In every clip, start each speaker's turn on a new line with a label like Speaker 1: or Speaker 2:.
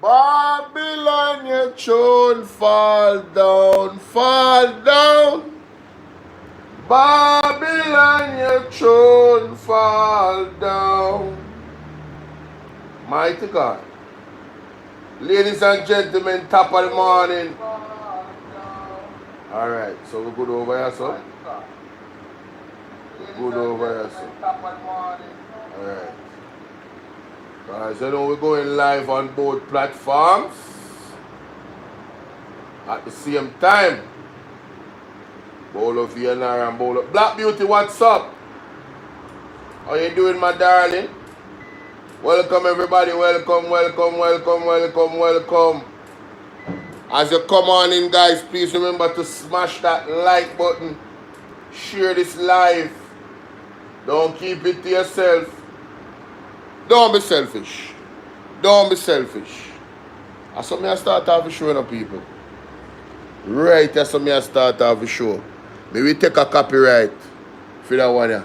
Speaker 1: Babylon, your throne fall down, fall down. Babylon, your throne fall down. Mighty God. Ladies and gentlemen, top of the morning. Alright, so we're good over here, so. Good over here, so. Alright. Guys, you know we're going live on both platforms at the same time. Bolo VNR and Bolo. Black Beauty, what's up? How you doing, my darling? Welcome everybody, welcome, welcome, welcome, welcome, welcome. As you come on in, guys, please remember to smash that like button. Share this live. Don't keep it to yourself. Don't be selfish. Don't be selfish. That's something I start off with showing up, people. Right, that's something I start off with show. Maybe take a copyright for that one, yeah.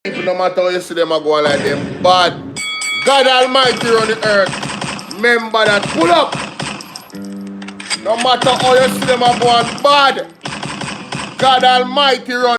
Speaker 1: People, no matter how you see them, are going like them bad. God Almighty on the earth. Remember that. Pull up. No matter how you see them, are going bad. God Almighty run.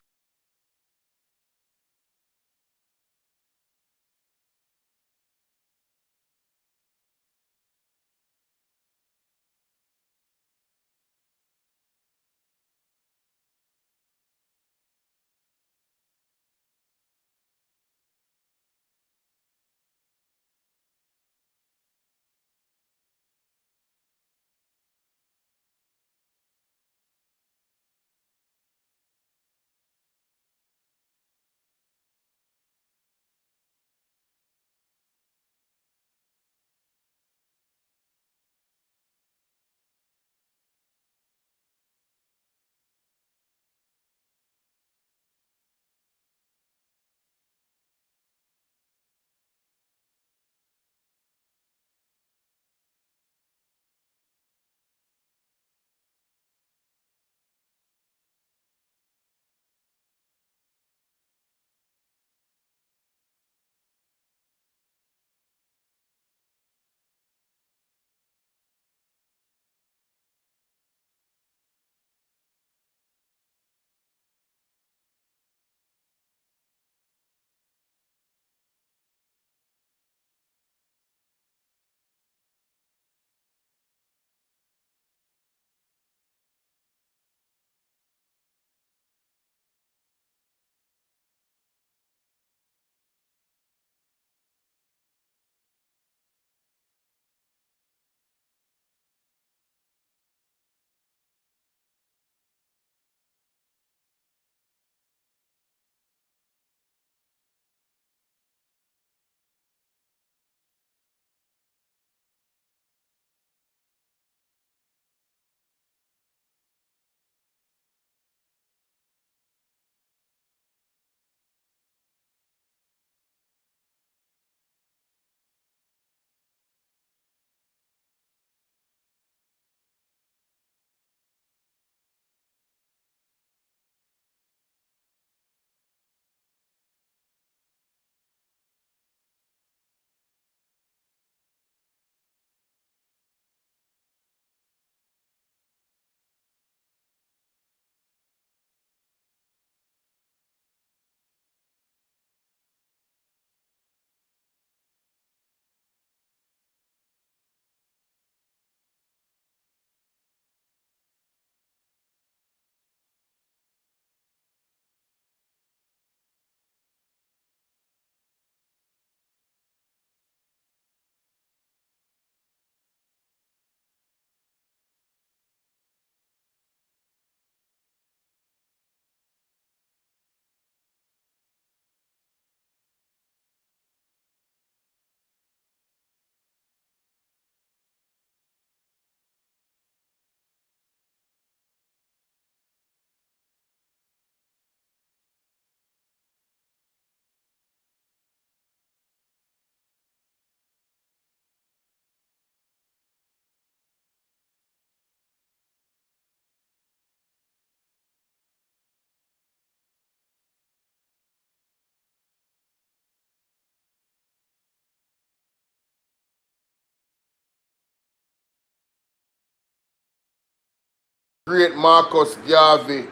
Speaker 1: Great Marcus Garvey.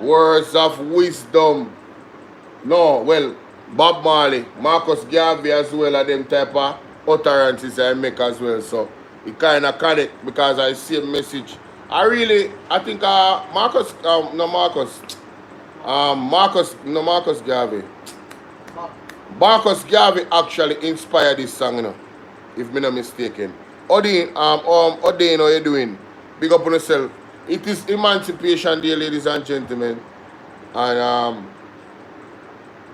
Speaker 1: Words of wisdom. No, well, Bob Marley, Marcus Garvey as well, and them type of utterances I make as well. So it kind of connect because I see a message. I think Marcus Garvey. Marcus Garvey actually inspired this song, you know, if me not mistaken. Odin, Odin, how you doing? Big up on yourself. It is Emancipation Day, ladies and gentlemen. And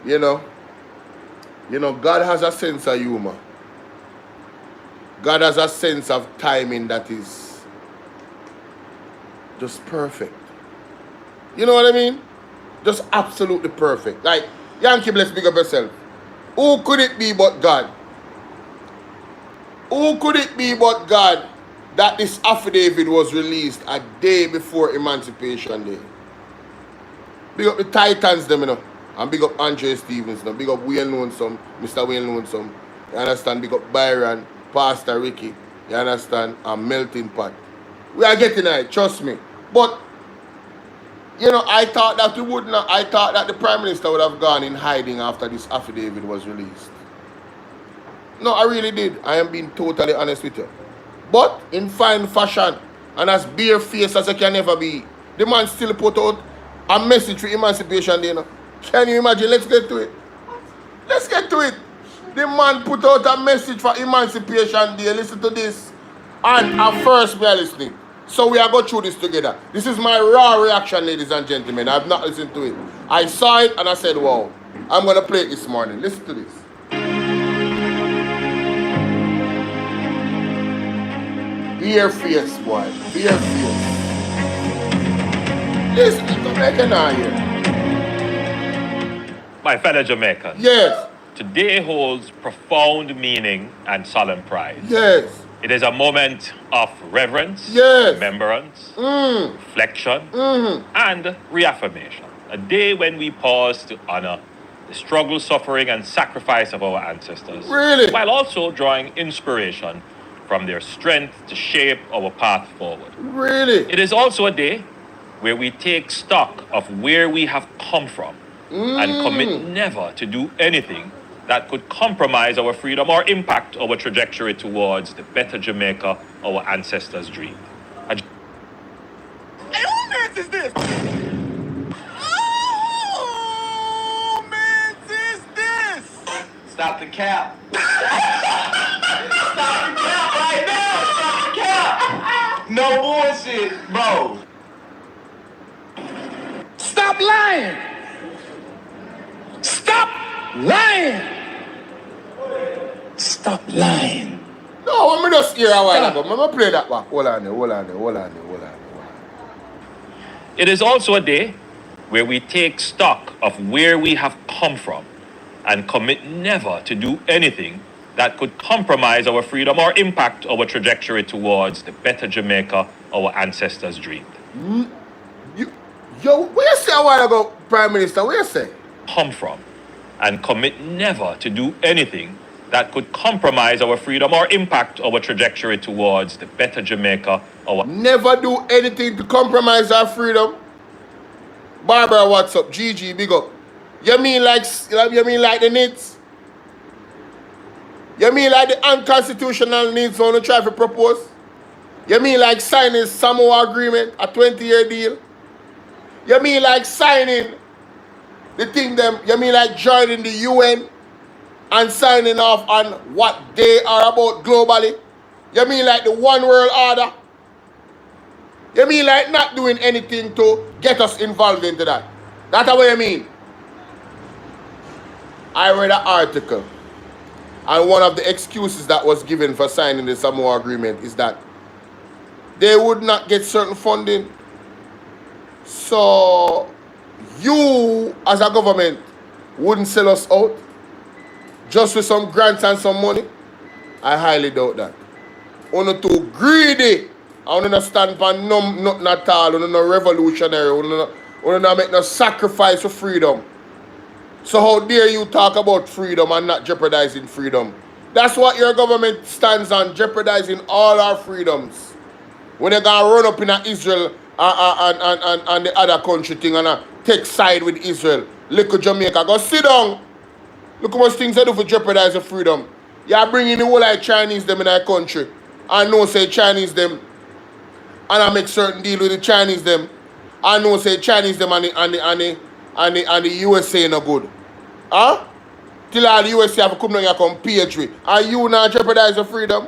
Speaker 1: you know, God has a sense of humor. God has a sense of timing that is just perfect. You know what I mean? Just absolutely perfect. Like, Yankee Bless, big up yourself. Who could it be but God? Who could it be but God that this affidavit was released a day before Emancipation Day? Big up the Titans, them, you know. And big up Andre Stevens, you know. Big up Wayne Lonesome, Mr. Wayne Lonesome. You understand? Big up Byron, Pastor Ricky. You understand? And Melting Pot. We are getting it, trust me. But, you know, I thought that the Prime Minister would have gone in hiding after this affidavit was released. No, I really did. I am being totally honest with you. But in fine fashion and as bare-faced as I can ever be, the man still put out a message for Emancipation Day. You know? Can you imagine? Let's get to it. Let's get to it. The man put out a message for Emancipation Day. Listen to this. And at first we are listening. So we are going through this together. This is my raw reaction, ladies and gentlemen. I have not listened to it. I saw it and I said, wow, I'm going to play it this morning. Listen to this. Beer face, boy. Beer face. Listen to Jamaican now here.
Speaker 2: My fellow Jamaicans.
Speaker 1: Yes.
Speaker 2: Today holds profound meaning and solemn pride.
Speaker 1: Yes.
Speaker 2: It is a moment of reverence,
Speaker 1: yes,
Speaker 2: remembrance, reflection, and reaffirmation. A day when we pause to honor the struggle, suffering, and sacrifice of our ancestors.
Speaker 1: Really?
Speaker 2: While also drawing inspiration from their strength to shape our path forward.
Speaker 1: Really?
Speaker 2: It is also a day where we take stock of where we have come from and commit never to do anything that could compromise our freedom or impact our trajectory towards the better Jamaica our ancestors dreamed.
Speaker 3: Hey, who man is this? Oh, man is this? Stop the cap. Stop the cap right now. Stop the cap. No bullshit, bro. Stop lying. Stop lying. Stop lying.
Speaker 1: No, I'm just here a while ago. I'm going to play that back. Hold on.
Speaker 2: It is also a day where we take stock of where we have come from and commit never to do anything that could compromise our freedom or impact our trajectory towards the better Jamaica our ancestors dreamed.
Speaker 1: Yo, what you say a while ago, Prime Minister? What you say?
Speaker 2: Come from and commit never to do anything that could compromise our freedom or impact our trajectory towards the better Jamaica our...
Speaker 1: Never do anything to compromise our freedom? Barbara, what's up? GG, big up. You mean like the needs? You mean like the unconstitutional needs on the try to propose? You mean like signing Samoa agreement, a 20-year deal? You mean like signing the thing them? You mean like joining the UN and signing off on what they are about globally? You mean like the one world order? You mean like not doing anything to get us involved into that? That's what you mean? I read an article, and one of the excuses that was given for signing the Samoa agreement is that they would not get certain funding. So you as a government wouldn't sell us out just with some grants and some money? I highly doubt that. You're too greedy. I don't stand for nothing at all. You're not revolutionary. You're not make no sacrifice for freedom. So how dare you talk about freedom and not jeopardizing freedom? That's what your government stands on, jeopardizing all our freedoms. When they're going to run up in Israel and the other country thing and take side with Israel. Little Jamaica, go sit down. Look how much things they do for jeopardize the freedom. You are bringing the whole like Chinese them in our country. I know say Chinese them. And I make certain deal with the Chinese them. I know say Chinese them and the USA no good. Huh? Till all the USA have to come down here come page with. Are you now jeopardize the freedom?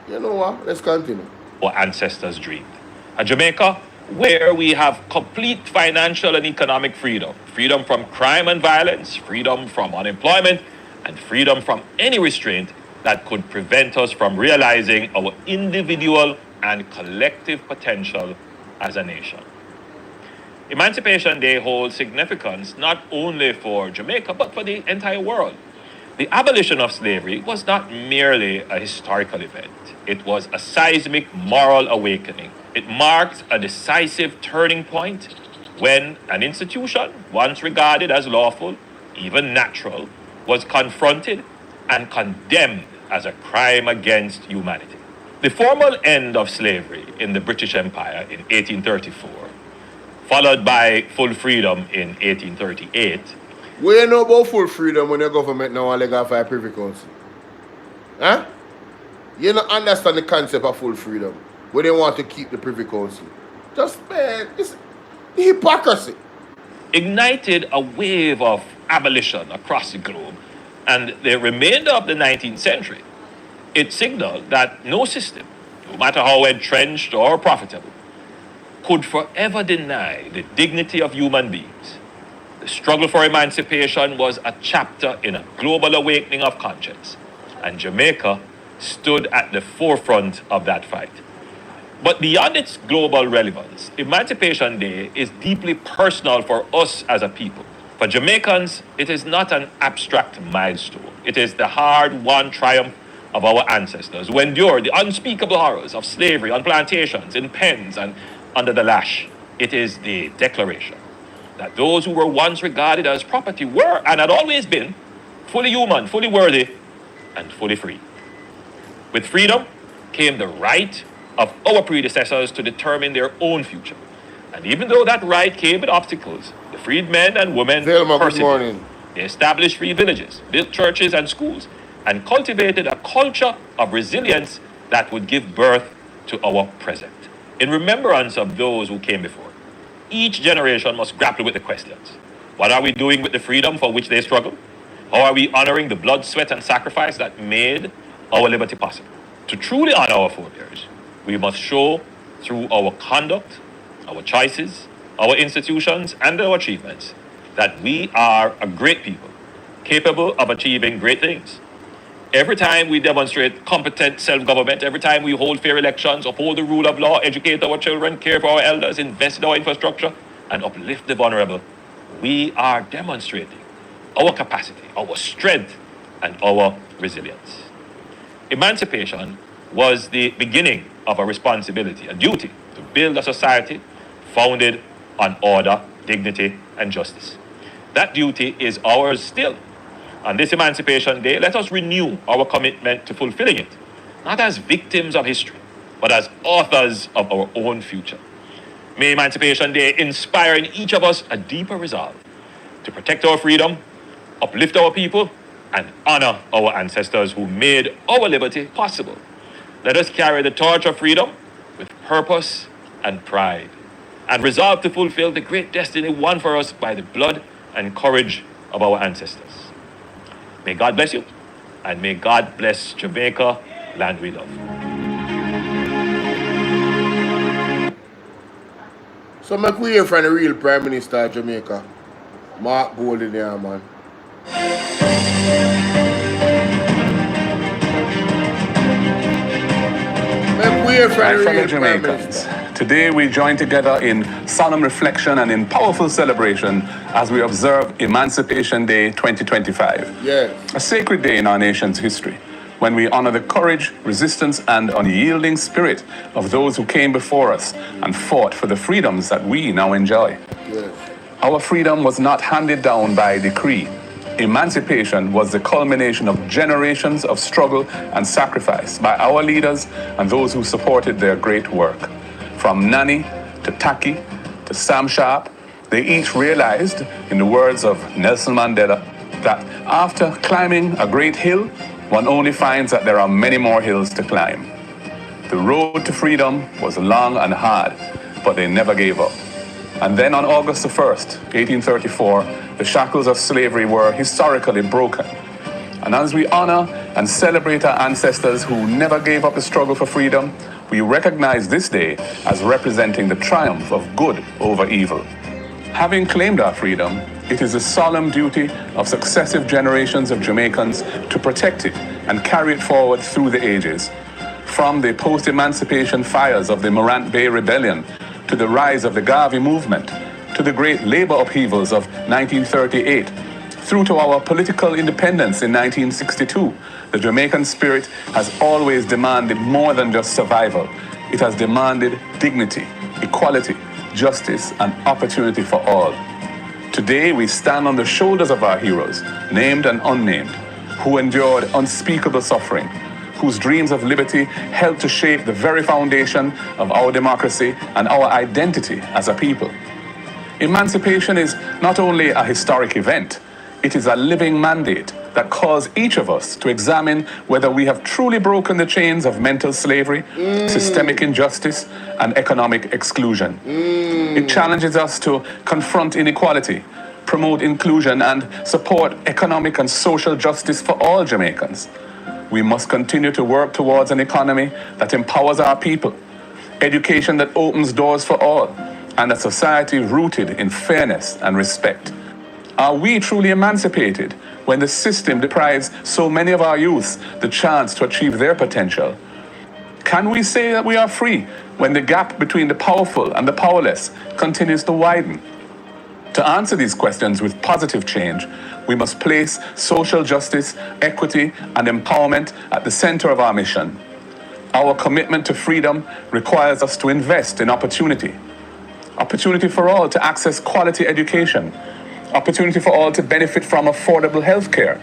Speaker 1: You know what? Let's continue.
Speaker 2: Our ancestors dreamed. And Jamaica, where we have complete financial and economic freedom, freedom from crime and violence, freedom from unemployment, and freedom from any restraint that could prevent us from realizing our individual and collective potential as a nation. Emancipation Day holds significance not only for Jamaica, but for the entire world. The abolition of slavery was not merely a historical event. It was a seismic moral awakening. It marked a decisive turning point when an institution, once regarded as lawful, even natural, was confronted and condemned as a crime against humanity. The formal end of slavery in the British Empire in 1834, followed by full freedom in 1838.
Speaker 1: What you know about full freedom when your government now want to go for a privy council? Huh? You don't understand the concept of full freedom when they want to keep the privy council. Just, man, it's hypocrisy.
Speaker 2: Ignited a wave of abolition across the globe, and the remainder of the 19th century, it signaled that no system, no matter how entrenched or profitable, could forever deny the dignity of human beings. The struggle for emancipation was a chapter in a global awakening of conscience, and Jamaica stood at the forefront of that fight. But beyond its global relevance, Emancipation Day is deeply personal for us as a people. For Jamaicans, it is not an abstract milestone. It is the hard-won triumph of our ancestors who endured the unspeakable horrors of slavery on plantations, in pens, and under the lash. It is the declaration that those who were once regarded as property were, and had always been, fully human, fully worthy, and fully free. With freedom came the right of our predecessors to determine their own future. And even though that right came with obstacles, the freed men and women persevered. They established free villages, built churches and schools, and cultivated a culture of resilience that would give birth to our present. In remembrance of those who came before, each generation must grapple with the questions. What are we doing with the freedom for which they struggled? How are we honoring the blood, sweat, and sacrifice that made our liberty possible? To truly honor our forebears, we must show through our conduct, our choices, our institutions, and our achievements that we are a great people, capable of achieving great things. Every time we demonstrate competent self-government, every time we hold fair elections, uphold the rule of law, educate our children, care for our elders, invest in our infrastructure, and uplift the vulnerable, we are demonstrating our capacity, our strength, and our resilience. Emancipation was the beginning of a responsibility, a duty to build a society founded on order, dignity, and justice. That duty is ours still. On this Emancipation Day, let us renew our commitment to fulfilling it, not as victims of history, but as authors of our own future. May Emancipation Day inspire in each of us a deeper resolve to protect our freedom, uplift our people, and honor our ancestors who made our liberty possible. Let us carry the torch of freedom with purpose and pride, and resolve to fulfill the great destiny won for us by the blood and courage of our ancestors. May God bless you, and may God bless Jamaica, land we love.
Speaker 1: So make we hear from the real Prime Minister of Jamaica, Mark Golden here, man. Make we hear from the real Prime Minister.
Speaker 4: Today we join together in solemn reflection and in powerful celebration as we observe Emancipation Day 2025.
Speaker 1: Yes.
Speaker 4: A sacred day in our nation's history, when we honor the courage, resistance, and unyielding spirit of those who came before us and fought for the freedoms that we now enjoy.
Speaker 1: Yes.
Speaker 4: Our freedom was not handed down by decree. Emancipation was the culmination of generations of struggle and sacrifice by our leaders and those who supported their great work. From Nani to Taki to Sam Sharp, they each realized, in the words of Nelson Mandela, that after climbing a great hill, one only finds that there are many more hills to climb. The road to freedom was long and hard, but they never gave up. And then on August the 1st, 1834, the shackles of slavery were historically broken. And as we honor and celebrate our ancestors who never gave up the struggle for freedom, we recognize this day as representing the triumph of good over evil. Having claimed our freedom, it is the solemn duty of successive generations of Jamaicans to protect it and carry it forward through the ages. From the post-emancipation fires of the Morant Bay Rebellion, to the rise of the Garvey movement, to the great labor upheavals of 1938, through to our political independence in 1962, the Jamaican spirit has always demanded more than just survival. It has demanded dignity, equality, justice, and opportunity for all. Today, we stand on the shoulders of our heroes, named and unnamed, who endured unspeakable suffering, whose dreams of liberty helped to shape the very foundation of our democracy and our identity as a people. Emancipation is not only a historic event, it is a living mandate that calls each of us to examine whether we have truly broken the chains of mental slavery, systemic injustice, and economic exclusion. It challenges us to confront inequality, promote inclusion, and support economic and social justice for all Jamaicans. We must continue to work towards an economy that empowers our people, education that opens doors for all, and a society rooted in fairness and respect. Are we truly emancipated when the system deprives so many of our youth the chance to achieve their potential? Can we say that we are free when the gap between the powerful and the powerless continues to widen? To answer these questions with positive change, we must place social justice, equity, and empowerment at the center of our mission. Our commitment to freedom requires us to invest in opportunity. Opportunity for all to access quality education. Opportunity for all to benefit from affordable health care.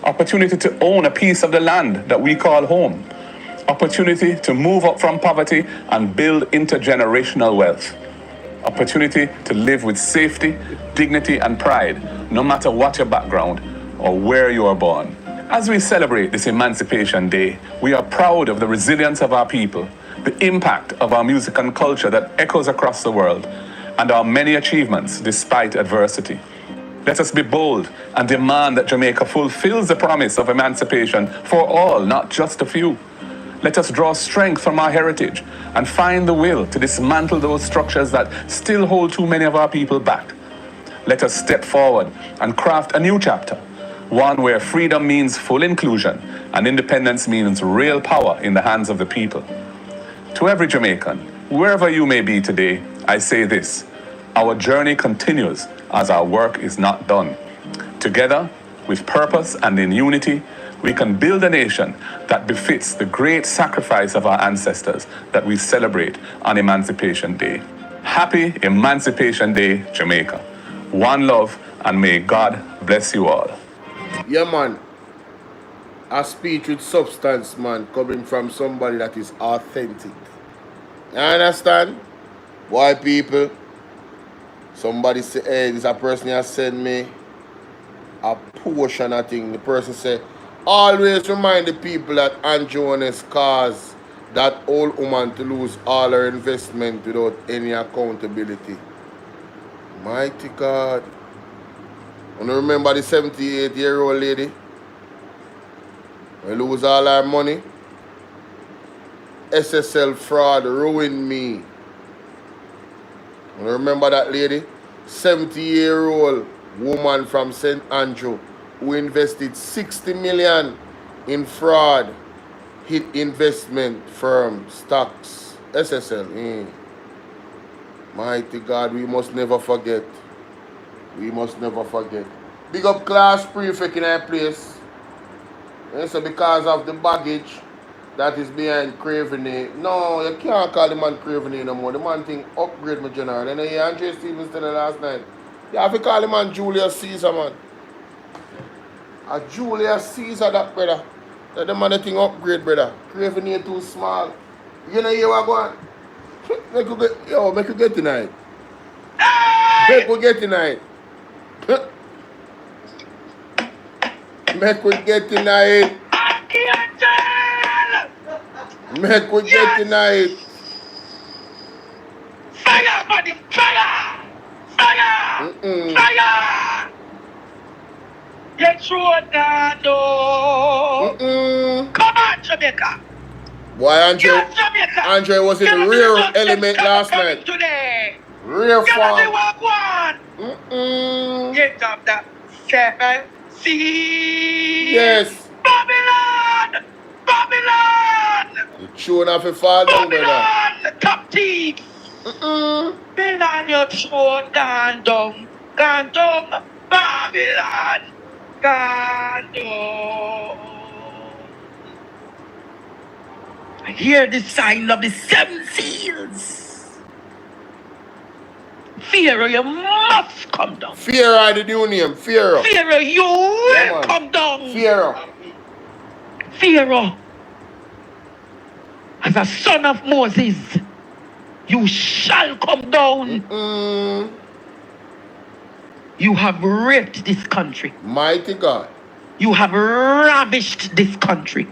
Speaker 4: Opportunity to own a piece of the land that we call home. Opportunity to move up from poverty and build intergenerational wealth. Opportunity to live with safety, dignity, and pride, no matter what your background or where you are born. As we celebrate this Emancipation Day, we are proud of the resilience of our people, the impact of our music and culture that echoes across the world, and our many achievements despite adversity. Let us be bold and demand that Jamaica fulfills the promise of emancipation for all, not just a few. Let us draw strength from our heritage and find the will to dismantle those structures that still hold too many of our people back. Let us step forward and craft a new chapter, one where freedom means full inclusion and independence means real power in the hands of the people. To every Jamaican, wherever you may be today, I say this: our journey continues as our work is not done. Together, with purpose and in unity, we can build a nation that befits the great sacrifice of our ancestors that we celebrate on Emancipation Day. Happy Emancipation Day, Jamaica. One love, and may God bless you all.
Speaker 1: Yeah, man. A speech with substance, man, coming from somebody that is authentic. You understand? Why, people? Somebody say, hey, this a person has sent me a portion of thing. The person say, always remind the people that Holness caused that old woman to lose all her investment without any accountability. Mighty God. And remember the 78-year-old lady? We lose all her money. SSL fraud ruined me. And remember that lady? 70-year-old woman from St. Andrew who invested 60 million in fraud, hit investment firm stocks. SSL. Mighty God, we must never forget. We must never forget. Big up class prefect in our place. And so because of the baggage that is behind Craveny. No, you can't call the man Craveny no more. The man think upgrade my general. And Andre Stevens said last night. You have to call the man Julius Caesar, man. A Julius Caesar that, brother. That the man that thing upgrade, brother. Craving here too small. You know you are going. Make you get, yo, make you get tonight. Make we get tonight. Make we get tonight. Make we get tonight.
Speaker 3: Fire, buddy, fire! Fire! Fire! Get through that door. Come on, Jamaica.
Speaker 1: Boy, Andre
Speaker 3: Yes, Jamaica.
Speaker 1: was in the rear element last night.
Speaker 3: Today.
Speaker 1: Rear form.
Speaker 3: Get up that 7 C.
Speaker 1: Yes.
Speaker 3: Babylon! Babylon!
Speaker 1: The tune of a fall down, brother.
Speaker 3: Babylon! Top thieves! Babylon, your throne gone down. Gone down. Babylon! Gone down. I hear the sign of the 7 seals. Pharaoh, you must come down.
Speaker 1: Pharaoh, I did new name. Pharaoh.
Speaker 3: Pharaoh, you will come down.
Speaker 1: Pharaoh.
Speaker 3: Pharaoh, as a son of Moses, you shall come down. You have raped this country.
Speaker 1: Mighty God.
Speaker 3: You have ravished this country.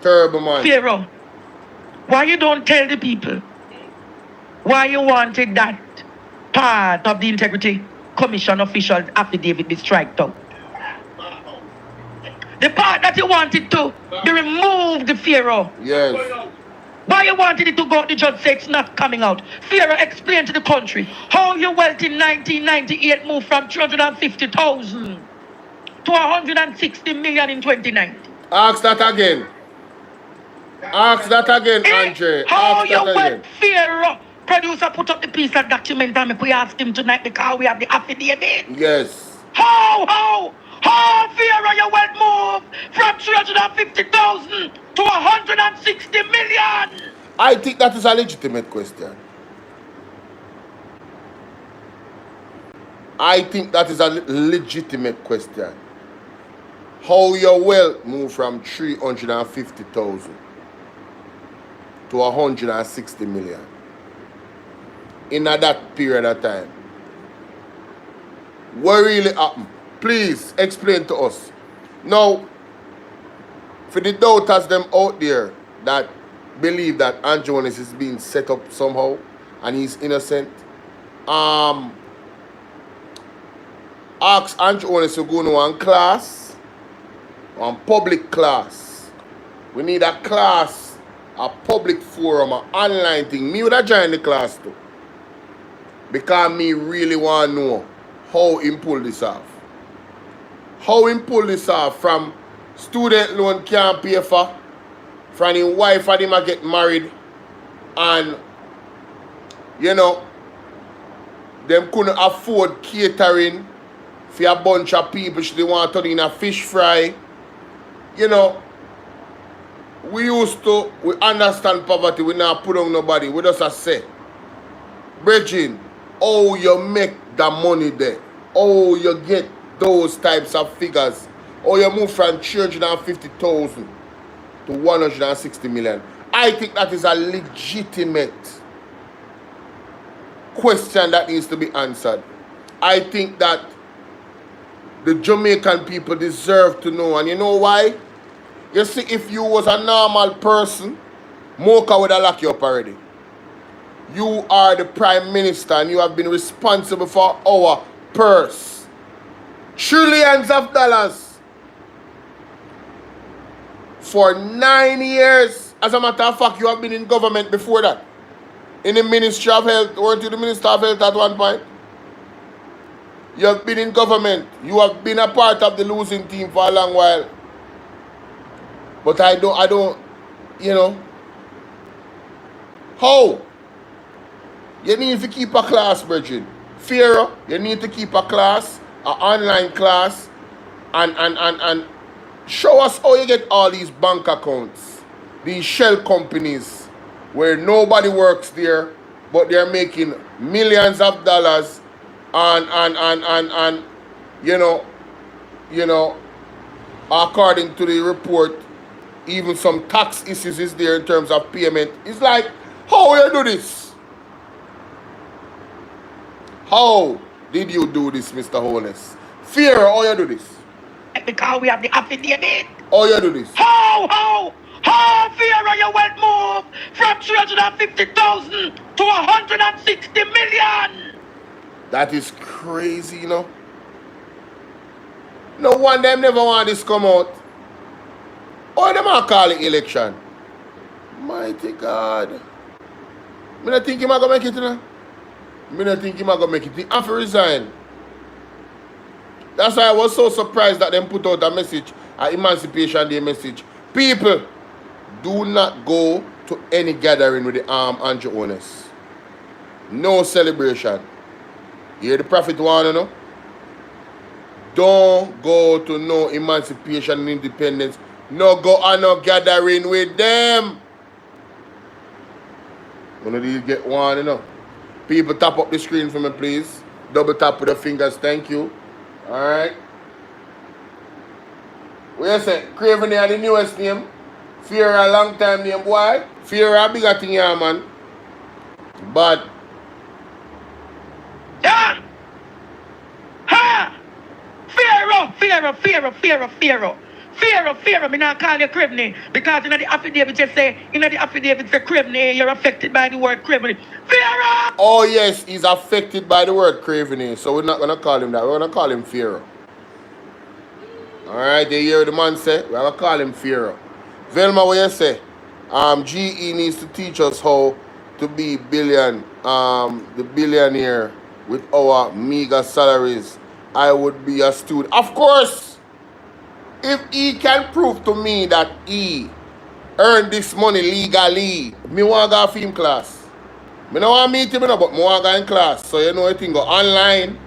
Speaker 1: Terrible man.
Speaker 3: Pharaoh, why you don't tell the people why you wanted that part of the Integrity Commission officials affidavit be striked out? The part that you wanted to be removed, Pharaoh.
Speaker 1: Yes.
Speaker 3: Why you wanted it to go, the judge said it's not coming out. Pharaoh, explain to the country how your wealth in 1998 moved from 350,000 to 160 million in 2019.
Speaker 1: Ask that again. Ask that again, Andre.
Speaker 3: How
Speaker 1: Ask
Speaker 3: your
Speaker 1: that
Speaker 3: wealth,
Speaker 1: again.
Speaker 3: Pharaoh? Producer put up the piece of document and we ask him tonight because we have the affidavit.
Speaker 1: Yes.
Speaker 3: How Pharaoh, your wealth moved from 350,000 to 160 million?
Speaker 1: I think that is a legitimate question. I think that is a legitimate question. How your wealth moved from 350,000 to 160 million in that period of time. What really happened? Please explain to us. Now, for the doubters them out there that believe that Andrew Holness is being set up somehow and he's innocent, ask Andrew Holness to go to one class, one public class. We need a class, a public forum, an online thing. Me would have joined the class too. Because me really want to know how he pull this off. How he pull this off from student loan can't pay for, from his wife and him get married, and you know, them couldn't afford catering for a bunch of people. They want to turn in a fish fry. You know, we understand poverty, we not put on nobody, we just say, Bridging, oh, you make the money there. Oh, you get those types of figures. Oh, you move from 350,000 to 160 million. I think that is a legitimate question that needs to be answered. I think that the Jamaican people deserve to know. And you know why? You see, if you was a normal person, Mocha would have locked you up already. You are the Prime Minister and you have been responsible for our purse. Trillions of dollars. For 9 years. As a matter of fact, you have been in government before that. In the Ministry of Health. Weren't you the Minister of Health at one point? You have been in government. You have been a part of the losing team for a long while. But I don't, you know. How? You need to keep a class, Bridget. Pharaoh, you need to keep a class, an online class, and show us how you get all these bank accounts, these shell companies, where nobody works there, but they're making millions of dollars and you know, according to the report, even some tax issues is there in terms of payment. It's like, how you do this? How did you do this, Mr. Holness? Fear, how you do this?
Speaker 3: Because we have the affidavit.
Speaker 1: How you do this?
Speaker 3: How, Fear, you went move from 350,000 to 160 million.
Speaker 1: That is crazy, you know. No one them never want this come out. Or them are calling election. Mighty God. Me not think him a go make it, you know. Me not think him a go make it. He have to resign. That's why I was so surprised that them put out a message, an Emancipation Day message. People, do not go to any gathering with the Andrew Holness. No celebration. You hear the prophet one, you know? Don't go to no Emancipation and Independence. No go on no gathering with them. One of these get one, you know. People, tap up the screen for me, please. Double tap with the fingers, thank you. Alright. What you say? Craven are the newest name. Fear a long time name, boy. Fear a bigger thing here, man. But
Speaker 3: Yeah. Ha! Fear. Me not call you Craven because in the affidavit you say, Craven, you're affected by the word Craven. Fear!
Speaker 1: oh yes, he's affected by the word craven. So we're not gonna call him that. We're gonna call him Pharaoh. Alright, they hear the man say, we're gonna call him Pharaoh. Velma, what you say? GE needs to teach us how to be the billionaire with our meager salaries. I would be a student. Of course, if he can prove to me that he earned this money legally, me want to go film class. Me don't want to meet him, but me want to go in class. So you know you think go online.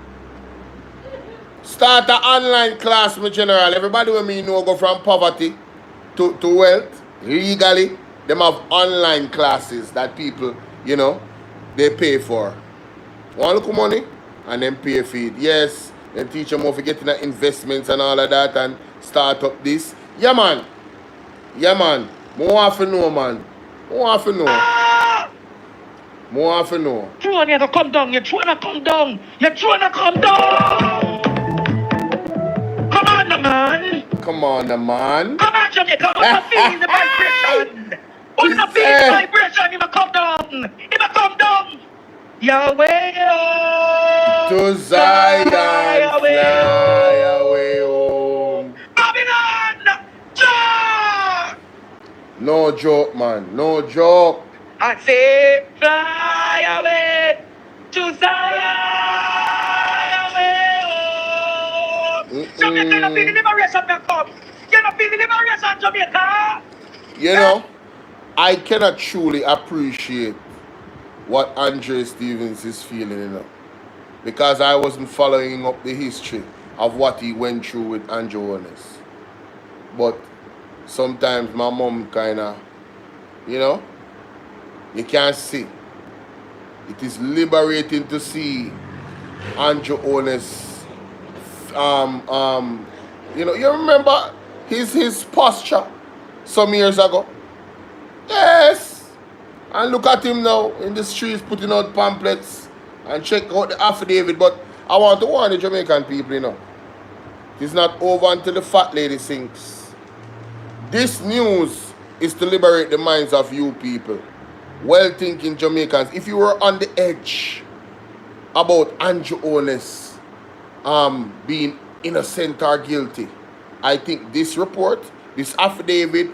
Speaker 1: Start an online class, my general. Everybody when me know go from poverty to wealth legally. Them have online classes that people, you know, they pay for. Want look money and then pay for it. Yes, then teach them how to get in the investments and all of that and start up this. Yeah, man. More want to know, man. More want to know. More want to know.
Speaker 3: Throne you to come down. You're trying to come down. Come on, the man.
Speaker 1: Come on,
Speaker 3: Jamaica. I'm feeling the vibration. I'm not feeling the vibration. He come down. Yahweh.
Speaker 1: To Zion, fly away home.
Speaker 3: Babylon. Joke.
Speaker 1: No joke, man. No joke.
Speaker 3: I say, fly away to Zion. Jamaica, you don't feel the liberation, man, come. You don't feel the liberation, Jamaica.
Speaker 1: You know, I cannot truly appreciate what Andre Stevens is feeling, you know, because I wasn't following up the history of what he went through with Andrew Holness. But sometimes my mom kind of, you know, you can't see. It is liberating to see Andrew Holness. You know, you remember his posture some years ago? Yes. And look at him now in the streets putting out pamphlets and check out the affidavit. But I want to warn the Jamaican people, you know. It's not over until the fat lady sinks. This news is to liberate the minds of you people. Well-thinking Jamaicans. If you were on the edge about Andrew Holness being innocent or guilty, I think this report, this affidavit,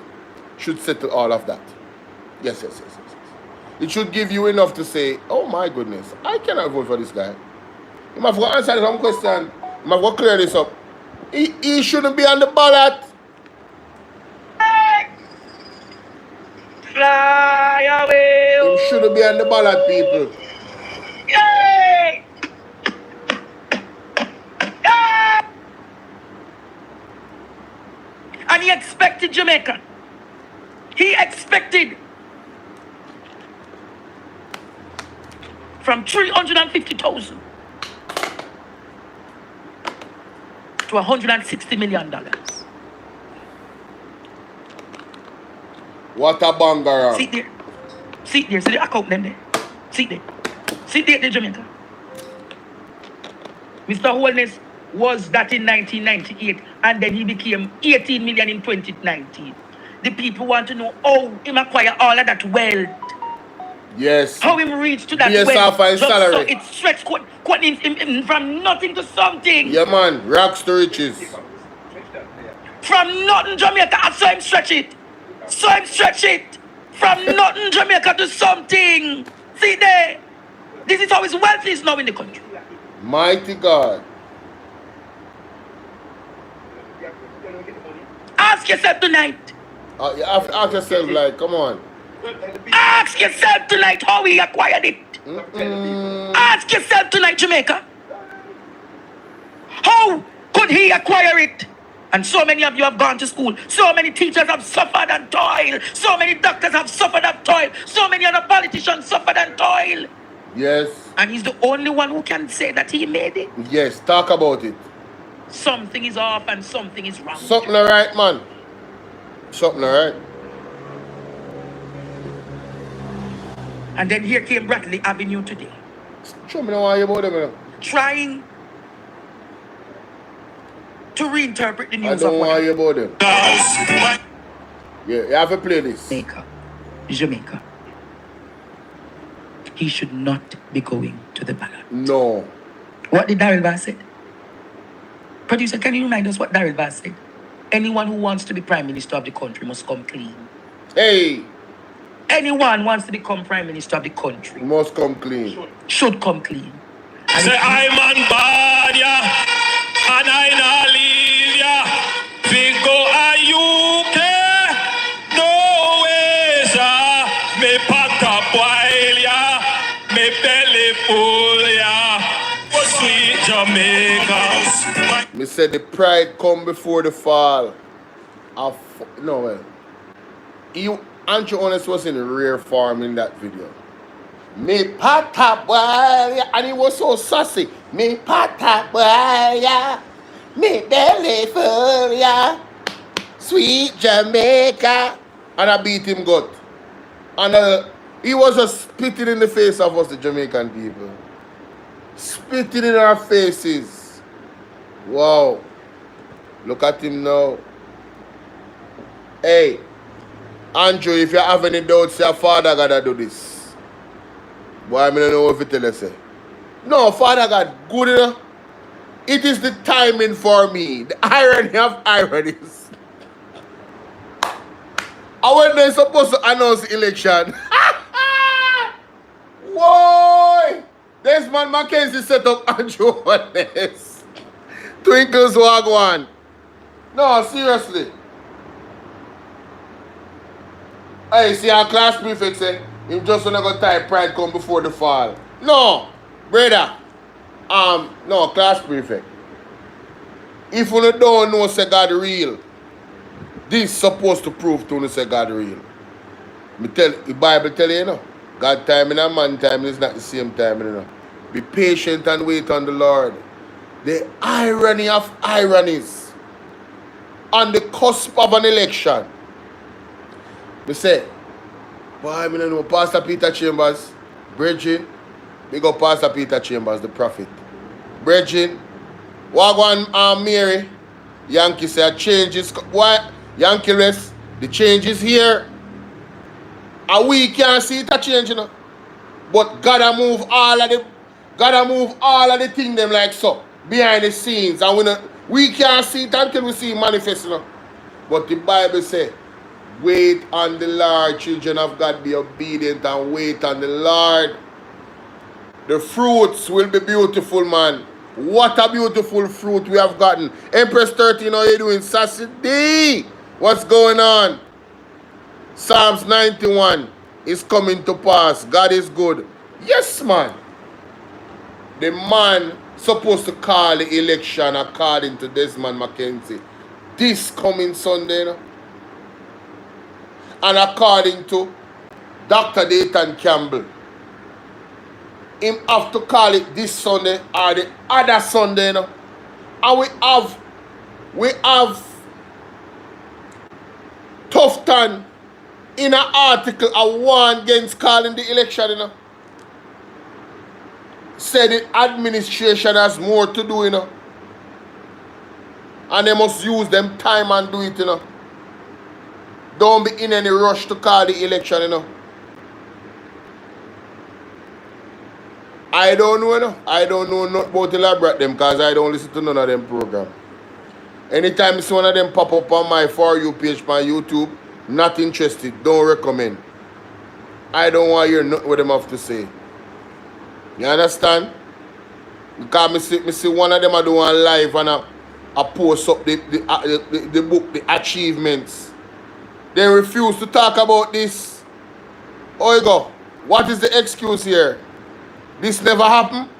Speaker 1: should settle all of that. Yes. It should give you enough to say, oh my goodness, I cannot vote for this guy. You must go answer some question. You must go clear this up. He shouldn't be on the ballot.
Speaker 3: Fly away.
Speaker 1: He shouldn't be on the ballot, people.
Speaker 3: Yay! And he expected Jamaica. He expected from 350,000 to $160 million.
Speaker 1: What a banger.
Speaker 3: See there. See there. See the account them there. See there. See there, the Jamaica. Mr. Holness was that in 1998, and then he became 18 million in 2019. The people want to know how him acquire all of that wealth.
Speaker 1: Yes.
Speaker 3: How him reach to that
Speaker 1: yes,
Speaker 3: wealth.
Speaker 1: Yes, salary.
Speaker 3: So it stretched him from nothing to something.
Speaker 1: Yeah, man. Rocks to riches.
Speaker 3: From nothing, Jamaica. I saw him stretch it. Saw him stretch it. From nothing, Jamaica, to something. See there. This is how his wealth is now in the country.
Speaker 1: Mighty God.
Speaker 3: Ask yourself tonight.
Speaker 1: Ask yourself, like, come on.
Speaker 3: Ask yourself tonight how he acquired it. Ask yourself tonight, Jamaica. How could he acquire it? And so many of you have gone to school. So many teachers have suffered and toiled. So many doctors have suffered and toiled. So many other politicians suffered and toiled.
Speaker 1: Yes.
Speaker 3: And he's the only one who can say that he made it.
Speaker 1: Yes, talk about it.
Speaker 3: Something is off and something is wrong.
Speaker 1: Something alright, man. Something alright.
Speaker 3: And then here came Bradley Avenue today.
Speaker 1: Show me now why you about them.
Speaker 3: Trying to reinterpret the news.
Speaker 1: I don't want you about them. Yeah, you have to play this.
Speaker 3: Jamaica. He should not be going to the ballot.
Speaker 1: No.
Speaker 3: What did Daryl Bass say? Producer, can you remind us what Daryl Bass said? Anyone who wants to be Prime Minister of the country must come clean.
Speaker 1: Hey.
Speaker 3: Anyone wants to become Prime Minister of the country
Speaker 1: must come clean.
Speaker 3: Should come clean.
Speaker 2: And say I'm on bad, yeah, and I not leave, yeah. We go a UK, no way, sir. Me pot up while, yeah. Me belly full, yeah. Sweet Jamaica.
Speaker 1: Me said the pride come before the fall. No way. Andrew Holness was in rare form in that video. Me pot up boy, and he was so sassy. Me pot up boy, yeah. Me belly full, yeah. Sweet Jamaica. And I beat him good. And he was just spitting in the face of us, the Jamaican people. Spitting in our faces. Wow. Look at him now. Hey, Andrew, if you have any doubts, your father gotta do this. Boy, I don't know if you tell us. No, Father God, good enough. It is the timing for me. The irony of ironies. I when they're supposed to announce the election. Whoa! Desmond Mackenzie set up Andrew Holness. Twinkles Wagwan. No, seriously. Hey, see our class prefect say, him just wanna go type pride come before the fall. No, brother. No, class prefect. If you don't know say God real, this is supposed to prove to you say God real. The Bible tell you, you know, God timing and man timing is not the same timing, you know. Be patient and wait on the Lord. The irony of ironies. On the cusp of an election. We say, boy, I don't know, Pastor Peter Chambers, Bridging, big up Pastor Peter Chambers, the prophet. Bridging, Wagwan Mary, Yankee say changes. Why? Yankee rest, the change is here. And we can't see it a change, you know. But God move all of the things them like so behind the scenes. And we can't see it until we see it manifest, you know. But the Bible says, wait on the Lord, children of God, be obedient and wait on the Lord. The fruits will be beautiful, man. What a beautiful fruit we have gotten. Empress 13, how you doing? Sassy D, what's going on? Psalms 91 is coming to pass. God is good. Yes, man. The man supposed to call the election according to Desmond Mackenzie this coming Sunday, you know? And according to Dr. Dayton Campbell, him have to call it this Sunday or the other Sunday, you know? And we have We have Tufton in an article a warn against calling the election, you know. Said the administration has more to do, you know. And they must use them time and do it, you know. Don't be in any rush to call the election, you know. I don't know, you know. I don't know nothing about elaborate them because I don't listen to none of them program. Anytime I see one of them pop up on my For You page on YouTube, not interested, don't recommend. I don't want to hear nothing what them have to say. You understand? Because I see one of them I do one live and I post up the book, the achievements. They refuse to talk about this. Oh, you go. What is the excuse here? This never happened.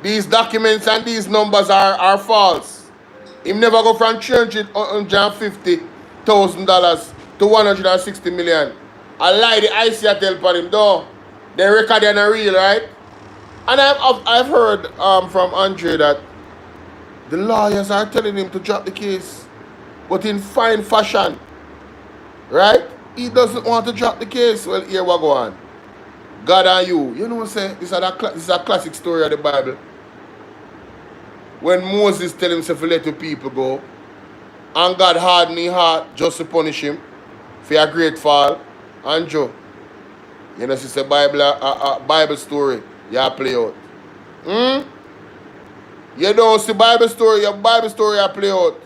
Speaker 1: These documents and these numbers are false. He never go from $350,000 to $160 million. I lie the IC tell for him, though. They record in a real, right? And I've heard from Andre that the lawyers are telling him to drop the case, but in fine fashion, right? He doesn't want to drop the case. Well, here we go on. God and you. You know what I'm saying? This is a classic story of the Bible. When Moses tell himself to let the people go, and God hardened his heart just to punish him for a great fall, and Joe, you know, it's a Bible story you play out. You don't see Bible story, your Bible story you play out.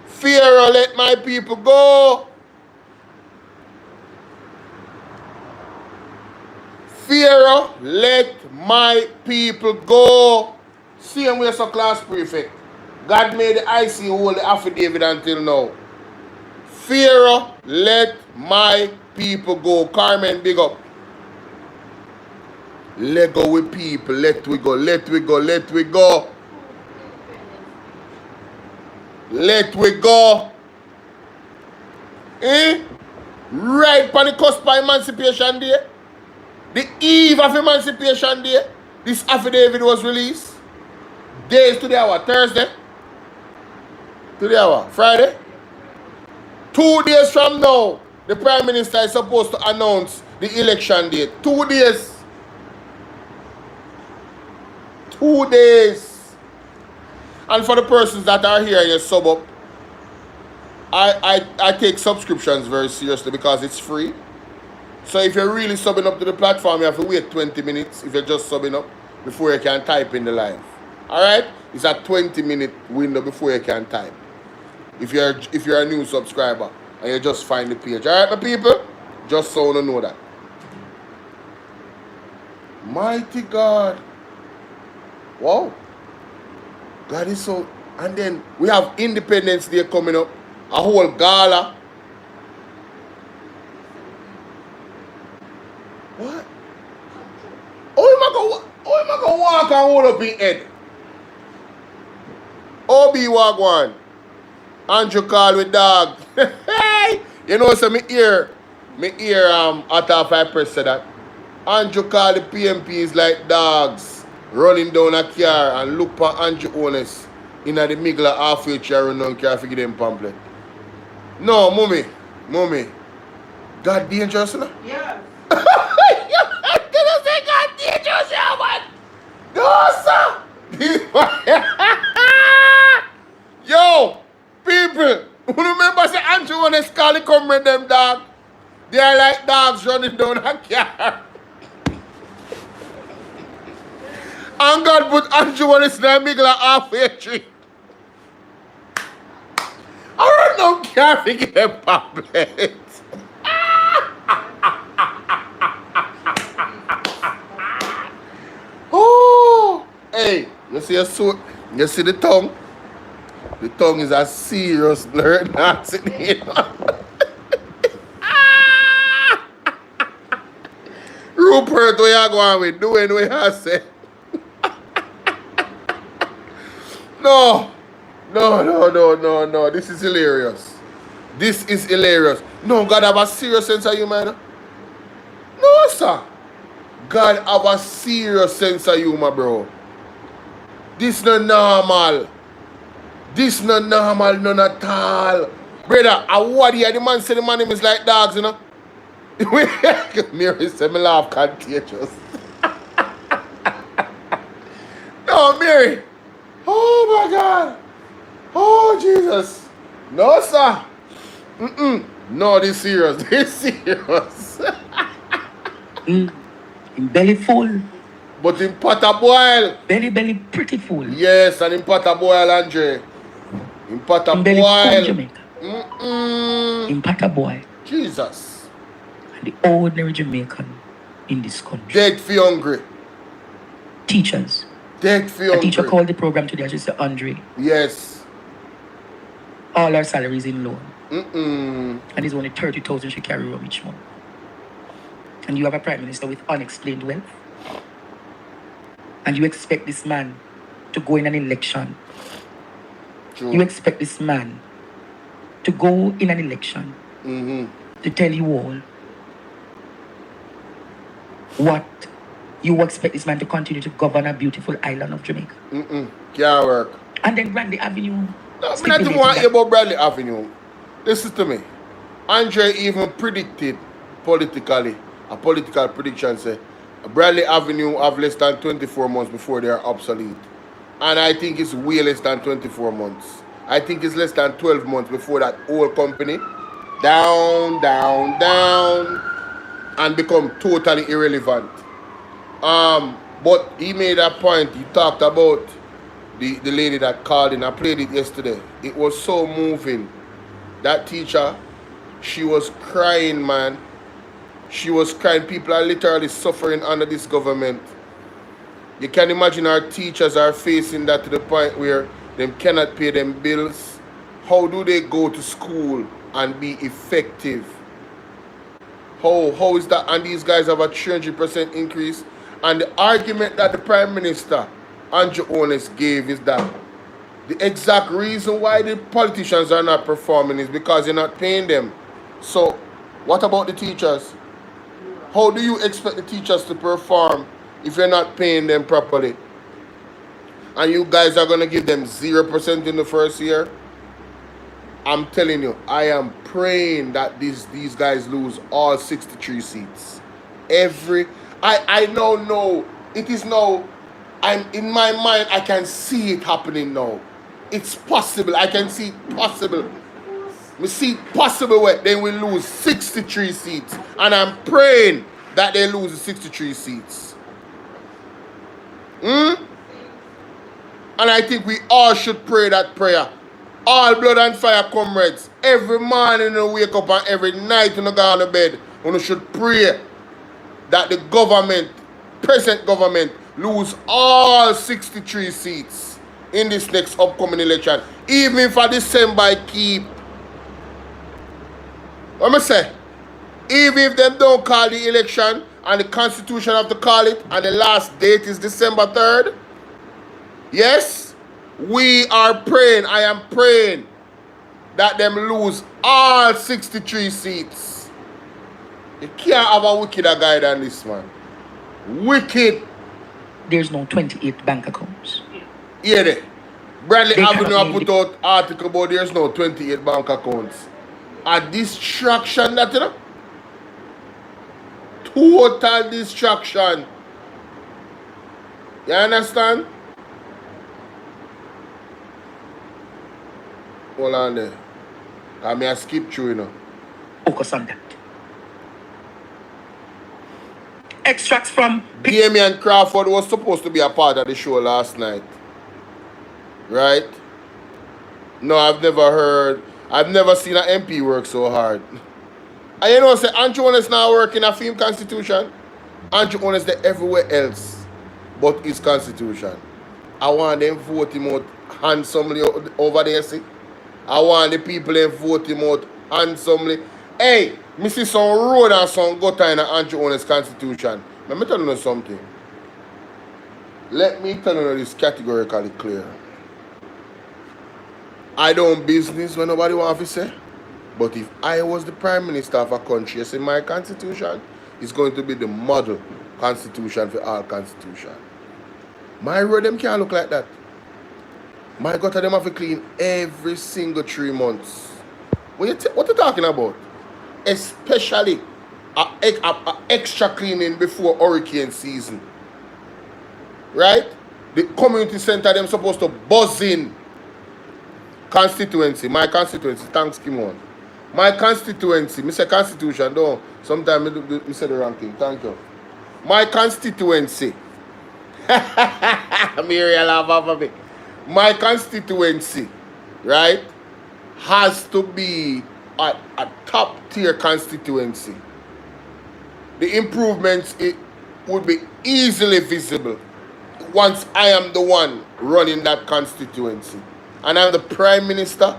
Speaker 1: Pharaoh, let my people go. Pharaoh, let my people go. Same way as a class prefect. God made the IC hold the affidavit until now. Pharaoh, let my people go. Carmen, big up. Let go with people. Let we go. Let we go. Let we go. Let we go. Right on the cusp of Emancipation Day. The eve of Emancipation Day. This affidavit was released. Days to the hour. Thursday. To the hour. Friday. 2 days from now, the Prime Minister is supposed to announce the election date. 2 days. 2 days. And for the persons that are here in your sub up, I take subscriptions very seriously because it's free. So if you're really subbing up to the platform, you have to wait 20 minutes if you're just subbing up before you can type in the live. Alright? It's a 20-minute window before you can type. If you're a new subscriber and you just find the page. Alright, my people? Just so you know that. Mighty God. Wow. God is so... And then we have Independence Day coming up. A whole gala. What? How am I gonna walk and hold up his head? Obi Wagwan. Andrew call with dog. Hey! You know, so me hear after I press that. Andrew call the PMPs like dogs running down a car and look for Andrew Holness in the middle of halfway chair run down car to give them pamphlet. No, mommy. God dangerous, you know?
Speaker 3: Yeah.
Speaker 1: I didn't say God dangerous, yeah, man. No, sir. Yo, people, who remember say Andrew Holness calling come with them dog? They are like dogs running down a car. And God put Andrew Holness in the middle of halfway tree. I don't care to get a pamphlet. Oh, hey, you see the tongue? The tongue is a serious blurred Nazi. Rupert, what you going with? Doing what you say? No. This is hilarious. This is hilarious. No, God have a serious sense of humor. No, sir. God have a serious sense of humor, bro. This not normal. This not normal, none at all. Brother, what here? The man said the man name is like dogs, you know? Mary said me laugh contagious. No, Mary. Oh my God. Oh Jesus. No, sir. No, this serious. This serious.
Speaker 3: In belly full.
Speaker 1: But in pot a boil.
Speaker 3: Belly pretty full.
Speaker 1: Yes, and in pot a boil, Andre. In pot a
Speaker 3: In belly full,
Speaker 1: boil.
Speaker 3: Jamaica. In pot a boil.
Speaker 1: Jesus.
Speaker 3: And the ordinary Jamaican in this country.
Speaker 1: Dead for hungry.
Speaker 3: Teachers.
Speaker 1: Dead for
Speaker 3: A
Speaker 1: hungry.
Speaker 3: teacher called the program today and she said, Andre,
Speaker 1: Yes.
Speaker 3: all our salaries in loan.
Speaker 1: Mm-mm.
Speaker 3: And it's only 30,000 she carry home each month. And you have a prime minister with unexplained wealth. And you expect this man to go in an election.
Speaker 1: True.
Speaker 3: You expect this man to go in an election to tell you all what you expect this man to continue to govern a beautiful island of Jamaica.
Speaker 1: Can't work.
Speaker 3: And then Bradley Avenue.
Speaker 1: No, I don't want to hear about Bradley Avenue. Listen to me. Andre even predicted politically, a political prediction say, Bradley Avenue have less than 24 months before they are obsolete. And I think it's way less than 24 months. I think it's less than 12 months before that whole company down, and become totally irrelevant. But he made a point. He talked about the lady that called in. I played it yesterday. It was so moving. That teacher, she was crying, man. She was crying. People are literally suffering under this government. You can imagine our teachers are facing that to the point where they cannot pay them bills. How do they go to school and be effective? How is that? And these guys have a 300% increase. And the argument that the Prime Minister, Andrew Holness, gave is that the exact reason why the politicians are not performing is because you're not paying them. So, what about the teachers? How do you expect the teachers to perform if you're not paying them properly? And you guys are going to give them 0% in the first year? I'm telling you, I am praying that these guys lose all 63 seats. I know, it is now, I'm in my mind, I can see it happening now. It's possible, I can see it possible. We see it possible where they will lose 63 seats. And I'm praying that they lose the 63 seats. And I think we all should pray that prayer. All blood and fire comrades, every morning you wake up and every night you go on the bed, you should pray that the government, present government, lose all 63 seats in this next upcoming election. Even if for December I keep. What I say? Even if they don't call the election and the constitution have to call it and the last date is December 3rd, yes, we are praying, I am praying that them lose all 63 seats. You can't have a wickeder guy than this, man. Wicked.
Speaker 3: There's no 28 bank accounts.
Speaker 1: Yeah, there. Bradley Avenue put out article about there's no 28 bank accounts. A distraction that, you know? Total distraction. You understand? Hold on there. I may skip through, you know.
Speaker 3: Focus on that. Extracts from
Speaker 1: Damian Crawford was supposed to be a part of the show last night. Right? No, I've never seen an MP work so hard. And you know, say Andrew Holness now working a film constitution. Andrew Holness there everywhere else but his constitution. I want them vote him out handsomely over there, see? I want the people to vote him out handsomely. Hey, me see some road and some gutter in Andrew Holness constitution. Let me tell you something. Let me tell you this categorically clear. I don't business when nobody wants to say. But if I was the Prime Minister of a country, in my constitution, it's going to be the model constitution for all constitution. My road, them can't look like that. My gutter them have to clean every single 3 months. What you talking about? Especially a extra cleaning before hurricane season. Right? The community center them supposed to buzz in. Constituency, my constituency, thanks Kimon. My constituency, Mr. Constitution, no, sometimes I say the wrong thing, thank you. My constituency, my constituency, right, has to be a top tier constituency. The improvements, it would be easily visible once I am the one running that constituency. And I'm the Prime Minister.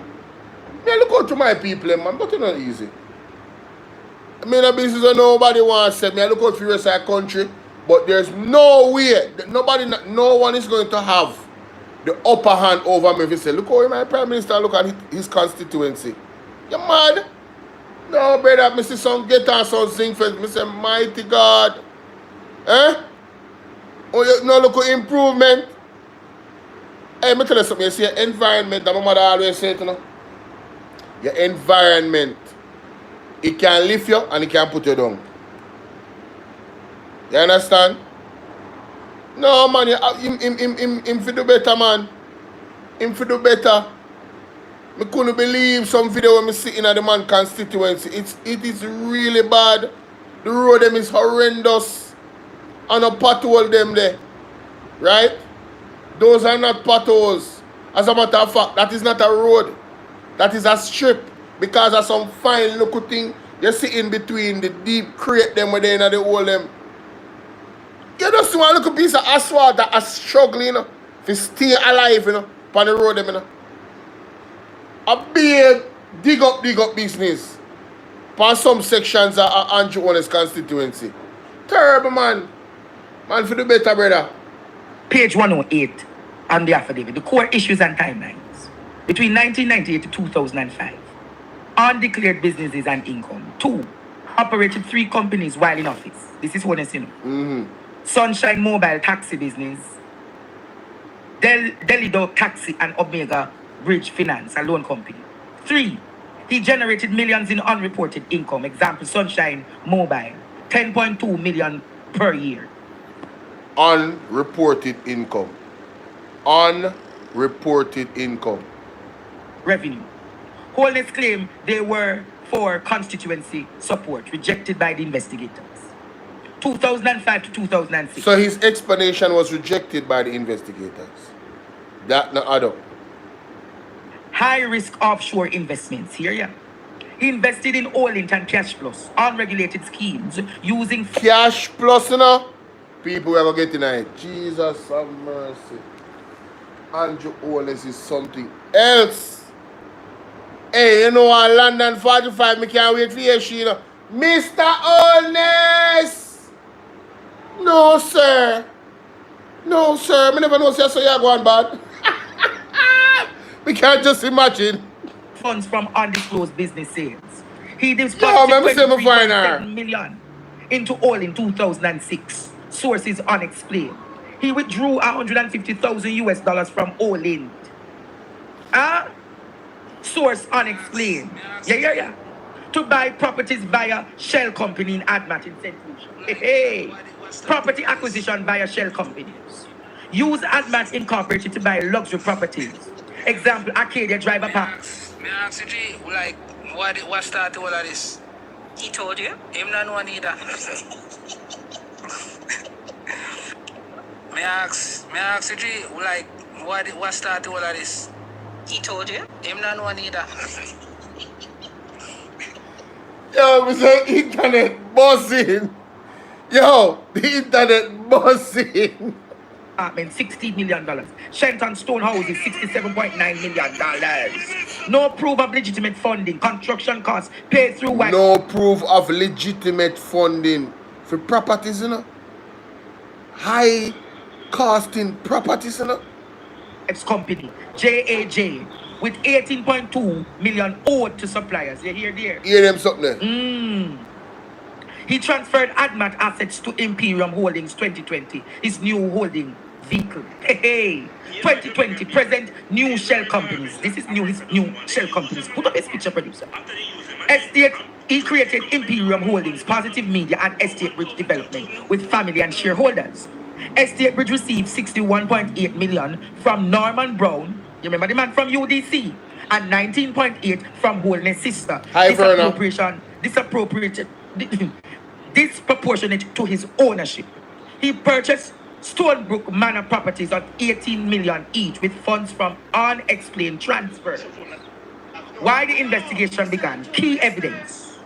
Speaker 1: I look out to my people, man, but it's not easy. I mean, a business that nobody wants to say. I look out for the rest of the country, but there's no way, no one is going to have the upper hand over me if you say, look how my Prime Minister look at his constituency. You mad? No, brother, I see some get on some zinc first. I say, mighty God. Eh? Oh, you no look at improvement. Hey, me tell you something, you see your environment, that my mother always say to you. Your environment, it can lift you and it can put you down. You understand? No, man, him for do better, man. Him for do better. I couldn't believe some video when I sitting at the man constituency. It is really bad. The road them is horrendous. And a pothole them there. Right? Those are not potholes. As a matter of fact, that is not a road. That is a strip. Because of some fine little thing you see in between the deep crate them where they in the hole them. You just want a little piece of asphalt that are struggling, you know, to stay alive, you know, on the road them, you know. A big dig up business. For some sections of Andrew Holness constituency. Terrible, man. Man, for the better, brother.
Speaker 3: Page 108 on the affidavit, the core issues and timelines. Between 1998 to 2005, undeclared businesses and income. 2, operated 3 companies while in office. This is Holness, you know. Sunshine Mobile Taxi Business, Delido Taxi and Omega Bridge Finance, a loan company. 3, he generated millions in unreported income. Example, Sunshine Mobile, 10.2 million per year.
Speaker 1: Unreported income. Unreported income.
Speaker 3: Revenue. Holness claimed they were for constituency support, rejected by the investigators. 2005 to 2006.
Speaker 1: So his explanation was rejected by the investigators. That not add up.
Speaker 3: High risk offshore investments. Here, yeah. He invested in Olint and Cash Plus, unregulated schemes using
Speaker 1: Cash Plus, you know. People ever get in it. Jesus have mercy. Andrew Holness is something else. Hey, you know what? London 45, me can't wait for you, you know. Mr. Holness! No, sir. No, sir. Me never know so you're going bad. We can't just imagine.
Speaker 3: Funds from undisclosed business sales. He
Speaker 1: Yo,
Speaker 3: disbursed
Speaker 1: man, me say me find her.
Speaker 3: $23.7 million into oil in 2006. Sources unexplained. He withdrew $150,000 from Olint. Source unexplained. Yeah. To buy properties via shell company in Admat in St. Lucia. Hey. Property acquisition via shell companies. Use Admat Incorporated to buy luxury properties. Example, Arcadia Driver Park.
Speaker 5: May I ask you, like, what started all of this?
Speaker 6: He told you?
Speaker 5: Him not know neither. May I ask you, like, what started all of this?
Speaker 6: He told you?
Speaker 5: Him not know neither.
Speaker 1: Yo, we say internet buzzing. Yo, the internet buzzing.
Speaker 3: $60 million. Shenton Stone Houses, $67.9 million. No proof of legitimate funding. Construction costs paid through what?
Speaker 1: No proof of legitimate funding for properties, you know. High costing properties, you know.
Speaker 3: Ex company, JAJ, with $18.2 million owed to suppliers. You hear there?
Speaker 1: Hear them something there.
Speaker 3: He transferred Admat assets to Imperium Holdings 2020, his new holding vehicle. Hey, 2020, present new shell companies. This is new shell companies. Put up this picture, producer. Estate, he created Imperium Holdings, Positive Media, and Estate Bridge Development with family and shareholders. Estate Bridge received 61.8 million from Norman Brown, you remember the man from UDC, and 19.8 from Holness sister. Disproportionate to his ownership. He purchased Stonebrook Manor properties of 18 million each with funds from unexplained transfers. Why the investigation began? Key evidence.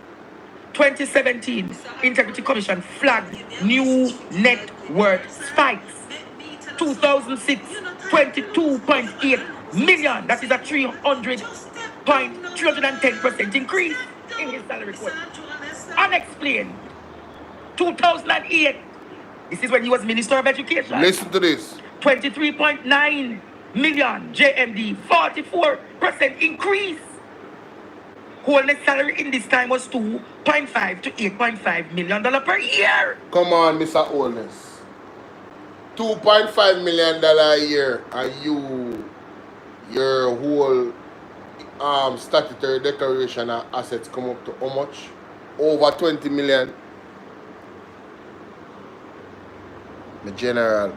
Speaker 3: 2017, Integrity Commission flagged new net worth spikes. 2006, 22.8 million. That is a 310% increase in his salary report. Unexplained. 2008. This is when he was Minister of Education.
Speaker 1: Listen to this.
Speaker 3: 23.9 million JMD, 44% increase. Holness salary in this time was $2.5 to $8.5 million per year.
Speaker 1: Come on, Mr. Holness. $2.5 million a year, and your whole statutory declaration of assets come up to how much? Over 20 million. My general,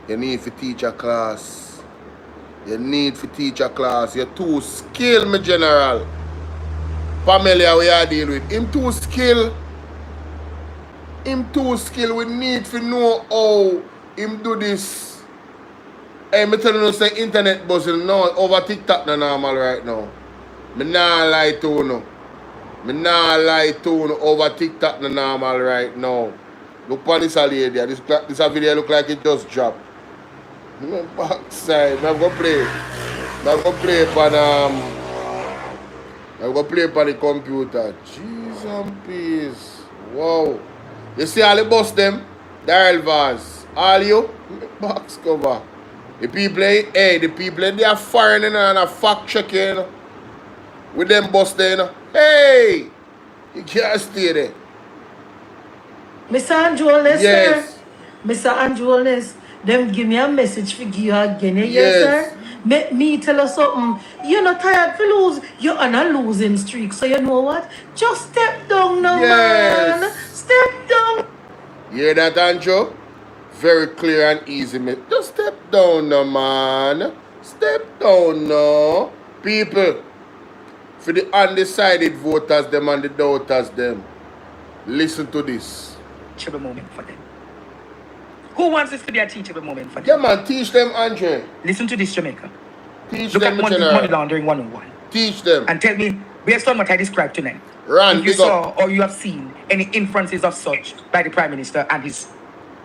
Speaker 1: you need to teach a class. You're too skilled, my general. Pamela, we are dealing with. Him too skilled. We need to know how him do this. Hey, me tell you, say internet buzzing now over TikTok no normal right now. Me nah lie to you. Over TikTok no normal right now. Look for this lady. This video look like it just dropped. Backside. I'm gonna play. I'm gonna play upon the computer. Jeez and peace. Wow. You see all the bus them? Daryl Vaz. All you? Box cover. The people, they are firing and a fact checking. With them bus there. Hey! You can't stay there.
Speaker 7: Mr. Andrew Holness,
Speaker 1: yes.
Speaker 7: sir. Mr. Andrew Holness, them give me a message for you again,
Speaker 1: yes,
Speaker 7: sir. Make me tell us something. You're not tired for lose. You're on a losing streak. So you know what? Just step down now,
Speaker 1: yes,
Speaker 7: man. Step down.
Speaker 1: You hear that, Andrew? Very clear and easy, mate. Just step down now, man. Step down now. People, for the undecided voters, them and the doubters, them, listen to this.
Speaker 3: Teachable moment for them. Who wants this to be a teachable moment for them?
Speaker 1: Yeah, man, teach them, Andre.
Speaker 3: Listen to this, Jamaica.
Speaker 1: Teach
Speaker 3: Look
Speaker 1: them,
Speaker 3: at money laundering 101.
Speaker 1: Teach them.
Speaker 3: And tell me, based on what I described tonight, if you saw or you have seen any inferences of such by the Prime Minister and his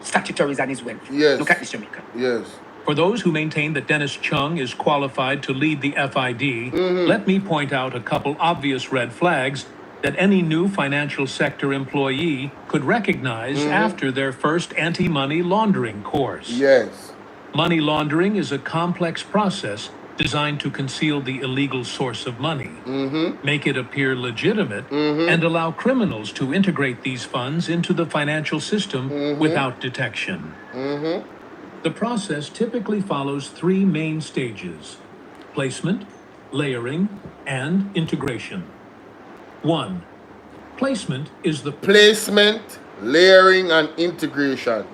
Speaker 3: statutories and his wealth.
Speaker 1: Yes.
Speaker 3: Look at this, Jamaica.
Speaker 1: Yes.
Speaker 2: For those who maintain that Dennis Chung is qualified to lead the FID, let me point out a couple obvious red flags that any new financial sector employee could recognize after their first anti-money laundering course.
Speaker 1: Yes.
Speaker 2: Money laundering is a complex process designed to conceal the illegal source of money, make it appear legitimate, and allow criminals to integrate these funds into the financial system without detection. The process typically follows three main stages: placement, layering, and integration. 1. Placement is the
Speaker 1: placement, layering, and integration.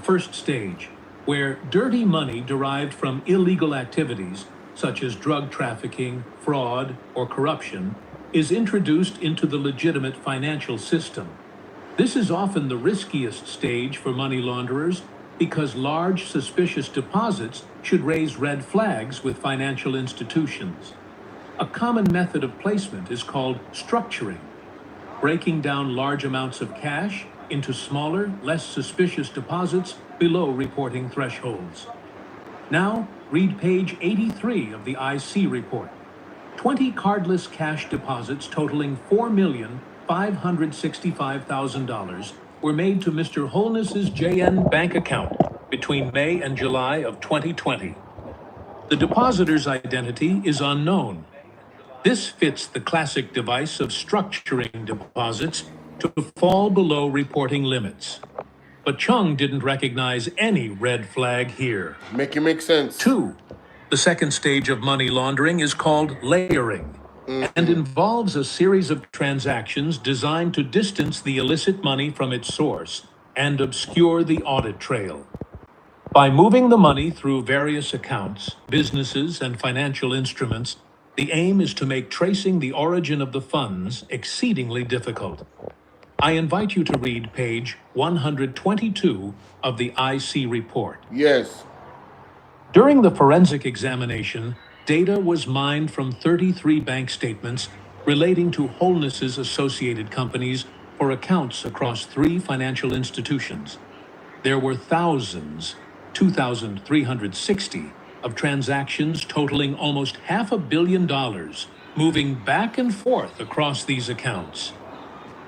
Speaker 2: First stage, where dirty money derived from illegal activities, such as drug trafficking, fraud, or corruption, is introduced into the legitimate financial system. This is often the riskiest stage for money launderers because large suspicious deposits should raise red flags with financial institutions. A common method of placement is called structuring, breaking down large amounts of cash into smaller, less suspicious deposits below reporting thresholds. Now, read page 83 of the IC report. 20 cardless cash deposits totaling $4,565,000 were made to Mr. Holness's JN bank account between May and July of 2020. The depositor's identity is unknown. This fits the classic device of structuring deposits to fall below reporting limits. But Chung didn't recognize any red flag here.
Speaker 1: Make it make sense.
Speaker 2: 2. The second stage of money laundering is called layering and involves a series of transactions designed to distance the illicit money from its source and obscure the audit trail. By moving the money through various accounts, businesses, and financial instruments, the aim is to make tracing the origin of the funds exceedingly difficult. I invite you to read page 122 of the IC report.
Speaker 1: Yes.
Speaker 2: During the forensic examination, data was mined from 33 bank statements relating to Holness's associated companies for accounts across 3 financial institutions. There were thousands, 2,360, of transactions totaling almost $500 million, moving back and forth across these accounts.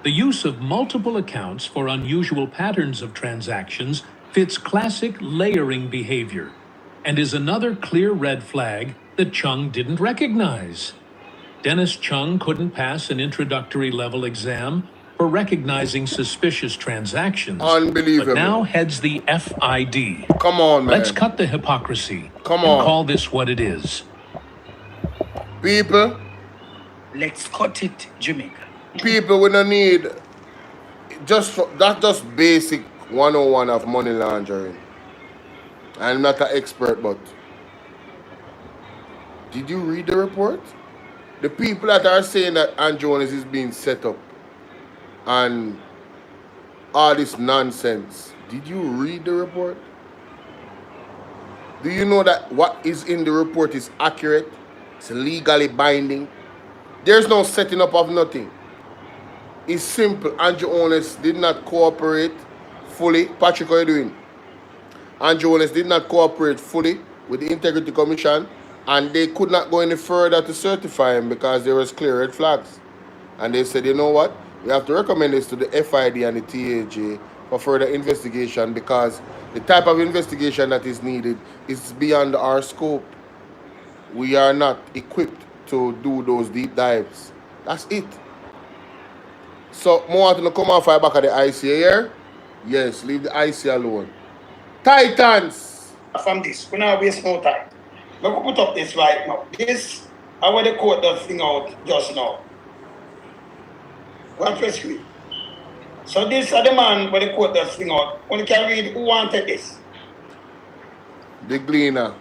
Speaker 2: The use of multiple accounts for unusual patterns of transactions fits classic layering behavior and is another clear red flag that Chung didn't recognize. Dennis Chung couldn't pass an introductory level exam for recognizing suspicious transactions.
Speaker 1: Unbelievable.
Speaker 2: But now heads the FID.
Speaker 1: Come on, man.
Speaker 2: Let's cut the hypocrisy.
Speaker 1: Come
Speaker 2: and
Speaker 1: on.
Speaker 2: call this what it is.
Speaker 1: People,
Speaker 3: Let's cut it, Jamaica.
Speaker 1: we don't need that's just basic 101 of money laundering. I'm not an expert, but did you read the report? The people that are saying that Andrew Holness is being set up and all this nonsense, did you read the report? Do you know that what is in the report is accurate? It's legally binding. There's no setting up of nothing. It's simple. Andrew Holness did not cooperate fully. Patrick, how are you doing? Andrew Holness did not cooperate fully with the Integrity Commission, and they could not go any further to certify him because there was clear red flags. And they said, you know what? We have to recommend this to the FID and the TAJ for further investigation because the type of investigation that is needed is beyond our scope. We are not equipped to do those deep dives. That's it. So, more want to come off back at the IC here? Yes, leave the IC alone. Titans!
Speaker 8: From this, we not waste no time. We will put up this right now. This, how the court does thing out just now. One press screen. So this is the man where the court does thing out. Only can read who wanted this.
Speaker 1: The Gleaner.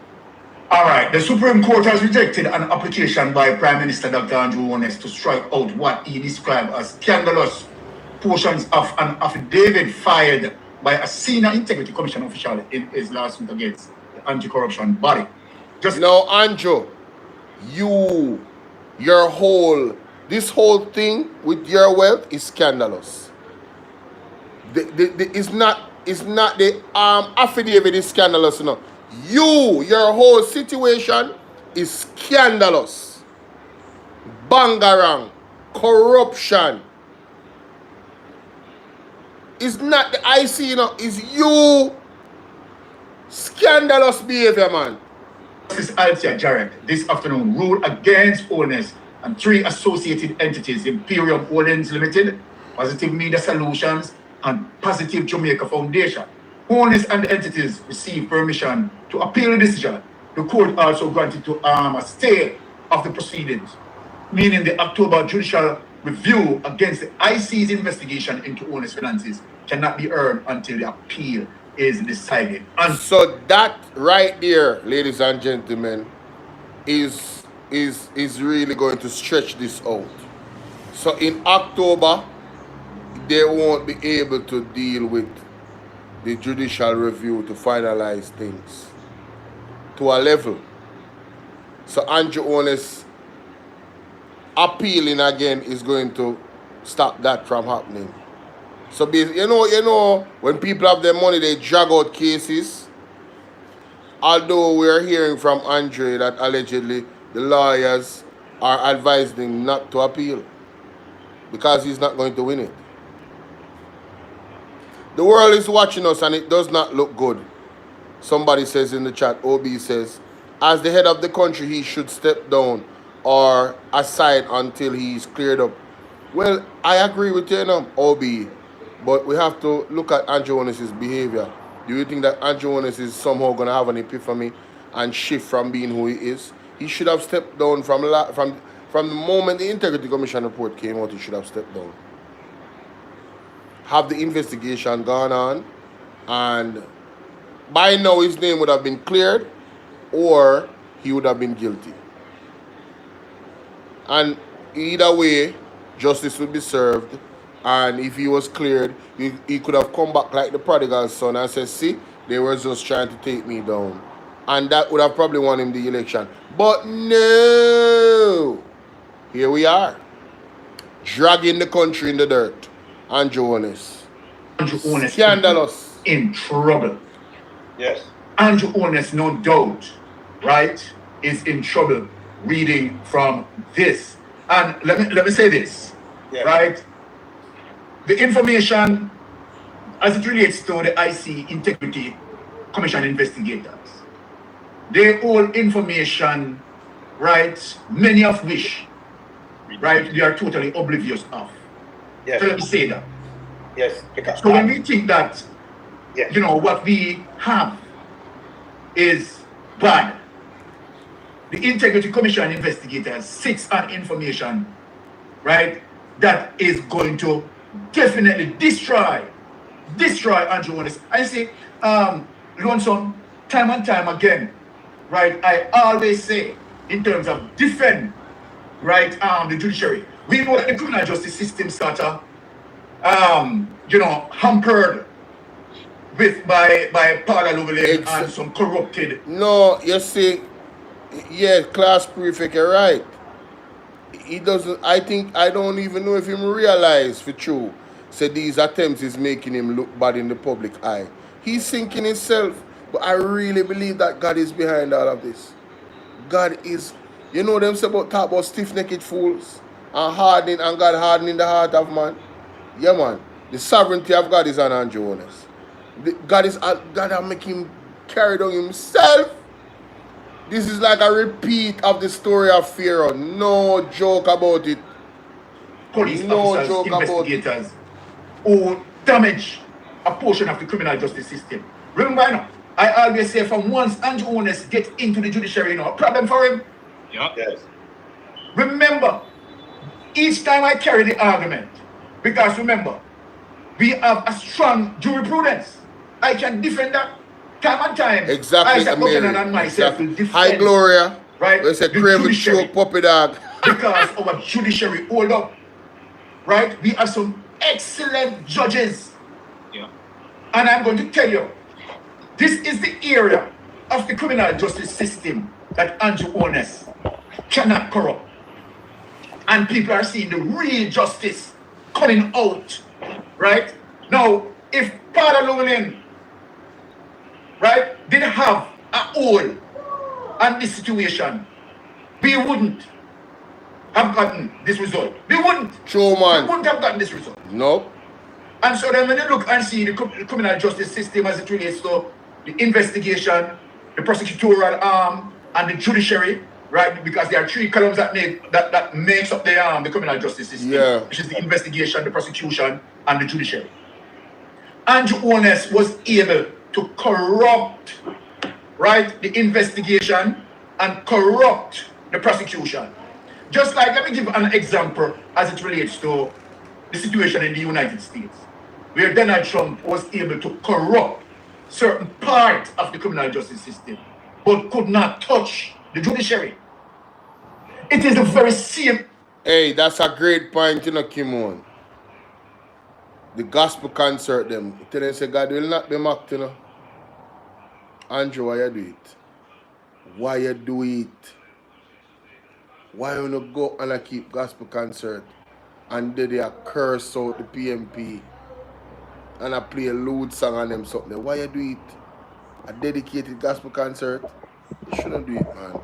Speaker 9: All right, the Supreme Court has rejected an application by Prime Minister Dr. Andrew Holness to strike out what he described as scandalous portions of an affidavit filed by a senior integrity commission official in his lawsuit against the anti-corruption body.
Speaker 1: Now, Andrew, this whole thing with your wealth is scandalous. It's not the affidavit is scandalous, no. Your whole situation is scandalous. Bangarang, corruption. It's not the IC, you know, it's you. Scandalous behavior, man.
Speaker 9: Justice Althea Jarrett this afternoon ruled against Holness and 3 associated entities, Imperium Holdings Limited, Positive Media Solutions, and Positive Jamaica Foundation. Holness and the entities received permission to appeal the decision. The court also granted to a stay of the proceedings, meaning the October judicial review against the IC's investigation into Holness finances cannot be heard until the appeal is decided. And
Speaker 1: so that right there, ladies and gentlemen, is really going to stretch this out. So in October, they won't be able to deal with the judicial review to finalize things to a level. So Andrew Holness appealing again is going to stop that from happening. So you know, when people have their money, they drag out cases. Although we are hearing from Andre that allegedly the lawyers are advising him not to appeal because he's not going to win it. The world is watching us and it does not look good. Somebody says in the chat, OB says, as the head of the country, he should step down or aside until he's cleared up. Well, I agree with you, OB. But we have to look at Andrew Holness' behavior. Do you think that Andrew Holness is somehow going to have an epiphany and shift from being who he is? He should have stepped down from the moment the Integrity Commission report came out. He should have stepped down. Have the investigation gone on, and by now his name would have been cleared, or he would have been guilty. And either way, justice would be served. And if he was cleared, he could have come back like the prodigal son and said, see, they were just trying to take me down. And that would have probably won him the election. But no! Here we are. Dragging the country in the dirt. Andrew Holness.
Speaker 9: Andrew Holness
Speaker 1: Scandalous.
Speaker 9: In trouble.
Speaker 8: Yes.
Speaker 9: Andrew Holness, no doubt, right, is in trouble reading from this. And let me say this,
Speaker 8: Yes.
Speaker 9: right? The information as it relates to the IC Integrity Commission investigators, they hold information, right, many of which, right, they are totally oblivious of.
Speaker 8: Yes.
Speaker 9: So let me say that.
Speaker 8: Yes. Because
Speaker 9: So when we think that,
Speaker 8: yes.
Speaker 9: you know, what we have is bad, the Integrity Commission investigators sits on information, right, that is going to definitely destroy Andrew Holness. I say, Lonesome, time and time again, right, I always say, in terms of defend, right, the judiciary, we know that the criminal justice system sort of, you know, hampered with by Paula Llewellyn and some corrupted.
Speaker 1: No, you see, yeah, class prefect, you're right. He doesn't, I don't even know if he realize for true. So these attempts is making him look bad in the public eye. He's thinking himself, but I really believe that God is behind all of this. God is, you know them say about talk about stiff-necked fools and hardening, and God hardening the heart of man. Yeah, man. The sovereignty of God is on Andrew Holness. God make him carry down himself. This is like a repeat of the story of Pharaoh. No joke about it.
Speaker 9: Police officers, investigators who damage a portion of the criminal justice system. Remember, you know, I always say from once Andrew Holness gets into the judiciary, you know, a problem for him.
Speaker 8: Yeah. Yes.
Speaker 9: Remember, each time I carry the argument, because remember, we have a strong jurisprudence. I can defend that time and time.
Speaker 1: Exactly,
Speaker 9: I and myself to defend.
Speaker 1: Hi, Gloria.
Speaker 9: Right?
Speaker 1: They say craven choke puppy dog.
Speaker 9: Because our judiciary hold up. Right? We have some excellent judges.
Speaker 8: Yeah.
Speaker 9: And I'm going to tell you, this is the area of the criminal justice system that Andrew Holness cannot corrupt. And people are seeing the real justice coming out. Right? Now, if Paula Llewellyn, right, didn't have a hold on this situation, we wouldn't have gotten this result. We wouldn't.
Speaker 1: True, man.
Speaker 9: We wouldn't have gotten this result.
Speaker 1: Nope.
Speaker 9: And so then when you look and see the criminal justice system as it relates to the investigation, the prosecutorial arm, and the judiciary, right? Because there are three columns that makes up the criminal justice system,
Speaker 1: yeah,
Speaker 9: which is the investigation, the prosecution, and the judiciary. Andrew Holness was able to corrupt, right, the investigation and corrupt the prosecution. Just like, let me give an example as it relates to the situation in the United States, where Donald Trump was able to corrupt certain part of the criminal justice system, but could not touch the judiciary. It is the very same.
Speaker 1: Hey, that's a great point, you know, Kimon. The gospel concert them. Tell them say God will not be mocked, you know. Andrew, why you do it? Why you do it? Why you not go and keep gospel concert and then they curse out the PMP and I play a lewd song on them something? Why you do it? A dedicated gospel concert? You shouldn't do it, man.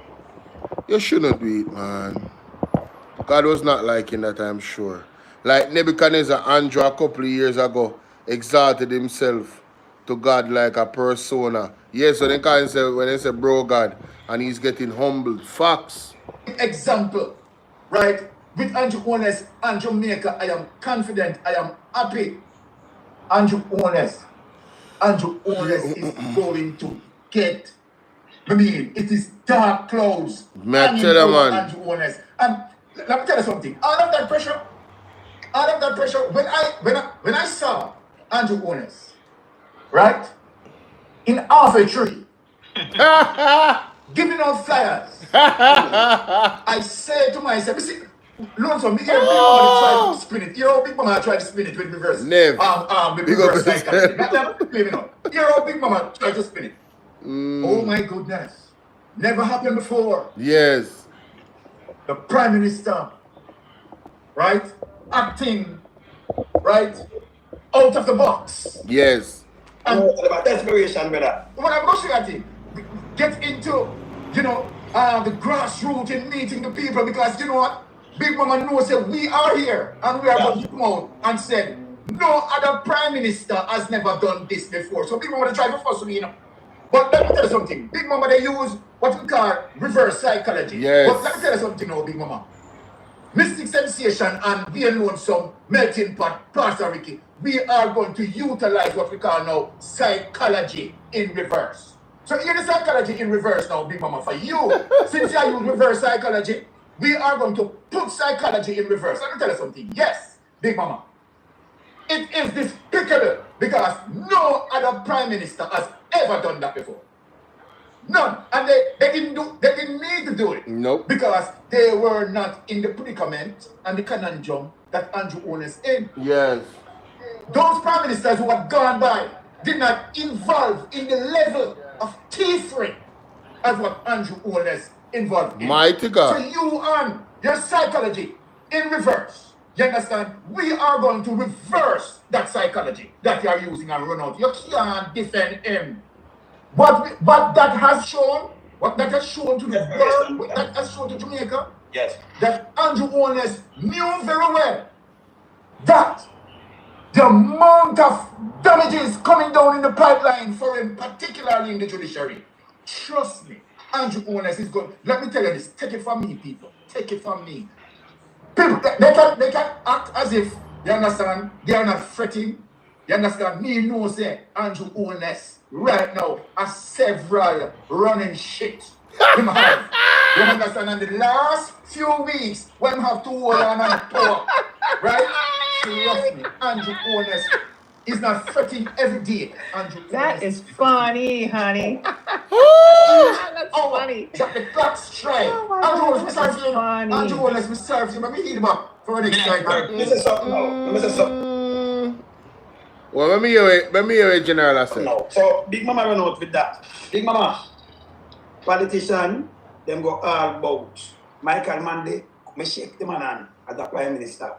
Speaker 1: You shouldn't do it, man. God was not liking that, I'm sure. Like Nebuchadnezzar, Andrew a couple of years ago exalted himself to God like a persona. Yes, so they can say when they say bro God and he's getting humbled. Facts.
Speaker 9: Example, right? With Andrew Holness and Jamaica, I am confident, I am happy, Andrew Holness is going to get, it is dark clouds hanging over Andrew Holness. And let me tell you something. Out of that pressure, when I saw Andrew Holness, right, in half a tree, giving out flyers, I said to myself, see, Lonzo, me hear Big Mama try to spin it. You know, Big Mama try to spin it with reverse. With reverse psychology. Not believe me. You know, Big Mama try to spin it. Oh my goodness. Never happened before.
Speaker 1: Yes.
Speaker 9: The Prime Minister, right, acting, right, out of the box.
Speaker 1: Yes.
Speaker 8: And about desperation, brother.
Speaker 9: When I'm rushing at it, get into, the grassroots and meeting the people, because you know what? Big Mama knows that we are here and we are going to come out and said, no other Prime Minister has never done this before. So Big Mama, they try to fuss me, But let me tell you something. Big Mama, they use what we call reverse psychology.
Speaker 1: Yes.
Speaker 9: But let me tell you something now, Big Mama. Mystic Sensation and We Alone Some, Melting Pot, Pastor Ricky, we are going to utilize what we call now psychology in reverse. So here's the psychology in reverse now, Big Mama, for you. Since I use reverse psychology, we are going to put psychology in reverse. Let me tell you something. Yes, Big Mama. It is despicable because no other Prime Minister has ever done that before. None. And they didn't need to do it.
Speaker 1: Nope.
Speaker 9: Because they were not in the predicament and the conundrum that Andrew Holness in.
Speaker 1: Yes.
Speaker 9: Those Prime Ministers who had gone by did not involve in the level of teething as what Andrew Holness involved in.
Speaker 1: Mighty God.
Speaker 9: So you and your psychology in reverse. You understand? We are going to reverse that psychology that you are using and run out. You can't defend him. But that has shown, what that has shown to the world, what that has shown to Jamaica,
Speaker 8: yes,
Speaker 9: that Andrew Holness knew very well that the amount of damages coming down in the pipeline for him, particularly in the judiciary. Trust me, Andrew Holness is good. Let me tell you this. Take it from me, people. Take it from me. People, they can act as if, you understand, they are not fretting. You understand? Me knows that Andrew Holness right now has several running shit. You understand? And the last few weeks, when we have to hold on and talk, right? Trust me, Andrew Holness is not fretting every day.
Speaker 10: That is funny, honey. That's funny.
Speaker 9: The clock strike. Andrew Holness, serve you. Andrew Holness, serve you. Let me hear him for the next time.
Speaker 8: This is something now. This is something.
Speaker 1: Well, let me hear it, General. I said.
Speaker 8: No. So Big Mama run out with that. Big Mama, politician, them go all about Michael Manley. Me shake the man hand as the Prime Minister.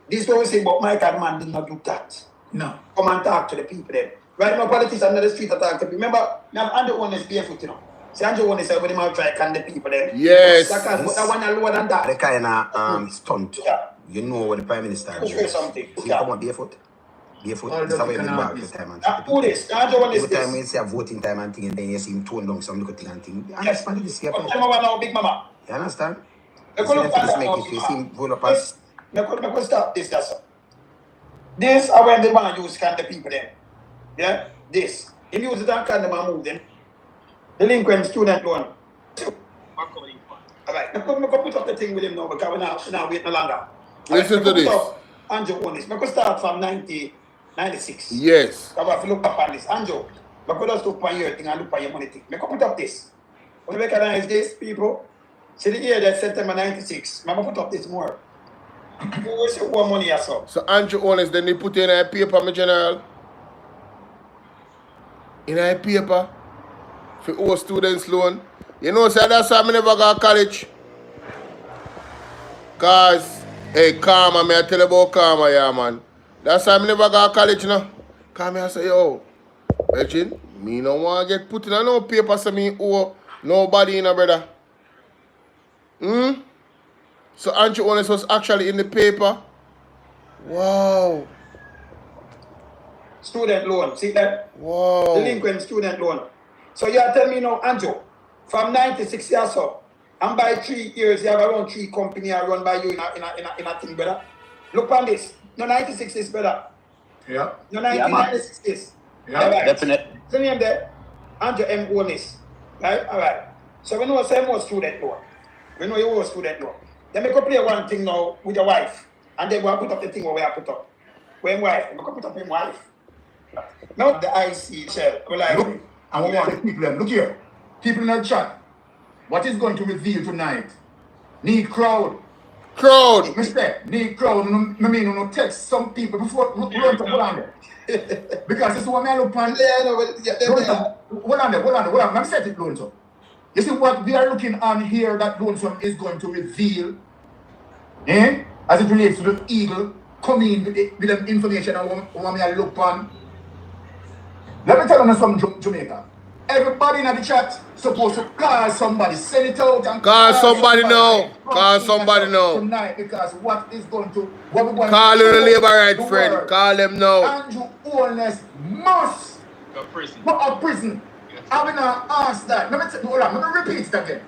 Speaker 8: This is what we say about Michael Manley not do that.
Speaker 9: No.
Speaker 8: Come and talk to the people then. Right now, politicians on the street are talking to people. Remember, now Andrew Holness barefoot, See, Andrew Holness said when he might try to can the people then.
Speaker 1: Yes.
Speaker 8: That one lower than that.
Speaker 11: The kind of stunt. Yeah. You know what the Prime Minister does.
Speaker 8: Say something.
Speaker 11: See, come on, barefoot. Barefoot. That's how we bring back the time and
Speaker 8: who this? Andrew Holness.
Speaker 11: Every time we say a voting time and thing, and then you see him tone down some little thing and thing. You
Speaker 8: yes.
Speaker 11: understand this?
Speaker 8: But now, Big Mama.
Speaker 11: You understand?
Speaker 8: You see
Speaker 11: him roll up as...
Speaker 8: Let's stop this, that's all. This is when the man use can the people then. Yeah? This. He use it and can the man move them. Delinquent student loan. Alright, I'm going to put up the thing with him now because we're now waiting no longer.
Speaker 1: Listen to this.
Speaker 8: Andrew Holness. I'm going to start from 1996.
Speaker 1: Yes.
Speaker 8: I'm going to look up on this. Andrew, I'm going to just look on your thing and look on your money thing. I'm going to put up this. When you recognize this, people, see the year that September 96. I'm going to put up this more. You see what money I saw.
Speaker 1: So Andrew Holness, then they put in a paper, my general. In a paper for all students loan. You know, so that's why I never go to college. Cause, hey, Karma, me I tell you about Karma, yeah, man. That's why I never go to college, now. Cause me I say, yo, Virgin, me no want to get put in a no paper so me owe nobody, brother. So Andrew Holness was actually in the paper. Wow.
Speaker 8: Student loan, see that?
Speaker 1: Wow.
Speaker 8: Delinquent student loan. So you are telling me now, Andrew, from 96 years up, and by 3 years, you have around 3 companies run by you in a thing, brother. Look on this. No, 96 is better.
Speaker 9: Yeah.
Speaker 8: No,
Speaker 12: Yeah, man.
Speaker 8: 1996.
Speaker 9: Yeah.
Speaker 8: All right.
Speaker 12: Definitely.
Speaker 8: So name there, Andrew M. Holness. Right? All right. So we know same was student loan. We know you was student loan. Then we go play one thing now with your wife. And then we put up the thing where we have put up. When wife, we go put up him wife. Not the IC shell. We like,
Speaker 9: Look, and we want the people them. Look here. People in the chat. What is going to reveal tonight? Need crowd.
Speaker 1: Crowd.
Speaker 9: Mr. Need crowd. I mean, you know, text some people before run to hold on there. Because this is what I look on.
Speaker 8: yeah, no, but yeah.
Speaker 9: Hold on there. Let me set it, Lonzo. You see what we are looking on here that Lonzo is going to reveal, as it relates to the eagle coming with the information and what I look on. Let me tell you something, Jamaica. Everybody in the chat supposed to call somebody, send it out and
Speaker 1: Call somebody now. Call somebody now.
Speaker 9: Tonight, because what is going to, what we're going
Speaker 1: Call
Speaker 9: to
Speaker 1: the
Speaker 9: do,
Speaker 1: labor right
Speaker 9: the
Speaker 1: friend.
Speaker 9: word.
Speaker 1: Call them now.
Speaker 9: Andrew Holness must go to prison. I will not ask that. Let me repeat it again.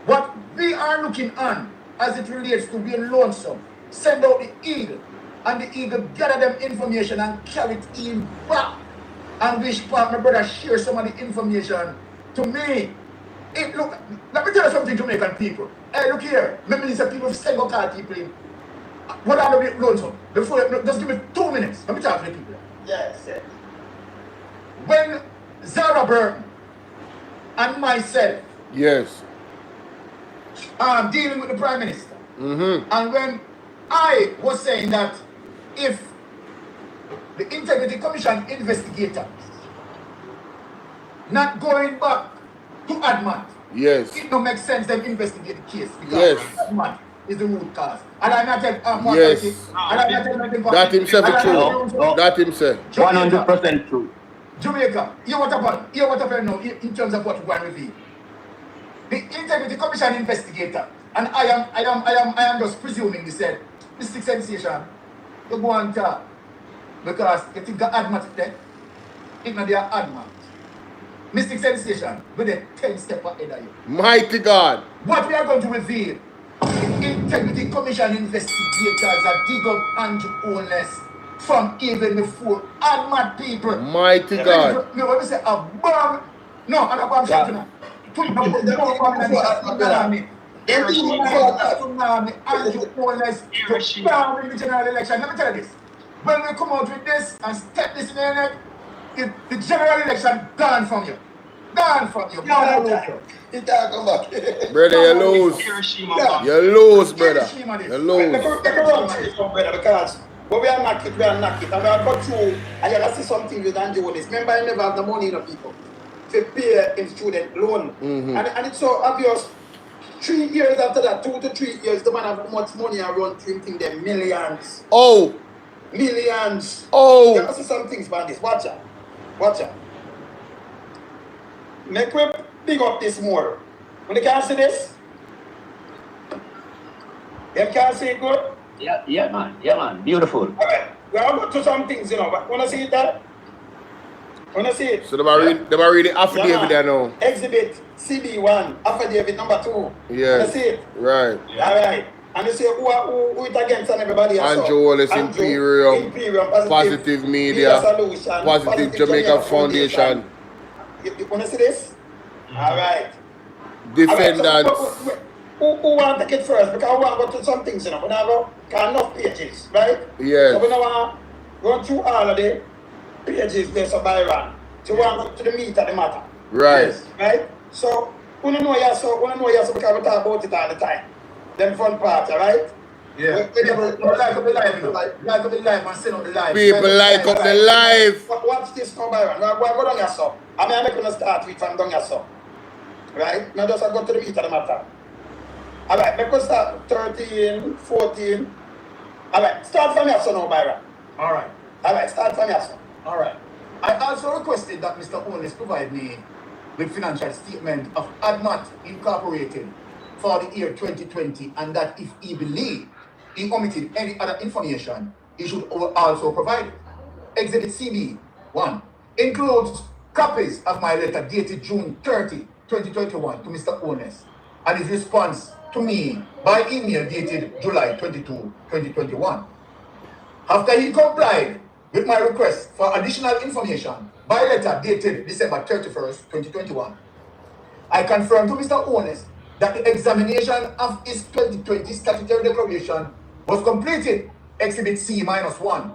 Speaker 9: What we are looking on as it relates to being lonesome, send out the eagle, and the eagle gather them information and carry it in back. And wish my brother share some of the information to me. Look, let me tell you something, Jamaican people. Hey, look here. Maybe these people send out call people in. What are the lonesome? Before, just give me 2 minutes. Let me talk to the people.
Speaker 8: Yes.
Speaker 9: When Zara Burton and myself
Speaker 1: Yes.
Speaker 9: dealing with the Prime Minister,
Speaker 1: Mm-hmm.
Speaker 9: and when I was saying that if the Integrity Commission investigators not going back to Admat,
Speaker 1: Yes.
Speaker 9: it don't make sense them investigate the case because
Speaker 1: Yes.
Speaker 9: Admat is the root cause. And I'm not telling
Speaker 1: Yes.
Speaker 9: and I'm not telling nothing
Speaker 1: That himself is true.
Speaker 12: No.
Speaker 1: That himself.
Speaker 12: 100% true.
Speaker 9: Jamaica, hear what happened now in terms of what we're going to reveal. The Integrity Commission investigator, and I am just presuming they said, Mr. Sensation, you go and talk. Because you think the Admat there, it's not their Admat. Mystic Sensation, with a 10 step ahead of you.
Speaker 1: Mighty God.
Speaker 9: What we are going to reveal, the Integrity Commission investigators are dig up Andrew Holness from even before Admat people.
Speaker 1: Mighty God.
Speaker 9: No, when we say a bomb, no, and a bomb shot tonight. Put a bomb in the tsunami, Andrew Holness, to bomb in the general election. Let me tell you this. When we come out with this and step this in the neck, the general election gone from you. Gone from you.
Speaker 8: It can't come back.
Speaker 1: Brother, you lose. You lose, brother. You lose.
Speaker 8: Because when we are knock it. And we are got through, and you have to see something with Andrew Holness. Remember, I never have the money, people, to pay in student loan.
Speaker 1: Mm-hmm.
Speaker 8: And it's so obvious. 3 years after that, 2 to 3 years, the man have much money around drinking them millions.
Speaker 1: Oh.
Speaker 8: Millions.
Speaker 1: Oh.
Speaker 8: You have to see some things about this. Watch out. Watch out. Make we big up this more. When you can see this? You can see it good?
Speaker 12: Yeah, man. Beautiful.
Speaker 8: Okay. We are going to some things, but want to see it there? Want to see it?
Speaker 1: So they are reading affidavit there now.
Speaker 8: Exhibit CB1, affidavit number 2.
Speaker 1: Yes.
Speaker 8: Want to see it?
Speaker 1: Right.
Speaker 8: All right. And you say who it against and everybody else.
Speaker 1: Andrew Holness, Imperium, Positive Media,
Speaker 8: Solution,
Speaker 1: Positive Jamaica Foundation.
Speaker 8: You want to see this? All right.
Speaker 1: Defendants.
Speaker 8: All right, so who want to take it first? Because we want to go to some things, We now go enough pages, right?
Speaker 1: Yes.
Speaker 8: So we now want to go through all of the pages there, so by run. So we want to the meat of the matter.
Speaker 1: Right.
Speaker 8: Right? So, we don't know yourself because we talk about it all the time. Them front part, right?
Speaker 9: Yeah. People like up the live and send up the live.
Speaker 1: People like up the live.
Speaker 8: Watch this now, Byron. Go down yourself. I'm going to start with from down yourself. Right? Now just go to the meat of the matter. Alright, let's go start 13, 14. Alright, start from yourself now, Byron. Alright, start from yourself.
Speaker 9: Alright. I also requested that Mr. Holness provide me with financial statement of Admat Incorporated for the year 2020, and that if he believed he omitted any other information, he should also provide it. Exhibit CB1 includes copies of my letter dated June 30, 2021 to Mr. Holness, and his response to me by email dated July 22, 2021. After he complied with my request for additional information by letter dated December 31st, 2021. I confirm to Mr. Holness that the examination of his 2020 statutory declaration was completed. Exhibit C-1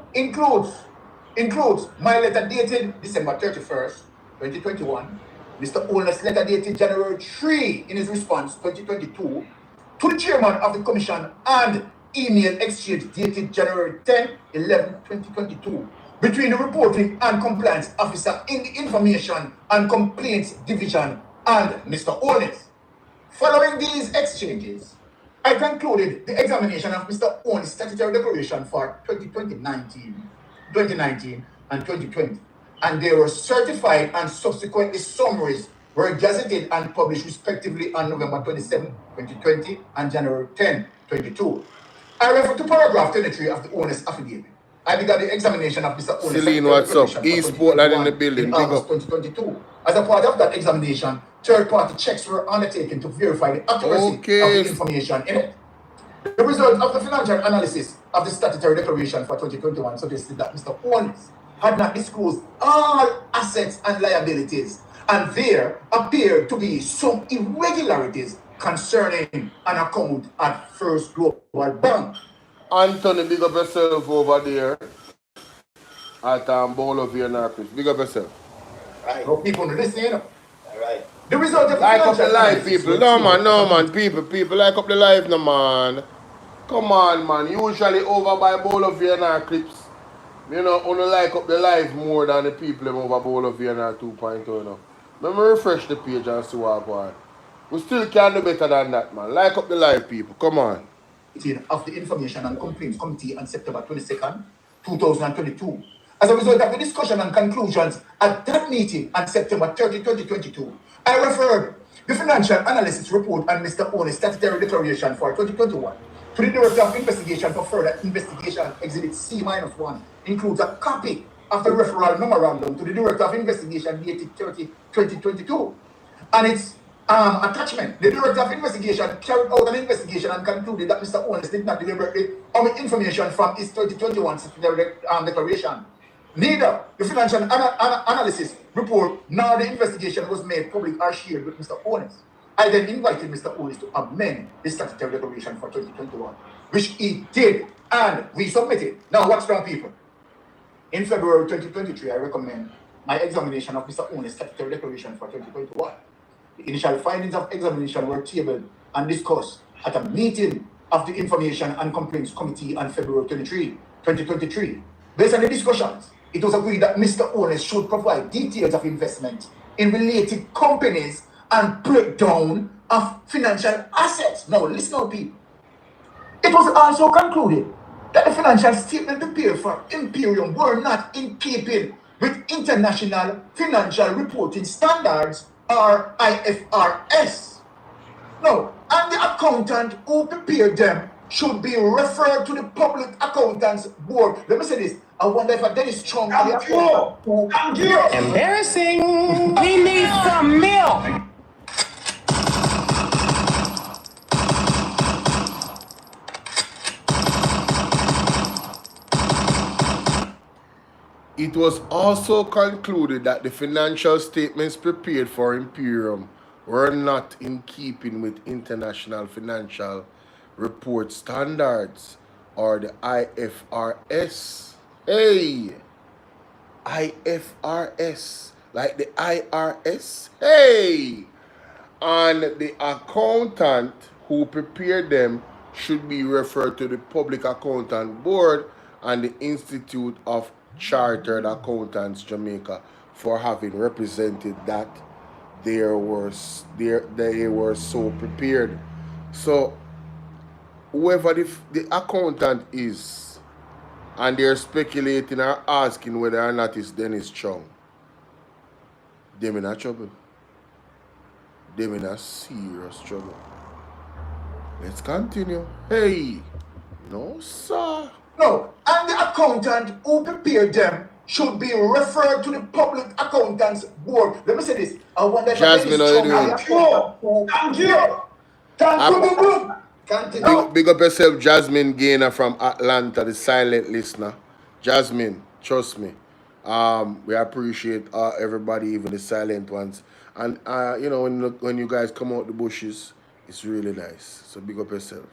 Speaker 9: includes my letter dated December 31st, 2021, Mr. Holness' letter dated January 3 in his response 2022 to the chairman of the commission, and email exchange dated January 10, 11, 2022 between the reporting and compliance officer in the Information and Complaints Division and Mr. Holness. Following these exchanges, I concluded the examination of Mr. Holness' statutory declaration for 2019 and 2020, and they were certified, and subsequently summaries were gazetted and published respectively on November 27, 2020 and January 10, 2022. I refer to paragraph 23 of the Holness Affidavit. I began the examination of Mr. Holness'
Speaker 1: Celine, what's up? East Portland in the building.
Speaker 9: in August 2022. As a part of that examination, third-party checks were undertaken to verify the accuracy of the information in it. The result of the financial analysis of the statutory declaration for 2021 suggested that Mr. Holness had not disclosed all assets and liabilities, and there appeared to be some irregularities concerning an account at First Global Bank.
Speaker 1: Anthony, big up yourself over there at Bolo, big up yourself.
Speaker 9: Right. Hope people listening. All right. The result of
Speaker 1: like up the live, people. No man, people like up the live, no man. Come on, man. Usually over by Bolo clips. You know, only like up the live more than the people over Bolo 2.0 now. Let me refresh the page and see what going. We still can do better than that, man. Like up the live, people. Come on.
Speaker 9: Of the Information and Complaints Committee on September 22nd, 2022. As a result of the discussion and conclusions at that meeting on September 30, 2022, I referred the financial analysis report and Mr. Holness' statutory declaration for 2021 to the Director of Investigation for further investigation. Exhibit C-1 includes a copy of the referral memorandum to the Director of Investigation dated 2022. And its attachment, the Director of Investigation carried out an investigation and concluded that Mr. Holness did not deliberately omit information from his 2021 statutory declaration. Neither the financial analysis report nor the investigation was made public or shared with Mr. Holness. I then invited Mr. Holness to amend the statutory declaration for 2021, which he did, and we submitted. Now, watch down, people. In February 2023, I recommend my examination of Mr. Holness' statutory declaration for 2021. The initial findings of examination were tabled and discussed at a meeting of the Information and Complaints Committee on February 23, 2023. Based on the discussions, it was agreed that Mr. Holness should provide details of investment in related companies and breakdown of financial assets. Now, listen up, people. It was also concluded that the financial statement prepared for Imperium were not in keeping with International Financial Reporting Standards, or IFRS. Now, and the accountant who prepared them should be referred to the Public Accountants Board. Let me say this. I wonder if a Dennis Strong
Speaker 10: Embarrassing. We need some milk.
Speaker 1: It was also concluded that the financial statements prepared for Imperium were not in keeping with International Financial Report Standards, or the IFRS. Hey! IFRS. Like the IRS. Hey! And the accountant who prepared them should be referred to the Public Accountant Board and the Institute of Chartered Accountants Jamaica for having represented that they were so prepared. So whoever the accountant is, and they're speculating or asking whether or not it's Dennis Chung, them in a trouble. Them in a serious trouble. Let's continue. Hey, no sir.
Speaker 9: No, and the accountant who prepared them should be referred to the Public Accountants Board. Let me say this. I wonder if
Speaker 1: Jasmine, how you doing?
Speaker 9: Thank you. Thank you. Continue.
Speaker 1: Big up yourself, Jasmine Gainer from Atlanta, the silent listener. Jasmine, Trust me. We appreciate everybody, even the silent ones. And you know, when you guys come out the bushes, it's really nice. So big up yourself.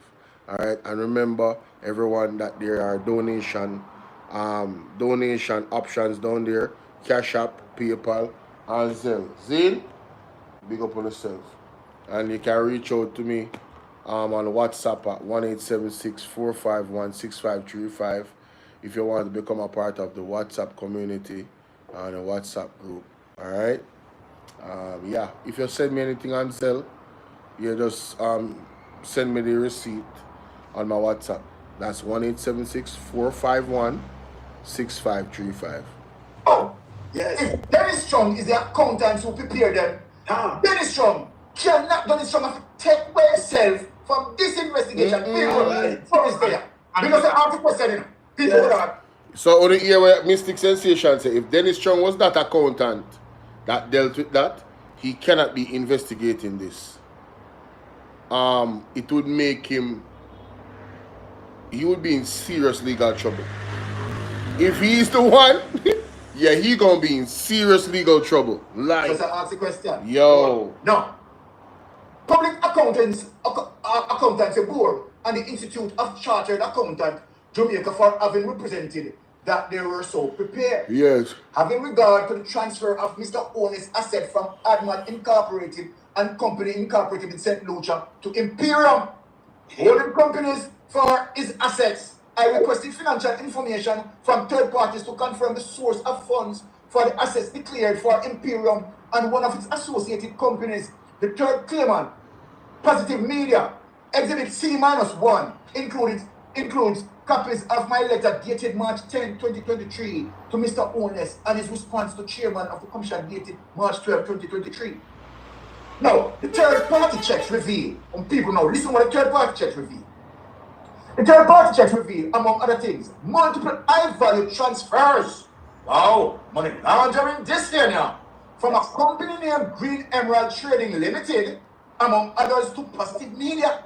Speaker 1: All right. And remember, everyone, that there are donation options down there. Cash App, PayPal, and Zelle. Zelle, big up on yourself. And you can reach out to me on WhatsApp at 1-876-451-6535 if you want to become a part of the WhatsApp community and the WhatsApp group. All right. Yeah. If you send me anything on Zelle, you just send me the receipt on my WhatsApp. That's 1-876-451-6535.
Speaker 9: Oh, yes. If Dennis Strong is the accountant who prepare them, Dennis Strong cannot Dennis Strong have to take away himself from this investigation. People, for his there. Because the article said it. People that.
Speaker 1: So on the ear where Mystic Sensation say, if Dennis Strong was that accountant that dealt with that, he cannot be investigating this. It would make him, he would be in serious legal trouble. If he's the one, yeah, he gonna be in serious legal trouble. Like,
Speaker 9: just ask the question.
Speaker 1: Yo.
Speaker 9: No. Public Accountancy Board and the Institute of Chartered Accountant Jamaica for having represented that they were so prepared.
Speaker 1: Yes.
Speaker 9: Having regard to the transfer of Mr. Holness' asset from Adman Incorporated and Company Incorporated in St. Lucia to Imperium holding companies for his assets, I requested financial information from third parties to confirm the source of funds for the assets declared for Imperium and one of its associated companies. The third claimant, Positive Media, Exhibit C-1, includes copies of my letter dated March 10, 2023 to Mr. Holness and his response to chairman of the commission dated March 12, 2023. Now, the third-party checks reveal, and people now, listen what the third-party checks reveal. The third-party checks reveal, among other things, multiple high-value transfers. Wow, money laundering this year now. From a company named Green Emerald Trading Limited, among others, to Positive Media,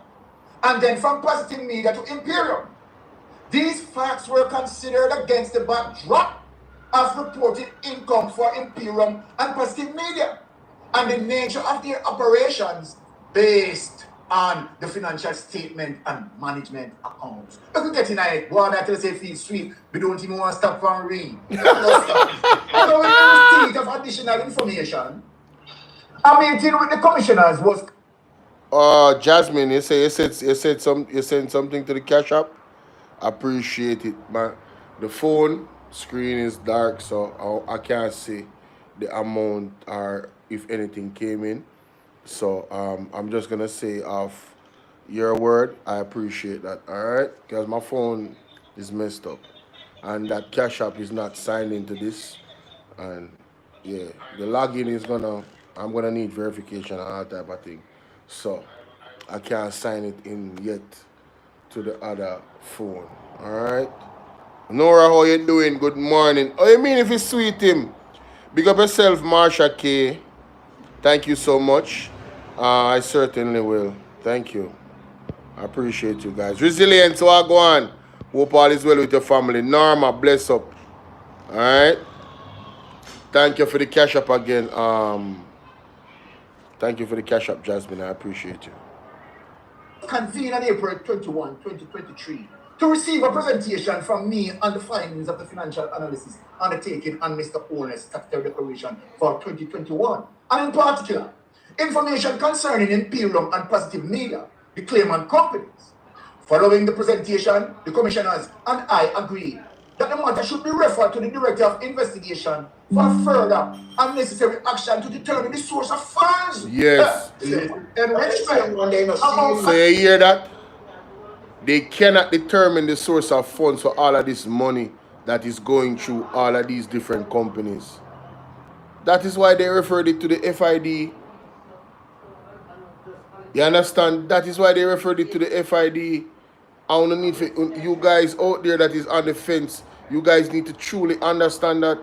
Speaker 9: and then from Positive Media to Imperium. These facts were considered against the backdrop of reported income for Imperium and Positive Media, and the nature of their operations based on the financial statement and management accounts. You can get in it, one that say feel sweet, we don't even want to stop from reading. So when you receipt of additional information, a meeting with the commissioners was.
Speaker 1: Jasmine, you said something to the Cash App. Appreciate it, man. The phone screen is dark, so I can't see the amount or if anything came in. So I'm just gonna say off your word. I appreciate that. All right, because my phone is messed up, and that Cash App is not signed into this, and yeah, the login is I'm gonna need verification and all type of thing. So I can't sign it in yet to the other phone. All right. Nora, how you doing? Good morning. Oh, you mean if it's sweet him? Big up yourself, Marsha K. Thank you so much. I certainly will. Thank you. I appreciate you guys. Resilience, so I go on. Hope all is well with your family. Norma, bless up. All right. Thank you for the Cash App again. Thank you for the Cash App, Jasmine. I appreciate you.
Speaker 9: Convened on April 21, 2023, to receive a presentation from me on the findings of the financial analysis undertaken on Mr. Holness' statutory declaration for 2021, and in particular, information concerning Imperium and Positive Media, the claimant companies. Following the presentation, the commissioners and I agreed that the matter should be referred to the Director of Investigation for further and necessary action to determine the source of funds.
Speaker 1: Yes.
Speaker 9: Enrichment.
Speaker 1: So you hear that? They cannot determine the source of funds for all of this money that is going through all of these different companies. That is why they referred it to the FID. You understand? That is why they referred it to the FID. I want to need for you guys out there that is on the fence. You guys need to truly understand that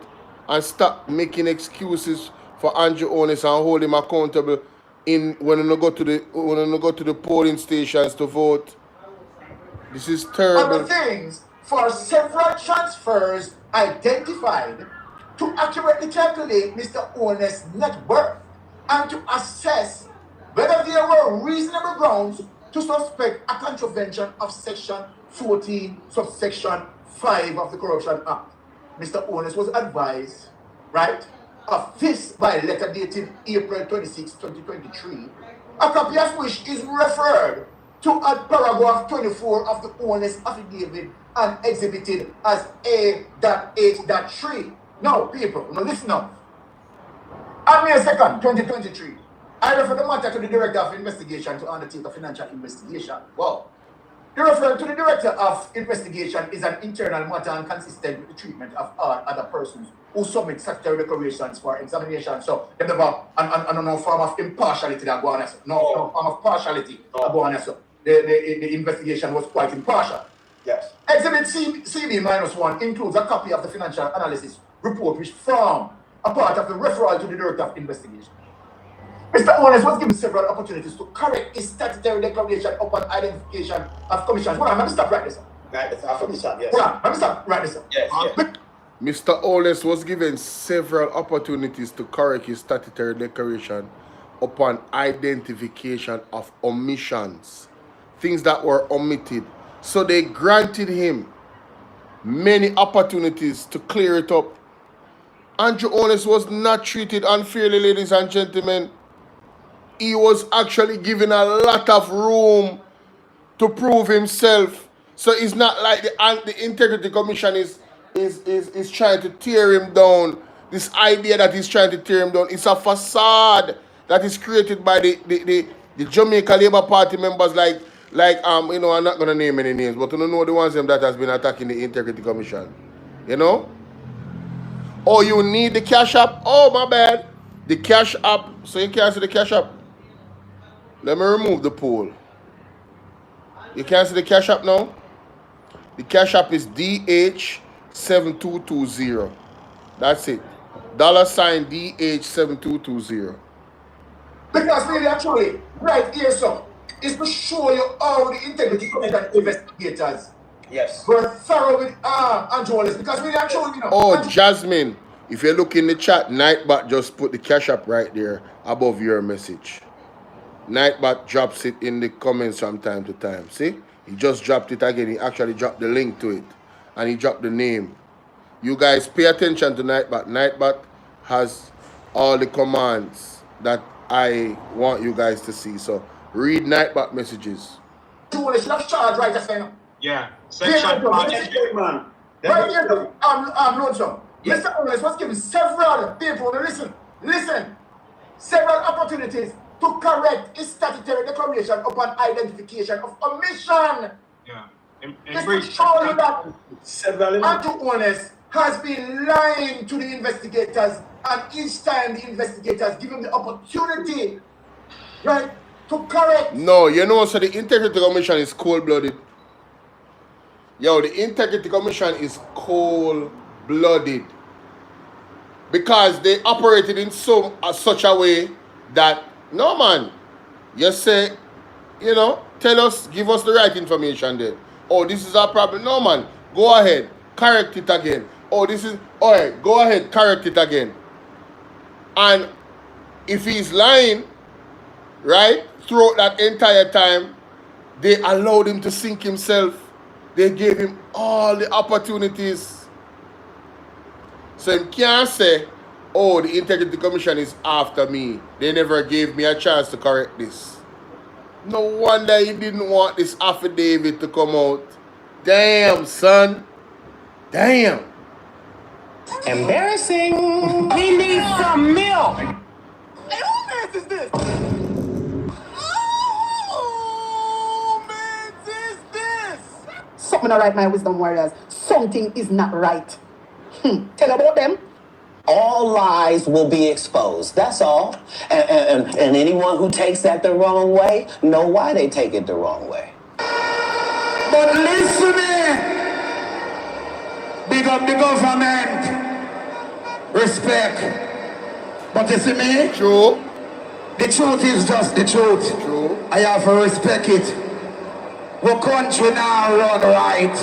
Speaker 1: and stop making excuses for Andrew Holness and hold him accountable when you go to the polling stations to vote. This is terrible.
Speaker 9: Other things for several transfers identified to accurately calculate Mr. Holness' net worth and to assess whether there were reasonable grounds to suspect a contravention of Section 14, subsection 5 of the Corruption Act. Mr. Holness was advised, right, of this by letter dated April 26, 2023, a copy of which is referred to at paragraph 24 of the Holness Affidavit and exhibited as A.H.3. Now, people, now listen up. On May 2nd, 2023, I refer the matter to the Director of Investigation to undertake a financial investigation. Wow. The referral to the Director of Investigation is an internal matter and consistent with the treatment of all other persons who submit statutory declarations for examination. So, they have no form of impartiality that go on. No form of partiality that go on. So, the investigation was quite impartial. Yes. Exhibit CB-1 includes a copy of the financial analysis report which form a part of the referral to the Director of Investigation. Mr. Holness was given several opportunities to correct his statutory declaration upon identification of commissions. Hold on, let me stop right this up. Right, that's our commission, yes. Hold on, let me stop right this up. Yes, yes.
Speaker 1: Mr. Holness was given several opportunities to correct his statutory declaration upon identification of omissions, things that were omitted. So they granted him many opportunities to clear it up. Andrew Holness was not treated unfairly, ladies and gentlemen. He was actually given a lot of room to prove himself. So it's not like the Integrity Commission is trying to tear him down. This idea that he's trying to tear him down, it's a facade that is created by the Jamaica Labour Party members like you know, I'm not gonna name any names, but you know the ones them that has been attacking the Integrity Commission. You know? Oh, you need the Cash App? Oh, my bad. The Cash App. So you can't see the Cash App. Let me remove the poll. You can't see the Cash App now? The Cash App is DH7220. That's it. $ DH7220.
Speaker 9: Because really actually, right here, so, is to show you how the Integrity Commission investigators were thorough with Andrew Holness. Because really actually, you know.
Speaker 1: Oh, Jasmine, if you look in the chat, Nightbot just put the Cash App right there above your message. Nightbot drops it in the comments from time to time. See? He just dropped it again. He actually dropped the link to it. And he dropped the name. You guys pay attention to Nightbot. Nightbot has all the commands that I want you guys to see. So read Nightbot messages.
Speaker 9: Yeah. Section man. Right here, Lonesome. Mr. Holness was given several people, listen, several opportunities to correct his statutory declaration upon identification of omission. Yeah. This will show you that Andrew Holness has been lying to the investigators, and each time the investigators give him the opportunity, right, to correct.
Speaker 1: No, you know, so the Integrity Commission is cold-blooded. Yo, the Integrity Commission is cold-blooded. Because they operated in such a way that, no man, you say, you know, tell us, give us the right information there. Oh, this is our problem. No man, go ahead, correct it again. Oh, this is, all right, go ahead, correct it again. And if he's lying, right, throughout that entire time, they allowed him to sink himself. They gave him all the opportunities. So he can't say, oh, the Integrity Commission is after me. They never gave me a chance to correct this. No wonder he didn't want this affidavit to come out. Damn, son. Damn.
Speaker 10: Embarrassing. We need some milk.
Speaker 9: Hey, who man is this?
Speaker 10: Something not right, my wisdom warriors. Something is not right. Tell about them.
Speaker 13: All lies will be exposed. That's all. And anyone who takes that the wrong way, know why they take it the wrong way.
Speaker 8: But listen to me. Big up the government. Respect. But you see me?
Speaker 1: True.
Speaker 8: The truth is just the truth.
Speaker 1: True.
Speaker 8: I have to respect it. Our country now run right.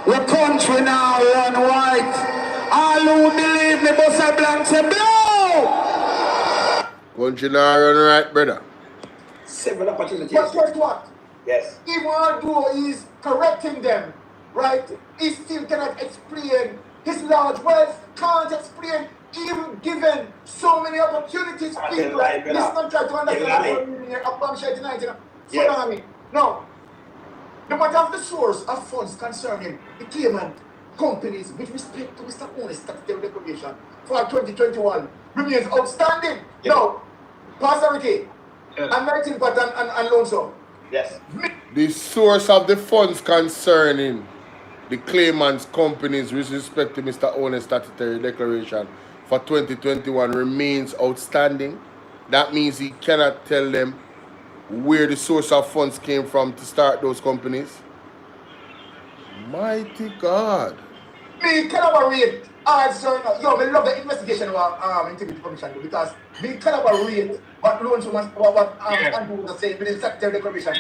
Speaker 8: The country now run white. All who believe me, Bossa Blanc say blow.
Speaker 1: Country now run right, brother.
Speaker 8: Several opportunities. But guess what? Yes. Even although he's correcting them, right, he still cannot explain his large wealth, can't explain even given so many opportunities. People, let's not try to understand yes. No. No matter the source of funds concerning the claimant companies with respect to Mr. Holness statutory declaration for 2021 remains outstanding. Yes. Now, Pastor Ricky, I'm writing pattern and Alonso. Yes.
Speaker 1: The source of the funds concerning the claimant's companies with respect to Mr. Holness statutory declaration for 2021 remains outstanding. That means he cannot tell them where the source of funds came from to start those companies. Mighty God.
Speaker 8: Me collaborate. Also, yo, we love the investigation of Integrity Commission because we collaborate what loans what Andrew was saying with the Secretary Declaration.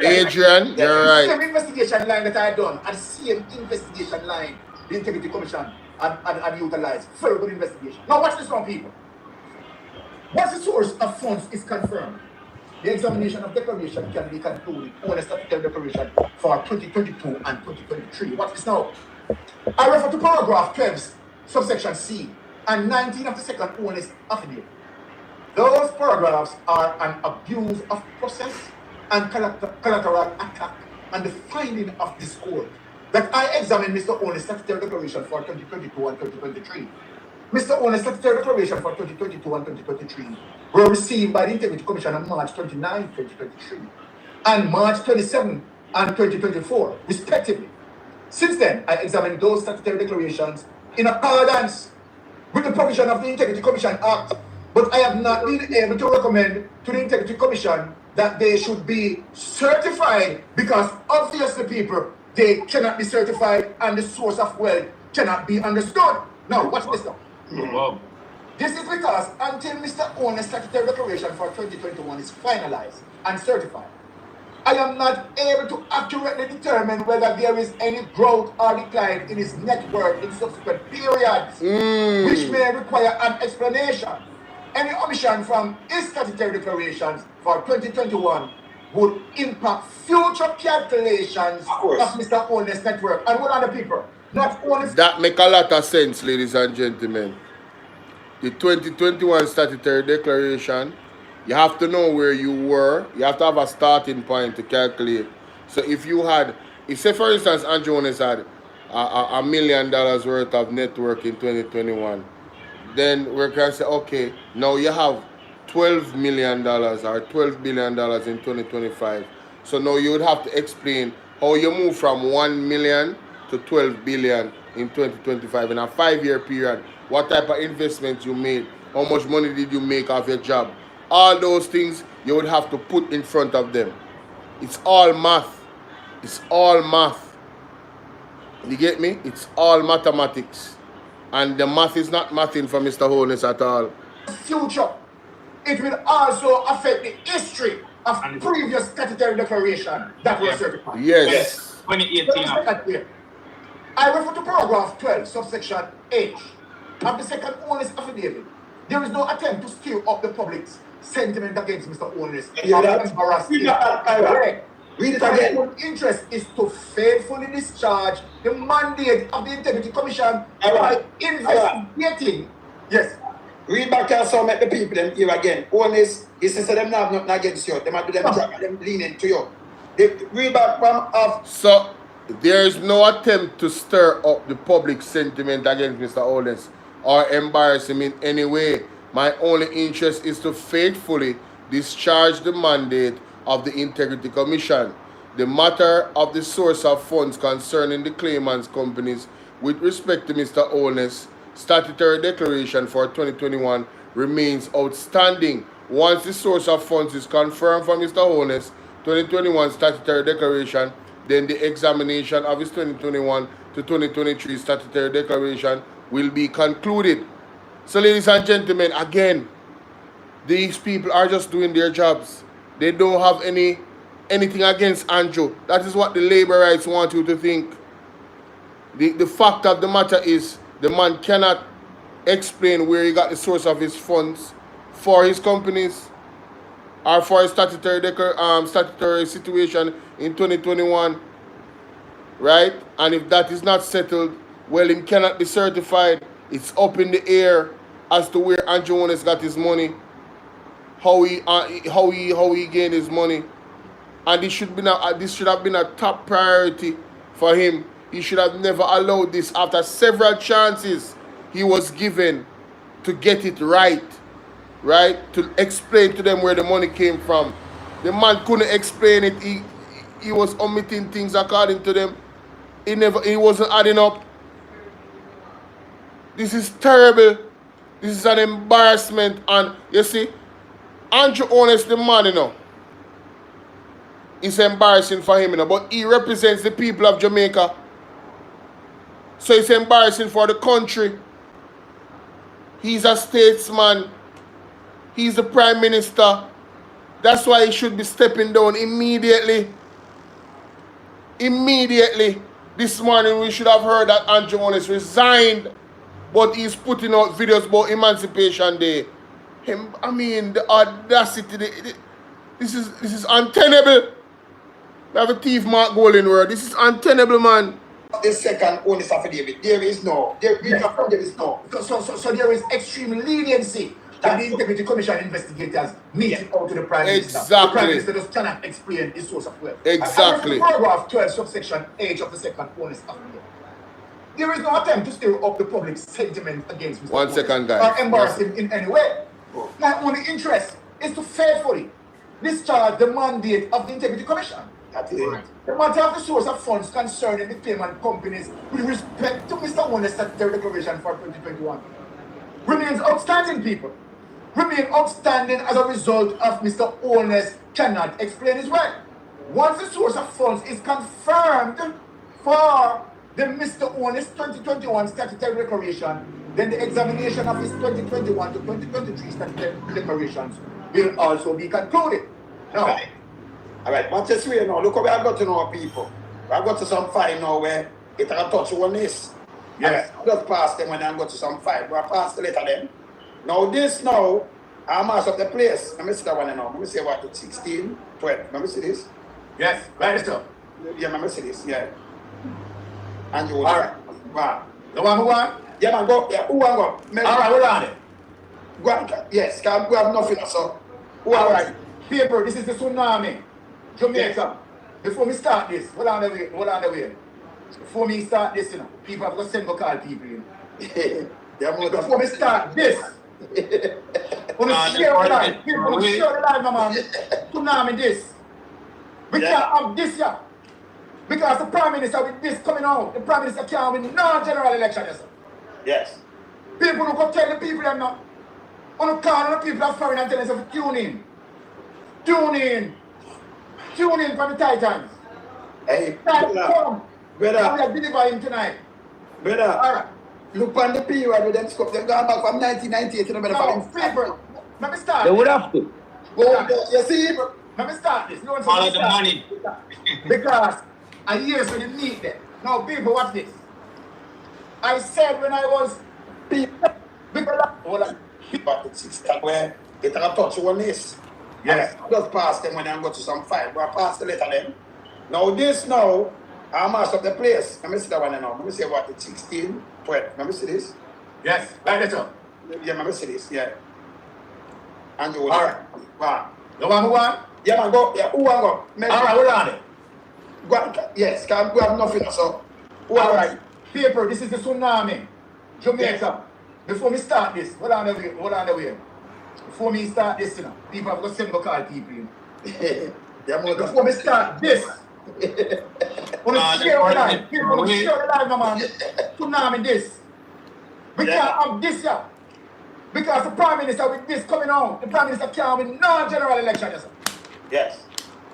Speaker 1: Adrian, you're right.
Speaker 8: The same investigation line that I done and the same investigation line the Integrity Commission and utilized. Very good investigation. Now watch this one, people. Once the source of funds is confirmed, the examination of declaration can be concluded on a statutory declaration for 2022 and 2023. Watch this now. I refer to paragraph 12, subsection C, and 19 of the second Holness affidavit. Those paragraphs are an abuse of process and collateral attack on the finding of this court that I examine Mr. Holness statutory declaration for 2022 and 2023. Mr. Holness statutory declaration for 2022 and 2023 were received by the Integrity Commission on March 29, 2023, and March 27 and 2024, respectively. Since then, I examined those statutory declarations in accordance with the provision of the Integrity Commission Act, but I have not been able to recommend to the Integrity Commission that they should be certified because obviously, people, they cannot be certified and the source of wealth cannot be understood. Now, watch this now. Wow. This is because until Mr. Holness statutory declaration for 2021 is finalized and certified, I am not able to accurately determine whether there is any growth or decline in his net worth in subsequent periods, which may require an explanation. Any omission from his statutory declarations for 2021 would impact future calculations of Mr. Holness' net worth. And what other people? Not only
Speaker 1: that make a lot of sense, ladies and gentlemen. The 2021 statutory declaration, you have to know where you were. You have to have a starting point to calculate. So if you had, if say for instance, Andrew Holness had $1 million worth of net worth in 2021, then we can say, okay, now you have $12 million or $12 billion in 2025. So now you would have to explain how you move from 1 million to 12 billion in 2025 in a 5-year period. What type of investments you made, how much money did you make off your job. All those things you would have to put in front of them. It's all math. It's all math. You get me? It's all mathematics. And the math is not mathing for Mr. Holness at all.
Speaker 8: Future, it will also affect the history of previous statutory declaration that was certified.
Speaker 1: Yes.
Speaker 8: 2018. I refer to paragraph 12, subsection H of the second Holness affidavit. There is no attempt to stir up the public's sentiment against Mr. Holness. Read it again. My interest is to faithfully discharge the mandate of the Integrity Commission by investigating. Yes.
Speaker 14: Read back and so make the people them hear again. Holness, he says them have nothing against you. They might do them job and them leaning to you. They read back from off.
Speaker 1: So there is no attempt to stir up the public sentiment against Mr. Holness or embarrass him in any way. My only interest is to faithfully discharge the mandate of the Integrity Commission. The matter of the source of funds concerning the claimant's companies with respect to Mr. Holness' statutory declaration for 2021 remains outstanding. Once the source of funds is confirmed for Mr. Holness' 2021 statutory declaration, then the examination of his 2021 to 2023 statutory declaration will be concluded. So ladies and gentlemen, again, these people are just doing their jobs. They don't have anything against Andrew. That is what the labor rights want you to think. The fact of the matter is the man cannot explain where he got the source of his funds for his companies or for his statutory situation in 2021, right? And if that is not settled, well, he cannot be certified. It's up in the air as to where Andrew Holness got his money, how he gained his money, and this should have been a top priority for him. He should have never allowed this after several chances he was given to get it right, to explain to them where the money came from. The man couldn't explain it. He was omitting things according to them. He wasn't adding up. This is terrible. This is an embarrassment. And you see, Andrew Holness, the man, it's embarrassing for him, but he represents the people of Jamaica. So it's embarrassing for the country. He's a statesman. He's the prime minister. That's why he should be stepping down immediately. Immediately. This morning we should have heard that Andrew Holness resigned, but he's putting out videos about Emancipation Day. The audacity. This is untenable. We have a thief Mark Golden word. This is untenable, man.
Speaker 14: The second Holness affidavit, there is no. So there is extreme leniency that the Integrity Commission investigators meet out to the Prime Minister.
Speaker 1: Exactly.
Speaker 14: The Prime Minister just cannot explain his source of wealth.
Speaker 1: Exactly.
Speaker 14: Paragraph 12, subsection H of the second Holness affidavit. There is no attempt to stir up the public sentiment against Mr.
Speaker 1: One second, guys.
Speaker 14: Or embarrass him in any way. My only interest is to faithfully discharge the mandate of the Integrity Commission. That's it. Right. The matter of the source of funds concerning the payment companies with respect to Mr. Holness' statutory declaration for 2021 remains outstanding, people. Remain outstanding as a result of Mr. Holness cannot explain his way. Once the source of funds is confirmed for the Mr. Holness 2021 statutory declaration, then the examination of his 2021 to 2023 statutory declarations will also be concluded. Now, all right, but this way now, look how we have got to know our people. We have got to some file now where it has touch on this. Yes. I just pass them when I go to some file. We have passed the letter then. Now this now, I mass up the place. Let me see that one now. Let me see what, 16, 12. Let me see this. Yes, right stuff. Yeah, let me see this, yeah. And you all right. Wow. The one who won? Yeah, man, go. Yeah, who won go? All right, hold on it. Go on, yes, we have nothing, so. All right. People, this is the tsunami. Jamaica. Before we start this, hold on the way. Before me start this, people have to send go call people in. Before we start this, want to share the life. People want to share the life, my man. Tsunami this. We can't have this here. Because the Prime Minister with this coming out, the Prime Minister can't win no general election, yes. People who go tell the people them now. On the call the people are foreign and tell us to tune in. Tune in from the Titans. Hey, come. Brother. We are delivering tonight. Brother. All right. Look on the period with them scope. They've gone back from 1998 to the people. Let me start.
Speaker 12: They would have to.
Speaker 14: You see? Let me start this.
Speaker 12: Follow the money.
Speaker 14: Because I hear so you need them. Now, people, watch this. I said when I was people, but it's where it has touch on this. Yes. I just pass them when I go to some file. But I pass the letter then. Now this now, I mass up the place. Let me see that one now. Let me see what it's 16, 12. Let me see this. Yes, right there. Yeah, let me see this. Yeah. And you all right. Wow. The one who won? Yeah, man, go. Yeah, who won go? All right, hold on it. Go on. Yes, can't go have nothing so. All right. People, this is the tsunami. Jamaica. Yes. Before we start this, hold on the way. Before me start this, people have to send go call people in. Before we start this, want to share the life. People want to share the life, my man. Tsunami this. We can't have this here. Because the Prime Minister with this coming on, the Prime Minister can't win no general election, yes.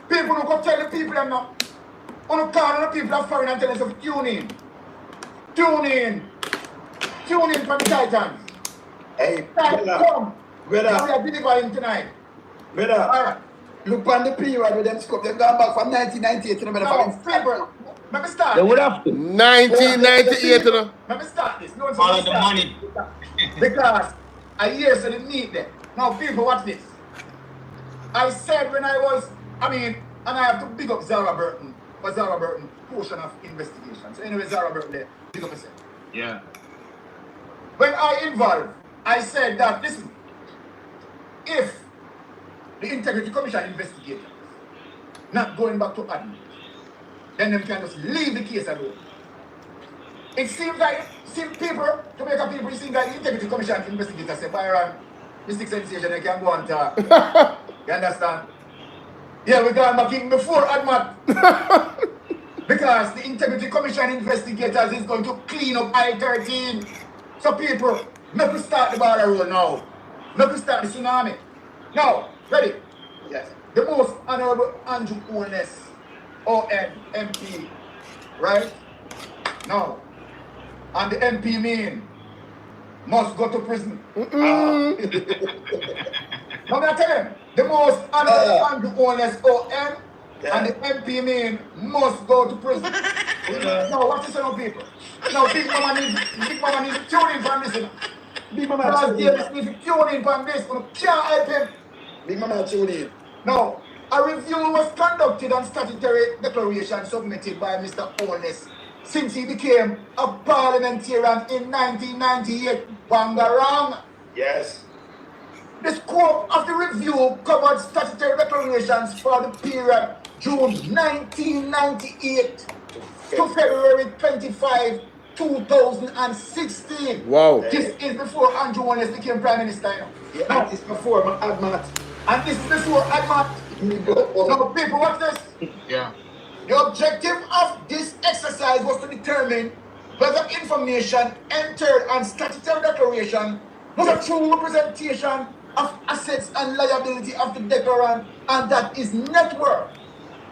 Speaker 14: People who go tell the people them now. On the call the people are foreign and tell us to tune in. Tune in from the Titans. Hey, come. Brother. We are delivering tonight. Brother. All right. Look on the period with them scope. They've gone back from 1998 to the middle of Let me start.
Speaker 12: They would have to.
Speaker 1: 1998, you know.
Speaker 14: Let me start this. No,
Speaker 12: Follow the money.
Speaker 14: Because I hear so they need them. Now, people, watch this. I said when I was, and I have to big up Zara Burton. For Zara Burton, portion of investigation. So anyway, Zara Burton there, big up myself.
Speaker 12: Yeah.
Speaker 14: When I involved, I said that, listen, if the Integrity Commission investigators not going back to admin, then they can just leave the case alone. It seems like, people, Jamaica people, it seems like the Integrity Commission investigators say, Byron, Mystic Sensation, they can go on talk. You understand? Yeah, we're going back in before ADMAT. Because the Integrity Commission investigators is going to clean up I-13. So people, make we start the ball roll now. Make we start the tsunami. Now, ready? Yes. The most honorable Andrew Holness, ON, MP, right? Now, and the MP mean must go to prison. Now, I tell him, the most honorable Andrew Holness, ON, and the MP mean must go to prison. Now, what is on people? Now, Big Mama needs to tune in from this. Big Mama needs to tune in from this. We can't help him. Big Mama tune in. Now, a review was conducted on statutory declaration submitted by Mr. Holness since he became a parliamentarian in 1998. Bangarang. Yes. The scope of the review covered statutory declarations for the period June 1998 to February 25, 2016.
Speaker 1: Wow.
Speaker 14: This is before Andrew Holness became Prime Minister. Yeah, now, this is before ADMAT. And this is before ADMAT. Now, people, watch this.
Speaker 12: Yeah.
Speaker 14: The objective of this exercise was to determine whether information entered on statutory declaration was a true representation of assets and liability of the declarant, and that his net worth,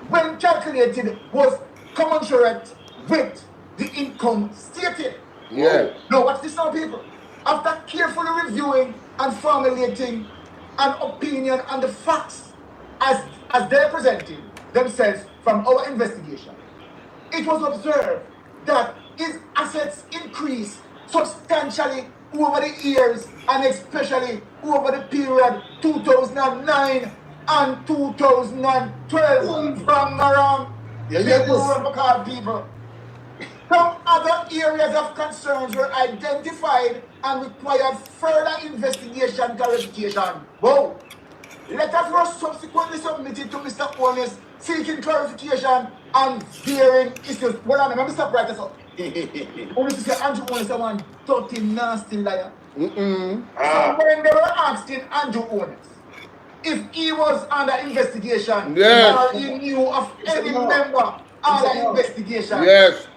Speaker 14: when calculated, was commensurate with the income stated.
Speaker 1: Yeah.
Speaker 14: Now, watch this now, people. After carefully reviewing and formulating an opinion on the facts as they're presented themselves from our investigation, it was observed that his assets increased substantially over the years, and especially over the period 2009 and 2012 from around people. Some other areas of concerns were identified and required further investigation clarification. Whoa! Letters were subsequently submitted to Mr. Holness seeking clarification on varying issues. Well, I remember Mr. Bright, so only to say Andrew Holness is one dirty, nasty liar. So when they were asking Andrew Holness if he was under investigation, or he knew of any member under investigation,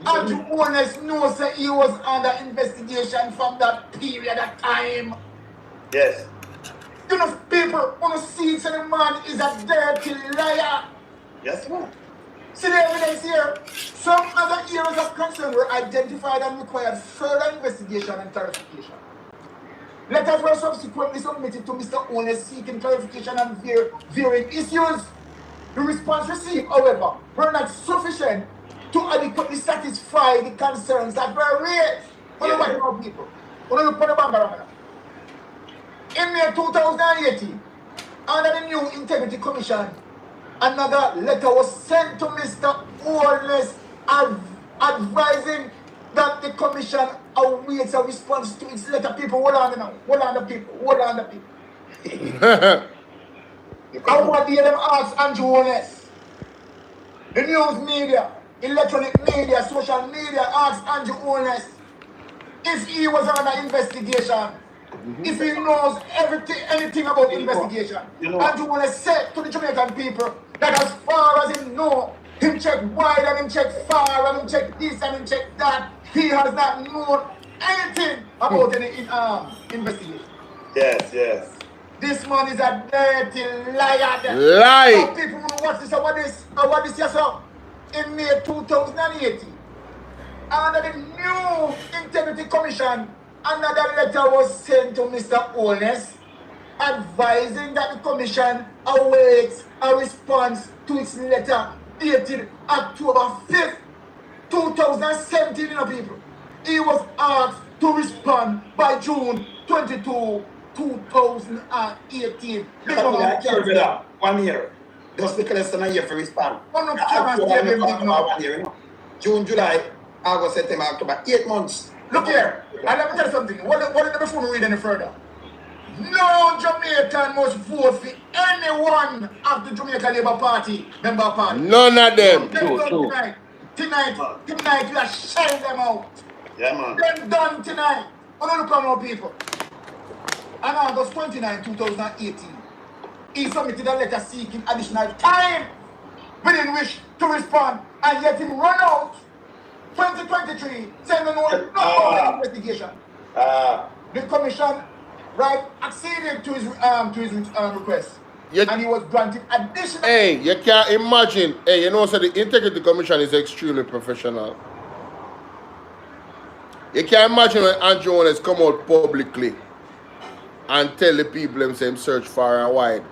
Speaker 14: Andrew Holness knows that he was under investigation from that period of time. Yes. You know, people want to see that the man is a dirty liar. Yes, ma'am. See the evidence here. Some other areas of concern were identified and required further investigation and clarification. Letters were subsequently submitted to Mr. Holness seeking clarification on varying issues. The response received, however, were not sufficient to adequately satisfy the concerns that were raised. What about people? In May 2018, under the new Integrity Commission, another letter was sent to Mr. Holness advising that the Commission awaits a response to its letter. People, hold on now. Hold on the people. I want to hear them ask Andrew Holness. The news media, electronic media, social media asked Andrew Holness if he was under investigation. If he knows anything about investigation. Andrew Holness said to the Jamaican people that as far as he knows, him check wide and him check far and him check this and him check that, he has not known anything about any investigation. Yes. This man is a dirty liar.
Speaker 1: Lie.
Speaker 14: So people who watch this, what this yourself in May 2018, under the new Integrity Commission, another letter was sent to Mr. Holness advising that the Commission awaits a response to its letter dated October 5th, 2017, you know, people. He was asked to respond by June 22, 2018. Big Mama,
Speaker 8: 1 year. Just because less than a year for respond.
Speaker 14: One of Big
Speaker 8: year, you know. June, July, August, September, October, 8 months.
Speaker 14: Look here, and let me tell you something. What before we read any further? No Jamaican must vote for anyone of the Jamaica Labour Party member party.
Speaker 1: None of them.
Speaker 14: Tonight, we are shutting them out.
Speaker 8: Yeah, man.
Speaker 14: Them done tonight. I don't look at more people. On August 29, 2018, he submitted a letter seeking additional time within which to respond, and yet him run out 2023, saying no investigation. The commission acceded to his request. And he was granted additional.
Speaker 1: Hey, you can't imagine. Hey, you know, so the Integrity Commission is extremely professional. You can't imagine when Andrew Holness come out publicly and tell the people himself search far and wide,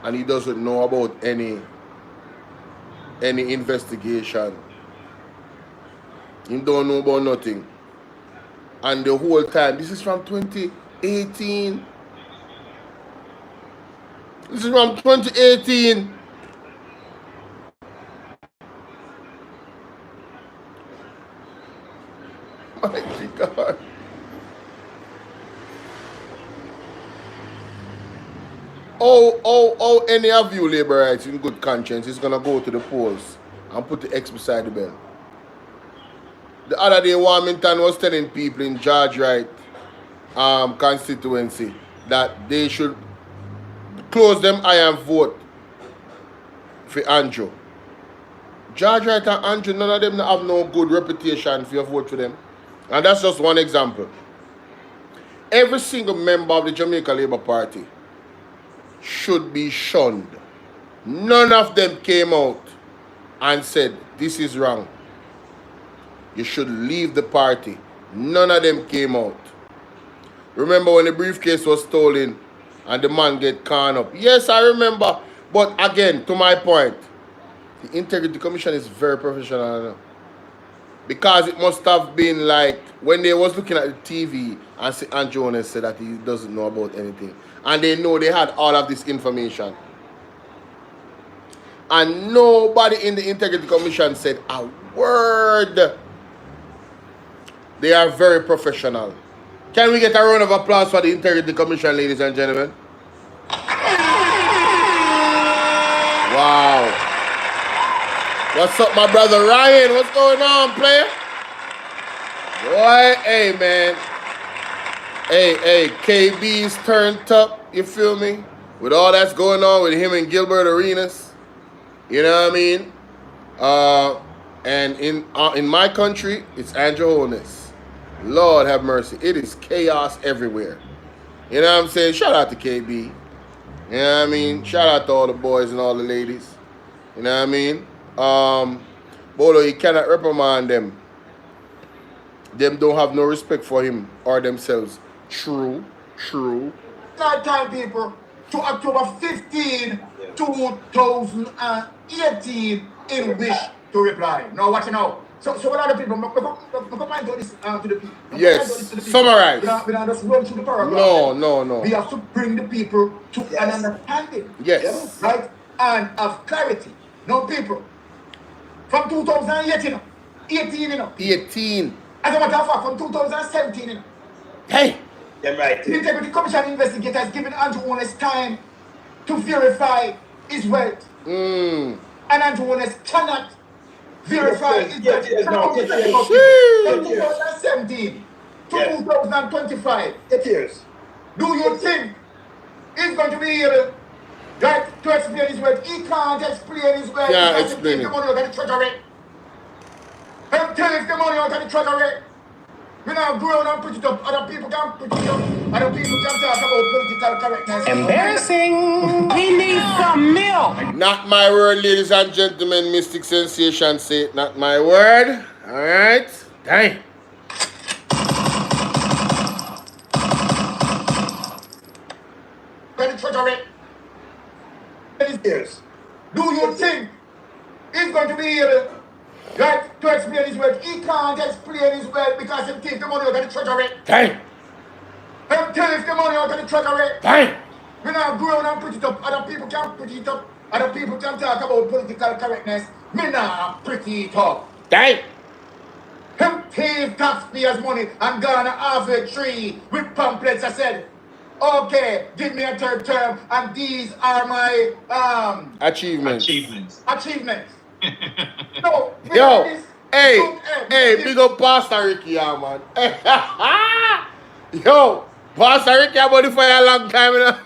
Speaker 1: and he doesn't know about any investigation. He don't know about nothing. And the whole time, this is from 2018. This is from 2018. My God. Oh, any of you labor rights in good conscience is gonna go to the polls and put the X beside the bell. The other day, Warmington was telling people in George Wright constituency that they should close them eye and vote for Andrew. George Wright and Andrew, none of them have no good reputation for your vote for them. And that's just one example. Every single member of the Jamaica Labour Party should be shunned. None of them came out and said, this is wrong. You should leave the party. None of them came out. Remember when the briefcase was stolen and the man get caught up? Yes, I remember. But again, to my point, the Integrity Commission is very professional. Because it must have been like when they was looking at the TV and Andrew Holness said that he doesn't know about anything. And they know they had all of this information. And nobody in the Integrity Commission said a word. They are very professional. Can we get a round of applause for the Integrity Commission, ladies and gentlemen? Wow. What's up, my brother Ryan? What's going on, player? Boy, hey, man. Hey, KB's turned up, you feel me? With all that's going on with him and Gilbert Arenas. You know what I mean? And in my country, it's Andrew Holness. Lord have mercy. It is chaos everywhere. You know what I'm saying? Shout out to KB. You know what I mean? Shout out to all the boys and all the ladies. You know what I mean? Bolo, you cannot reprimand them. Them don't have no respect for him or themselves. True.
Speaker 14: That time, people, to October 15, 2018, in wish to reply. Now, watch it now. So what are the people? We can do this to the people.
Speaker 1: Yes, summarize.
Speaker 14: We don't just run through the paragraph.
Speaker 1: No.
Speaker 14: We have to bring the people to an understanding.
Speaker 1: Yes.
Speaker 14: Right? And of clarity. Now, people, from 2018, 18. As a matter of fact, from 2017,
Speaker 1: Hey.
Speaker 8: You're right.
Speaker 14: The Integrity Commission investigator has given Andrew Holness time to verify his wealth. And Andrew Holness cannot verify his wealth. From 2017 to 2025.
Speaker 8: 8 years.
Speaker 14: Do you think he's going to be able to explain his wealth? He can't explain his wealth.
Speaker 1: Yeah,
Speaker 14: He
Speaker 1: explain
Speaker 14: the
Speaker 1: it.
Speaker 14: money out of the treasury. He'll take the money out of the treasury. We now grow and put it up. Other people can put it up. Other people can talk about political correctness.
Speaker 10: Embarrassing. We need some milk.
Speaker 1: Not my word, ladies and gentlemen. Mystic Sensation say it. Not my word. All right. Dang.
Speaker 14: The treasury. Do you think he's going to be able Right? To explain his wealth. He can't explain his wealth because he take the money out of the treasury.
Speaker 1: Dang.
Speaker 14: He take the money out of the treasury.
Speaker 1: Dang.
Speaker 14: We now grow and put it up. Other people can put it up. Other people can talk about political correctness. Me now put it up.
Speaker 1: Dang.
Speaker 14: Him thief taxpayers' money and gone half a tree with pamphlets. I said, okay, give me a third term, and these are my
Speaker 1: Achievements.
Speaker 14: No,
Speaker 1: Yo,
Speaker 14: this,
Speaker 1: hey, big up Pastor Ricky, yeah, man. Yo, Pastor Ricky, I've been for a long time, you know.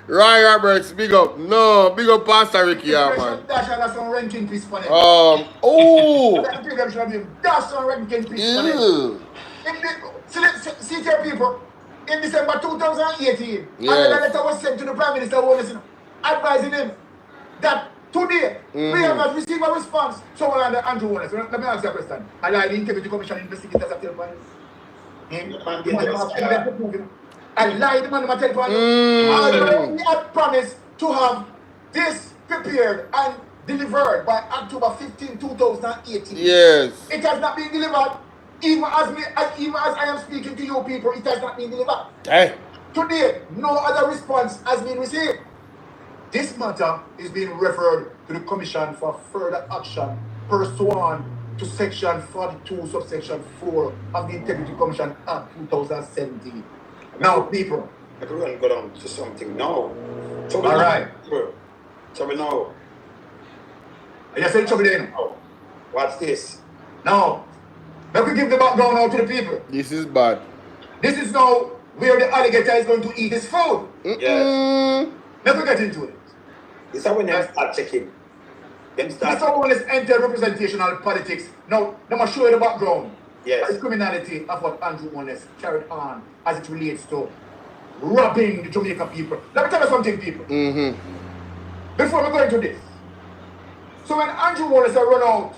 Speaker 1: Roy Roberts, big up. No, big up Pastor Ricky, yeah, man.
Speaker 14: That's some ranking piece for them.
Speaker 1: Oh.
Speaker 14: That's some ranking piece for them. See, tell people, in December 2018,
Speaker 1: Yes.
Speaker 14: another letter was sent to the Prime Minister Holness, advising him that today we have not received a response. Someone under Andrew Holness. Let me ask you a question. I like the Integrity Commission investigators at telephone. I lied the man on my telephone. I had promised to have this prepared and delivered by October 15, 2018.
Speaker 1: Yes.
Speaker 14: It has not been delivered. Even as I am speaking to you people, it has not been delivered.
Speaker 1: Hey.
Speaker 14: Today, no other response has been received. This matter is being referred to the Commission for further action pursuant to Section 42, subsection 4 of the Integrity Commission Act 2017. Now, people,
Speaker 8: I could really go down to something now.
Speaker 14: All right.
Speaker 8: So we know.
Speaker 14: I just said trouble there.
Speaker 8: What's this?
Speaker 14: Now, let me give the background now to the people.
Speaker 1: This is bad.
Speaker 14: This is now where the alligator is going to eat his food.
Speaker 8: Yes.
Speaker 14: Let me get into it.
Speaker 8: This is when they start checking.
Speaker 14: Mr. Holness entered representational politics. Now, let me show you the background.
Speaker 8: Yes.
Speaker 14: The criminality of what Andrew Holness carried on as it relates to robbing the Jamaican people. Let me tell you something, people. Before we go into this. So when Andrew Holness run out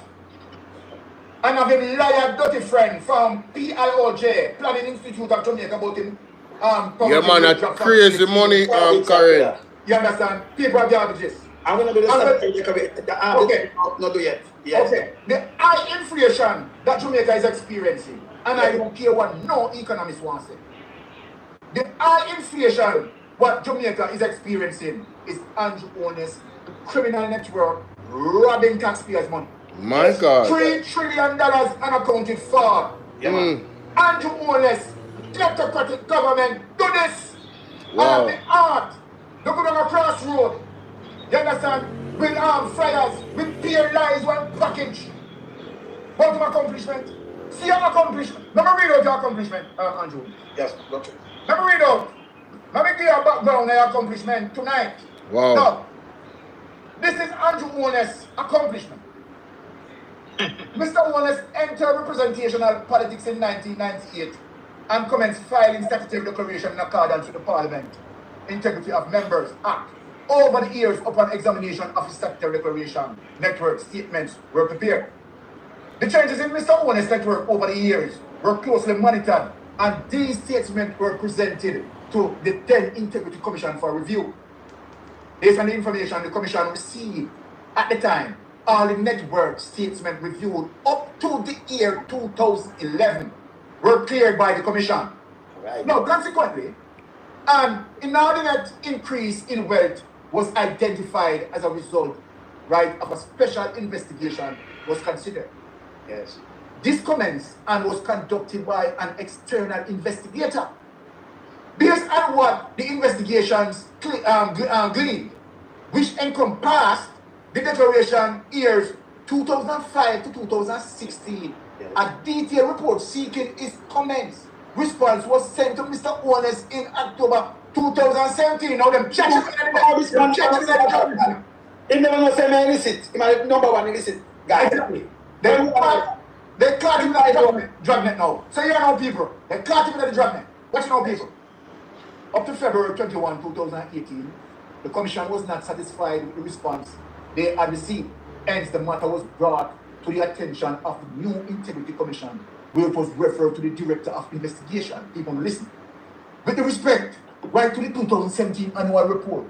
Speaker 14: and have a liar dirty friend from PIOJ, Planning Institute of Jamaica, about him
Speaker 1: yeah, man, that crazy money carrying.
Speaker 14: You understand? People are garbages.
Speaker 8: I'm going to do this.
Speaker 14: Okay.
Speaker 8: Not do yet. Yes.
Speaker 14: Okay. The high inflation that Jamaica is experiencing, and I don't care what no economist wants to say. The high inflation what Jamaica is experiencing is Andrew Holness, the criminal network, robbing taxpayers' money.
Speaker 1: My God.
Speaker 14: $3 trillion unaccounted for.
Speaker 8: Yeah, man.
Speaker 14: Andrew Holness, kleptocratic government, do this.
Speaker 1: Wow.
Speaker 14: And the art. Look on a crossroad. You understand? With flyers, with peer lies, one package. What an accomplishment? See your accomplishment. Let me read out your accomplishment, Andrew.
Speaker 8: Yes, doctor.
Speaker 14: Let me read out. Let me give you a background of your accomplishment tonight.
Speaker 1: Wow.
Speaker 14: Now, this is Andrew Holness' accomplishment. Mr. Holness entered representational politics in 1998 and commenced filing statutory declaration in accordance with the Parliament Integrity of Members Act. Over the years, upon examination of his statutory declaration, network statements were prepared. The changes in Mr. Holness' network over the years were closely monitored, and these statements were presented to the then Integrity Commission for review. Based on the information the Commission received at the time, all the network statements reviewed up to the year 2011 were cleared by the Commission.
Speaker 8: Right.
Speaker 14: Now, consequently, an inordinate increase in wealth was identified as a result, right, of a special investigation was considered.
Speaker 8: Yes.
Speaker 14: This commenced and was conducted by an external investigator. Based on what the investigations gleaned, which encompassed the declaration years 2005 to 2016,
Speaker 8: yes.
Speaker 14: A detailed report seeking his comments. Response was sent to Mr. Holness in October 2017. Now them check it.
Speaker 8: He never know say man illicit. He might number one illicit guy.
Speaker 14: Exactly. They caught him in the dragnet now. So you know people. They caught him in the dragnet. What you know people? Up to February 21, 2018, the Commission was not satisfied with the response they had received. Hence, the matter was brought to the attention of the new Integrity Commission, where it was referred to the Director of Investigation. People listen. With respect, right to the 2017 annual report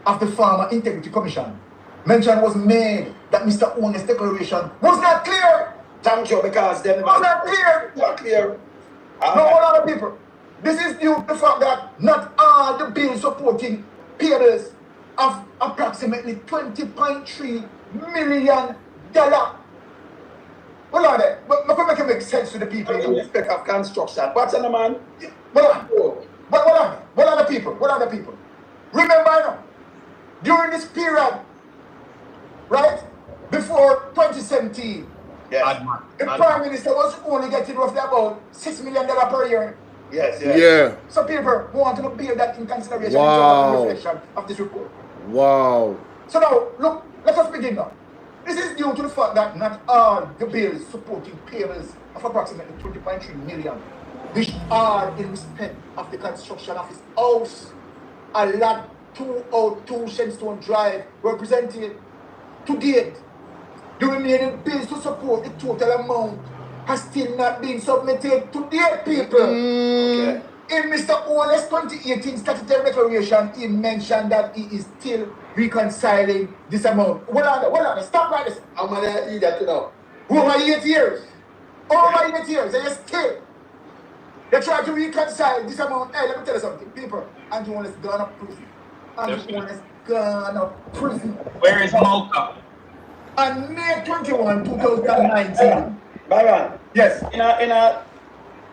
Speaker 14: of the former Integrity Commission, mention was made that Mr. Holness' declaration was not clear.
Speaker 8: Thank you, because them
Speaker 14: Was not clear.
Speaker 8: Not clear.
Speaker 14: No, all other people. This is due to the fact that not all the bills supporting payrolls of approximately $20.3 million. Hold on there. But make it make sense to the people.
Speaker 8: In respect of construction. What's on the man?
Speaker 14: Hold on. But what are the people? What are the people? Remember now, during this period, right, before 2017,
Speaker 8: yes,
Speaker 14: the Prime Minister was only getting roughly about $6 million per year.
Speaker 8: Yes.
Speaker 1: Yeah.
Speaker 14: So people want to bear that in consideration
Speaker 1: Wow.
Speaker 14: in the reflection of this report.
Speaker 1: Wow.
Speaker 14: So now, look, let us begin now. This is due to the fact that not all the bills supporting payrolls of approximately 20.3 million, which are in respect of the construction of his house, a lot 202 Shenstone Drive, were presented to date. The remaining bills to support the total amount has still not been submitted to date, people.
Speaker 8: Okay.
Speaker 14: In Mr. Holness' 2018 statutory declaration, he mentioned that he is still reconciling this amount. Hold on, stop right this.
Speaker 8: How many I that to know?
Speaker 14: Over 8 years. Over 8 years, and still. They try to reconcile this amount. Hey, let me tell you something, people. Andrew Holness gone up prison. Andrew Holness gone up prison.
Speaker 12: Where is Mocha?
Speaker 14: On May 21, 2019.
Speaker 8: Byron.
Speaker 14: Yes.
Speaker 8: In a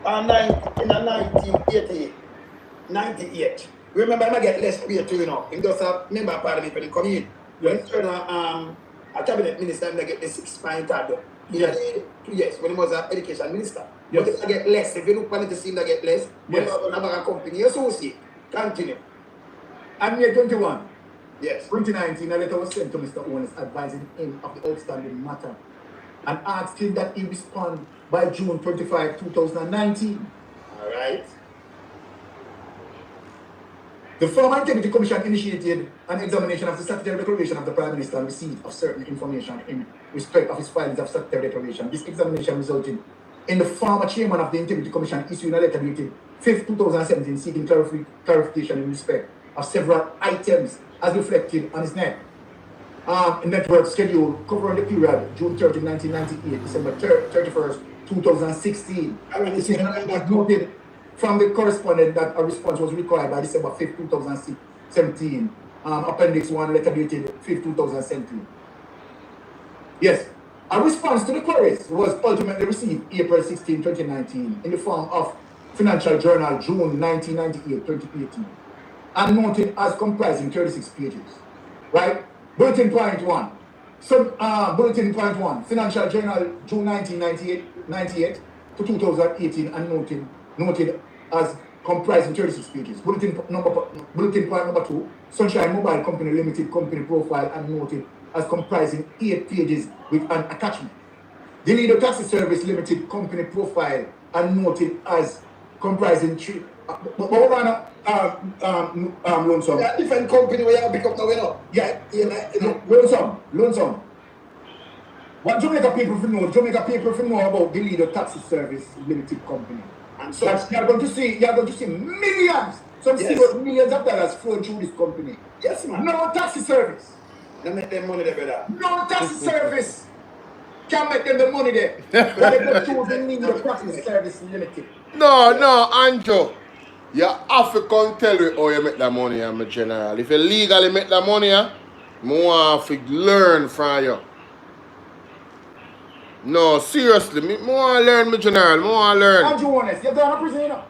Speaker 8: 1998. Remember, I get less pay too, you know. He just a member of parliament when he come in. When he turn a cabinet minister, I get the 6 point card.
Speaker 14: Yes.
Speaker 8: 2 years when he was an education minister.
Speaker 14: Yes.
Speaker 8: But if I get less, if you look at the scene, I get less.
Speaker 14: Yes.
Speaker 8: When I'm a company associate, continue.
Speaker 14: On May 21.
Speaker 8: Yes.
Speaker 14: 2019, a letter was sent to Mr. Holness advising him of the outstanding matter and asked him that he respond by June 25, 2019.
Speaker 8: All right.
Speaker 14: The former Integrity Commission initiated an examination of the statutory declaration of the Prime Minister and receipt of certain information in respect of his filings of statutory declaration. This examination resulted in the former chairman of the Integrity Commission issuing a letter dated 5th, 2017 seeking clarification in respect of several items as reflected on his net network schedule covering the period June 30, 1998, December 31st, 2016. This is noted from the correspondent that a response was required by December 5th, 2017, Appendix 1, letter dated 5th, 2017. Yes, a response to the queries was ultimately received April 16, 2019, in the form of Financial Journal, June 1998, 2018, and noted as comprising 36 pages. Right? Bulletin point 1. So, bulletin point 1, Financial Journal, June 1998 to 2018, and noted as comprising 36 pages. Bulletin point number 2, Sunshine Mobile Company Limited company profile, and noted as comprising 8 pages with an attachment. The Leader Taxi Service Limited company profile, and noted as comprising 3. Hold on, loan sum.
Speaker 8: Yeah, different company where you pick up now, you know.
Speaker 14: Yeah, loan sum. What Jamaica people know about the Leader Taxi Service Limited company. And so you're going to see millions, millions of dollars flowing through this company.
Speaker 8: Yes, man.
Speaker 14: No taxi service.
Speaker 8: They make them money there, brother.
Speaker 14: No taxi service can make them the money there. But they go through the Leader Taxi Service Limited.
Speaker 1: No, Andrew. You have to come tell me how you make that money, my general. If you legally make that money, I want to learn from you. No, seriously, I want to learn, my general. I want to learn.
Speaker 14: Andrew Holness, you're going to prison, you know?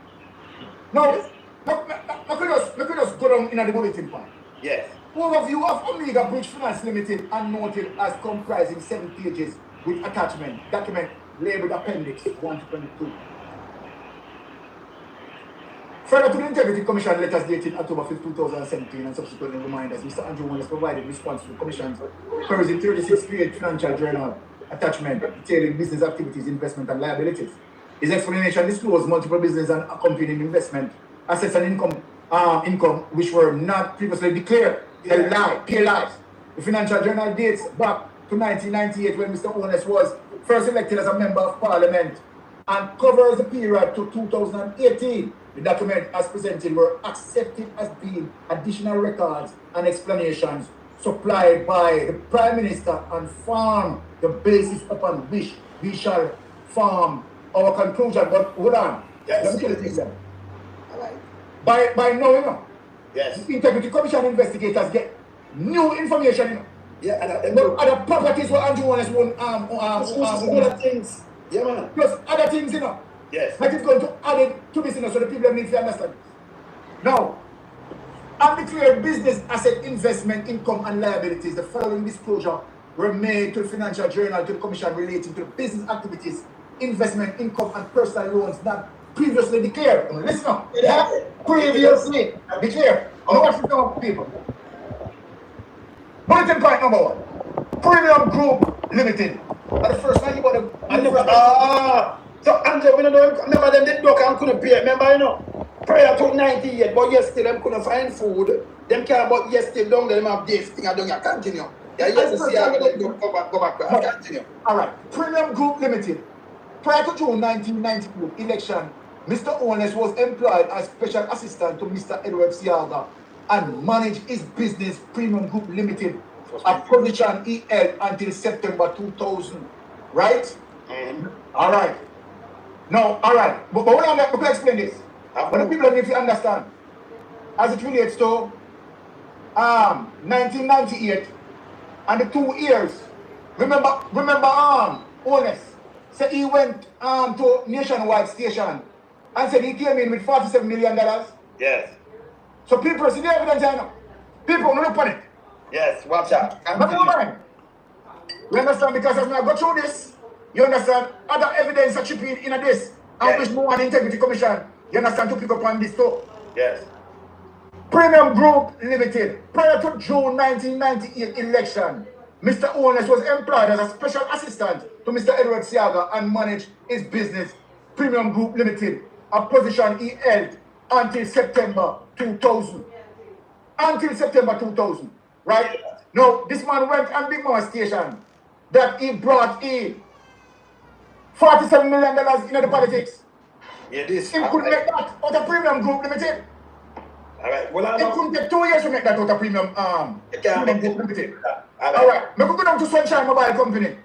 Speaker 14: No, I could just go down in the bulletin point.
Speaker 8: Yes.
Speaker 14: Overview of Omega Bridge Finance Limited and noted as comprising 7 pages with attachment, document labeled Appendix 122. Further to the Integrity Commission letters dated October 5, 2017 and subsequent reminders, Mr. Andrew Holness provided response to the Commission's queries in 36-page Financial Journal attachment detailing business activities, investment and liabilities. His explanation disclosed multiple business and accompanying investment assets and income which were not previously declared. Pay lies. The Financial Journal dates back to 1998 when Mr. Holness was first elected as a member of Parliament and covers the period to 2018. The document as presented were accepted as being additional records and explanations supplied by the Prime Minister and form the basis upon which we shall form our conclusion. But hold on.
Speaker 8: Yes.
Speaker 14: Let me tell you this then.
Speaker 8: All right.
Speaker 14: By now, you know,
Speaker 8: Yes.
Speaker 14: the Integrity Commission investigators get new information, you know.
Speaker 8: Yeah, and
Speaker 14: other properties were Andrew Holness won
Speaker 8: other things. Yeah, man.
Speaker 14: plus other things, you know.
Speaker 8: Yes.
Speaker 14: That is going to add it to this, you know, so the people need to understand. Now, undeclared business asset investment income and liabilities. The following disclosure were made to the Financial Journal to the Commission relating to the business activities, investment income and personal loans not previously declared. Listen up. Yeah. Previously declared. Now watch this now, people. Bulletin point number 1. Premium Group Limited. At the first time you got the
Speaker 8: so Andrew, we don't know, remember them did dock and couldn't pay. Remember, you know, prior to 98, but yes, still them couldn't find food. Them care about yes, still down there, them have this thing, I don't continue. Yeah, yes, see how they go back, continue.
Speaker 14: Alright, Premium Group Limited. Prior to June 1992 election, Mr. Holness was employed as special assistant to Mr. Edward Siaga and managed his business Premium Group Limited, a position he held until September 2000. Right? Alright. Now, alright. But hold on, let me explain this. But the people need to understand. As it relates to 1998 and the 2 years. Remember Holness said he went to Nationwide Station and said he came in with $47 million.
Speaker 8: Yes.
Speaker 14: So people see the evidence, I know. People look on it.
Speaker 8: Yes, watch out.
Speaker 14: You understand? Because as I go through this, you understand other evidence that should be in this. And which more an Integrity Commission, you understand, to pick up on this too.
Speaker 8: Yes.
Speaker 14: Premium Group Limited. Prior to June 1998 election, Mr. Holness was employed as a special assistant to Mr. Edward Siaga and managed his business, Premium Group Limited, a position he held until September 2000. Until September 2000, right? Now, this man went on Big Mama Station that he brought in $47 million into the politics.
Speaker 8: Yeah, this.
Speaker 14: He couldn't make that out of Premium Group Limited.
Speaker 8: Alright, well,
Speaker 14: it couldn't take 2 years to make that out of Premium Group Limited. Alright, we could go down to Sunshine Mobile Company.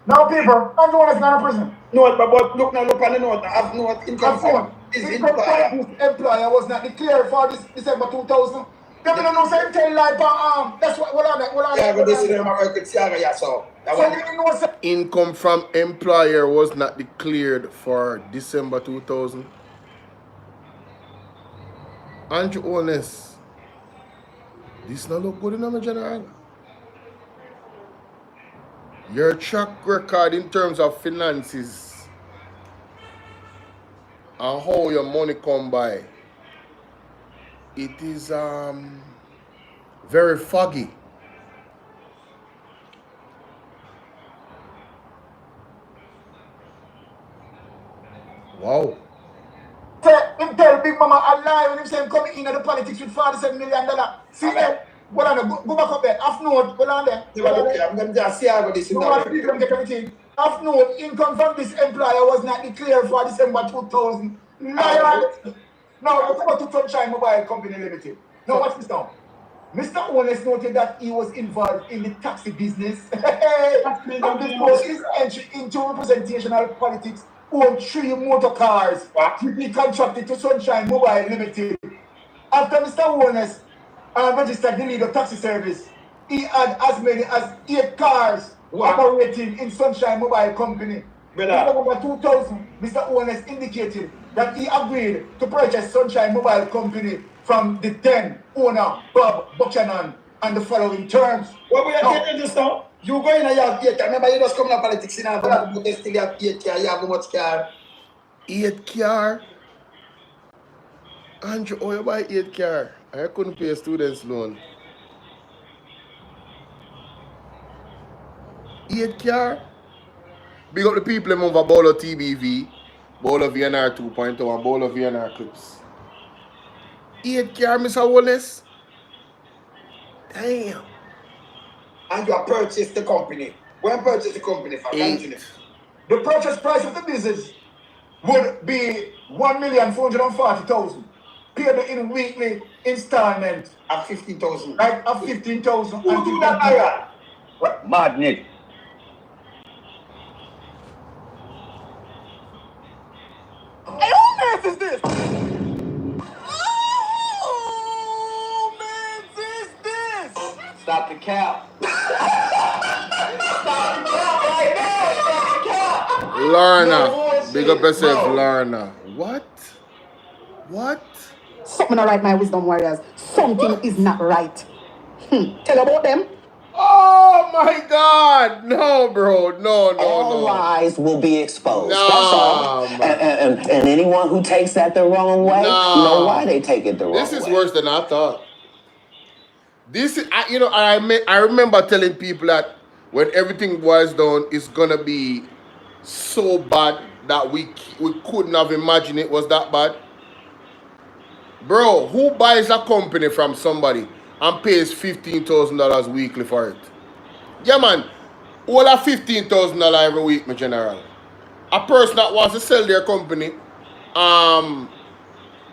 Speaker 14: Now, people, Andrew Holness not in prison.
Speaker 8: No, but look now, look on the note. I have no income.
Speaker 14: His employer was not declared for this December 2000. They don't know say tell lie, that's what
Speaker 8: yeah, but this is them American Siaga, yeah, so.
Speaker 1: Income from employer was not declared for December 2000. Andrew Holness, this not look good in my general. Your track record in terms of finances and how your money come by, it is very foggy. Wow.
Speaker 14: Him tell Big Mama a lie when him say him coming in the politics with $47 million. See them? Go on there, go back up there. Half note, go on there.
Speaker 8: I'm going to just see how this is.
Speaker 14: Half note, income from this employer was not declared for December 2000. Liar. Now, let's go to Sunshine Mobile Company Limited. Now, watch this now. Mr. Holness noted that he was involved in the taxi business. And before his entry into representational politics, owned 3 motor cars to be contracted to Sunshine Mobile Limited. After Mr. Holness registered the lead of taxi service, he had as many as 8 cars operating in Sunshine Mobile Company. In November 2000, Mr. Holness indicated that he agreed to purchase Sunshine Mobile Company from the then owner, Bob Buchanan, on the following terms.
Speaker 8: Well, we are getting this now. You go in and you have 8 car. Remember, you just come in politics in but they still have 8 car. You have how much car?
Speaker 1: 8 car? Andrew, oh, you buy 8 car. I couldn't pay a student's loan. 8 car? Big up the people who move a Bolo TBV, Bolo VNR 2.0 and Bolo VNR clips. 8 car, Mr. Holness? Damn.
Speaker 8: And you have purchased the company. When purchased the company for?
Speaker 1: 8.
Speaker 14: The purchase price of the business would be $1,440,000. pay them in weekly installment
Speaker 8: At 15,000.
Speaker 14: right? Of 15,000.
Speaker 8: Who do that, Aaron?
Speaker 14: What?
Speaker 12: Madness.
Speaker 14: Hey, who mess is this?
Speaker 12: Stop the cap.
Speaker 1: Lorna. Big up yourself, Lorna. What? What?
Speaker 10: Something not right, my wisdom warriors. Something is not right. Tell about them.
Speaker 1: Oh my God! No, bro. No.
Speaker 13: All lies will be exposed.
Speaker 1: Nah,
Speaker 13: That's all. And anyone who takes that the wrong way, know why they take it the wrong way.
Speaker 1: This is worse than I thought. This is, I remember telling people that when everything was done, it's gonna be so bad that we couldn't have imagined it was that bad. Bro, who buys a company from somebody and pays $15,000 weekly for it? Yeah, man. All of $15,000 every week, my general. A person that wants to sell their company,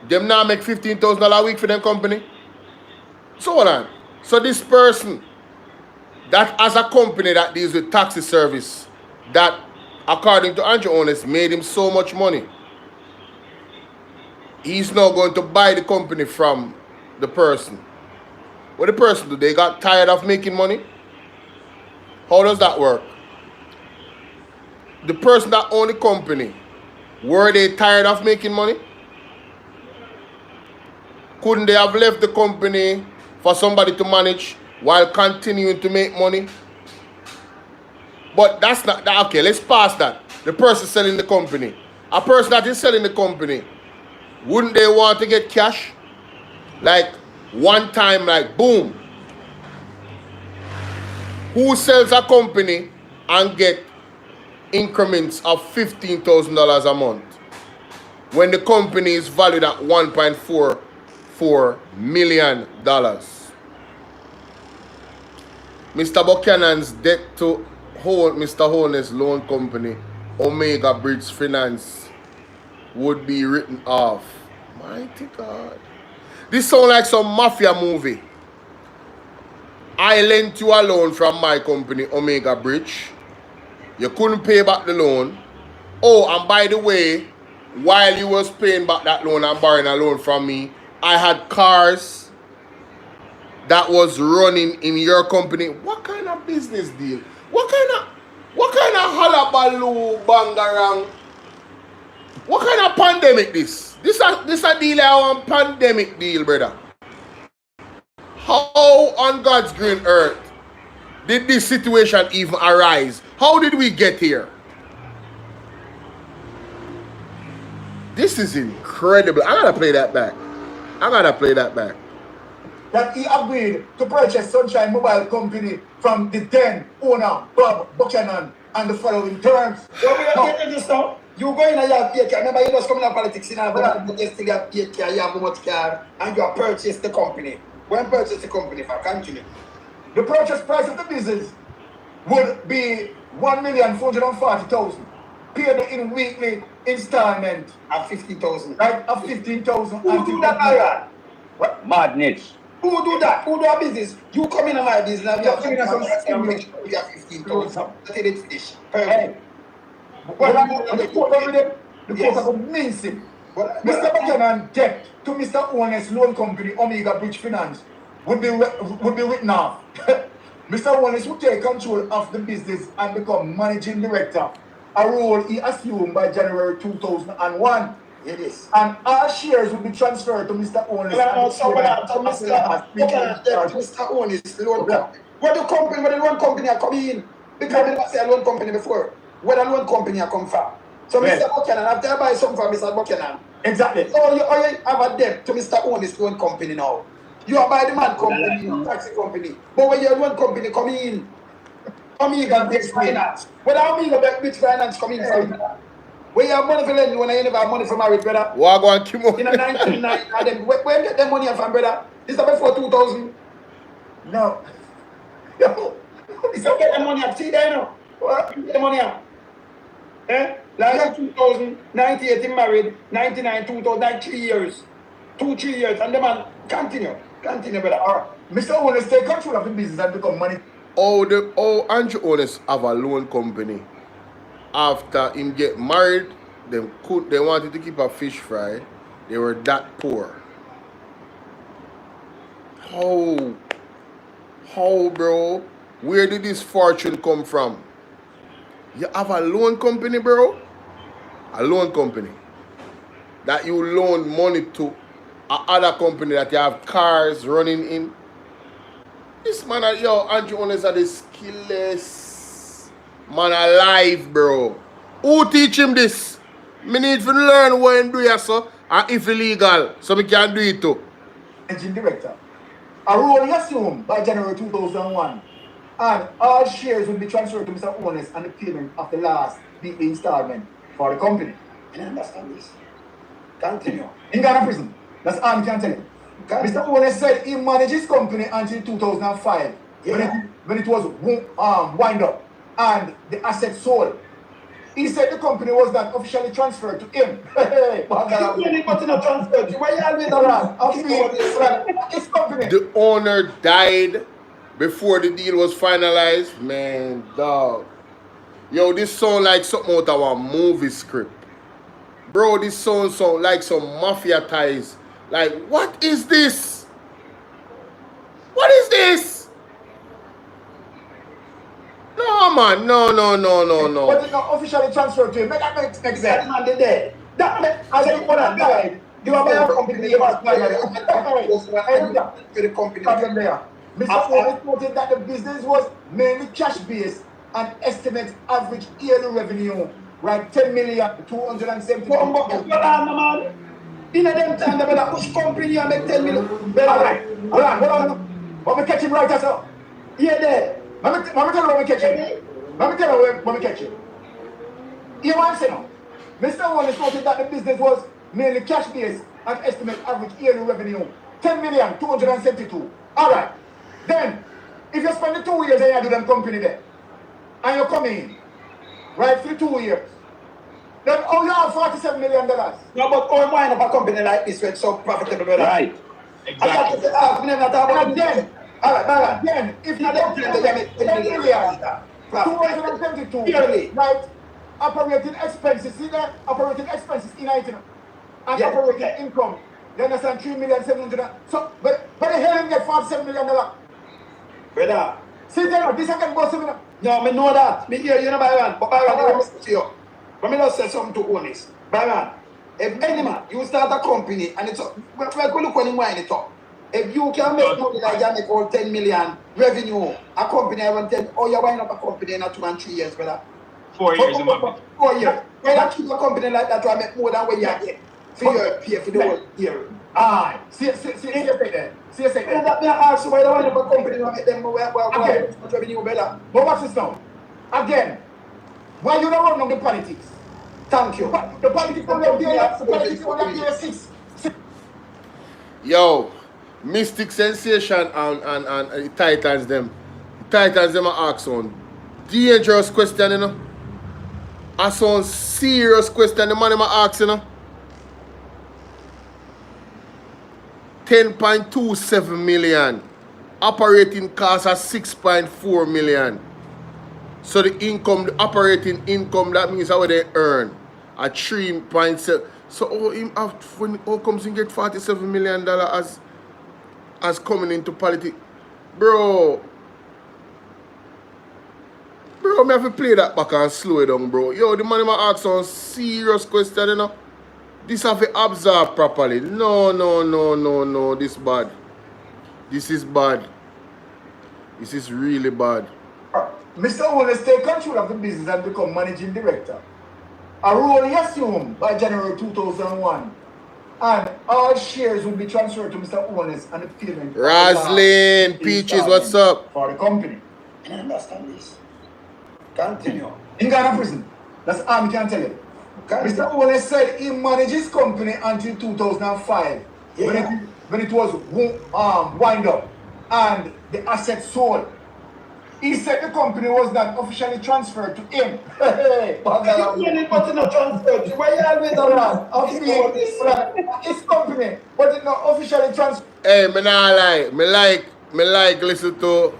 Speaker 1: them now make $15,000 a week for their company. So hold on. So this person that has a company that deals with taxi service, that according to Andrew Holness made him so much money, he's now going to buy the company from the person. What the person do? They got tired of making money? How does that work? The person that owned the company, were they tired of making money? Couldn't they have left the company for somebody to manage while continuing to make money? But that's not that. Okay, let's pass that. The person selling the company. A person that is selling the company, wouldn't they want to get cash? Like one time, like boom. Who sells a company and get increments of $15,000 a month when the company is valued at $1.44 million? Mr. Buchanan's debt to Mr. Holness loan company, Omega Bridge Finance, would be written off. Mighty God. This sounds like some mafia movie. I lent you a loan from my company, Omega Bridge. You couldn't pay back the loan. Oh, and by the way, while you was paying back that loan and borrowing a loan from me, I had cars that was running in your company. What kind of business deal? What kind of halabaloo bangarang? What kind of pandemic this? This a deal, a pandemic deal, brother. How on God's green earth did this situation even arise? How did we get here? This is incredible. I gotta play that back.
Speaker 14: That he agreed to purchase Sunshine Mobile Company from the then owner, Bob Buchanan, on the following terms.
Speaker 8: Well, we are getting this now. You go in and you have 8 car. Remember, you was coming out politics in Africa, but you still have 8 car, you have much car, and you have purchased the company. When purchase the company for continue?
Speaker 14: The purchase price of the business would be $1,440,000. Paid in weekly installment
Speaker 8: at 15,000.
Speaker 14: Right? Of 15,000.
Speaker 8: Who do that, Aaron?
Speaker 12: What? Madness.
Speaker 8: Who do that? Who do a business? You come in my business and you have 15,000. Until it finish. Perfect.
Speaker 14: The court of means him. Mr. Buchanan debt to Mr. Holness loan company, Omega Bridge Finance, would be written off. Mr. Holness would take control of the business and become managing director, a role he assumed by January 2001.
Speaker 8: It is.
Speaker 14: And all shares would be transferred to Mr. Holness.
Speaker 8: Mr. Holness loan company. Where the loan company are coming in? Because I never say a loan company before. Where the loan company are come from? So
Speaker 14: Yes.
Speaker 8: Mr. Buchanan, after I buy something from Mr. Buchanan,
Speaker 14: exactly.
Speaker 8: So you have a debt to Mr. Holness loan company now. You are by the man company, taxi company. But when your loan company come in, Omega Bridge Finance. Where the Omega Bridge Finance come in from? Where you have money for lending when you never have money for married, brother?
Speaker 1: What going to keep
Speaker 8: in a 1999, where you get them money from, brother? This is before 2000.
Speaker 14: No.
Speaker 8: Yo, you get the money up. See there now. What? You get the money up. Eh? Like 2000, 98 married, 99, 2000, 3 years. 2-3 years, and the man continue, brother.
Speaker 14: All right. Mr. Holness take control of the business and become money.
Speaker 1: Andrew Holness have a loan company. After him get married, they wanted to keep a fish fry. They were that poor. How, bro? Where did this fortune come from? You have a loan company, bro? A loan company that you loan money to another company that you have cars running in. This man, Andrew Holness are the skillless man alive, bro. Who teach him this? Me need to learn what he do here, so, and if illegal, so we can do it too.
Speaker 14: Managing director. A role he assumed by January 2001, and all shares will be transferred to Mr. Holness and the payment of the last big installment for the company.
Speaker 8: I understand this. Continue.
Speaker 14: In Ghana prison. That's all I can tell you. Mr. Holness said he managed his company until 2005, when it was wind up and the assets sold. He said the company was not officially transferred to him.
Speaker 1: The owner died before the deal was finalized. Man, dog. Yo, this sound like something out of a movie script. Bro, this sound like some mafia ties. Like, what is this? What is this? No, man. No.
Speaker 14: But it's not officially transferred to him. That makes sense.
Speaker 8: That man did dead. That man, as a owner died, you have a company, you must buy to the company.
Speaker 14: Mr. Holness noted that the business was mainly cash-based and estimates average yearly revenue like 10,270,000.
Speaker 8: man. In a them time, they better push company and make 10 million.
Speaker 14: Alright. Let me catch him right as well.
Speaker 8: Yeah, there.
Speaker 14: Let me tell you when we catch him. Let me tell you when we catch him. You want to say now? Mr. Holness noted that the business was mainly cash-based and estimate average yearly revenue 10,272,000. Alright. Then, if you spend the 2 years and you do them company there, and you come in, right, for 2 years, then you have $47 million.
Speaker 8: No, but all wine of a company like this when so profitable, brother.
Speaker 12: Right.
Speaker 8: Exactly.
Speaker 14: Then, if you don't get 10 million, 272, right, operating expenses, see that? Operating expenses in item, and operating income, you understand, 3,700,000. So, but the hell him get $47 million.
Speaker 8: Brother.
Speaker 14: See there, this I can go 7.
Speaker 8: No, I know that. Me hear you know, Byron. But Byron, I will to you. But me just say something to Holness. Byron, if any man, you start a company and it's up, we're going to look when you wind it up. If you can make money like that, make all 10 million revenue, a company I want 10, you wind up a company in 2 and 3 years, brother.
Speaker 12: 4 years, a month.
Speaker 8: 4 years. Why not keep a company like that to make more than what you get? For your pay for the whole year.
Speaker 14: Aye. See you say there. See you say there.
Speaker 8: That me ask you why they wind up a company to make them more revenue better.
Speaker 14: But watch this now. Again, why you don't run on the politics?
Speaker 8: Thank you.
Speaker 14: The politics on the 6.
Speaker 1: Yo, Mystic Sensation and Titans them ask on dangerous question, you know. That's some serious question the man ask, you know. 10.27 million. Operating costs are 6.4 million. So the income, the operating income, that means how they earn at 3.7. So how comes he get $47 million as coming into politics? Bro, me have to play that back and slow it down, bro. Yo, the man ask some serious question, you know. This have to absorb properly. No. This bad. This is bad. This is really bad.
Speaker 14: Mr. Holness take control of the business and become managing director. A role he assumed by January 2001. And all shares will be transferred to Mr. Holness and the payment.
Speaker 1: Roslyn, Peaches, what's up?
Speaker 14: For the company.
Speaker 8: I understand this. Continue.
Speaker 14: In Ghana prison. That's all I can tell you. Mr. Holness said he managed his company until 2005. When it was wind up and the assets sold. He said the company was not officially transferred to him. His company company, but it's not officially transferred.
Speaker 1: Hey, me not lie. Me like listen to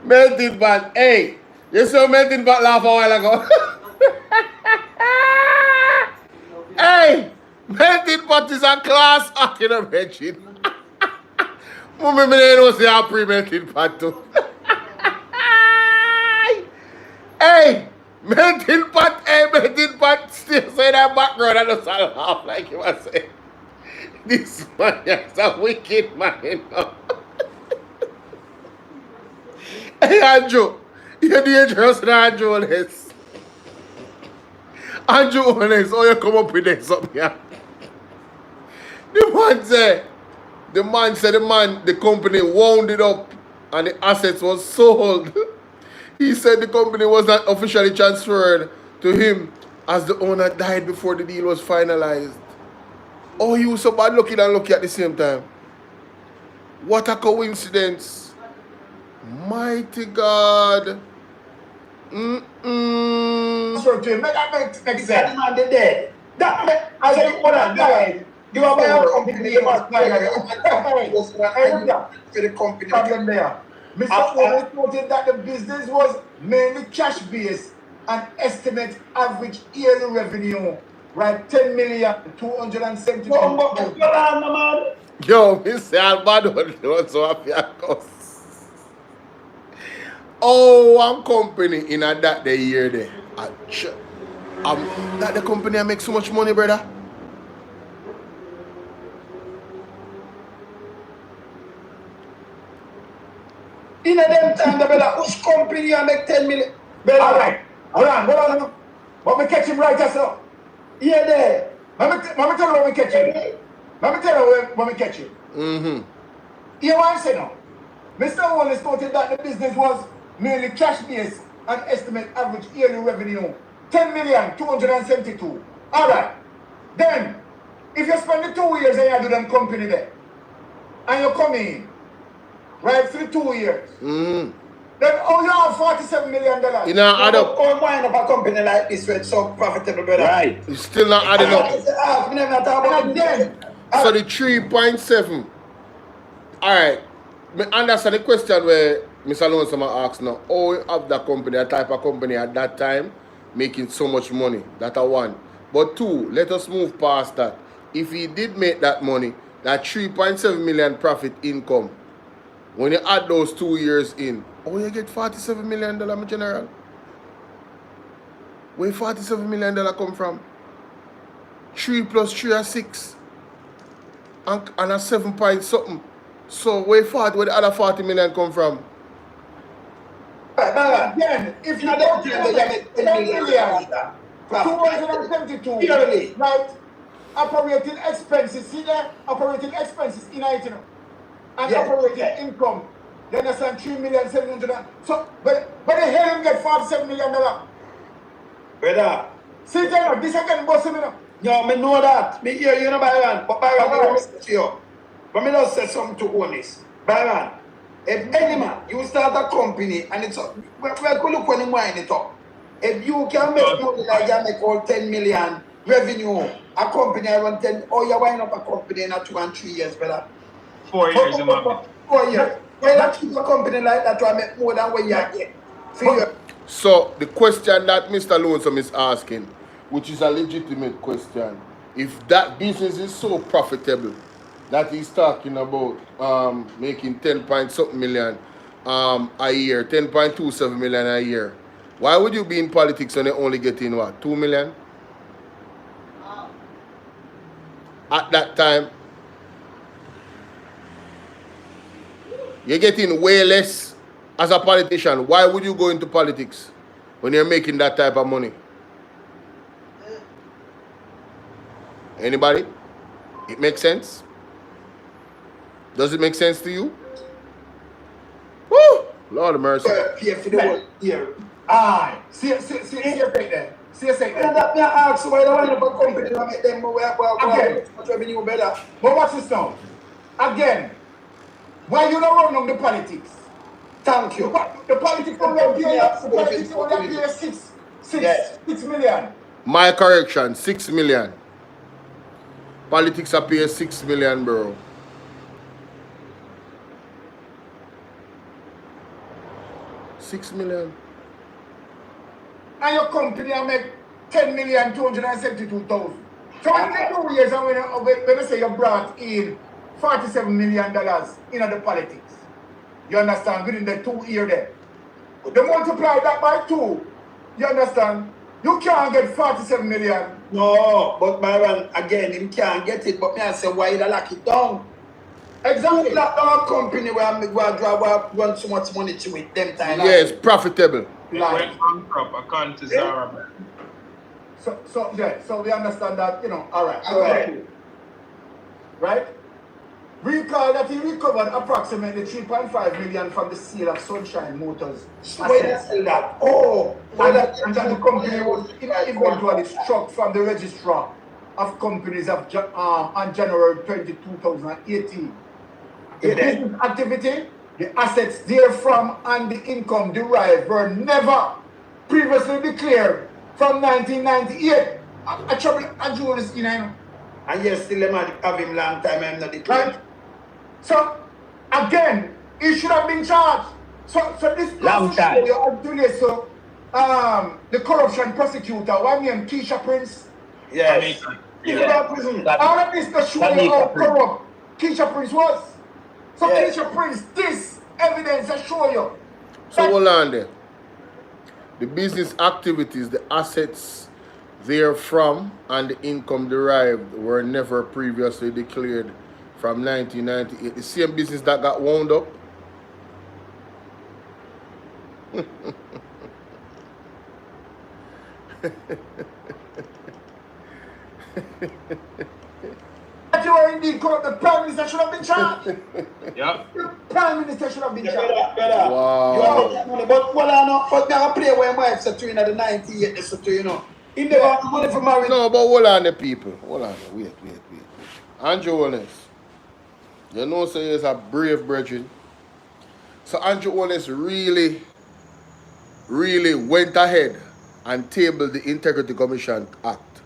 Speaker 1: Melting Pot. Hey, you saw Melting Pot laugh a while ago. Hey, Melting Pot is a class act, you know, mention. Mummy, me don't know say I pre-Melting Pot too. Hey, Melting Pot, still say that background and just laugh like you were saying. This man is a wicked man, you know. Hey, Andrew, you're dangerous now, Andrew Holness. Andrew Holness, oh, you come up with that something here. The company wound it up and the assets was sold. He said the company was not officially transferred to him as the owner died before the deal was finalized. Oh, he was so bad looking and lucky at the same time. What a coincidence. Mighty God.
Speaker 14: So to make sense. That man dead. That man, as the owner died, you are my company, you must die. For the company. Problem there. Mr. Holness noted that the business was mainly cash-based and estimate average yearly revenue, right? 10,270,000.
Speaker 1: Yo, Mr. Albado was so happy at us. Oh, one company in that the year there. That the company I make so much money, brother.
Speaker 8: In a them time, the brother, which company I make 10 million?
Speaker 14: All right. Hold on. Let me catch him right yourself.
Speaker 8: Yeah, there.
Speaker 14: Let me tell you when we catch him. Let me tell you when we catch him.
Speaker 1: Mm-hmm.
Speaker 14: You know what I'm saying now? Mr. Holness noted that the business was mainly cash-based and estimate average yearly revenue 10,272,000. All right. Then, if you spend the 2 years and you do them company there, and you come in, right, for the 2 years, then you have $47 million.
Speaker 1: You know, add up.
Speaker 8: Or wind up a company like this with so profitable, brother.
Speaker 12: Right.
Speaker 1: It's still not adding up. So the 3.7. Alright. I understand the question where Mr. Lonesome asks now. How you have that company, that type of company at that time, making so much money? That's a one. But two, let us move past that. If he did make that money, that 3.7 million profit income, when you add those 2 years in, oh, you get $47 million, my general. Where $47 million come from? 3 plus 3 are 6. And a 7 point something. So where the other 40 million come from?
Speaker 14: Again, if you don't get 10 million, 272, right? Operating expenses, see there? Operating expenses in it, you know. And operating income, then that's 3,700,000. So, but the hell him get $47 million.
Speaker 8: Brother.
Speaker 14: See there, this again boss him, you know.
Speaker 8: No, me know that. Me hear you know, Byron. But Byron, I will say to you. But me not say something to Holness. Byron, if any man, you start a company and it's up, we're going to look when you wind it up. If you can make money like you make all 10 million revenue, a company around 10, or you wind up a company in 2 and 3 years, brother.
Speaker 12: 4 years, in my
Speaker 8: 4 years. Well, that keep a company like that to make more than what you get.
Speaker 1: So the question that Mr. Lonesome is asking, which is a legitimate question, if that business is so profitable that he's talking about making 10-point-something million a year, 10.27 million a year, why would you be in politics when you're only getting what, 2 million? At that time, you're getting way less as a politician. Why would you go into politics when you're making that type of money? Anybody? It makes sense? Does it make sense to you? Woo! Lord of mercy.
Speaker 14: Aye. See your thing there. See your thing there.
Speaker 8: That me ask why the one of a company to make them much revenue better.
Speaker 14: But watch this now. Again, why you don't run on the politics?
Speaker 8: Thank you.
Speaker 14: The politics don't pay 6 million.
Speaker 1: My correction, 6 million. Politics are pay 6 million, bro. $6 million.
Speaker 14: And your company will make 10,272,000. So in the 2 years, when I say you brought in $47 million in the politics, you understand, within the 2 years there. They multiply that by 2, you understand? You can't get 47 million.
Speaker 8: No, but Byron, again, you can't get it, but me I say, why you lock it down?
Speaker 14: Exactly.
Speaker 8: Lock down a company where I run so much money to it, them time.
Speaker 1: Yes, profitable.
Speaker 14: Like,
Speaker 15: account to Zara.
Speaker 14: So we understand that, all right. Right? Recall that he recovered approximately 3.5 million from the sale of Sunshine Motors.
Speaker 8: Where did I sell that? Oh,
Speaker 14: and that the company was eventually struck from the registrar of companies on January 20, 2018. The business activity, the assets therefrom, and the income derived were never previously declared from 1998. I trouble and Julius,
Speaker 8: and yes, still have him long time, I'm not declared.
Speaker 14: Right? So, again, he should have been charged. So this
Speaker 12: long time.
Speaker 14: The corruption prosecutor, one named Keisha Prince.
Speaker 8: Yes.
Speaker 14: All of this to show you how corrupt Keisha Prince was. So Keisha Prince, this evidence I show you.
Speaker 1: So hold on there. The business activities, the assets therefrom, and the income derived were never previously declared from 1998. The same business that got wound up.
Speaker 14: That you are indeed corrupt. The Prime Minister should have been charged.
Speaker 15: Yeah.
Speaker 14: The Prime Minister should have been charged.
Speaker 1: Wow.
Speaker 8: But well, I know, but now I play where my wife said to in the 98, so to He never had money for marriage.
Speaker 1: No, but hold on the people. Hold on. Wait. Andrew Holness. You know, so he's a brave brethren. So Andrew Holness really went ahead and tabled the Integrity Commission Act.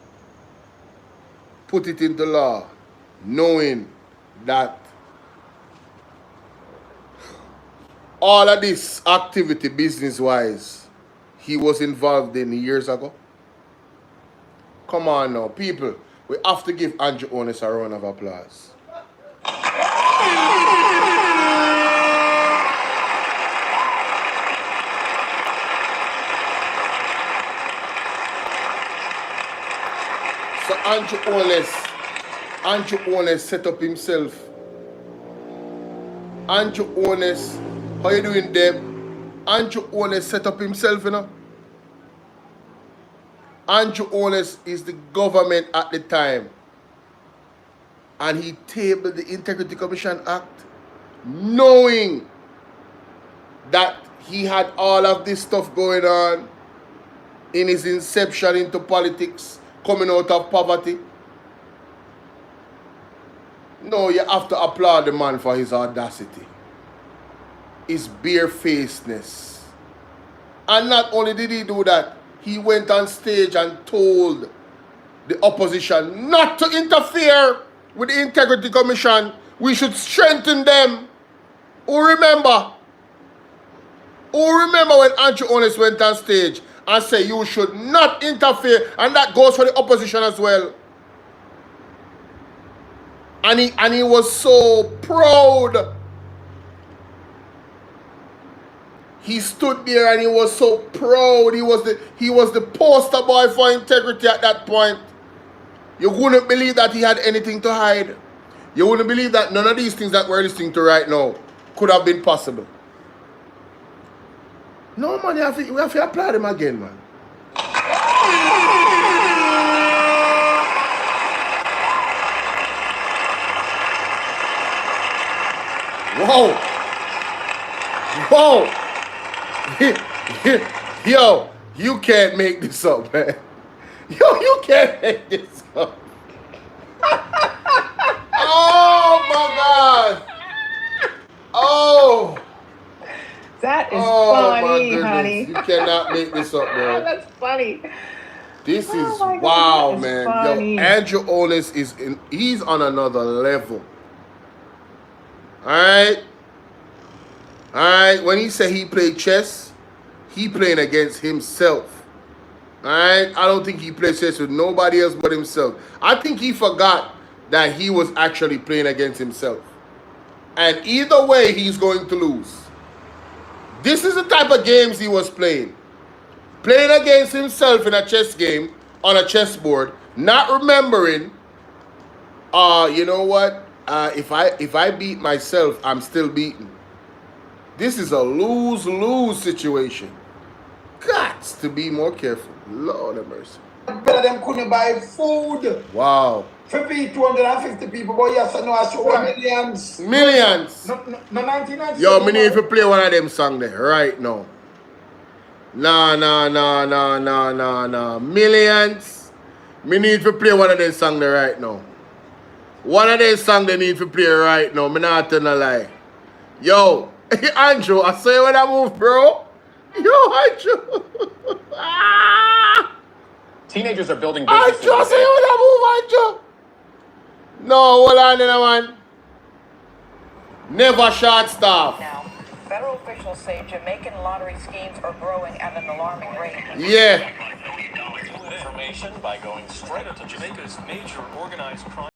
Speaker 1: Put it into law, knowing that all of this activity, business-wise, he was involved in years ago. Come on now, people. We have to give Andrew Holness a round of applause. So Andrew Holness set up himself. Andrew Holness, how you doing, Deb? Andrew Holness set up himself, Andrew Holness is the government at the time. And he tabled the Integrity Commission Act, knowing that he had all of this stuff going on in his inception into politics, coming out of poverty. No, you have to applaud the man for his audacity, his barefacedness. And not only did he do that, he went on stage and told the opposition not to interfere with the Integrity Commission. We should strengthen them. Who remember when Andrew Holness went on stage and said you should not interfere, and that goes for the opposition as well. And he was so proud. He stood there and he was so proud. He was the poster boy for integrity at that point. You wouldn't believe that he had anything to hide. You wouldn't believe that none of these things that we're listening to right now could have been possible. No, man, we have to applaud him again, man. Whoa! Yo, you can't make this up, man. Yo, you can't make this up. Oh, my God. Oh.
Speaker 16: That is funny,
Speaker 1: my
Speaker 16: honey.
Speaker 1: You cannot make this up, bro.
Speaker 16: That's funny.
Speaker 1: This is
Speaker 3: Oh my God,
Speaker 1: wow,
Speaker 3: that is
Speaker 1: man.
Speaker 3: funny.
Speaker 1: Yo, Andrew Holness he's on another level. Alright? Alright, when he said he played chess, he playing against himself. Alright? I don't think he plays chess with nobody else but himself. I think he forgot that he was actually playing against himself. And either way, he's going to lose. This is the type of games he was playing. Playing against himself in a chess game on a chessboard, not remembering, you know what? If I beat myself, I'm still beaten. This is a lose-lose situation. Got to be more careful. Lord have mercy.
Speaker 8: Better them couldn't buy food.
Speaker 1: Wow.
Speaker 8: For 250 people, but yes, I know I show millions.
Speaker 1: Millions.
Speaker 14: No 1990.
Speaker 1: Yo, me need to play one of them songs there right now. Nah. Millions. Me need to play one of them songs there right now. One of them songs they need to play right now. Me not tell a lie. Yo, Andrew, I say when I move, bro. Yo, Andrew.
Speaker 16: Teenagers are building businesses.
Speaker 1: Andrew, I say when I move, Andrew. No, hold on there, man. Never short staff.
Speaker 17: Now, federal officials say Jamaican lottery schemes are growing at an alarming rate.
Speaker 1: Yeah.
Speaker 16: Information by going straight into Jamaica's major organized crime.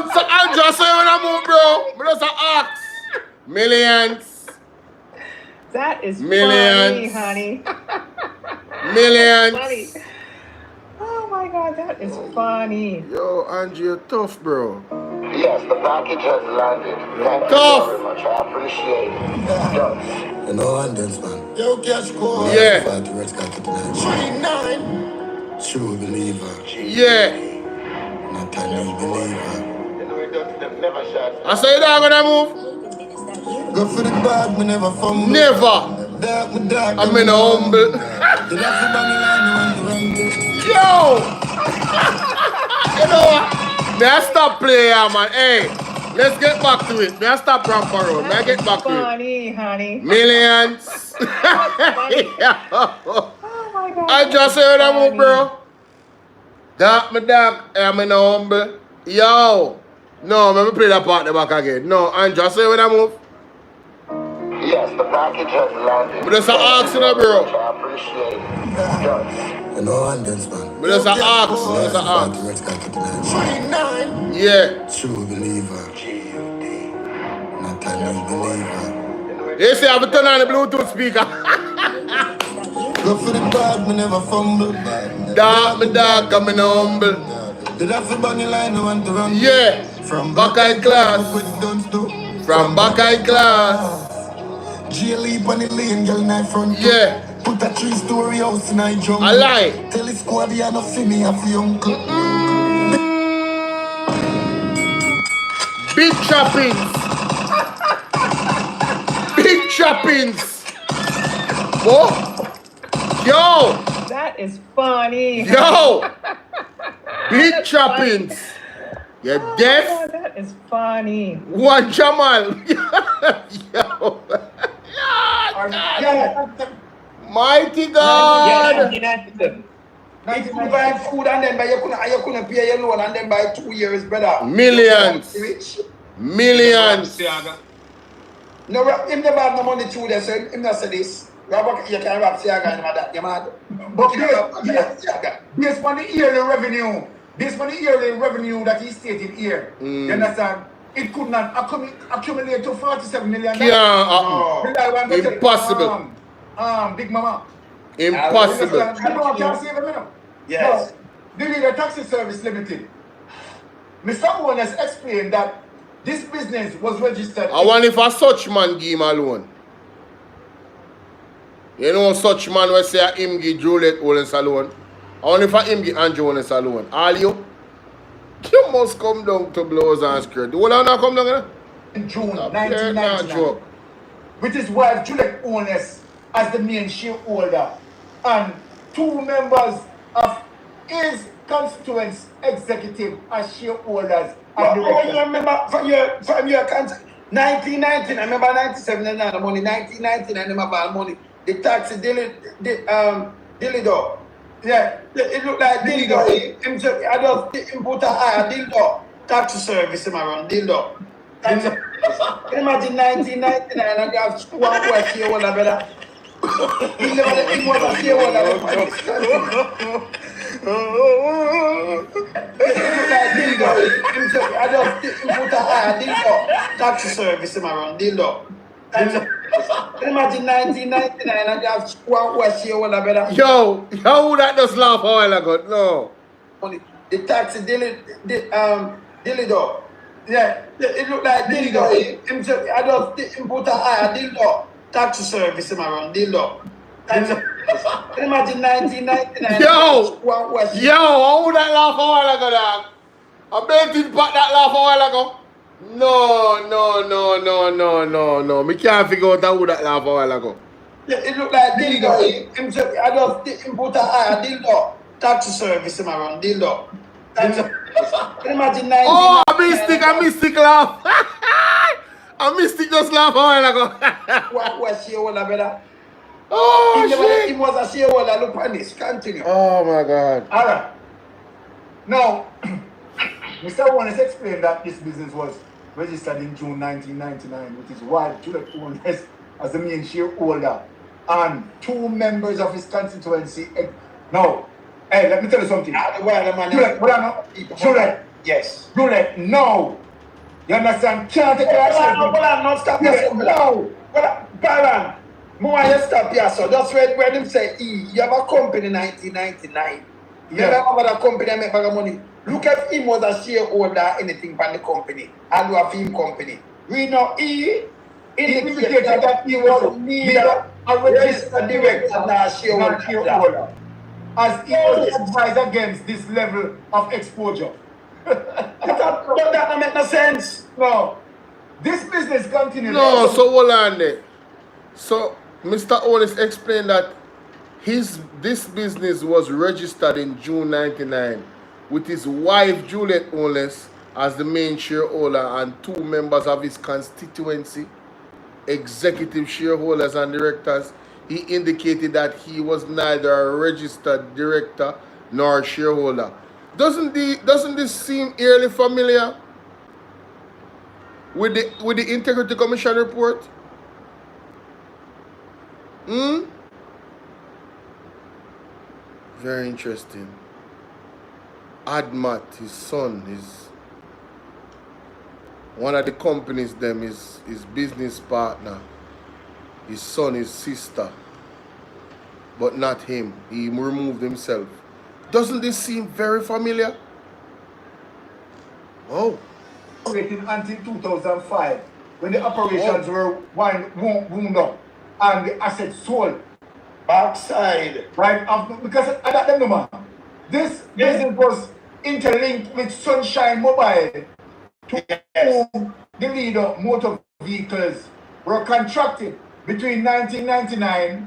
Speaker 1: So Andrew, say when I move, bro. Me just a ox. Millions.
Speaker 3: That is
Speaker 1: Millions.
Speaker 3: funny, honey.
Speaker 1: Millions.
Speaker 3: Funny. Oh my God, that is funny.
Speaker 1: Yo, Andrew, you're tough, bro.
Speaker 18: Yes, the package has landed. Thank
Speaker 1: Tough.
Speaker 18: you very much. I appreciate it. Yes.
Speaker 11: You know, and this man. Yo, cash call.
Speaker 1: Yeah.
Speaker 11: 39. True believer.
Speaker 1: Yeah.
Speaker 11: Not a new believer.
Speaker 1: I say you not gonna move?
Speaker 11: Go for the bag, me never fumble.
Speaker 1: Never.
Speaker 11: Dark,
Speaker 1: I'm in a humble. Yo! You know what? May I stop playing, man? Hey, let's get back to it. May I stop Rampa Road? May I get back to it?
Speaker 3: Funny, honey.
Speaker 1: Millions.
Speaker 3: Oh my God.
Speaker 1: I just say when I move, bro. Dark, me dark. I'm in a humble. Yo. No, let me play that part the back again. No, and just say when I move.
Speaker 18: Yes, the package has landed.
Speaker 1: But there's an ox in there, bro.
Speaker 18: I appreciate it. Yes.
Speaker 11: You know, and this man.
Speaker 1: But there's an ox. There's an ox.
Speaker 11: 39.
Speaker 1: Yeah.
Speaker 11: True believer. Not a new believer.
Speaker 1: They say I have to turn on the Bluetooth speaker.
Speaker 11: Go for the bag, me never fumble.
Speaker 1: Dark, me dark, I'm in a humble.
Speaker 11: Did I feel bunny line, I want to run?
Speaker 1: Yeah. From back high class. From back high class.
Speaker 11: G-Leap on the lane, girl, knife front.
Speaker 1: Yeah.
Speaker 11: Put a 3-story house in a jungle.
Speaker 1: I lie.
Speaker 11: Tell the squad you not see me, have the uncle.
Speaker 1: Big choppings. Big choppings. What? Yo.
Speaker 3: That is funny.
Speaker 1: Yo. Big choppings. You're deaf?
Speaker 3: Oh, that is funny.
Speaker 1: One Jamal. Yo. Mighty God!
Speaker 12: 1997.
Speaker 8: You could buy food and then buy, you couldn't pay your loan and then buy 2 years, brother.
Speaker 1: Millions.
Speaker 8: Rich.
Speaker 1: Millions.
Speaker 8: No, him never have no money through there, so him not say this. You can rap Siaga and that, you mad?
Speaker 14: But based on the yearly revenue that he stated here, you understand? It could not accumulate to 47 million.
Speaker 1: No. Impossible.
Speaker 14: Big Mama.
Speaker 1: Impossible.
Speaker 14: Can't save a minute.
Speaker 8: Yes.
Speaker 14: The Leader Taxi Service Limited. Mr. Holness explained that this business was registered.
Speaker 1: I wonder if a such man give him a loan. You know such man will say him give Juliet Holness a loan. I wonder if him give Andrew Holness a loan. All you must come down to blows and skirt. The whole not come down there?
Speaker 14: In June 1999. With his wife Juliet Holness as the main shareholder and 2 members of his constituents executive as shareholders.
Speaker 8: You remember from your 1919, I remember 97 and the money, 1919 I remember money. The taxi dildo. Yeah, it looked like dildo. I just put a higher dildo. Taxi service in my run, dildo. Imagine 1999 and I got 1 boy shareholder, brother. He was a shareholder. I just put a higher dildo. Taxi service in my run, dildo. Imagine 1999 and I got 1 boy shareholder, brother.
Speaker 1: Yo, that just laugh a while ago. No.
Speaker 8: The taxi dildo. Yeah, it looked like dildo. I just put a higher dildo. Taxi service in my run, dildo. Imagine 1999.
Speaker 1: Yo, how would that laugh a while ago, dog? I bet it back that laugh a while ago. No. Me can't figure out how that laugh a while ago.
Speaker 8: Yeah, it looked like dildo. I just put a higher dildo. Taxi service in my run, dildo. Imagine 1999.
Speaker 1: Oh, a mystic laugh. A mystic just laugh a while ago.
Speaker 8: What was shareholder, brother?
Speaker 1: Oh, shit.
Speaker 8: He was a shareholder. Look on this. Continue.
Speaker 1: Oh, my God.
Speaker 14: All right. Now, Mr. Holness explained that this business was registered in June 1999 with his wife, Juliet Holness, as the main shareholder and 2 members of his constituency. Now, hey, let me tell you something. Juliet.
Speaker 8: Yes.
Speaker 14: Juliet, no. You understand? Can't take action.
Speaker 8: No, stop here. No. Baron, more you stop here, so just where them say, you have a company in 1999. You never have a company that make bag of money. Look at him was a shareholder, anything from the company. And do a film company. We know he indicated that he was neither a registered director nor a shareholder.
Speaker 14: As he was advised against this level of exposure.
Speaker 8: But that don't make no sense.
Speaker 14: No. This business continues.
Speaker 1: No, so hold on there. So Mr. Holness explained that this business was registered in June 99 with his wife Juliet Holness as the main shareholder and 2 members of his constituency, executive shareholders and directors. He indicated that he was neither a registered director nor a shareholder. Doesn't this seem eerily familiar with the Integrity Commission report? Very interesting. Admat, his son, is one of the companies them is his business partner. His son, his sister, but not him. He removed himself. Doesn't this seem very familiar? Oh.
Speaker 14: Until 2005, when the operations were wound up and the assets sold.
Speaker 8: Backside.
Speaker 14: Right? Because I got them, man. This business was interlinked with Sunshine Mobile, to whom the Leader motor vehicles were contracted between 1999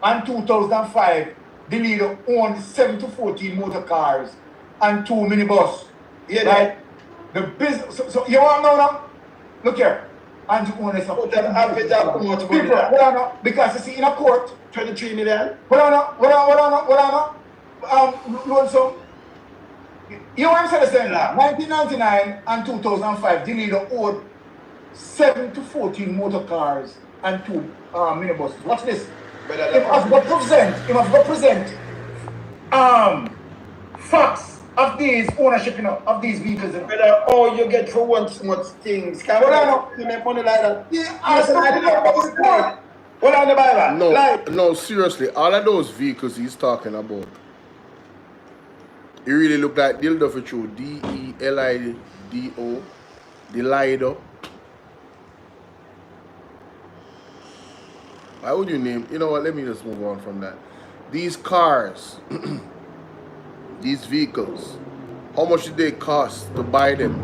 Speaker 14: and 2005. The Leader owned 7 to 14 motor cars and 2 minibus.
Speaker 8: Yeah,
Speaker 14: right? The business. So you want to know now? Look here. and you own it.
Speaker 8: Put an average of how much money
Speaker 14: People,
Speaker 8: that?
Speaker 14: well, no, because you see in a court,
Speaker 8: 23 million?
Speaker 14: well, Lonesome, you know what I'm saying now? 1999 and 2005, the leader owed 7 to 14 motor cars and 2 minibuses. Watch this. If I've got present facts of these ownership, of these vehicles.
Speaker 8: Brother, oh, you get for one so much things. Can you make money like that? What on the Bible?
Speaker 1: No, no, seriously, all of those vehicles he's talking about, it really look like dildo for true. D-E-L-I-D-O. Delido. Why would you name? You know what? Let me just move on from that. These cars, these vehicles, how much did they cost to buy them?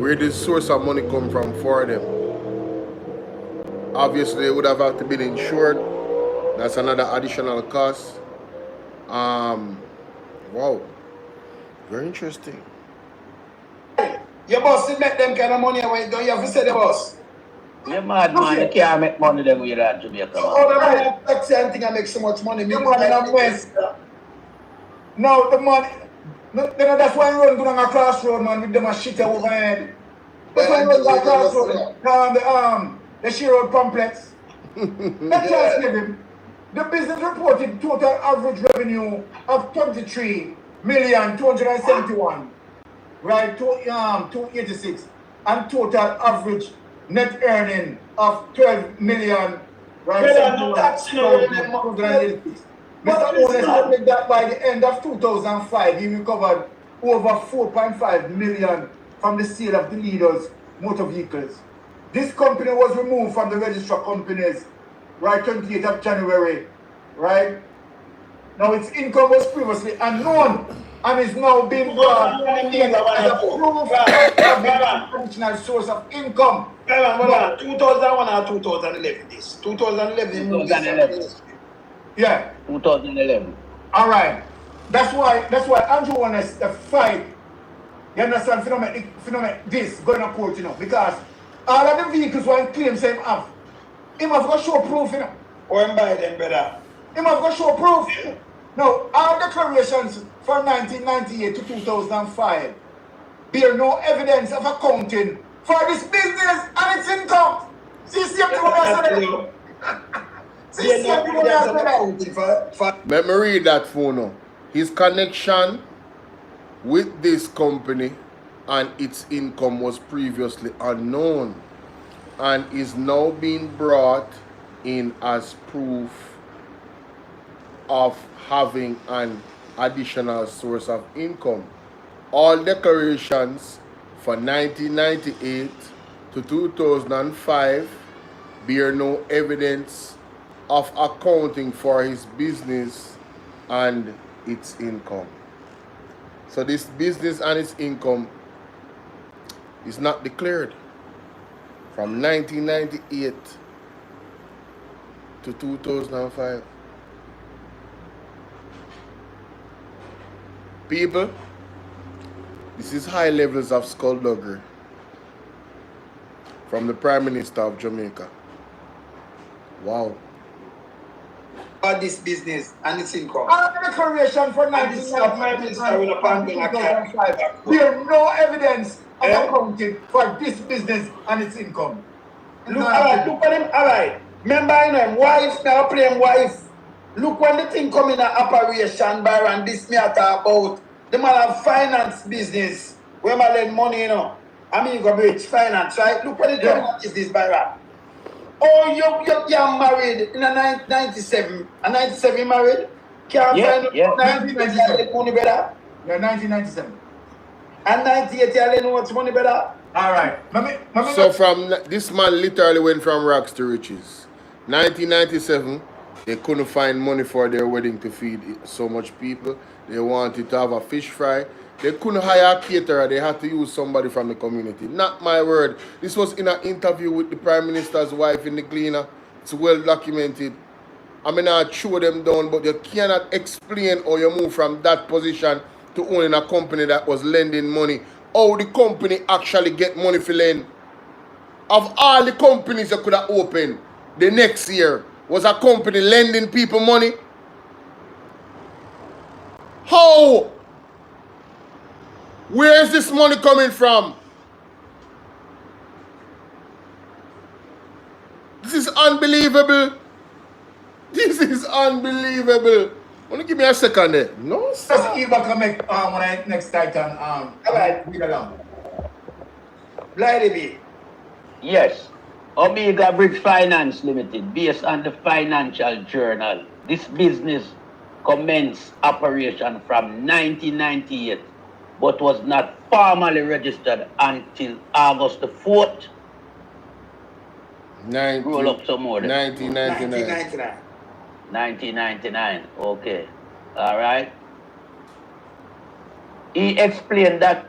Speaker 1: Where did the source of money come from for them? Obviously, they would have had to be insured. That's another additional cost. Wow, very interesting.
Speaker 8: Your boss did make them kind of money when don't you have to say the boss?
Speaker 12: You're mad, man. You can't make money them with that Jamaica.
Speaker 8: Oh, the man, taxi and thing I make so much money.
Speaker 14: The money in West. No, the money. No, that's why you run down a crossroad, man, with them a shit overhead. That's why you run down a crossroad. The Shiro complex. Let's just give him. The business reported total average revenue of 23,271,000, right? 286, and total average net earning of 12 million, right? Mr. Holness said that by the end of 2005, he recovered over 4.5 million from the sale of the leader's motor vehicles. This company was removed from the register of companies, right, 28th of January, right? Now its income was previously unknown and is now being brought in as a proof of an additional source of income.
Speaker 8: 2001 or 2011 this? 2011.
Speaker 12: Yeah. 2011.
Speaker 14: All right. That's why Andrew Holness the fight. You understand? Phenomenon this going to court, because all of the vehicles were claim same have. Him have got show proof,
Speaker 8: Or buy them, brother.
Speaker 14: Him have got show proof. Now, our declarations from 1998 to 2005 bear no evidence of accounting for this business and its income. See,
Speaker 1: Let me read that for now. His connection with this company and its income was previously unknown and is now being brought in as proof of having an additional source of income. All declarations for 1998 to 2005 bear no evidence of accounting for his business and its income. So this business and its income is not declared from 1998 to 2005. People, this is high levels of skullduggery from the Prime Minister of Jamaica. Wow.
Speaker 8: About this business and its income.
Speaker 14: All the declaration for 1995, there no evidence of accounting for this business and its income.
Speaker 8: Look at him, alright. Remember, wife, now play him wife. Look when the thing come in an operation, Byron, this me I talk about. The man have finance business. Where man lend money, I mean, you go rich finance, right? Look what the is this, Byron. Oh, you're married in a 97. A 97 married? Can't find 1997.
Speaker 14: Yeah, 1997.
Speaker 8: And 98, you know what's money better?
Speaker 14: All right.
Speaker 1: So from this man literally went from rags to riches. 1997, they couldn't find money for their wedding to feed so much people. They wanted to have a fish fry. They couldn't hire a caterer. They had to use somebody from the community. Not my word. This was in an interview with the Prime Minister's wife in the cleaner. It's well documented. I mean, I throw them down, but you cannot explain how you move from that position to owning a company that was lending money. How the company actually get money for lend. of all the companies that could have opened the next year was a company lending people money? How? Where is this money coming from? This is unbelievable. This is unbelievable. Want to give me a second there? No, sir.
Speaker 14: Just Eva can make when I next Titan alright, read along. Lady B.
Speaker 12: Yes. Omega Bridge Finance Limited, based on the Financial Journal. This business commenced operation from 1998, but was not formally registered until August the 4th. Roll up some more.
Speaker 1: 1999.
Speaker 12: 1999. Okay. All right. He explained that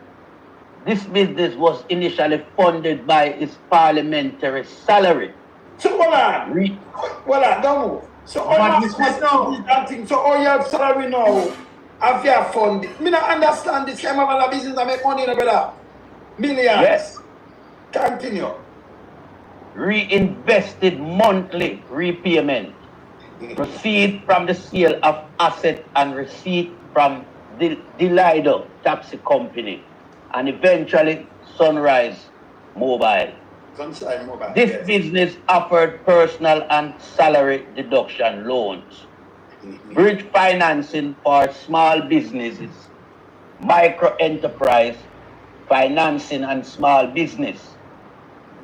Speaker 12: this business was initially funded by his parliamentary salary.
Speaker 8: So hold on. Don't move. So all you so all your salary now, have your fund. Me not understand this kind of a business that make money, brother. Millions.
Speaker 12: Yes.
Speaker 8: Continue.
Speaker 12: Reinvested monthly repayment. Proceed from the sale of asset and receipt from the Lido taxi company, and eventually Sunrise Mobile. This business offered personal and salary deduction loans, bridge financing for small businesses, micro enterprise financing and small business,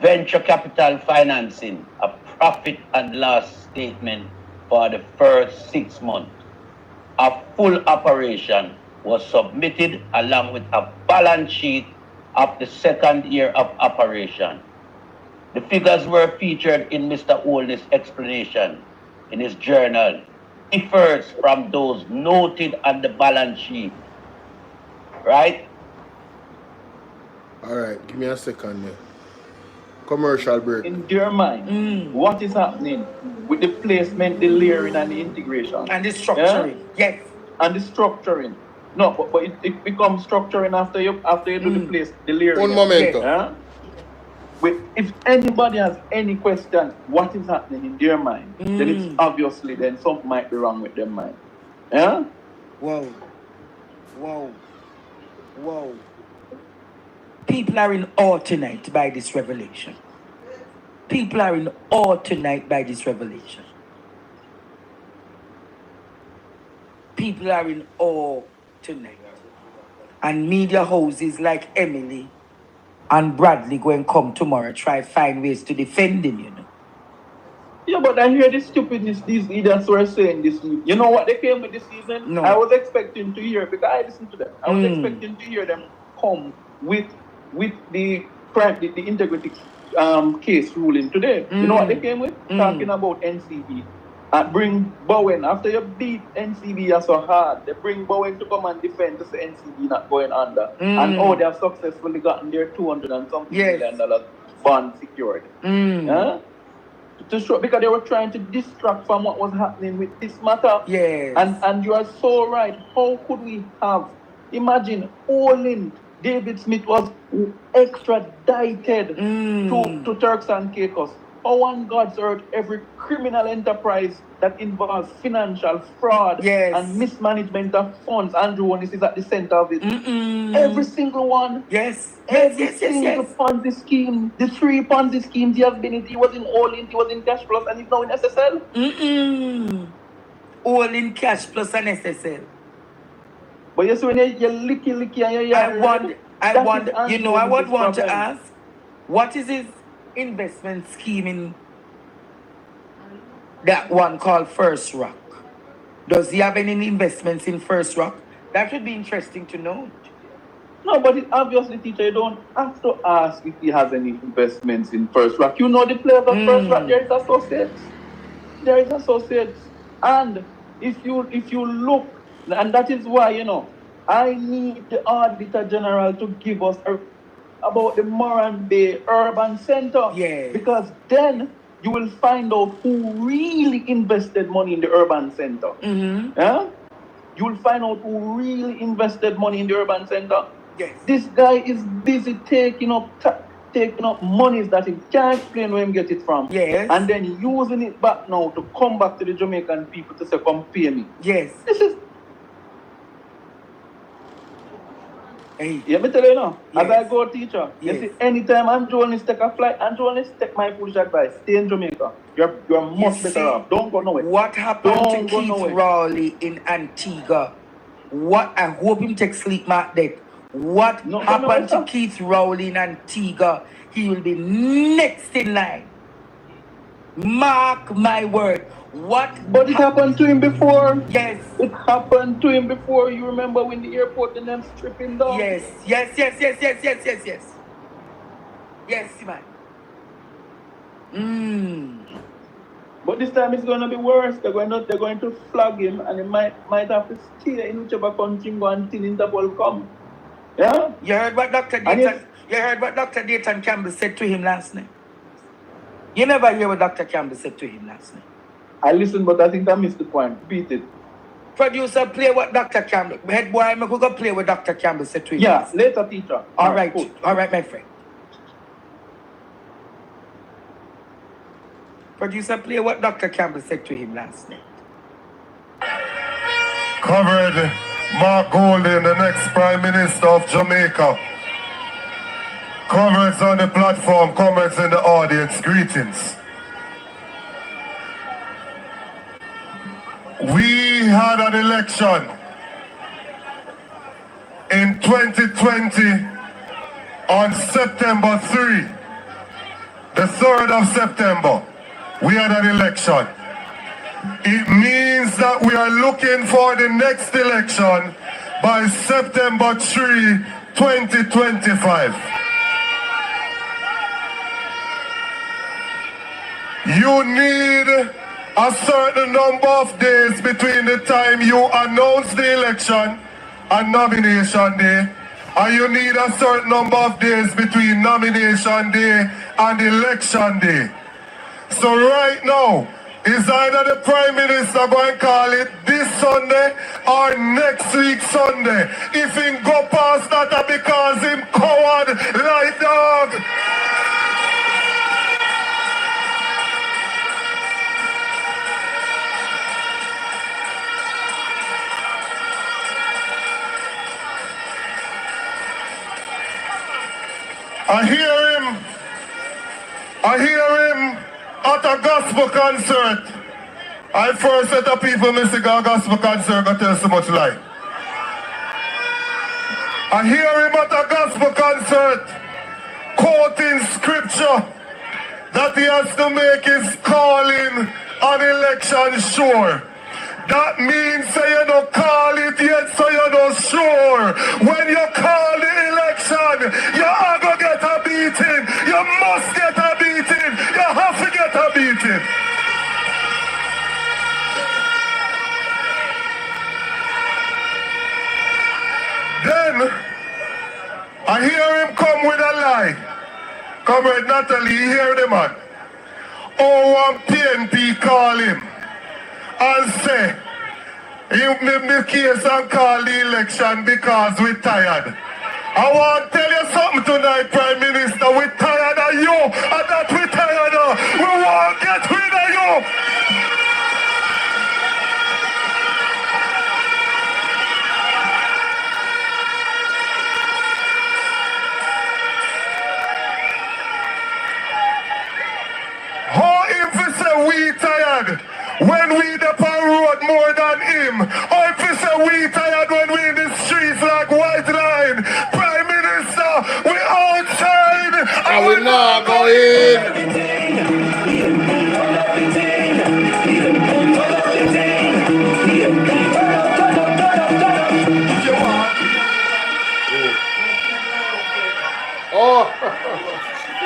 Speaker 12: venture capital financing, a profit and loss statement for the first 6 months. A full operation was submitted along with a balance sheet of the second year of operation. The figures were featured in Mr. Holness' explanation in his journal. Differs from those noted on the balance sheet. Right?
Speaker 1: All right, give me a second there. Commercial break.
Speaker 19: In your mind, what is happening with the placement, the layering, and the integration?
Speaker 3: And the structuring.
Speaker 19: Yeah? Yes. And the structuring. No, but it becomes structuring after you do the layering.
Speaker 1: Un momento.
Speaker 19: Yeah? If anybody has any question, what is happening in their mind, then it's obviously then something might be wrong with their mind. Yeah?
Speaker 3: Whoa. People are in awe tonight by this revelation. People are in awe tonight by this revelation. People are in awe tonight. And media houses like Emily and Bradley go and come tomorrow, try find ways to defend him, you know.
Speaker 19: Yeah, but I hear the stupidness these idiots were saying this week. You know what they came with this season?
Speaker 3: No.
Speaker 19: I was expecting to hear, because I listened to them, I was expecting to hear them come with the integrity case ruling today. You know what they came with? Talking about NCB. Bring Bowen, after you beat NCB so hard, they bring Bowen to come and defend to say NCB not going under. And they have successfully gotten their $200 and something million bond secured. Yeah? To show, because they were trying to distract from what was happening with this matter.
Speaker 3: Yes.
Speaker 19: And you are so right. How could we have, imagine, Olin, David Smith was extradited to Turks and Caicos. How on God's earth every criminal enterprise that involves financial fraud and mismanagement of funds, Andrew Holness is at the center of it. Every single one.
Speaker 3: Yes.
Speaker 19: Every single Ponzi scheme, the 3 Ponzi schemes he has been in, he was in All In, he was in Cash Plus, and he's now in SSL.
Speaker 3: All in Cash Plus and SSL.
Speaker 19: But you see when you're licky and you're
Speaker 3: I would want to ask, what is his investment scheme in that one called First Rock? Does he have any investments in First Rock? That would be interesting to know.
Speaker 19: No, but it obviously, teacher, you don't have to ask if he has any investments in First Rock. You know the players of First Rock, there is associates. There is associates. And if you look, and that is why, you know, I need the Auditor General to give us about the Moran Bay Urban Center.
Speaker 3: Yeah.
Speaker 19: Because then you will find out who really invested money in the urban center. Yeah? You will find out who really invested money in the urban center.
Speaker 3: Yes.
Speaker 19: This guy is busy taking up taking up monies that he can't explain where he get it from.
Speaker 3: Yes.
Speaker 19: And then using it back now to come back to the Jamaican people to say, come pay me.
Speaker 3: Yes.
Speaker 19: This is...
Speaker 3: Hey.
Speaker 19: Yeah, me tell you now,
Speaker 3: Yes.
Speaker 19: as I go teacher,
Speaker 3: Yes.
Speaker 19: you see, anytime Anjolis take a flight, Anjolis take my foolish advice, stay in Jamaica. You're much better off. Don't go nowhere.
Speaker 3: What happened
Speaker 19: Don't
Speaker 3: to
Speaker 19: go
Speaker 3: Keith
Speaker 19: nowhere.
Speaker 3: Rowley in Antigua? What I hope him take sleep mark dead. What happened to Keith Rowley in Antigua? He will be next in line. Mark my word.
Speaker 19: But it happened to him before.
Speaker 3: Yes.
Speaker 19: It happened to him before. You remember when the airport and them strip him down?
Speaker 3: Yes, man.
Speaker 19: But this time it's going to be worse. They're going to flag him, and he might have to stay in whichever country go until Interpol come. Yeah.
Speaker 3: You heard what Dr. Dayton Campbell said to him last night. You never hear what Dr. Campbell said to him last night.
Speaker 19: I listened, but I think I missed the point. Repeat it.
Speaker 3: Producer, play what Dr. Campbell. Head boy, I'm going to play what Dr. Campbell said to him.
Speaker 19: Yeah, later, teacher.
Speaker 3: All right,
Speaker 19: cool.
Speaker 3: All right, my friend. Producer, play what Dr. Campbell said to him last night.
Speaker 20: Covered Mark Golding, the next Prime Minister of Jamaica. Comrades on the platform, comrades in the audience, greetings. We had an election in 2020 on September 3, the 3rd of September. We had an election. It means that we are looking for the next election by September 3, 2025. You need a certain number of days between the time you announce the election and nomination day, and you need a certain number of days between nomination day and election day. So right now, is either the Prime Minister going to call it this Sunday or next week Sunday. If he go past that because him coward like dog. I hear him at a gospel concert. I first set up people missing a gospel concert and tell so much lie. I hear him at a gospel concert quoting scripture that he has to make his calling on election sure. That means say you don't call it yet, so you don't sure. When you call the election, you are going to get a beating. You must get a beating. You have to get a beating. Then, I hear him come with a lie. Comrade Natalie, you hear the man? Oh, one PNP call him and say, you make the case and call the election because we're tired. I want to tell you something tonight, Prime Minister. We're tired of you, and that we're tired of. We want to get rid of you. How if we say we tired when we the road more than him? Or if we say we tired when we in the streets like White Line? Prime Minister, we outside and we not go in.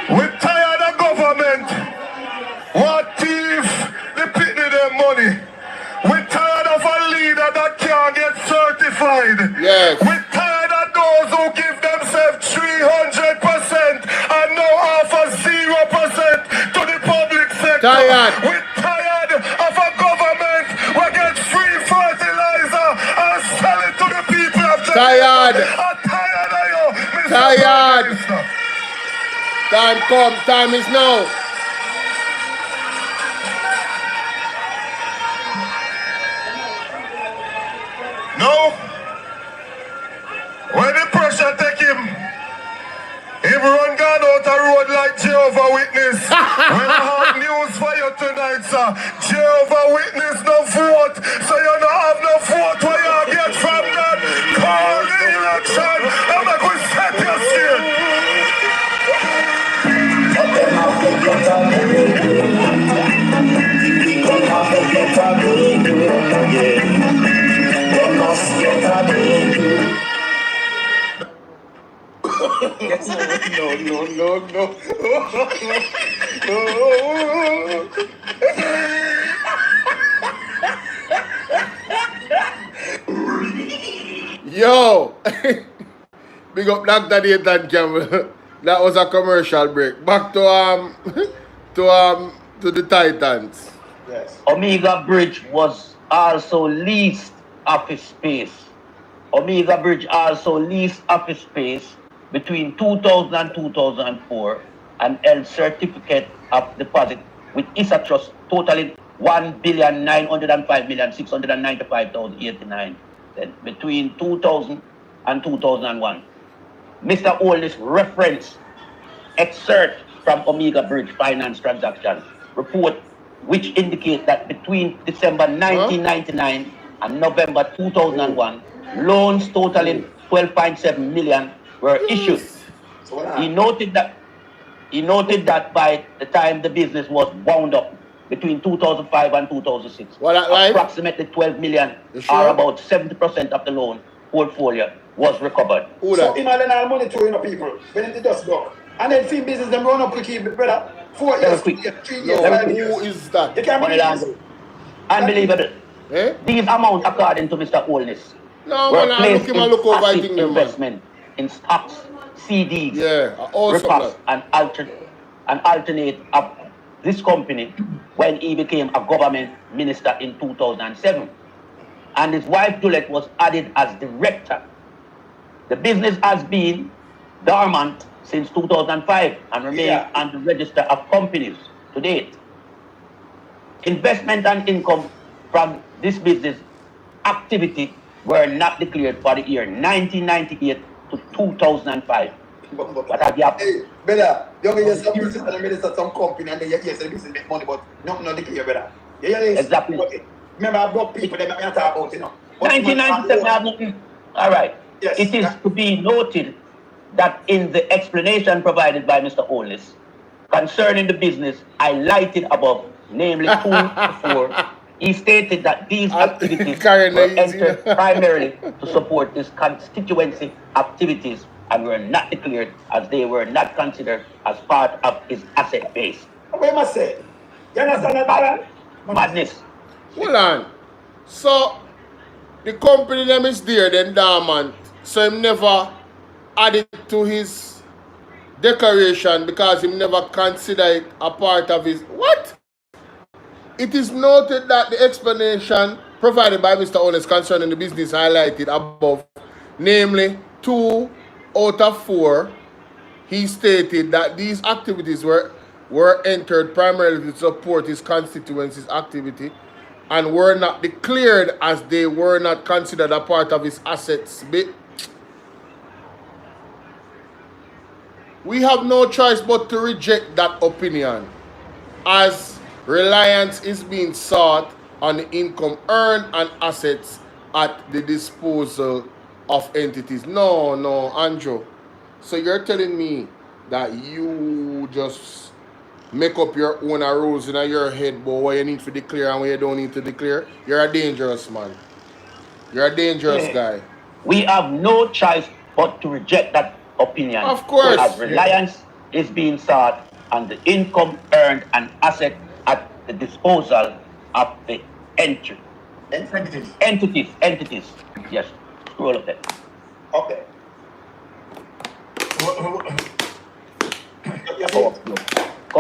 Speaker 20: We're tired of government. What thief? They pity their money. We're tired of a leader that can't get certified.
Speaker 1: Yes.
Speaker 20: We're tired of those who give themselves 300% and now offer 0% to the public sector.
Speaker 1: Tired.
Speaker 20: We're tired of a government who gets free fertilizer and sell it to the people of Jamaica.
Speaker 1: Tired.
Speaker 20: I'm tired of you, Mr.
Speaker 1: Tired.
Speaker 20: Prime Minister.
Speaker 1: Time come. Time is now.
Speaker 20: No. When the pressure take him, everyone gone out the road like Jehovah Witness. When I have news for you tonight, sir. Jehovah Witness no vote, so you don't have no vote. Where you get from that? Call the election. I'm not going to set your
Speaker 1: Yo, big up Dr. Nathan Campbell. That was a commercial break. Back to to the Titans.
Speaker 8: Yes.
Speaker 12: Omega Bridge was also leased office space. Omega Bridge also leased office space between 2000 and 2004 and held certificate of deposit with ISA Trust totaling 1,905,695,089. Then between 2000 and 2001. Mr. Holness referenced excerpt from Omega Bridge finance transaction report which indicate that between December 1999 and November 2001, loans totaling 12.7 million were issued. He noted that by the time the business was wound up between 2005 and 2006, approximately 12 million or about 70% of the loan portfolio was recovered.
Speaker 8: So him and all money to people when it does go. And then film business them run up quickly, brother. 4 years, 3 years, 5 years.
Speaker 1: Who is that?
Speaker 8: You can't believe this.
Speaker 12: Unbelievable.
Speaker 1: Eh?
Speaker 12: These amounts, according to Mr. Holness,
Speaker 1: No,
Speaker 12: were
Speaker 1: man,
Speaker 12: placed
Speaker 1: look
Speaker 12: in
Speaker 1: over
Speaker 12: passive
Speaker 1: thing, man.
Speaker 12: investment in stocks, CDs,
Speaker 1: also
Speaker 12: repos, and alternate of this company when he became a government minister in 2007. And his wife Juliet was added as director. The business has been dormant since 2005 and remains on the register of companies to date. Investment and income from this business activity were not declared for the year 1998 to 2005. What have you happened?
Speaker 8: Hey, brother, you get some business and minister some company and then yes, the business make money, but not declare, brother. Yeah,
Speaker 12: exactly.
Speaker 8: Remember, I brought people that make me talk about, you know.
Speaker 12: 1997 have nothing. All right. Yes. It is to be noted that in the explanation provided by Mr. Holness concerning the business highlighted above, namely 2 to 4, he stated that these activities were entered primarily to support his constituency activities and were not declared as they were not considered as part of his asset base.
Speaker 8: What must say? You understand that?
Speaker 12: Madness.
Speaker 1: Hold on. So, the company name is there, then dormant. So, him never added to his declaration because he never considered it a part of his... What? It is noted that the explanation provided by Mr. Holness concerning the business highlighted above, namely 2 out of 4, he stated that these activities were entered primarily to support his constituency's activity and were not declared as they were not considered a part of his assets. We have no choice but to reject that opinion as reliance is being sought on the income earned and assets at the disposal of entities. No, Andrew. So you're telling me that you just make up your own rules in your head, but what you need to declare and what you don't need to declare? You're a dangerous man. You're a dangerous guy.
Speaker 12: We have no choice but to reject that opinion.
Speaker 1: Of course.
Speaker 12: As reliance is being sought on the income earned and asset at the disposal of the entities. Yes. Scroll up there.
Speaker 8: Okay.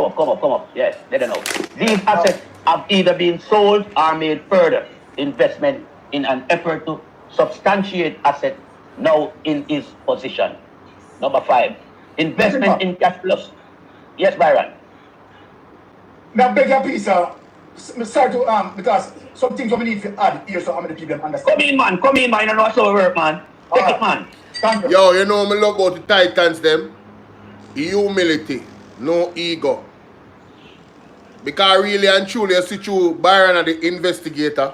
Speaker 12: Come up. Yes, let them know. These assets have either been sold or made further investment in an effort to substantiate asset now in his possession. Number 5, investment in cash flows. Yes, Byron.
Speaker 14: Now beg your piece, sorry to because some things we need to add here so how many people understand.
Speaker 12: Come in, man. Come in, man. You know how it work, man. Take it, man.
Speaker 14: Thank you.
Speaker 1: Yo, you know me love about the Titans them? Humility, no ego. Because really and truly, you see through Byron and the investigator,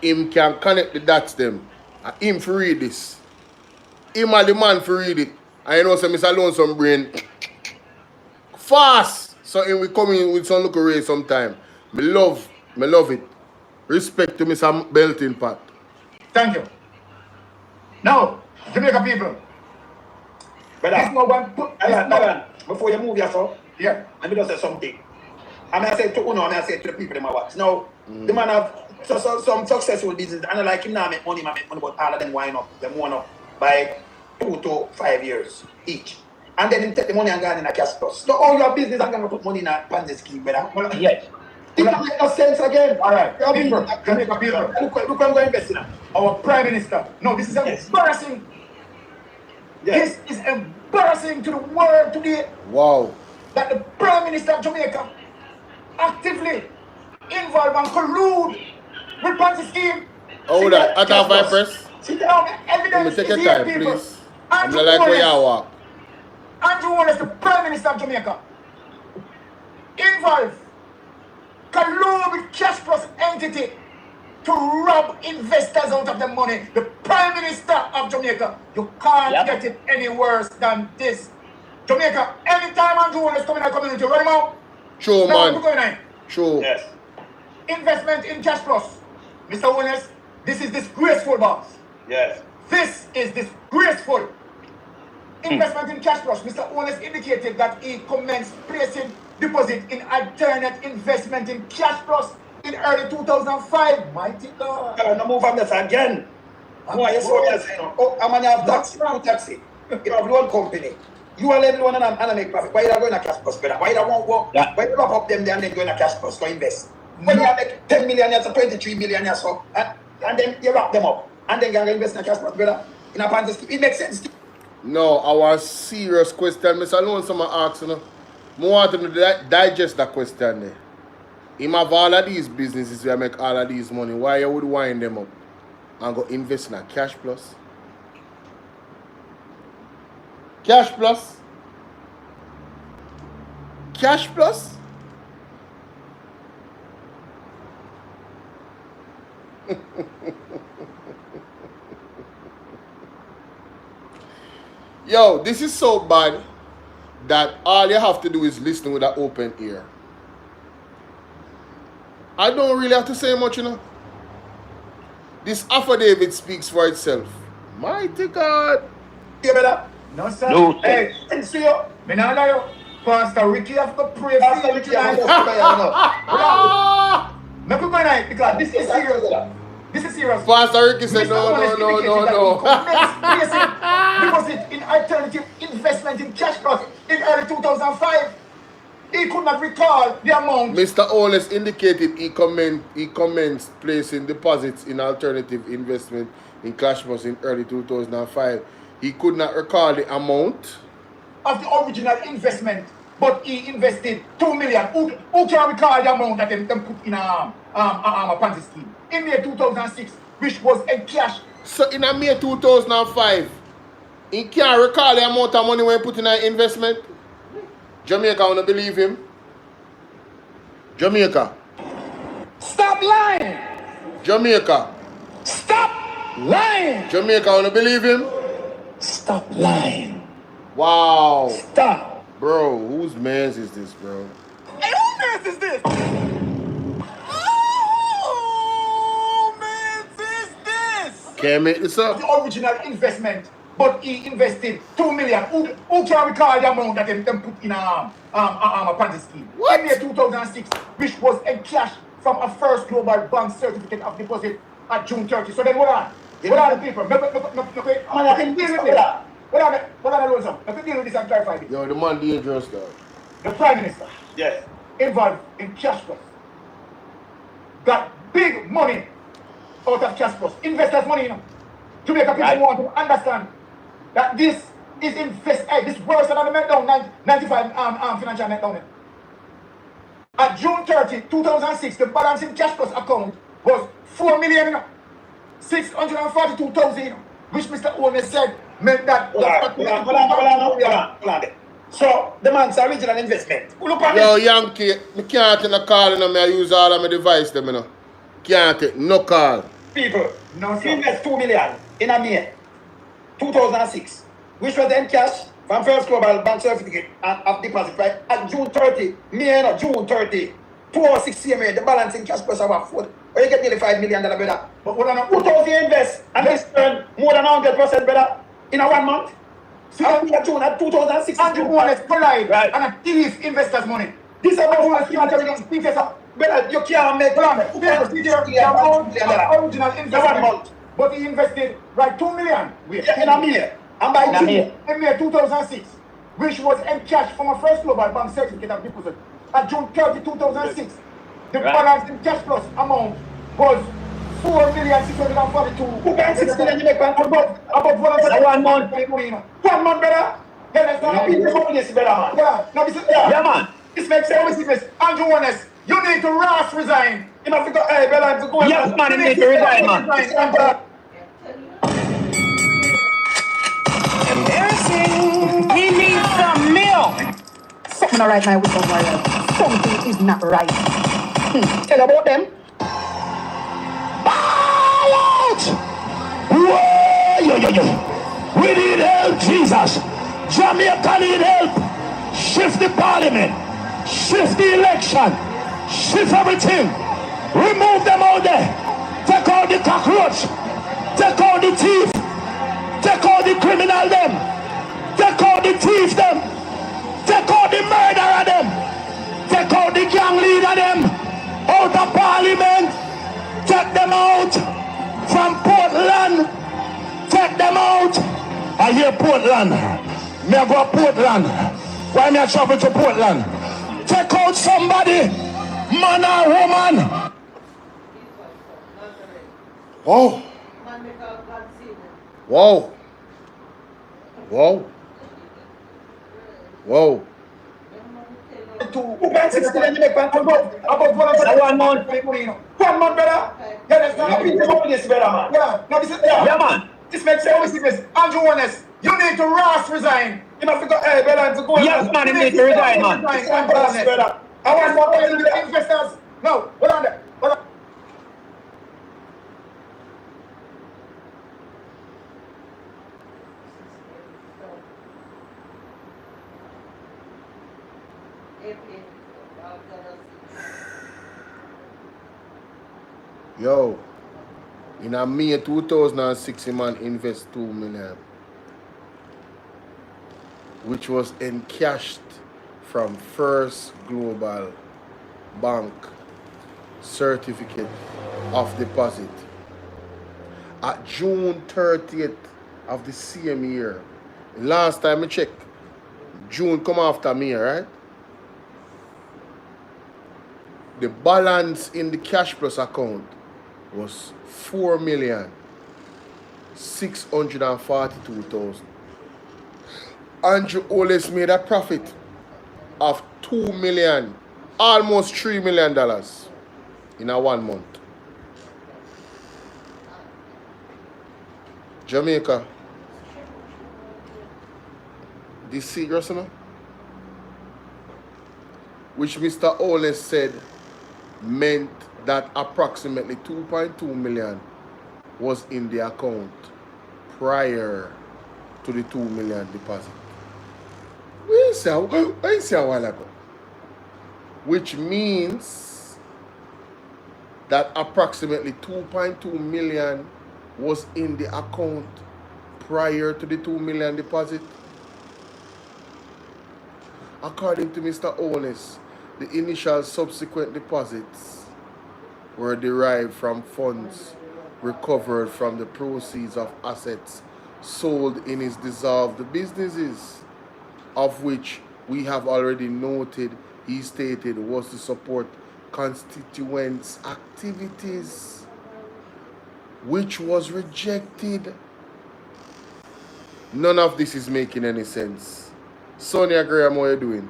Speaker 1: him can connect the dots them. And him for read this. Him and the man for read it. And you know say Mr. Lonesome brain fast. So him we come in with some look away sometime. Me love it. Respect to Mr. Belting Pat.
Speaker 14: Thank you. Now, Jamaica people. This no one put
Speaker 8: before you move yourself,
Speaker 14: yeah.
Speaker 8: let me just say something. I mean I say to Uno, I say to the people in my watch. Now, the man have some successful business, and I like him now make money, but all of them wind up, them one up by 2 to 5 years each. And then him take the money and go in a cash plus. So all your business are gonna put money in a Ponzi scheme, brother.
Speaker 12: Yes.
Speaker 8: It don't make no sense again.
Speaker 14: Alright, Jamaica people.
Speaker 8: Look I'm going to invest in that.
Speaker 14: Our Prime Minister. No, this is embarrassing.
Speaker 8: Yes.
Speaker 14: This is embarrassing to the world today.
Speaker 1: Wow.
Speaker 14: That the Prime Minister of Jamaica actively involved and collude with Ponzi scheme.
Speaker 1: Hold on, at half my press.
Speaker 14: Sit down, evidence
Speaker 1: Take
Speaker 14: is
Speaker 1: your time,
Speaker 14: here, people.
Speaker 1: please. I'm not like where you walk.
Speaker 14: Andrew Holness, the Prime Minister of Jamaica, involved, collude with Cash Plus entity to rob investors out of their money. The Prime Minister of Jamaica. You can't get it any worse than this. Jamaica, anytime Andrew Holness come in our community, run him out.
Speaker 1: Sure,
Speaker 14: now,
Speaker 1: man. Sure.
Speaker 8: Yes.
Speaker 14: Investment in Cash Plus. Mr. Holness, this is disgraceful, boss.
Speaker 8: Yes.
Speaker 14: This is disgraceful. Investment in Cash Plus. Mr. Holness indicated that he commenced placing deposit in alternate investment in Cash Plus in early 2005. Mighty God.
Speaker 8: No move on this again. Why you so saying? Oh, I'm gonna have taxi. You have loan company. You are lending loan and make profit. Why you not going to Cash Plus, brother? Why you don't want work? Why you wrap up them there and then go in a Cash Plus to invest? When you make 10 million years or 23 million years so, and then you wrap them up and then you invest in a Cash Plus, brother. In a Ponzi scheme, it makes sense.
Speaker 1: No, our serious question, Mr. Lonesome asking. I want him to digest that question there. Him have all of these businesses where make all of these money. Why you would wind them up and go invest in a Cash Plus? Cash Plus? Cash Plus? Yo, this is so bad that all you have to do is listen with an open ear. I don't really have to say much, you know. This affidavit speaks for itself. Mighty God.
Speaker 8: You better?
Speaker 14: No, sir.
Speaker 8: No, sir.
Speaker 14: Hey, see you. Me not lie you. Pastor Ricky have to pray for you tonight. Make we go night because this is serious. This is serious.
Speaker 1: Pastor Ricky said no.
Speaker 14: Deposit in alternative investment in Cash Plus in early 2005. He could not recall the amount.
Speaker 1: Mr. Holness indicated he commenced placing deposits in alternative investment in Cash Plus in early 2005. He could not recall the amount
Speaker 14: of the original investment, but he invested 2 million. Who can recall the amount that them put in a Ponzi scheme in May 2006, which was in cash?
Speaker 1: So in May 2005, he can't recall the amount of money when he put in an investment. Jamaica, I want to believe him. Jamaica.
Speaker 14: Stop lying.
Speaker 1: Jamaica.
Speaker 14: Stop lying.
Speaker 1: Jamaica, I want to believe him.
Speaker 14: Stop lying.
Speaker 1: Wow.
Speaker 14: Stop.
Speaker 1: Bro, whose man's is this, bro?
Speaker 14: Hey, whose man's is this? Whose man's is this?
Speaker 1: Can't make this up.
Speaker 14: The original investment, but he invested 2 million. Who can recall the amount that them put in a Ponzi scheme?
Speaker 1: What?
Speaker 14: In May 2006, which was in cash from a First Global Bank certificate of deposit at June 30. So then what are the people? What are the rules? Let me deal with this and clarify this.
Speaker 1: Yo, the man dangerous, though.
Speaker 14: The Prime Minister.
Speaker 8: Yes.
Speaker 14: Involved in Cash Plus. Got big money out of Cash Plus. Investors' money, you know. Jamaica people want to understand that this is this worse than the meltdown, 95 financial meltdown. At June 30, 2006, the balance in cash plus account was 4,642,000, which Mr. Holness said meant that. So the man's original investment. Look at
Speaker 1: Yo, Yankee, I can't take no call, you know, I use all of my device, them, you know. Can't take no call.
Speaker 8: People, invest 2 million in a May 2006, which was then cash from First Global Bank Certificate of deposit, right? At June 30, June 30, 206 CMA, the balance in cash plus about 4. Or you get nearly $5 million better. But what you invest and this earn more than 100% better in a 1 month? See, June at 2006.
Speaker 14: Andrew Holness collide and a thief investors' money.
Speaker 8: This is about what you can't better. You can't make
Speaker 14: original investment. But he invested $2 million
Speaker 8: in a May. And by June,
Speaker 14: in May 2006, which was encashed from a First Global Bank Certificate of deposit. At June 30, 2006, the balance in cash plus amount was 4,642,000.
Speaker 8: Who can 6 million you make
Speaker 14: above 1 month. 1 month better. Yeah,
Speaker 12: man.
Speaker 14: This makes sense. Andrew Holness, you need to resign. You have to go,
Speaker 12: yes, man, you need to resign, man.
Speaker 10: Embarrassing. He needs some milk. Something alright, my wisdom warrior. Something is not right. Tell about them.
Speaker 20: Out! Whoa! We need help, Jesus. Jamaica need help. Shift the parliament. Shift the election. Shift everything. Remove them out there. Take out the cockroach. Take out the thief. Take out the criminal them. Take out the thief them. Take out the murderer them. Take out the gang leader them. Out of parliament. Take them out from Portland. Take them out. I hear Portland. Me I go to Portland. Why me I travel to Portland? Take out somebody, man or woman.
Speaker 1: Whoa. Whoa. Whoa. Whoa.
Speaker 8: Who can 6 million you make above 1 month? 1 month better. Yeah, that's not this better, man.
Speaker 12: Yeah, man.
Speaker 14: This makes sense. Andrew Holness, you need to resign. You have to go,
Speaker 12: yes, man, you need to resign, man.
Speaker 14: I want more investors. No, hold on there. Hold on.
Speaker 1: Yo, in a May 2006, a man invest 2 million, which was encashed from First Global Bank Certificate of Deposit. At June 30th of the same year, last time I checked, June come after me, right? The balance in the cash plus account was 4,642,000. Andrew Holness made a profit of $2 million, almost $3 million in a 1 month. Jamaica, this serious, you know? Which Mr. Holness said meant that approximately 2.2 million was in the account prior to the 2 million deposit. We say a while ago. Which means that approximately 2.2 million was in the account prior to the 2 million deposit. According to Mr. Holness, the initial subsequent deposits were derived from funds recovered from the proceeds of assets sold in his dissolved businesses, of which we have already noted he stated was to support constituents' activities, which was rejected. None of this is making any sense. Sonia Graham, what are you doing?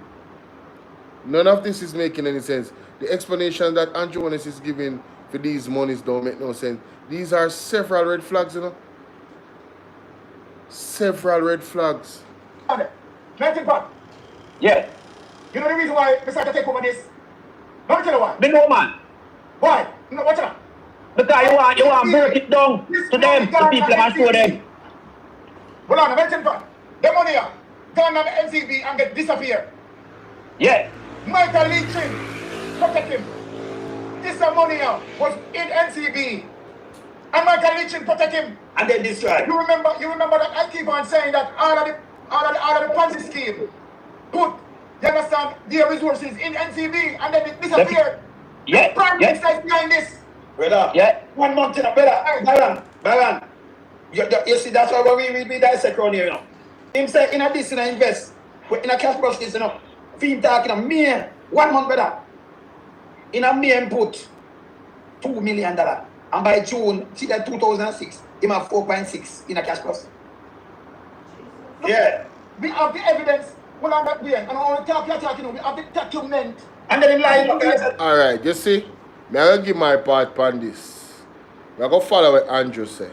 Speaker 1: None of this is making any sense. The explanation that Andrew Holness is giving for these monies don't make no sense. These are several red flags, you know. Several red flags.
Speaker 14: Yeah. You know the reason why I started to take over this? Let me tell you why.
Speaker 12: The no man.
Speaker 14: Why? No, watch out.
Speaker 12: Because you want to break it down to them, the people that show them.
Speaker 14: Hold on, mention for the money here. Gone on the NCB and get disappear.
Speaker 12: Yeah.
Speaker 14: Michael Leachin, protect him. This money here was in NCB. And Michael Leachin protect him.
Speaker 8: And then destroy.
Speaker 14: You remember that I keep on saying that all of the Ponzi scheme put, you understand, their resources in NCB and then it disappeared.
Speaker 12: Yeah.
Speaker 14: The Prime Minister is behind this.
Speaker 8: Brother,
Speaker 12: yeah.
Speaker 8: 1 month in a brother, Baran. You see, that's why we dissect around here, you know. Him say, in addition, invest. In a cash process, you know. Film talking a May, 1 month, brother. In a May, put $2 million. And by June, see that 2006, him have 4.6 in a cash plus. Yeah.
Speaker 14: We have the evidence. Well, I'm not there. And I want to talk, we have the document.
Speaker 8: And then in line.
Speaker 1: All right, you see, me I will give my part on this. We are going to follow what Andrew say.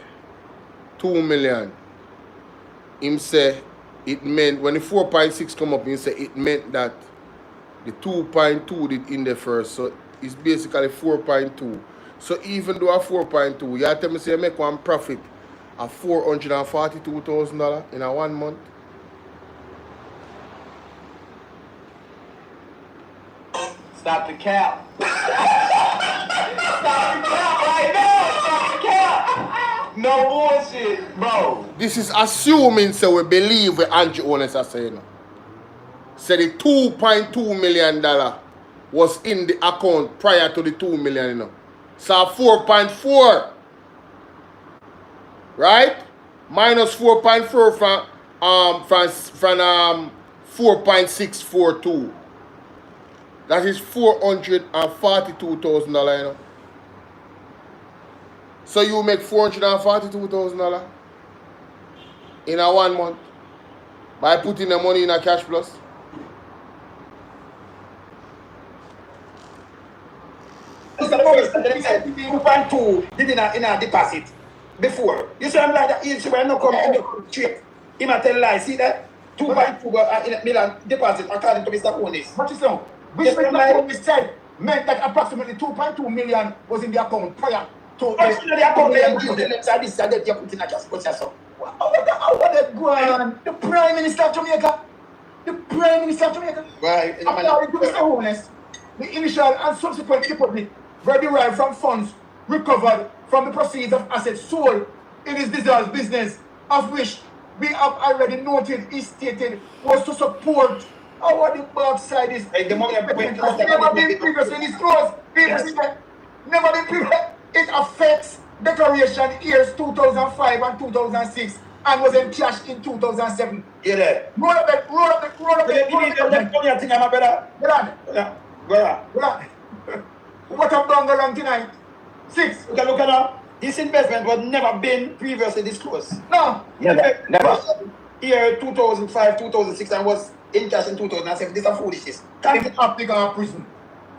Speaker 1: 2 million. Him say it meant, when the 4.6 come up, he say it meant that the 2.2 did in the first. So it's basically 4.2. So even though a 4.2, you tell me say you make one profit of $442,000 in a 1 month.
Speaker 12: Stop the cap. Stop the cap right now. Stop the cap. No bullshit, bro.
Speaker 1: This is assuming so we believe what Andrew Holness are saying. Say the $2.2 million was in the account prior to the 2 million, you know. So 4.4. Right? Minus 4.4 from 4.642. That is $442,000, you know. So you make $442,000 in a 1 month by putting the money in a cash plus.
Speaker 8: This is the first time they said 2.2 did in a deposit before. You see, I'm like that. You see, when I no come in the trade, he might tell lies. See that? 2.2 million deposit according to Mr. Holness.
Speaker 14: What is that? Which Mr. Holness said meant that approximately 2.2 million was in the account prior to
Speaker 8: the account they give them. This is that you put in a cash plus.
Speaker 14: How would that go on? The Prime Minister of Jamaica. The Prime Minister of Jamaica.
Speaker 8: Right.
Speaker 14: According to Mr. Holness, the initial and subsequent deposit were derived from funds recovered from the proceeds of assets sold in his dissolved business, of which we have already noted he stated was to support our the backside is
Speaker 8: the money
Speaker 14: never been previously disclosed. Never been previously. It affects declaration years 2005 and 2006 and was encashed in 2007.
Speaker 8: Yeah, there.
Speaker 14: Roll up the What a bang along tonight. 6.
Speaker 8: Look at now. This investment was never been previously disclosed.
Speaker 14: No.
Speaker 12: Never.
Speaker 8: Year 2005, 2006 and was in cash in 2007. This is foolishness.
Speaker 14: Can't get up to prison.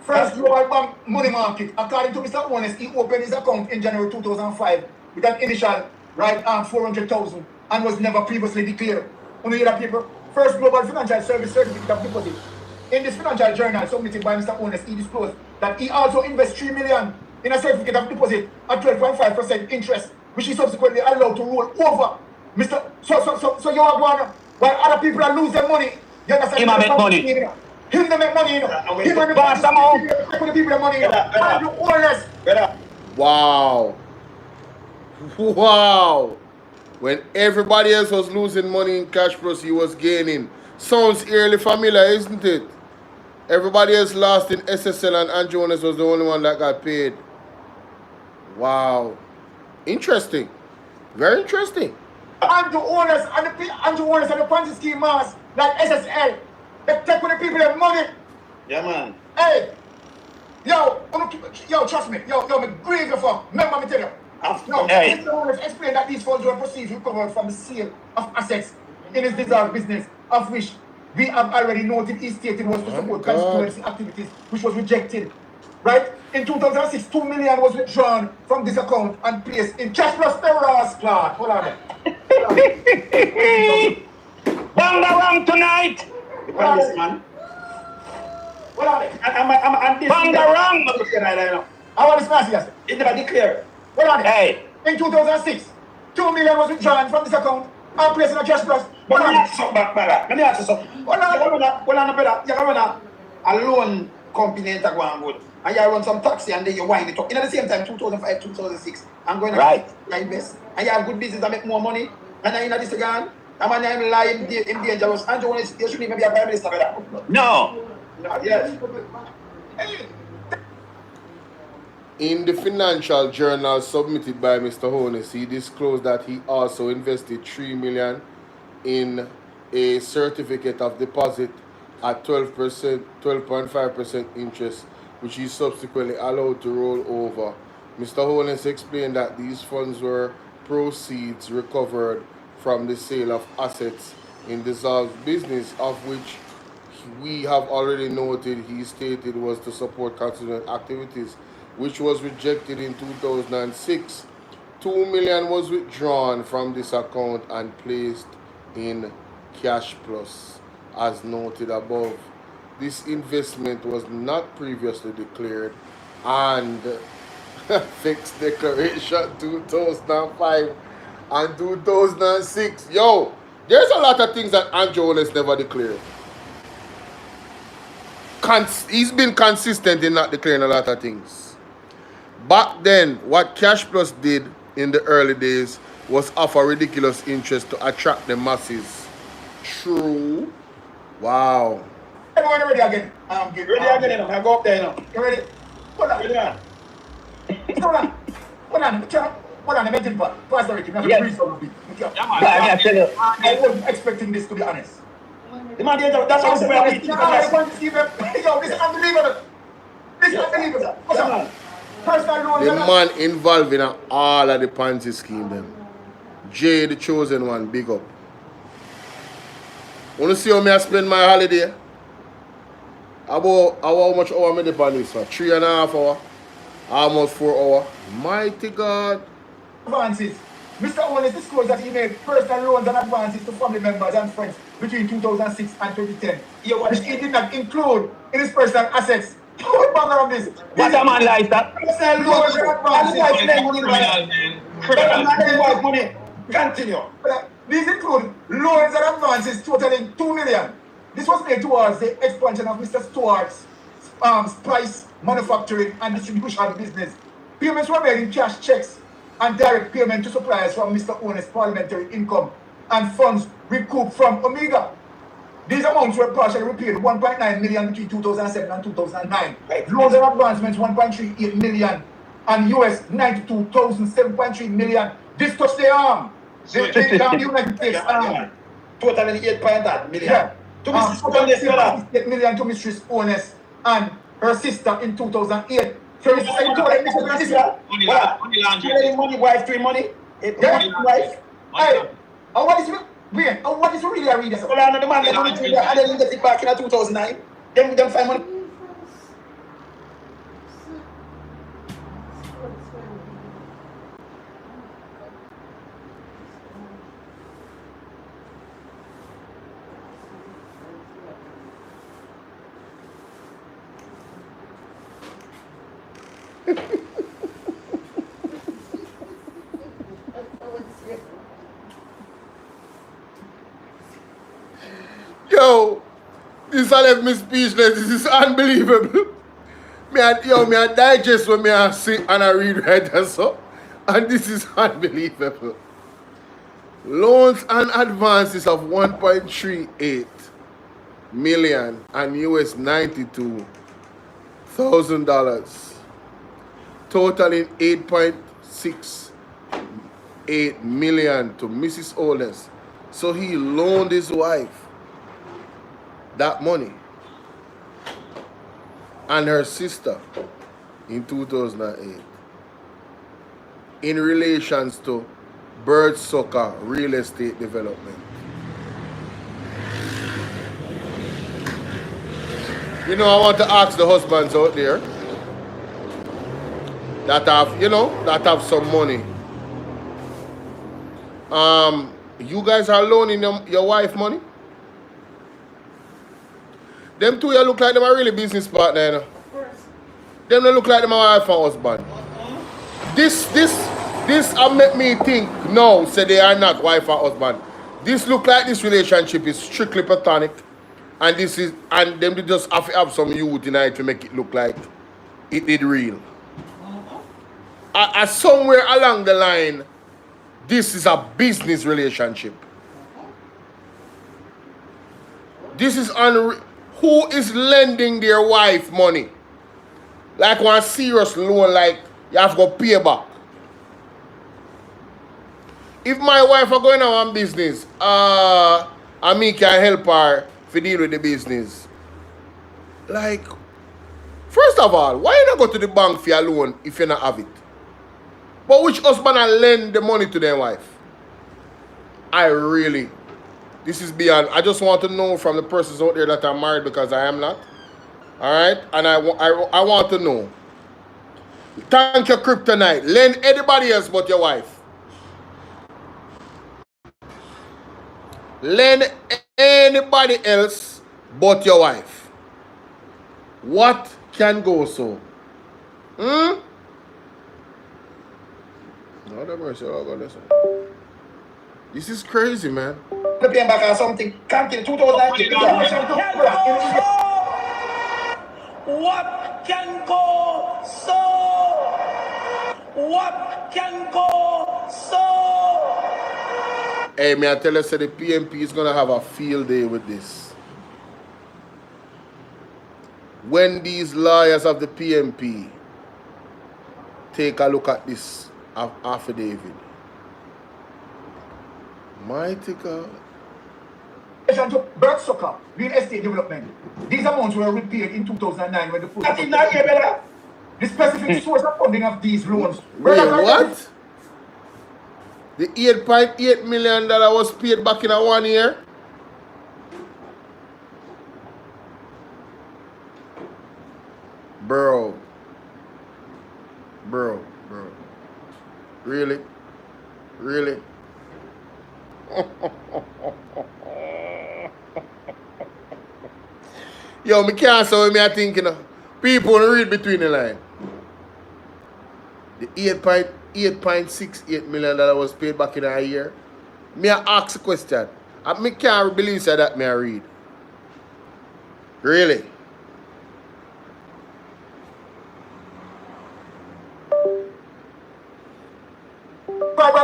Speaker 14: First Global Bank Money Market, according to Mr. Holness, he opened his account in January 2005 with an initial right arm 400,000 and was never previously declared. On the other paper, First Global Financial Service Certificate of Deposit. In this financial journal submitted by Mr. Holness, he disclosed that he also invests $3 million in a certificate of deposit at 12.5% interest, which he subsequently allowed to roll over. So you are going while other people are losing money. You understand?
Speaker 12: Him make money.
Speaker 14: Him they make money, you know. Him and the people money, you know. And you Holness.
Speaker 1: Wow. Wow. When everybody else was losing money in cash plus, he was gaining. Sounds eerily familiar, isn't it? Everybody else lost in SSL and Andrew Holness was the only one that got paid. Wow. Interesting. Very interesting.
Speaker 14: Andrew Holness and the Ponzi scheme mass like SSL. They take when the people have money.
Speaker 8: Yeah, man.
Speaker 14: Hey. Yo, trust me. Yo, me grieve you for. Remember me tell you. Mr. Holness explained that these funds were proceeds recovered from the sale of assets in his dissolved business, of which we have already noted he stated was to support constituency activities, which was rejected. Right? In 2006, 2 million was withdrawn from this account and placed in cash plus terrorist card. Hold on there.
Speaker 12: Bang tonight!
Speaker 14: Hold on this, man. Hold on there. I'm this.
Speaker 12: Bang
Speaker 14: I want this man here. It never declared. Hold on there.
Speaker 12: Hey.
Speaker 14: In 2006, 2 million was withdrawn from this account and placed in a cash plus.
Speaker 8: But let me ask you something back, brother. Let me ask you something. Hold on, brother. You run a loan company that go on good. And you run some taxi and then you wind it up. In at the same time, 2005, 2006, I'm going to invest. And you have good business and make more money. And then in this again, I'm lying in dangerous. And you shouldn't even be a prime minister, brother.
Speaker 12: No.
Speaker 8: Yes.
Speaker 1: In the financial journal submitted by Mr. Holness, he disclosed that he also invested $3 million in a certificate of deposit at 12.5% interest, which he subsequently allowed to roll over. Mr. Holness explained that these funds were proceeds recovered from the sale of assets in dissolved business, of which we have already noted he stated was to support constituent activities, which was rejected in 2006. 2 million was withdrawn from this account and placed in cash plus, as noted above. This investment was not previously declared and fixed declaration 2005 and 2006. Yo, there's a lot of things that Andrew Holness never declared. He's been consistent in not declaring a lot of things. Back then, what Cash Plus did in the early days was offer ridiculous interest to attract the masses. True. Wow.
Speaker 14: Everyone ready again?
Speaker 8: Ready again, I go up there now.
Speaker 14: You ready? Hold on.
Speaker 8: Ready on.
Speaker 14: Hold on. I'm making pass the record.
Speaker 12: Yes.
Speaker 14: I wasn't expecting this, to be honest.
Speaker 8: The man, that's what I'm saying.
Speaker 14: Yo, this is unbelievable. This is unbelievable. What's up? Personal loans.
Speaker 1: The man involved in all of the Ponzi scheme them. Jay, the chosen one, big up. Want to see how I spend my holiday? About how much hour I did on this for? 3.5 hours? Almost 4 hours. Mighty God.
Speaker 14: Advances. Mr. Holness disclosed that he made personal loans and advances to family members and friends between 2006 and 2010. Which he did not include in his personal assets. What manner of this?
Speaker 12: What a man like that?
Speaker 14: Personal loans and advances.
Speaker 8: Continue.
Speaker 14: These include loans and advances totaling 2 million. This was made towards the expansion of Mr. Stewart's spice manufacturing and distribution business. Payments were made in cash checks and direct payment to suppliers from Mr. Holness' parliamentary income and funds recouped from Omega. These amounts were partially repaid 1.9 million between 2007 and 2009. Loans and advancements 1.38 million and US 92,007.3 million. This touched the arm. The United States arm.
Speaker 8: Totaling 8.8 million.
Speaker 14: Yeah. To Mrs. 8 million to Mistress Holness and her sister in 2008. So this is
Speaker 8: money, wife, free money.
Speaker 14: Wife. Hey, what is really a reader?
Speaker 8: Well, I know the man and then get it back in 2009. Them find money.
Speaker 1: Yo, this left me speechless. This is unbelievable. Me I digest when I sit and I read right and so. And this is unbelievable. Loans and advances of 1.38 million and US $92,000. Totaling 8.68 million to Mrs. Holness. So he loaned his wife that money and her sister in 2008. in relations to bird soccer real estate development. You know, I want to ask the husbands out there that have, that have some money. You guys are loaning your wife money? Them two, you look like them are really business partner, you know.
Speaker 7: Of course.
Speaker 1: Them don't look like them are wife and husband. This make me think, no, say they are not wife and husband. This look like this relationship is strictly platonic, and them they just have some youth in it to make it look like it did real. Somewhere along the line, this is a business relationship. This is who is lending their wife money? Like one serious loan, like you have to go pay back. If my wife are going on business, and me can help her to deal with the business. Like, first of all, why you not go to the bank for your loan if you not have it? But which husband lend the money to their wife? This is beyond. I just want to know from the persons out there that are married, because I am not. All right? And I want to know. Thank you, Kryptonite. Lend anybody else but your wife. Lend anybody else but your wife. What can go so? Lord have mercy. Oh God, listen. This is crazy, man.
Speaker 8: The paying back or something. Continue 2019.
Speaker 3: What can go so? What can go so?
Speaker 1: Hey, may I tell you, the PMP is going to have a field day with this. When these lawyers of the PMP take a look at this affidavit, mighty God.
Speaker 14: To bird soccer, real estate development. These amounts were repaid in 2009 when the post. The specific source of funding of these loans.
Speaker 1: Wait, what? The $8.8 million was paid back in 1 year? Bro. Really? Yo, me can't say what me I think, People read between the line. The $8.68 million was paid back in a year. Me I ask a question. I can't believe that me I read. Really?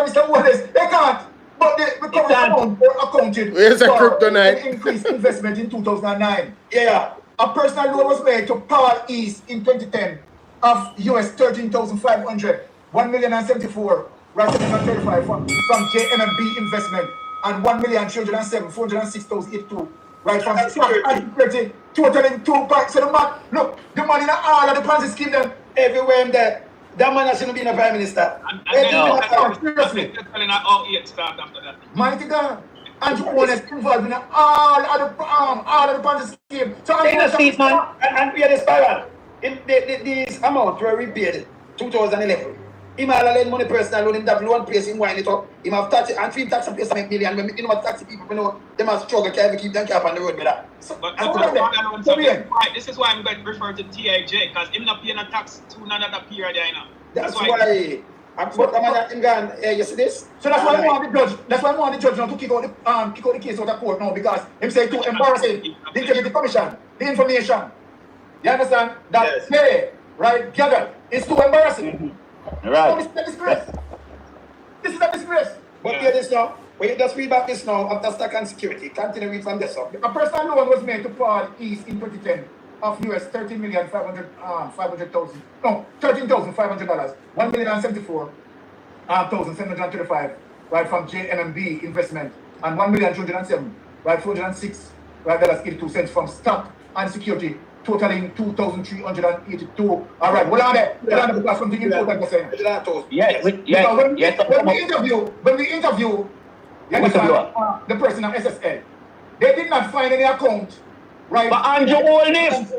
Speaker 14: Mr. Holness, they can't. But the recovery amount were accounted
Speaker 1: Where's the Kryptonite?
Speaker 14: Increased investment in 2009. Yeah. A personal loan was made to Paul East in 2010 of US 13,500, 1,074,000, right 735 from JMB investment, and 1,307,406,082, right from Security, totaling 2 points. So the man, look, the money in all of the Ponzi scheme them everywhere in there. That man shouldn't be a prime minister. Seriously. Mighty God. And Holness involved in all of the Ponzi scheme. So
Speaker 8: take the seat, man, and pay the spiral. These amounts were repaid 2011. He might lend money personal loan, him that loan place, him wind it up. He have tax and free tax and place to make million. When you know taxi people, you know, they must struggle to keep them cap on the road with that.
Speaker 15: This is why I'm going to refer to TIJ, because him not paying a tax to another period, you know.
Speaker 8: That's why. You see this?
Speaker 14: So that's why I want the judge. That's why I want the judge not to kick out the case out of court now, because him say too embarrassing. The Integrity Commission, the information. You understand? That they gather is too embarrassing.
Speaker 12: Right.
Speaker 14: This is a disgrace. This is a disgrace.
Speaker 8: But hear this now. When you just read back this now after stock and security, continue read from this up.
Speaker 14: A personal loan was made to Paul East in 2010 of US $13,500,000. No, $13,500. 1,074,735, right from JMB investment, and 1,207,000, right, 406, right, $82 from stock and security, totaling 2,382. All right, hold on there. Hold on there, because something important to say.
Speaker 12: Yes.
Speaker 14: When we interview, you understand, the person of SSL, they did not find any account, right?
Speaker 12: But Andrew Holness.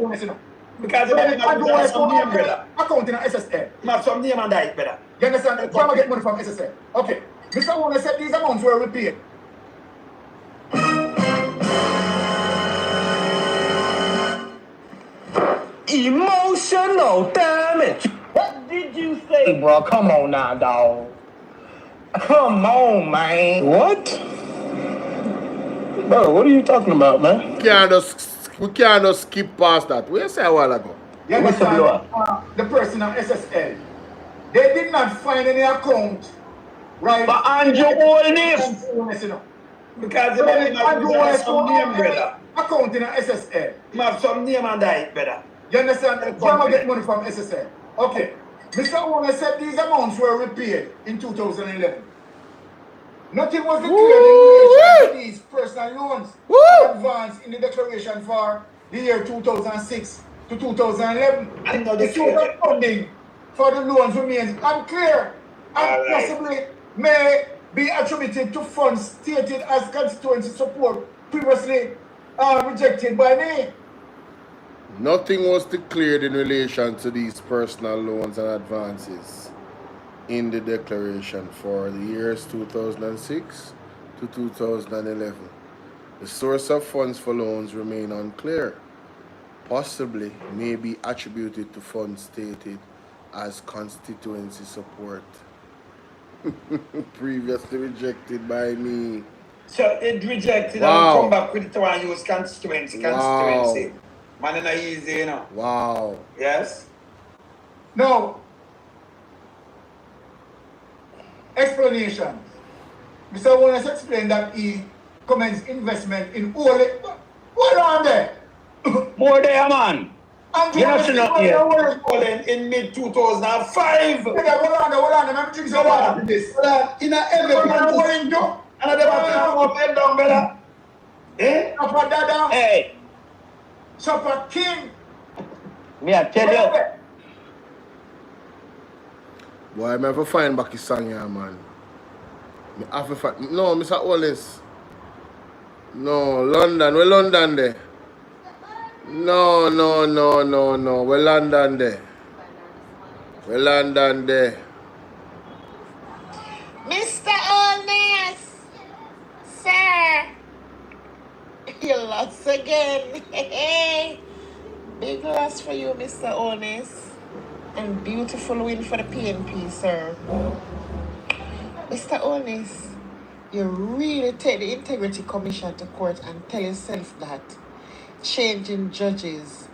Speaker 8: Because they have some name, brother.
Speaker 14: Account in SSL.
Speaker 8: You have some name and that, brother.
Speaker 14: You understand? Farmer get money from SSL. Okay. Mr. Holness said these amounts were repaid.
Speaker 12: Emotional damage. What did you say, bro? Come on now, dog. Come on, man.
Speaker 20: What? Bro, what are you talking about, man?
Speaker 1: We can't just skip past that. What you say a while ago?
Speaker 14: You understand? The person of SSL, they did not find any account, right?
Speaker 12: But Andrew Holness.
Speaker 8: Because they have some name, brother.
Speaker 14: Account in SSL.
Speaker 8: You have some name and that, brother.
Speaker 14: You understand? Farmer get money from SSL. Okay. Mr. Holness said these amounts were repaid in 2011. Nothing was declared in relation to these personal loans advanced in the declaration for the year 2006 to 2011. And the total funding for the loans remains unclear and possibly may be attributed to funds stated as constituency support previously rejected by me.
Speaker 1: Nothing was declared in relation to these personal loans and advances in the declaration for the years 2006 to 2011. The source of funds for loans remain unclear. Possibly may be attributed to funds stated as constituency support. Previously rejected by me.
Speaker 8: So it rejected and come back with it and use constituency. Man, it's not easy, you know.
Speaker 1: Wow.
Speaker 8: Yes?
Speaker 14: Now, explanation. Mr. Holness explained that he commenced investment in oil. What on there?
Speaker 12: More there, man.
Speaker 14: And
Speaker 8: in mid-2005.
Speaker 14: Hold on. Let me drink some water with this.
Speaker 8: In a every plan to and I never come up and down, brother. Eh?
Speaker 14: Supper Dada.
Speaker 12: Hey.
Speaker 14: Supper King.
Speaker 12: Me I tell you.
Speaker 1: Boy, I have to find back his song here, man. Me have to find. No, Mr. Holness. No, London. Where London there? No. Where London there? Where London there?
Speaker 21: Mr. Holness, sir, you lost again. Big loss for you, Mr. Holness, and beautiful win for the PNP, sir. Mr. Holness, you really take the Integrity Commission to court and tell yourself that changing judges,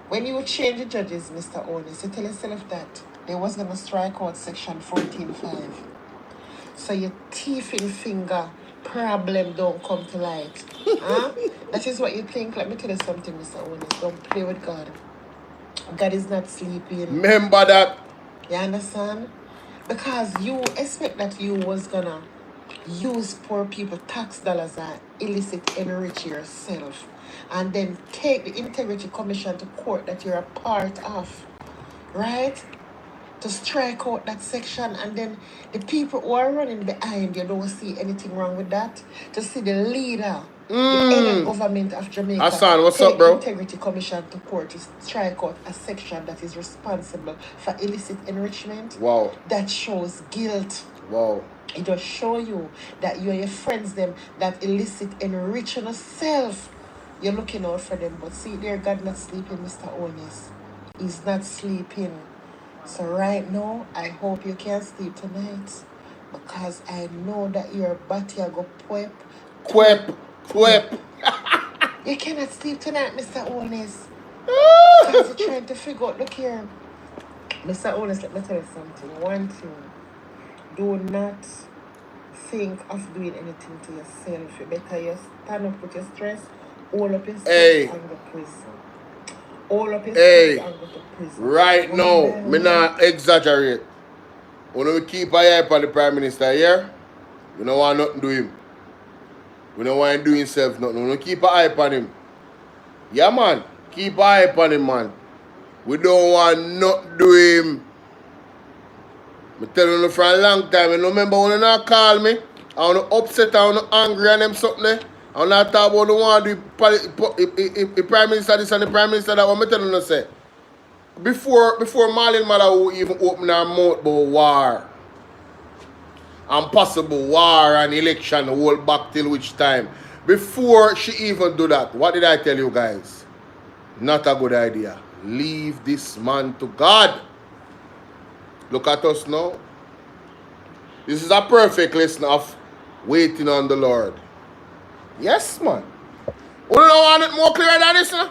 Speaker 21: when you change the judges, Mr. Holness, you tell yourself that they was going to strike out section 14.5. So your thieving finger problem don't come to light. Huh? That is what you think. Let me tell you something, Mr. Holness. Don't play with God. God is not sleeping.
Speaker 1: Remember that.
Speaker 21: You understand? Because you expect that you was gonna use poor people tax dollars and illicit enrich yourself and then take the Integrity Commission to court that you're a part of. Right? To strike out that section, and then the people who are running behind you don't see anything wrong with that. To see the leader, the head of government of Jamaica,
Speaker 1: Hassan, what's
Speaker 21: take
Speaker 1: up, bro?
Speaker 21: the Integrity Commission to court to strike out a section that is responsible for illicit enrichment.
Speaker 1: Wow.
Speaker 21: That shows guilt.
Speaker 1: Wow.
Speaker 21: It does show you that you and your friends them that illicit enriching yourself. You're looking out for them, but see there, God not sleeping, Mr. Holness. He's not sleeping. So right now, I hope you can sleep tonight, because I know that your body will go
Speaker 1: Quep.
Speaker 21: You cannot sleep tonight, Mr. Holness. Because you're trying to figure out, look here. Mr. Holness, let me tell you something. One thing, do not think of doing anything to yourself. You better you stand up with your stress, all up yourself and go to prison. All up yourself and go to prison.
Speaker 1: Right now, me not exaggerate. When we keep an eye on the Prime Minister here, we don't want nothing to do him. We don't want him to do himself nothing. We don't keep an eye on him. Yeah, man. Keep eye on him, man. We don't want not do him. I tell you for a long time. You remember when you not call me? I want to upset, I want to angry and them something there. I want to talk about the one the Prime Minister this and the Prime Minister that. What I tell you say? Before Marlene Mother who even open her mouth about war. And possible war and election hold back till which time. Before she even do that, what did I tell you guys? Not a good idea. Leave this man to God. Look at us now. This is a perfect lesson of waiting on the Lord. Yes, man. You don't want it more clear than this, no?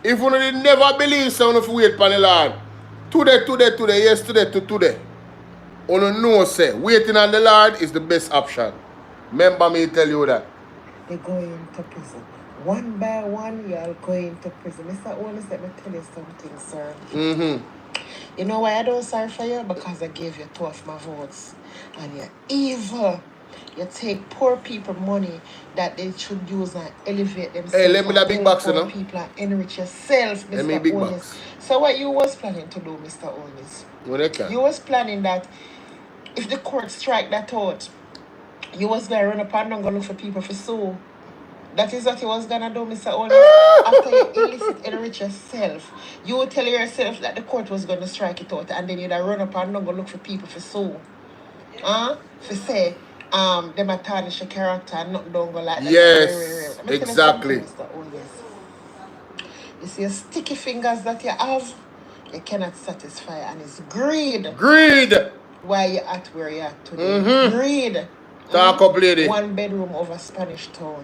Speaker 1: If you did never believe someone if you wait upon the Lord. Today, yesterday to today. You know, say, waiting on the Lord is the best option. Remember me tell you that.
Speaker 21: You're going to prison. One by one, you're going to prison. Mr. Holness, let me tell you something, sir.
Speaker 1: Mm-hmm.
Speaker 21: You know why I don't sorry for you? Because I gave you 2 of my votes. And you're evil. You take poor people money that they should use and elevate themselves.
Speaker 1: Hey, let me that big box, you know.
Speaker 21: People and enrich yourself, Mr.
Speaker 1: Let me big
Speaker 21: Holness.
Speaker 1: box.
Speaker 21: So what you was planning to do, Mr. Holness?
Speaker 1: When they can.
Speaker 21: You was planning that if the court strike that out, you was going to run up and down go look for people for sue. That is what you was going to do, Mr. Holness. After you illicit enrich yourself, you would tell yourself that the court was going to strike it out and then you'd run up and down go look for people for sue. For say, them a tarnish your character and nothing don't go like that.
Speaker 1: Yes, exactly.
Speaker 21: Mr. Holness. You see your sticky fingers that you have, you cannot satisfy, and it's greed.
Speaker 1: Greed!
Speaker 21: Why you at where you at today?
Speaker 1: Mm-hmm.
Speaker 21: Greed.
Speaker 1: Talk up, lady.
Speaker 21: 1 bedroom over Spanish Town.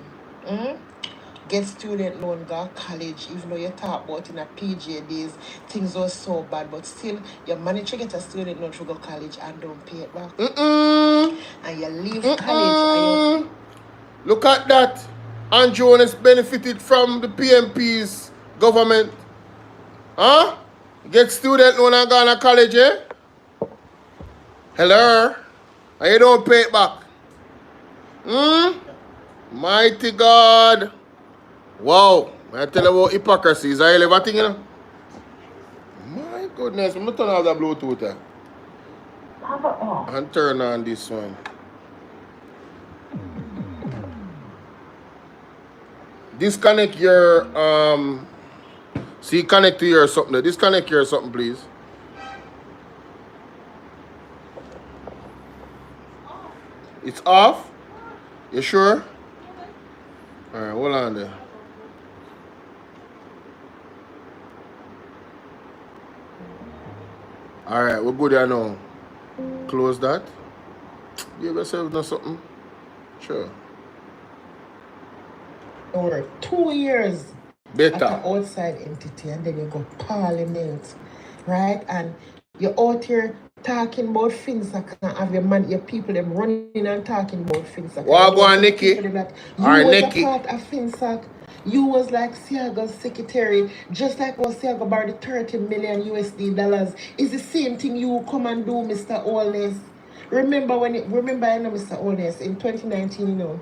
Speaker 21: Get student loan, go college, even though you talk about in a PJ days, things were so bad, but still, you manage to get a student loan to go college and don't pay it back. And you leave college and you...
Speaker 1: Look at that. Andrew Holness benefited from the PMP's government. Huh? Get student loan and go to college, eh? Hello? And you don't pay it back. Mighty God. Wow. I tell you about hypocrisy. Is that everything, you know? My goodness. I'm going to turn off the Bluetooth there. And turn on this one. Disconnect your, see, connect to your something. Disconnect your something, please. It's off? You sure? Alright, hold on there. Alright, we're good here now. Close that. Give yourself something. Sure.
Speaker 21: Over 2 years.
Speaker 1: Better.
Speaker 21: At an outside entity, and then you go parliament. Right? And you're out here talking about FinSac and have your people them running and talking about FinSac.
Speaker 1: What go on, Nikki?
Speaker 21: You was a part of FinSac. You was like Siaga's secretary, just like what Siaga borrowed the $30 million USD. It's the same thing you come and do, Mr. Holness. Remember, Mr. Holness, in 2019, you know,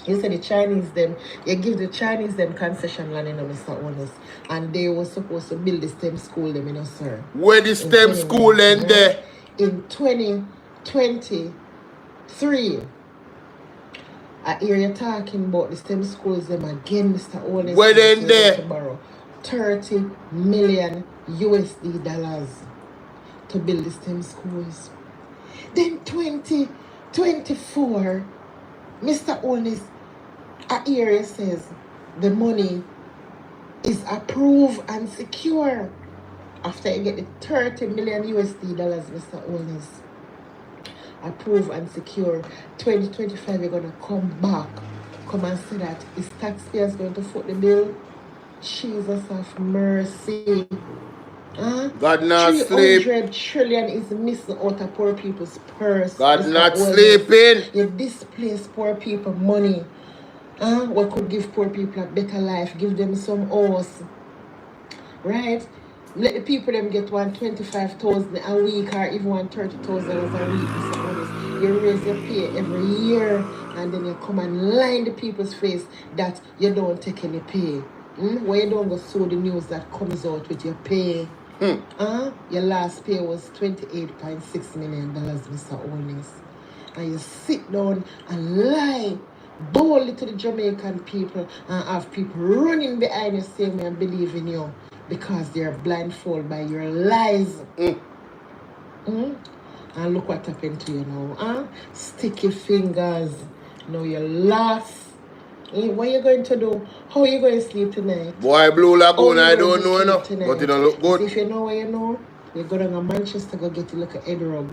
Speaker 21: you said the Chinese them, you give the Chinese them concession land, you know, Mr. Holness, and they were supposed to build the STEM school, them, you know, sir.
Speaker 1: Where the STEM school in there?
Speaker 21: In 2023. I hear you talking about the STEM schools them again, Mr. Holness.
Speaker 1: Where they in there?
Speaker 21: To borrow $30 million USD to build the STEM schools. Then 2024, Mr. Holness, I hear you says the money is approved and secure after you get the $30 million USD, Mr. Holness. Approved and secure. 2025, you're going to come back. Come and say that is taxpayers going to foot the bill? Jesus of mercy.
Speaker 1: God not sleep.
Speaker 21: 300 trillion is missing out of poor people's purse.
Speaker 1: God not sleeping.
Speaker 21: You displace poor people money. What could give poor people a better life? Give them some house. Right? Let the people them get $125,000 a week or even $130,000 a week. You raise your pay every year and then you come and lie in the people's face that you don't take any pay. Where you don't go sow the news that comes out with your pay. Your last pay was $28.6 million, Mr. Holness. And you sit down and lie boldly to the Jamaican people and have people running behind you saying we and believe in you because they're blindfolded by your lies. And look what happened to you now. Sticky fingers. Now you lost. What are you going to do? How are you going to sleep tonight?
Speaker 1: Boy, Blue Lagoon, I don't know enough, but it don't look good.
Speaker 21: If you know what you know, you go down to Manchester, go get a little head rub.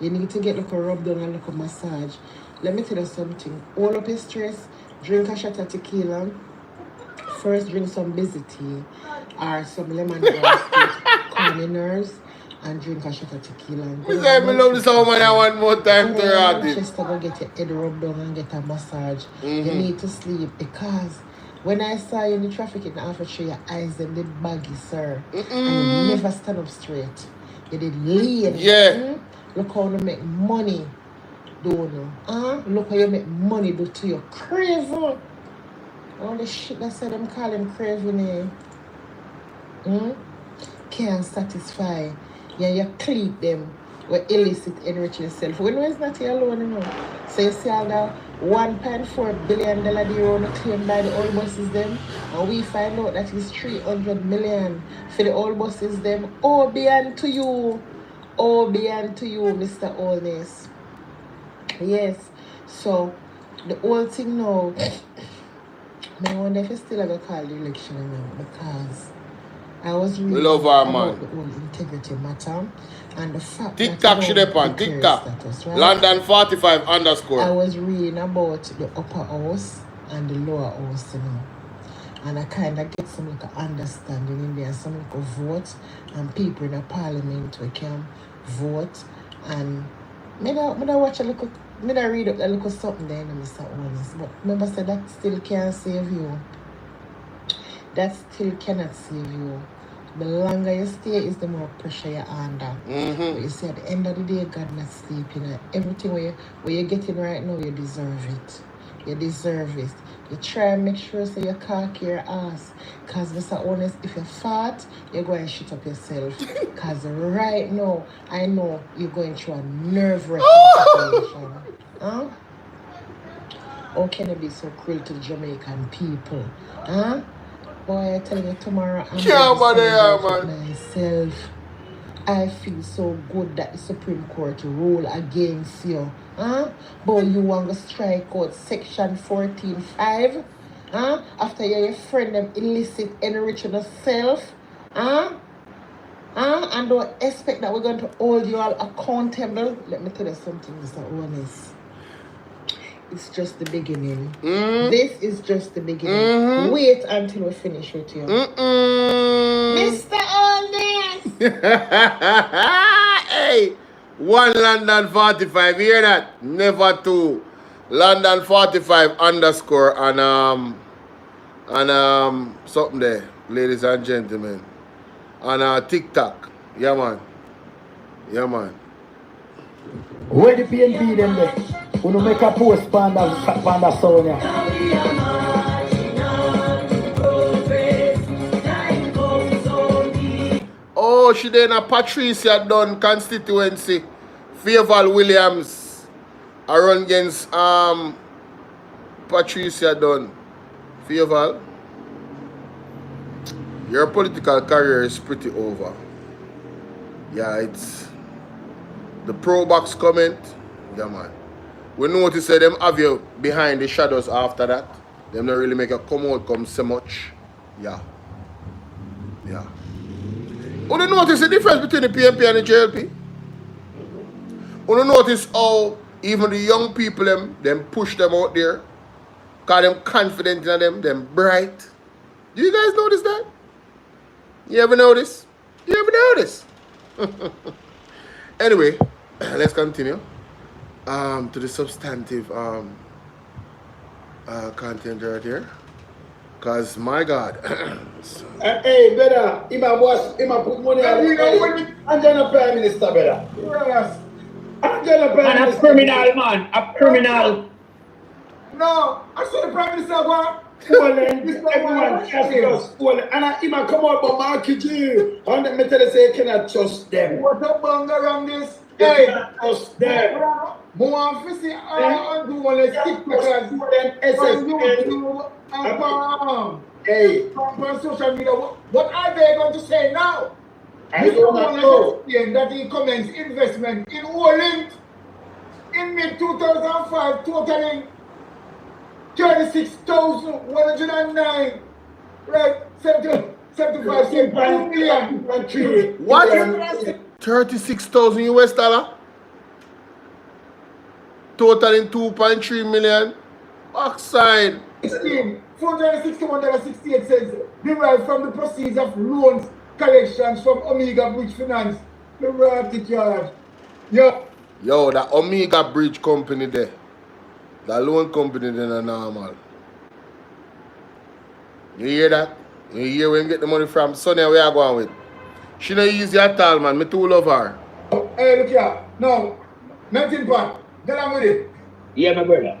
Speaker 21: You need to get a little rub down and a little massage. Let me tell you something. All up your stress, drink a shot of tequila. First, drink some busy tea or some lemongrass to calm your nerves. And drink a shot of tequila.
Speaker 1: You say me love this woman I want more time to rot it.
Speaker 21: Just to go get your head rubbed down and get a massage. You need to sleep because when I saw you in the traffic in Affidavit, your eyes them did baggy, sir. And you never stand up straight. You did lean.
Speaker 1: Yeah.
Speaker 21: Look how you make money, don't you? Look how you make money do to your craven. All the shit that said them call him craven, can't satisfy. Yeah, you cleat them with illicit enrich yourself. When it's not you alone, So you see all that $1.4 billion deal claimed by the old bosses them, and we find out that it's $300 million for the old bosses them. Oh, beyond to you. Oh, beyond to you, Mr. Holness. Yes. So the whole thing now, I wonder if you still have a call the election now, because I was reading about the whole integrity matter and the fact
Speaker 1: TikTok should have on TikTok. Status, right? London 45 _.
Speaker 21: I was reading about the upper house and the lower house, and I kind of get some like understanding in there, some like vote, and people in the parliament we can vote, and me watch a little, me read up a little something there, Mr. Holness, but remember say that still can't save you. That still cannot save you. The longer you stay is the more pressure you're under. But you see, at the end of the day, God not sleeping. Everything where you're getting right now, you deserve it. You deserve it. You try and make sure so you cock your ass. Because, Mr. Holness, if you fart, you're going to shit up yourself. Because right now, I know you're going through a nerve-wracking situation. How can you be so cruel to the Jamaican people? Boy, I tell you, tomorrow I'm going to celebrate myself. I feel so good that the Supreme Court rule against you. Boy, you want to strike out Section 14(5)? After your friend them illicit enriching yourself? And don't expect that we're going to hold you all accountable. Let me tell you something, Mr. Holness. It's just the beginning. This is just the beginning. Wait until we finish with you. Mr. Holness!
Speaker 1: Hey! 1 London 45, hear that? Never 2. London 45 _ and something there, ladies and gentlemen. And TikTok. Yeah, man. Yeah, man.
Speaker 8: Where the PNP them there? We don't make a post panda Sonia.
Speaker 1: Oh, she did a Patricia Dunn constituency. Fayeval Williams. I run against Patricia Dunn. Fayeval, your political career is pretty over. Yeah, it's the pro box comment. Yeah, man. We notice that them have you behind the shadows after that. Them don't really make you come out come so much. Yeah. Yeah. You don't notice the difference between the PNP and the JLP? You don't notice how even the young people them push them out there? Because them confident in them bright. Do you guys notice that? You ever notice? You ever notice? Anyway, let's continue. To the substantive content right here. Cause my God.
Speaker 8: Hey, brother, he might put money on the Angela Prime Minister, brother. Yes. Angela Prime Minister.
Speaker 12: A criminal, man. A criminal.
Speaker 8: No, I saw the Prime Minister go. Everyone just and I even come out but Marky G. And me tell you say you cannot trust them.
Speaker 14: What a bang around this?
Speaker 8: You
Speaker 14: Hey,
Speaker 8: cannot trust them.
Speaker 14: more fissy and do one of TikTokers on YouTube and
Speaker 8: Hey,
Speaker 14: on social media. What are they going to say now?
Speaker 8: I don't know.
Speaker 14: That he commenced investment in Orient in mid-2005, totaling 36,109, right? 75 cents, 2 million.
Speaker 1: What? 36,000 US dollar? Totaling 2.3 million? Oxide.
Speaker 14: 461.68 cents derived from the proceeds of loans collections from Omega Bridge Finance. The royalty charge.
Speaker 1: Yo, that Omega Bridge company there. That loan company there are normal. You hear that? You hear where you get the money from? Sonny, where you going with? She not easy at all, man. Me too love her.
Speaker 14: Hey, look here. No, nothing bad. Get on with it.
Speaker 12: Yeah, my brother.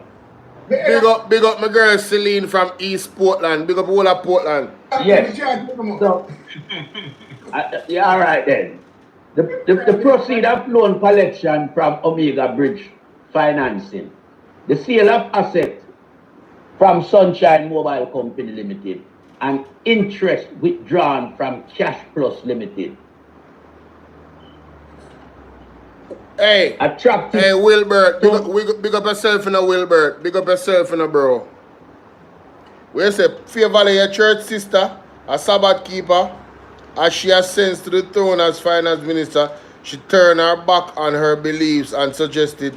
Speaker 1: Big up my girl Celine from East Portland. Big up all of Portland.
Speaker 12: Yes. So, yeah, all right then. The proceed of loan collection from Omega Bridge Financing, the sale of asset from Sunshine Mobile Company Limited, and interest withdrawn from Cash Plus Limited.
Speaker 1: Hey,
Speaker 12: attractive.
Speaker 1: Hey, Wilbert, big up yourself in a Wilbert. Big up yourself in a bro. We say, Fear Valley, your church sister, a Sabbath keeper, as she ascends to the throne as finance minister, she turned her back on her beliefs and suggested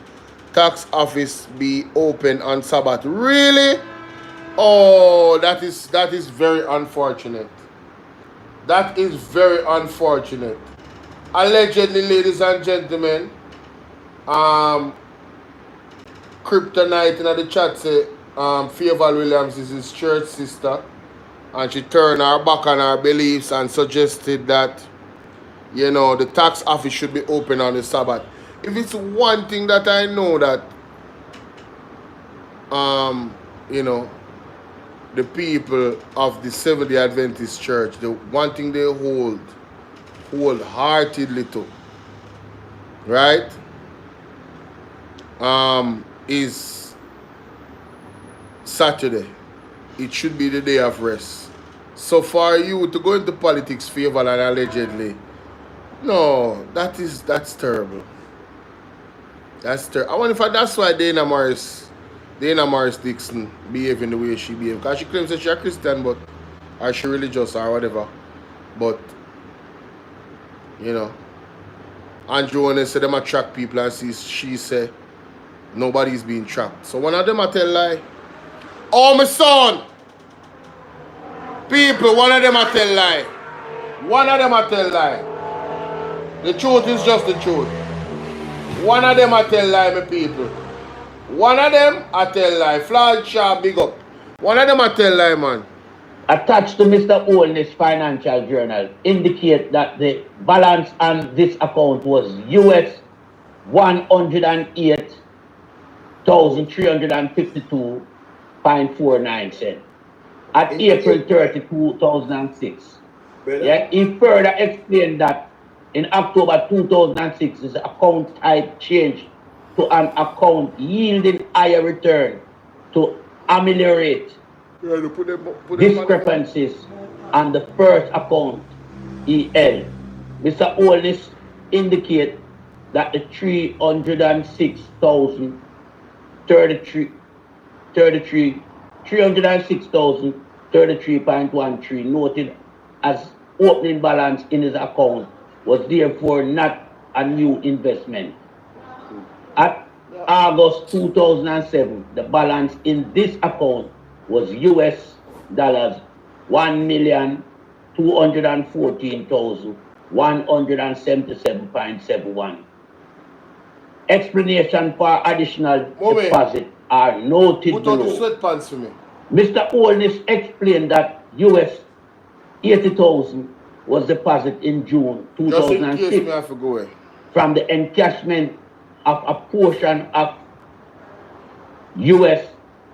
Speaker 1: tax office be open on Sabbath. Really? Oh, that is very unfortunate. That is very unfortunate. Allegedly, ladies and gentlemen, Kryptonite in the chat say Favour Williams is his church sister, and she turned her back on her beliefs and suggested that, you know, the tax office should be open on the Sabbath. If it's one thing that I know that you know, the people of the Seventh-day Adventist Church, the one thing they hold wholeheartedly to, right, is Saturday. It should be the day of rest. So for you to go into politics, Favor, and allegedly, no, that's terrible. That's terrible. I wonder if that's why Dana Morris Dixon behaving the way she behaved. Because she claims that she's a Christian, but or she religious or whatever. But you know, Andrew Holness said them a track people, and she said nobody's being tracked. So one of them a tell lie. Oh, my son! People, one of them a tell lie. One of them a tell lie. The truth is just the truth. One of them a tell lie, my people. One of them a tell lie. Flag sharp, big up. One of them a tell lie, man.
Speaker 12: Attached to Mr. Holness Financial Journal indicate that the balance on this account was US 108,352.49 cents at April 30, 2006. Yeah, he further explained that in October 2006, his account type changed to an account yielding higher return to ameliorate discrepancies on the first account he held. Mr. Holness indicate that the 306,033.13 noted as opening balance in his account was therefore not a new investment. At August 2007, the balance in this account was US dollars 1,214,177.71. Explanation for additional deposit are noted below. Mr. Holness explained that US 80,000 was deposited in June 2006 from the encashment of a portion of US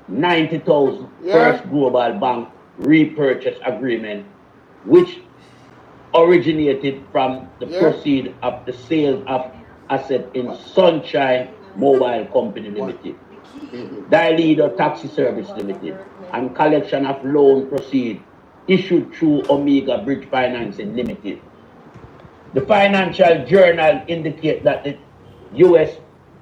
Speaker 12: 90,000
Speaker 1: Yeah.
Speaker 12: First Global Bank repurchase agreement, which originated from the proceeds of the sale of asset in Sunshine Mobile Company Limited, Dileader Taxi Service Limited, and collection of loan proceeds issued through Omega Bridge Financing Limited. The Financial Journal indicate that the US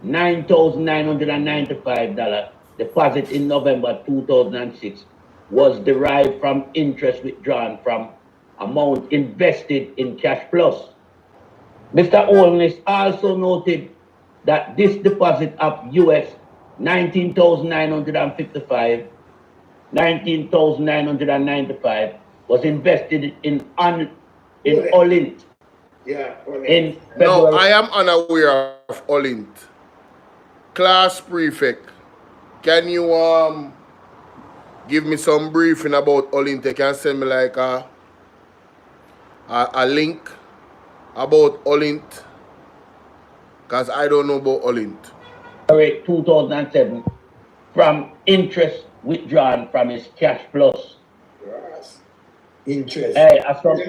Speaker 12: $9,995 deposit in November 2006 was derived from interest withdrawn from amount invested in Cash Plus. Mr. Holness also noted that this deposit of US $19,995 was invested in Olint.
Speaker 8: Yeah,
Speaker 12: In
Speaker 1: No,
Speaker 12: February.
Speaker 1: I am unaware of Olint. Class prefect, can you give me some briefing about Olint? You can send me like a link about Olint, because I don't know about Olint.
Speaker 12: 2007 from interest withdrawn from his Cash Plus.
Speaker 8: Yes. Interest.
Speaker 12: Hey,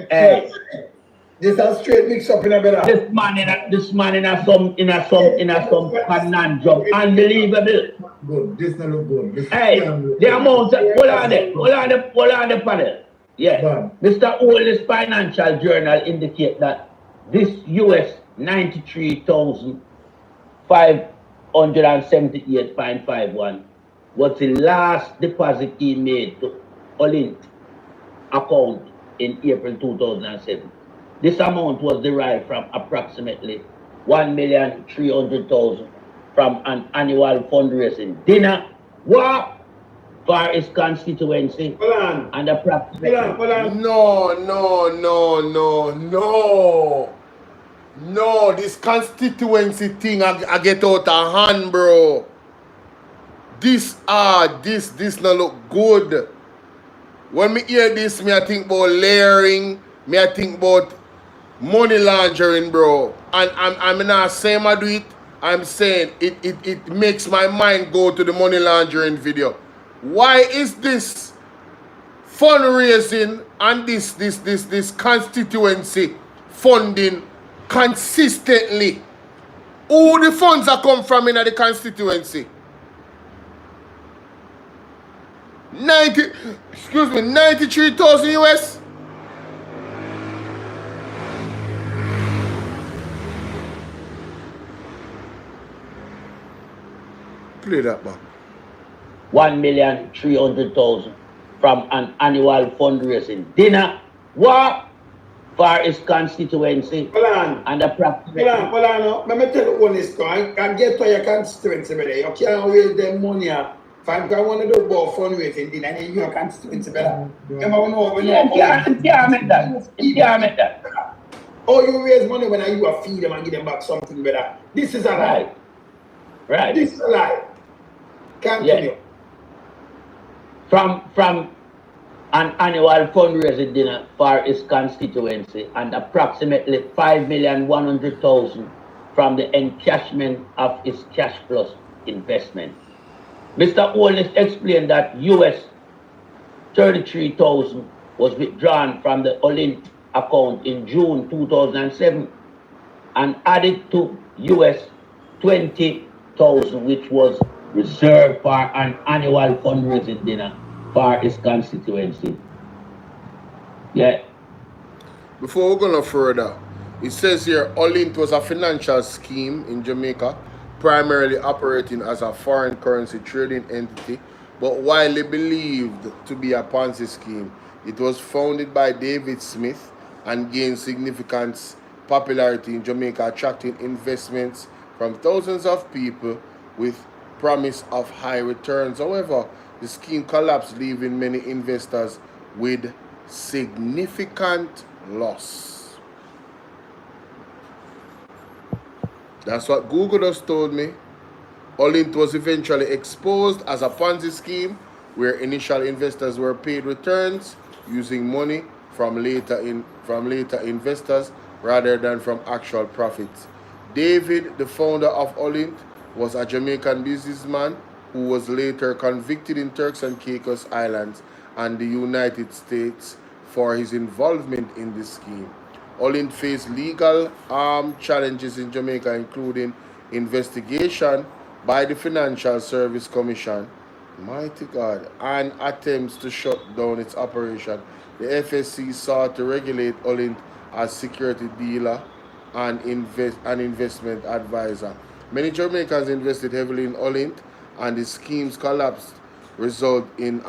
Speaker 12: hey.
Speaker 8: This is straight mix up in a better.
Speaker 12: This man in a some conundrum. Unbelievable.
Speaker 14: Good. This not look good. This
Speaker 12: Hey, the amount of hold on the panel. Yeah. Mr. Holness Financial Journal indicate that this US 93,578.51 was the last deposit he made to Olint account in April 2007. This amount was derived from approximately $1,300,000 from an annual fundraising dinner for his constituency and approximately.
Speaker 1: No, this constituency thing I get out of hand, bro. This not look good. When me hear this, me I think about layering, me I think about money laundering, bro. And I'm not saying I do it. I'm saying it makes my mind go to the money laundering video. Why is this fundraising and this constituency funding consistently? Who the funds are come from in the constituency? 93,000 US. Play that back.
Speaker 12: 1,300,000 from an annual fundraising dinner for his constituency and approximately.
Speaker 8: Hold on. Let me tell you one is going. Can get to your constituency, brother. You can't raise them money. If I want to do about fundraising dinner, then your constituency, brother. You
Speaker 12: can't make that.
Speaker 8: Oh, you raise money when you feed them and give them back something, brother. This is a lie.
Speaker 12: Right.
Speaker 8: This is a lie. Continue.
Speaker 12: Yeah. From an annual fundraising dinner for his constituency and approximately $5,100,000 from the encashment of his Cash Plus investment. Mr. Holness explained that US $33,000 was withdrawn from the Olint account in June 2007 and added to US $20,000, which was reserved for an annual fundraising dinner for his constituency. Yeah.
Speaker 1: Before we go no further, it says here Olint was a financial scheme in Jamaica, primarily operating as a foreign currency trading entity, but widely believed to be a Ponzi scheme. It was founded by David Smith and gained significant popularity in Jamaica, attracting investments from thousands of people with promise of high returns. However, the scheme collapsed, leaving many investors with significant loss. That's what Google just told me. Olint was eventually exposed as a Ponzi scheme where initial investors were paid returns using money from later investors rather than from actual profits. David, the founder of Olint, was a Jamaican businessman who was later convicted in Turks and Caicos Islands and the United States for his involvement in this scheme. Olin faced legal challenges in Jamaica, including investigation by the Financial Service Commission, mighty God, and attempts to shut down its operation. The FSC sought to regulate Olin as security dealer and investment advisor. Many Jamaicans invested heavily in Olint, and the scheme's collapse result in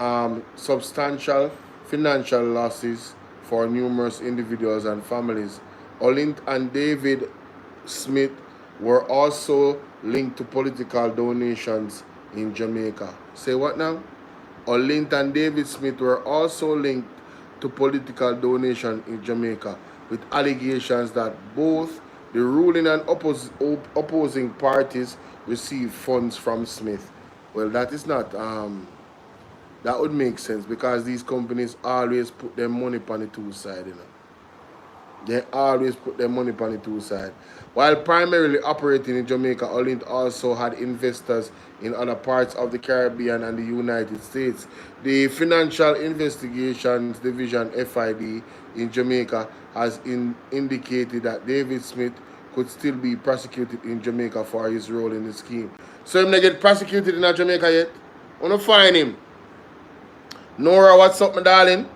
Speaker 1: substantial financial losses for numerous individuals and families. Olint and David Smith were also linked to political donations in Jamaica. Say what now? Olint and David Smith were also linked to political donation in Jamaica, with allegations that both the ruling and opposing parties received funds from Smith. Well, that is not, that would make sense because these companies always put their money on the two sides, you know. They always put their money on the two sides. While primarily operating in Jamaica, Olint also had investors in other parts of the Caribbean and the United States. The Financial Investigations Division, FID, in Jamaica has indicated that David Smith could still be prosecuted in Jamaica for his role in the scheme. So him not get prosecuted in Jamaica yet? Wanna find him? Nora, what's up, my darling?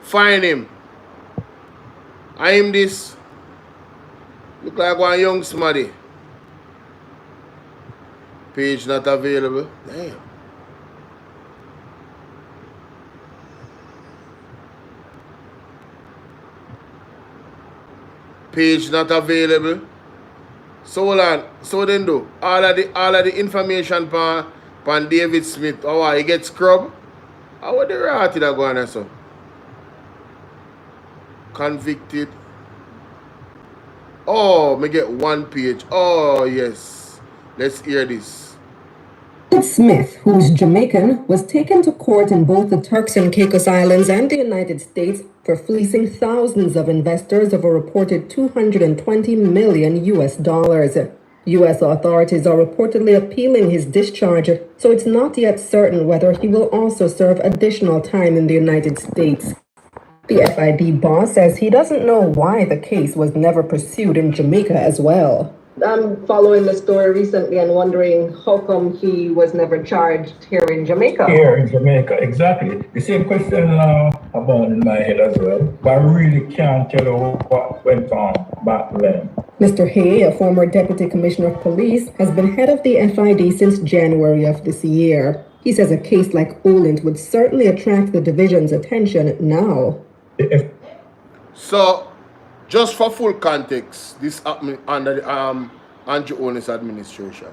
Speaker 1: Find him. I am this. Look like one young smarty. Page not available. Damn. Page not available. So hold on. So then do all of the information pan David Smith. Oh, he get scrub. How would the rat that go on so? Convicted. Oh, me get one page. Oh, yes. Let's hear this.
Speaker 4: Smith, who's Jamaican, was taken to court in both the Turks and Caicos Islands and the United States for fleecing thousands of investors of a reported $220 million US. U.S. authorities are reportedly appealing his discharge, so it's not yet certain whether he will also serve additional time in the United States. The FID boss says he doesn't know why the case was never pursued in Jamaica as well. I'm following the story recently and wondering how come he was never charged here in Jamaica.
Speaker 22: Here in Jamaica, exactly. The same question about in my head as well, but I really can't tell you what went on back then.
Speaker 4: Mr. Hay, a former deputy commissioner of police, has been head of the FID since January of this year. He says a case like Olint would certainly attract the division's attention now.
Speaker 1: So, just for full context, this happened under the Andrew Holness administration.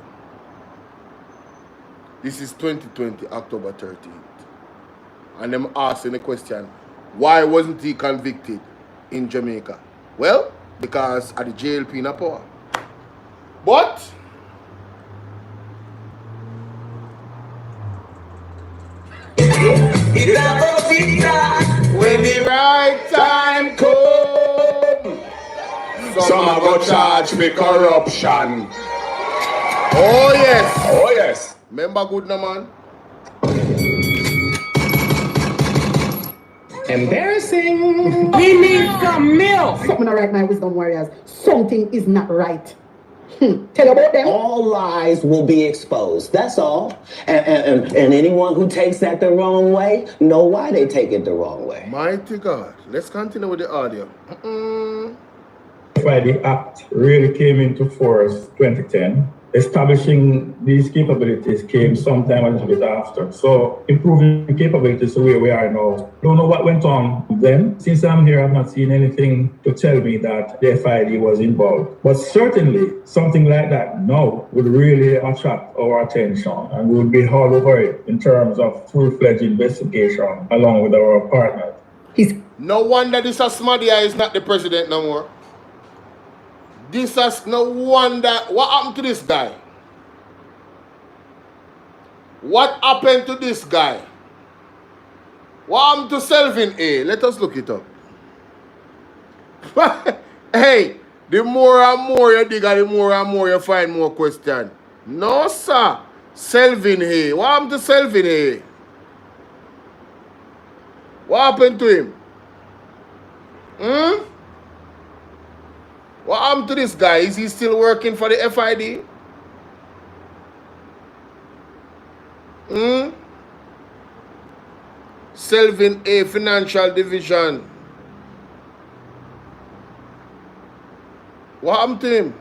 Speaker 1: This is 2020, October 13th. And them asking the question, why wasn't he convicted in Jamaica? Well, because of the JLP in power. But when the right time comes, some are going to charge me corruption. Oh yes.
Speaker 22: Oh yes.
Speaker 1: Remember good no man?
Speaker 10: Embarrassing. We need some milk. Something right now, wisdom warriors. Something is not right. Tell about them.
Speaker 13: All lies will be exposed. That's all. And anyone who takes that the wrong way, know why they take it the wrong way.
Speaker 1: Mighty God. Let's continue with the audio.
Speaker 22: Why the Act really came into force 2010. Establishing these capabilities came sometime a little bit after. So improving capabilities to where we are now. Don't know what went on then. Since I'm here, I've not seen anything to tell me that the FID was involved. But certainly something like that now would really attract our attention and we would be all over it in terms of full-fledged investigation along with our partners.
Speaker 1: No wonder this Asmadia is not the president no more. This is no wonder. What happened to this guy? What happened to this guy? What happened to Selvin A? Let us look it up. Hey, the more and more you dig, the more and more you find more questions. No, sir. Selvin Hay. What happened to Selvin Hay? What happened to him? What happened to this guy? Is he still working for the FID? Selvin A Financial Division. What happened to him?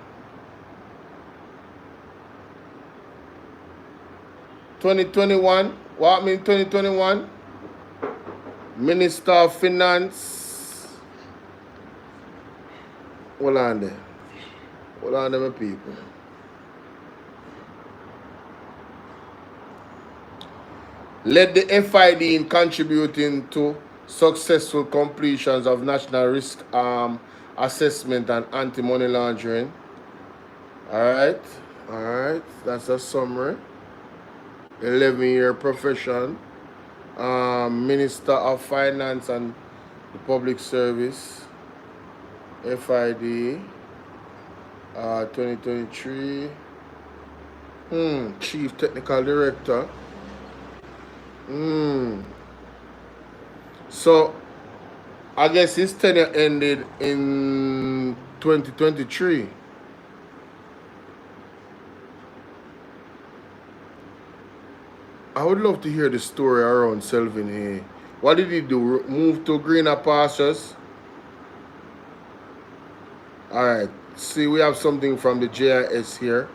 Speaker 1: 2021. What happened in 2021? Minister of Finance. Hold on there. Hold on there, my people. Led the FID in contributing to successful completions of national risk assessment and anti-money laundering. All right, that's a summary. 11-year profession, Minister of Finance and the Public Service, FID, 2023, Chief Technical Director. So, I guess his tenure ended in 2023. I would love to hear the story around Selvin Hay. What did he do? Move to greener pastures? Alright, see, we have something from the JIS here.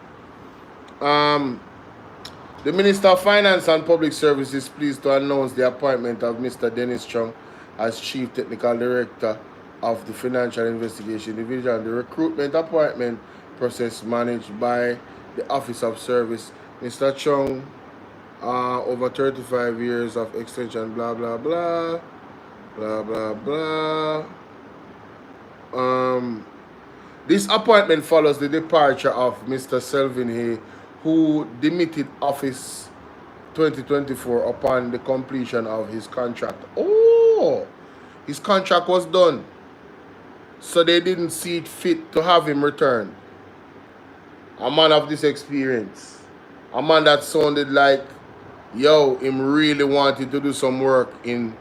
Speaker 1: The Minister of Finance and Public Service is pleased to announce the appointment of Mr. Dennis Chung as Chief Technical Director of the Financial Investigation Division. The recruitment appointment process managed by the Office of Service. Mr. Chung, over 35 years of extension, blah, blah, blah, blah, blah, blah. This appointment follows the departure of Mr. Selvin Hay, who demitted office 2024 upon the completion of his contract. Oh, his contract was done. So they didn't see it fit to have him return. A man of this experience. A man that sounded like, yo, him really wanted to do some work in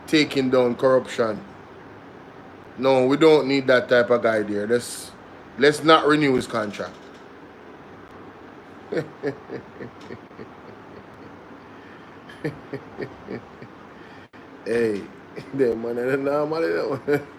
Speaker 1: taking down corruption. No, we don't need that type of guy there. Let's not renew his contract. Hey,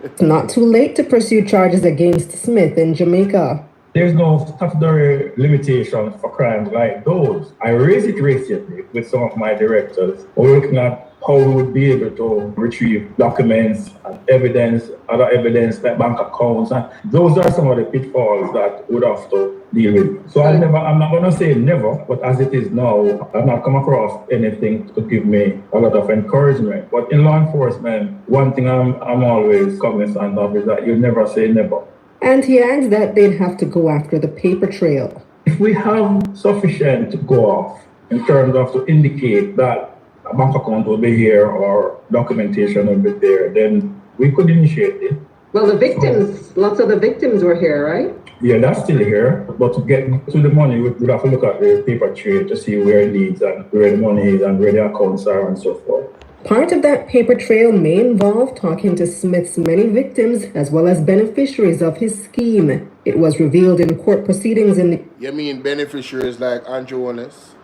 Speaker 4: It's not too late to pursue charges against Smith in Jamaica.
Speaker 22: There's no statutory limitation for crimes like those. I raised it recently with some of my directors. We're looking at how we would be able to retrieve documents and evidence, other evidence like bank accounts. And those are some of the pitfalls that we'd have to deal with. So I'm not going to say never, but as it is now, I've not come across anything to give me a lot of encouragement. But in law enforcement, one thing I'm always cognizant of is that you never say never.
Speaker 4: And he adds that they'd have to go after the paper trail.
Speaker 22: If we have sufficient to go off in terms of to indicate that a bank account will be here or documentation will be there, then we could initiate it.
Speaker 4: Well, the victims, lots of the victims were here, right?
Speaker 22: Yeah, that's still here. But to get to the money, we'd have to look at the paper trail to see where it leads and where the money is and where the accounts are and so forth.
Speaker 4: Part of that paper trail may involve talking to Smith's many victims as well as beneficiaries of his scheme. It was revealed in court proceedings in the...
Speaker 1: You mean beneficiaries like Andrew Holness?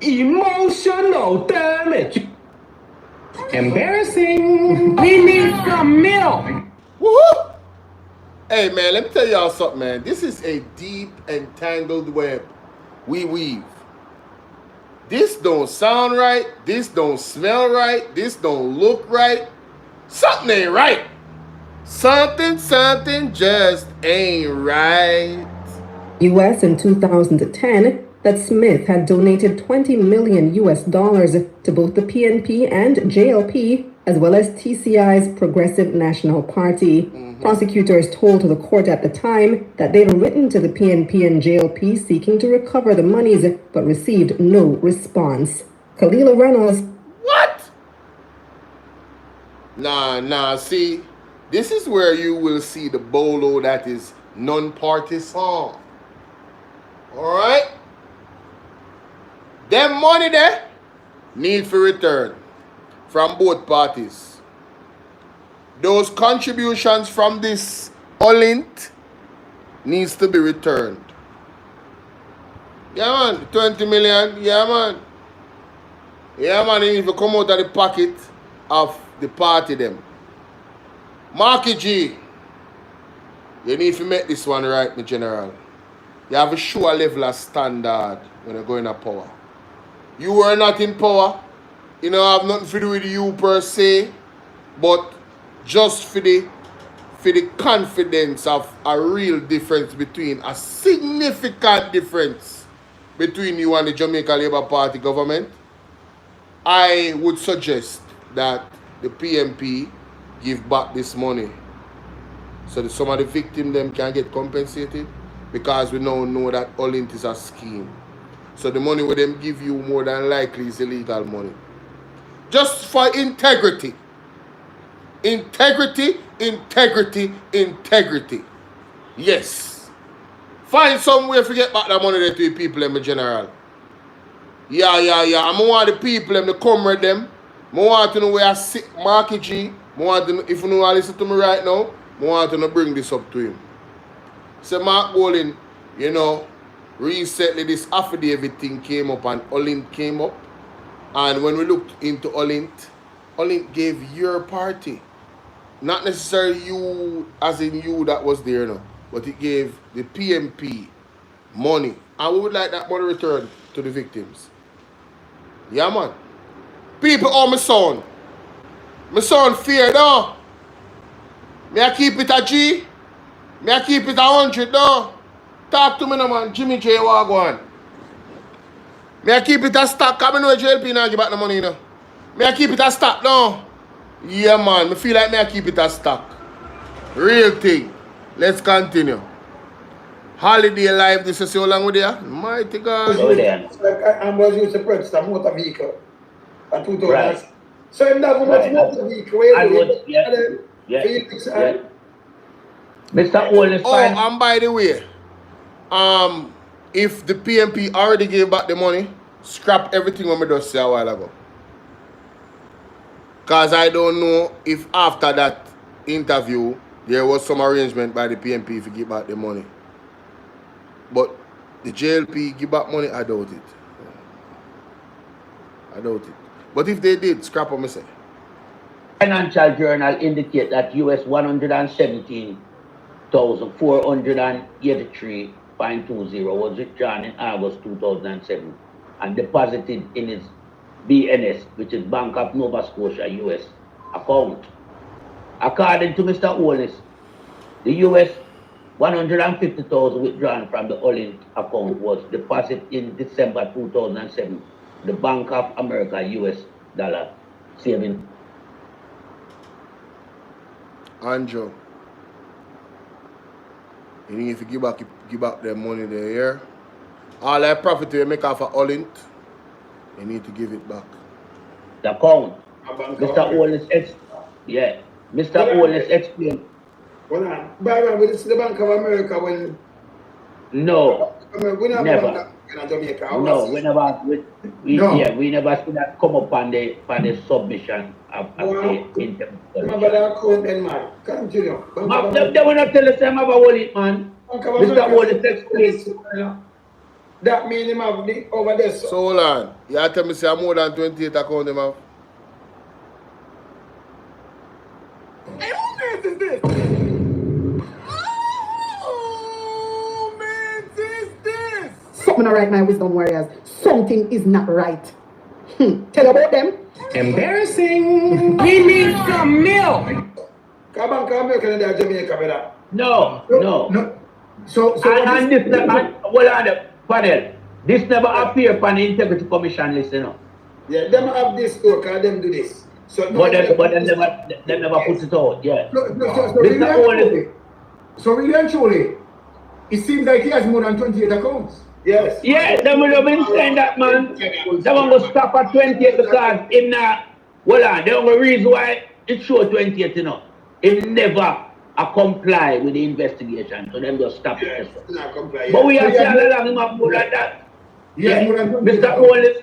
Speaker 5: Emotional damage. Embarrassing. We need some milk.
Speaker 1: Woo-hoo! Hey man, let me tell y'all something, man. This is a deep and tangled web we weave. This don't sound right. This don't smell right. This don't look right. Something ain't right. Something just ain't right.
Speaker 4: U.S. in 2010 that Smith had donated $20 million to both the PNP and JLP, as well as TCI's Progressive National Party. Prosecutors told the court at the time that they'd written to the PNP and JLP seeking to recover the monies, but received no response. Khalila Reynolds.
Speaker 1: What? Nah, see, This is where you will see the Bolo that is non-partisan. Alright? Them money there need for return from both parties. Those contributions from this Olint needs to be returned. Yeah man, 20 million, yeah man. Yeah man, they need to come out of the pocket of the party them. Marky G, you need to make this one right, my general. You have to show a level of standard when you go in a power. You were not in power. You know, have nothing to do with you per se, but just for the confidence of a real difference between, a significant difference between you and the Jamaica Labour Party government, I would suggest that the PMP give back this money so that some of the victims them can get compensated, because we now know that Olint is a scheme. So the money where them give you more than likely is illegal money. Just for integrity. Integrity, integrity, integrity. Yes. Find some way to get back that money there to the people in general. Yeah. I want the people them to come with them. I want to know where I sit Marky G. I want to know, if you know how to listen to me right now, I want to bring this up to him. So Mark Bolin, you know, recently this affidavit thing came up and Olint came up. And when we looked into Olint gave your party, not necessarily you as in you that was there, no, but it gave the PMP money. And we would like that money returned to the victims. Yeah, man. People, oh, my son. My son fear, no. May I keep it a G? May I keep it 100, no? Talk to me, no, man. Jimmy J. Wagwan. May I keep it a stock? Because I know JLP now give back the money, you know. May I keep it a stock, no? Yeah, man. I feel like may I keep it a stock. Real thing. Let's continue. Holiday life, this is so long with you? Mighty God.
Speaker 8: I was used to purchase a motor vehicle in 2000. Right. So I'm not much motor vehicle.
Speaker 12: Mr. Holness.
Speaker 1: Oh, and by the way, if the PMP already gave back the money, scrap everything what I just said a while ago. Because I don't know if after that interview, there was some arrangement by the PMP to give back the money. But the JLP give back money, I doubt it. I doubt it. But if they did, scrap what I say.
Speaker 12: Financial Journal indicate that US 117,483.20 was withdrawn in August 2007 and deposited in its BNS, which is Bank of Nova Scotia, US account. According to Mr. Holness, the US 150,000 withdrawn from the Olint account was deposited in December 2007, the Bank of America US dollar saving.
Speaker 1: Andrew, you need to give back their money there. All that profit you make off of Olint, you need to give it back.
Speaker 12: The account. Mr. Holness, Mr. Holness explained.
Speaker 8: Hold on. Byron, will this the Bank of America when?
Speaker 12: No.
Speaker 8: We never.
Speaker 12: Never. No, we never see that come up on the submission of the interview.
Speaker 8: Remember the account then, man. Continue.
Speaker 12: They will not tell us them about wallet, man. Mr. Holness explains.
Speaker 8: That means him have the over there.
Speaker 1: So hold on. You have to tell me say more than 28 account him have.
Speaker 14: Hey, who is this? Oh, man, this.
Speaker 10: Something all right, my wisdom warriors. Something is not right. Tell about them.
Speaker 5: Embarrassing. We need some milk.
Speaker 8: Come on, Jamaica, brother.
Speaker 12: No.
Speaker 8: So
Speaker 12: and this never, hold on, panel. This never appear on the Integrity Commission list, you know.
Speaker 8: Yeah, them have this too, because them do this. So
Speaker 12: but they never put it out, yeah.
Speaker 14: So really and truly, it seems like he has more than 28 accounts.
Speaker 8: Yes.
Speaker 12: Yeah, they will have been saying that, man. They want to stop at 28 because in hold on, the only reason why it show 28, you know. It never comply with the investigation, so them just stop it. But we are saying along him have more than that.
Speaker 14: Yes, more than
Speaker 12: Mr. Holness,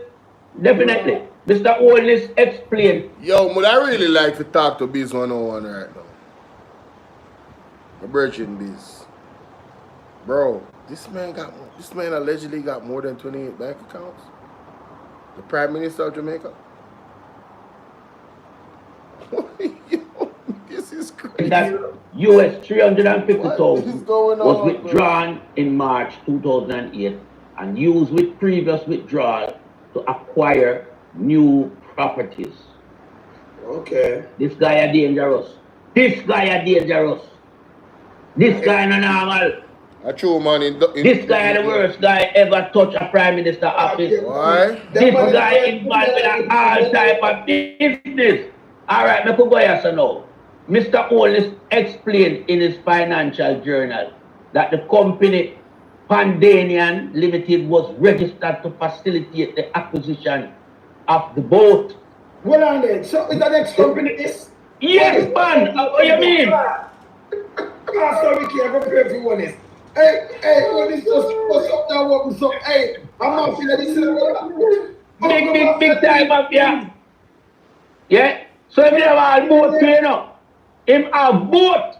Speaker 12: definitely. Mr. Holness explained.
Speaker 1: Yo, would I really like to talk to Biz 101 right now? My virgin Biz. Bro, this man allegedly got more than 28 bank accounts. The Prime Minister of Jamaica. Yo, this is crazy.
Speaker 12: That US 350,000 was
Speaker 1: on,
Speaker 12: withdrawn in March 2008 and used with previous withdrawal to acquire new properties.
Speaker 8: Okay.
Speaker 12: This guy is dangerous. This guy is dangerous. This guy is normal.
Speaker 1: True, man.
Speaker 12: This guy is the worst guy ever touch a Prime Minister office.
Speaker 1: Why?
Speaker 12: This guy involved in all type of business. Alright, I could go here so now. Mr. Holness explained in his financial journal that the company Pandanian Limited was registered to facilitate the acquisition of the boat.
Speaker 8: Well, on then. So is the next company this?
Speaker 12: Yes, man. What do you mean?
Speaker 8: Sorry, I'm going to pray for Holness. Hey, Holness, what's up now? What's up? Hey, I'm not feeling this.
Speaker 12: Big time up here. Yeah? So if you have a boat, you know, him have boat.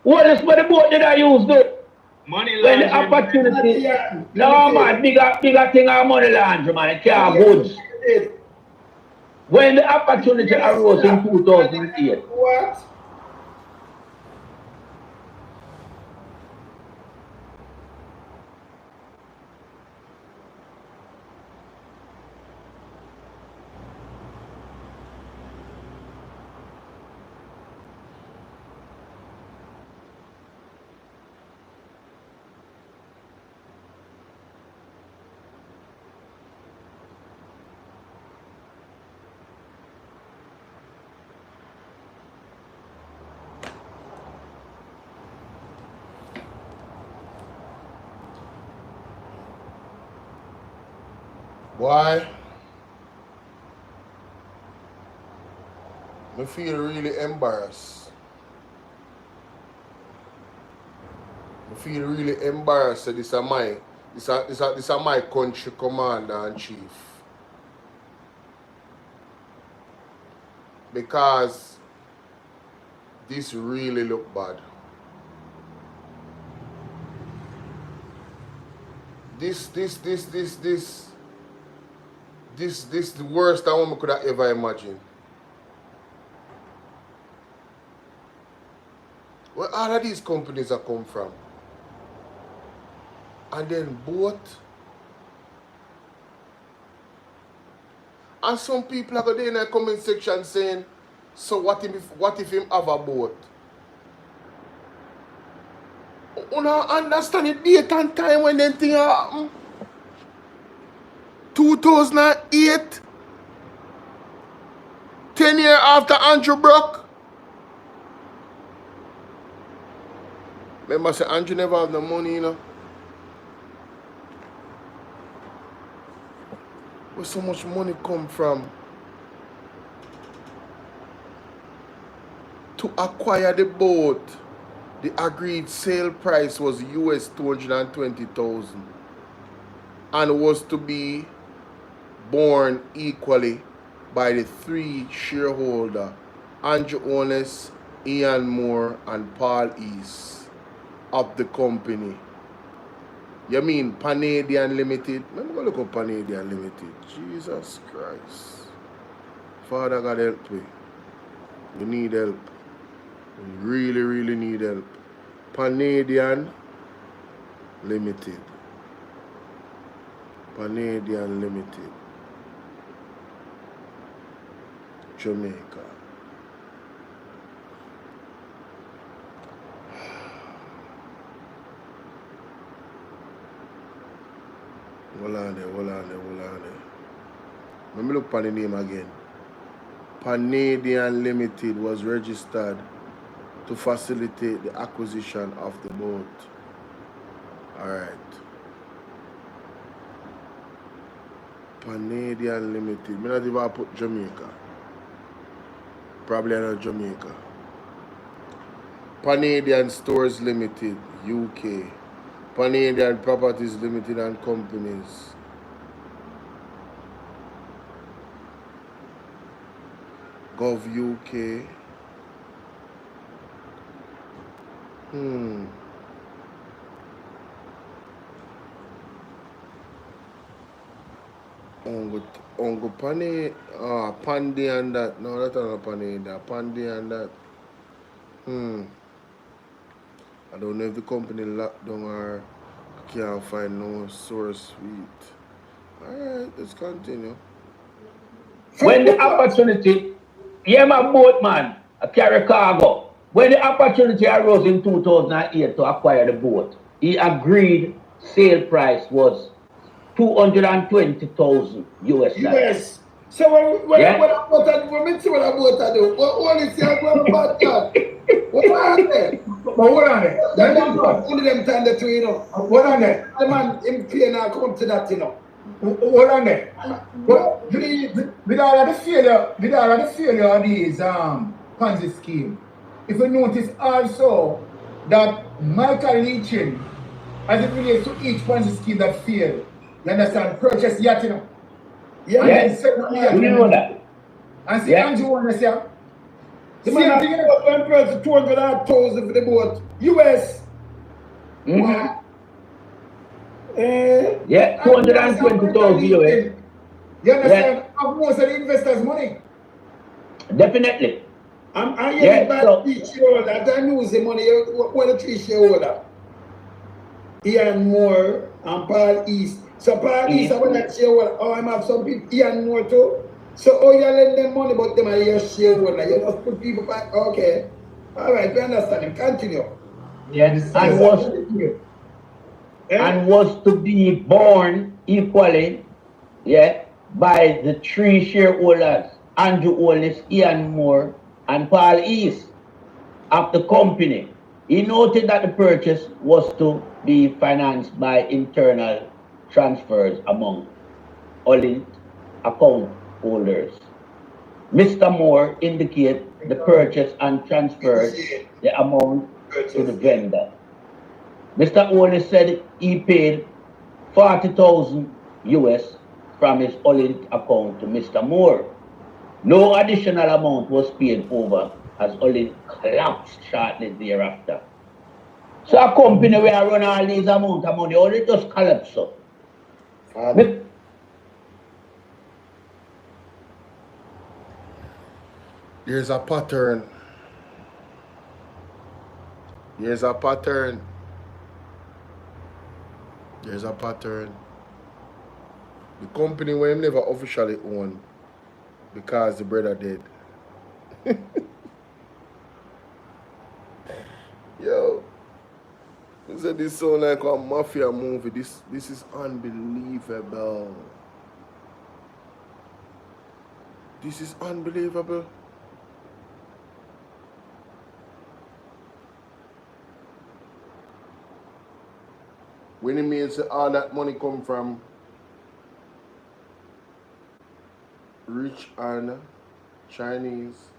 Speaker 12: What is what the boat did I use, though?
Speaker 15: Money
Speaker 12: when
Speaker 15: laundering.
Speaker 12: the opportunity, no man, bigger thing are money laundering, man, it can't goods. When the opportunity arose in 2008.
Speaker 8: What?
Speaker 1: Why? I feel really embarrassed. I feel really embarrassed that this is my country commander in chief. Because this really look bad. This the worst that one could have ever imagined. Where all of these companies have come from. And then both. And some people are going in the comment section saying, so what if him have a boat? You don't understand the date and time when that thing happened? 2008, 10 years after Andrew broke. Remember, I said Andrew never have no money, you know. Where so much money come from? To acquire the boat, the agreed sale price was US 220,000 and was to be borne equally by the three shareholders, Andrew Holness, Ian Moore, and Paul East of the company. You mean Panadian Limited? Let me go look up Panadian Limited. Jesus Christ. Father God help me. We need help. We really, really need help. Panadian Limited. Panadian Limited. Jamaica. Hold on there. Let me look at the name again. Panadian Limited was registered to facilitate the acquisition of the boat. Alright. Panadian Limited. I not even put Jamaica. Probably not Jamaica. Panadian Stores Limited, UK. Panadian Properties Limited and Companies. Gov UK. Ongo Pandy and that. No, that's not Pandy. Pandy and that. I don't know if the company locked down or can't find no source suite. Alright, let's continue.
Speaker 12: When the opportunity, my boatman, a carry cargo. When the opportunity arose in 2008 to acquire the boat, he agreed sale price was $220,000 US.
Speaker 8: Yes. So when I bought that, when I bought that, what is your about that? What on there?
Speaker 14: But what on there?
Speaker 8: Only them time that you know.
Speaker 14: What on there?
Speaker 8: The man in play now come to that, you know.
Speaker 14: What on there? But with all of the failure of these Ponzi scheme, if you notice also that Michael Leachin, as it relates to each Ponzi scheme that failed, you understand, purchase yacht, you know.
Speaker 12: Yeah.
Speaker 14: Yes.
Speaker 12: You know that.
Speaker 14: And see Andrew Holness, yeah.
Speaker 8: The man has purchased 200,000 for the boat. US.
Speaker 12: Yeah, 220,000 US.
Speaker 14: You understand? Of most of the investors' money.
Speaker 12: Definitely.
Speaker 8: I'm hearing about three shareholder. I news the money. What the three shareholder? Ian Moore and Paul East. So Paul East, I want to shareholder. Oh, I have some people. Ian Moore too. So you lend them money, but them are your shareholder. You just put people back. Okay. All right, we understand him. Continue.
Speaker 12: Yes, and was to be born equally, by the three shareholders, Andrew Holness, Ian Moore, and Paul East of the company. He noted that the purchase was to be financed by internal transfers among Olin account holders. Mr. Moore indicated the purchase and transferred the amount to the vendor. Mr. Holness said he paid 40,000 US from his Olin account to Mr. Moore. No additional amount was paid over as Olin collapsed shortly thereafter. So a company where I run all these amount of money, only just collapsed up.
Speaker 1: There's a pattern. There's a pattern. There's a pattern. The company will never officially own because the brother dead. Yo, I said this sound like a mafia movie. This is unbelievable. This is unbelievable. When it means all that money come from rich and Chinese.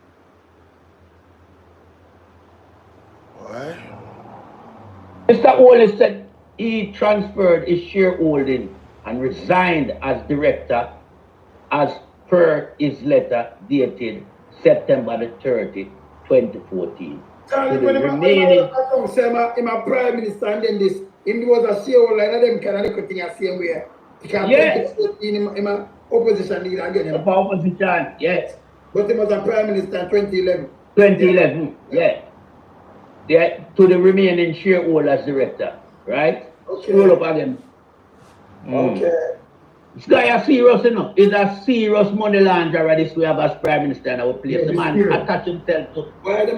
Speaker 1: Why?
Speaker 12: Mr. Holness said he transferred his shareholding and resigned as director as per his letter dated September the 30th, 2014.
Speaker 8: Charlie, when I'm a prime minister and then this, him was a shareholder and them kind of thing the same way. He can't in my opposition leader again.
Speaker 12: Opposition, yes.
Speaker 8: But he was a prime minister in 2011.
Speaker 12: 2011, yeah. To the remaining shareholders director, right?
Speaker 8: Okay.
Speaker 12: Scroll up again.
Speaker 8: Okay.
Speaker 12: This guy is serious enough. He's a serious money launderer this way as prime minister in our place. The man attach himself to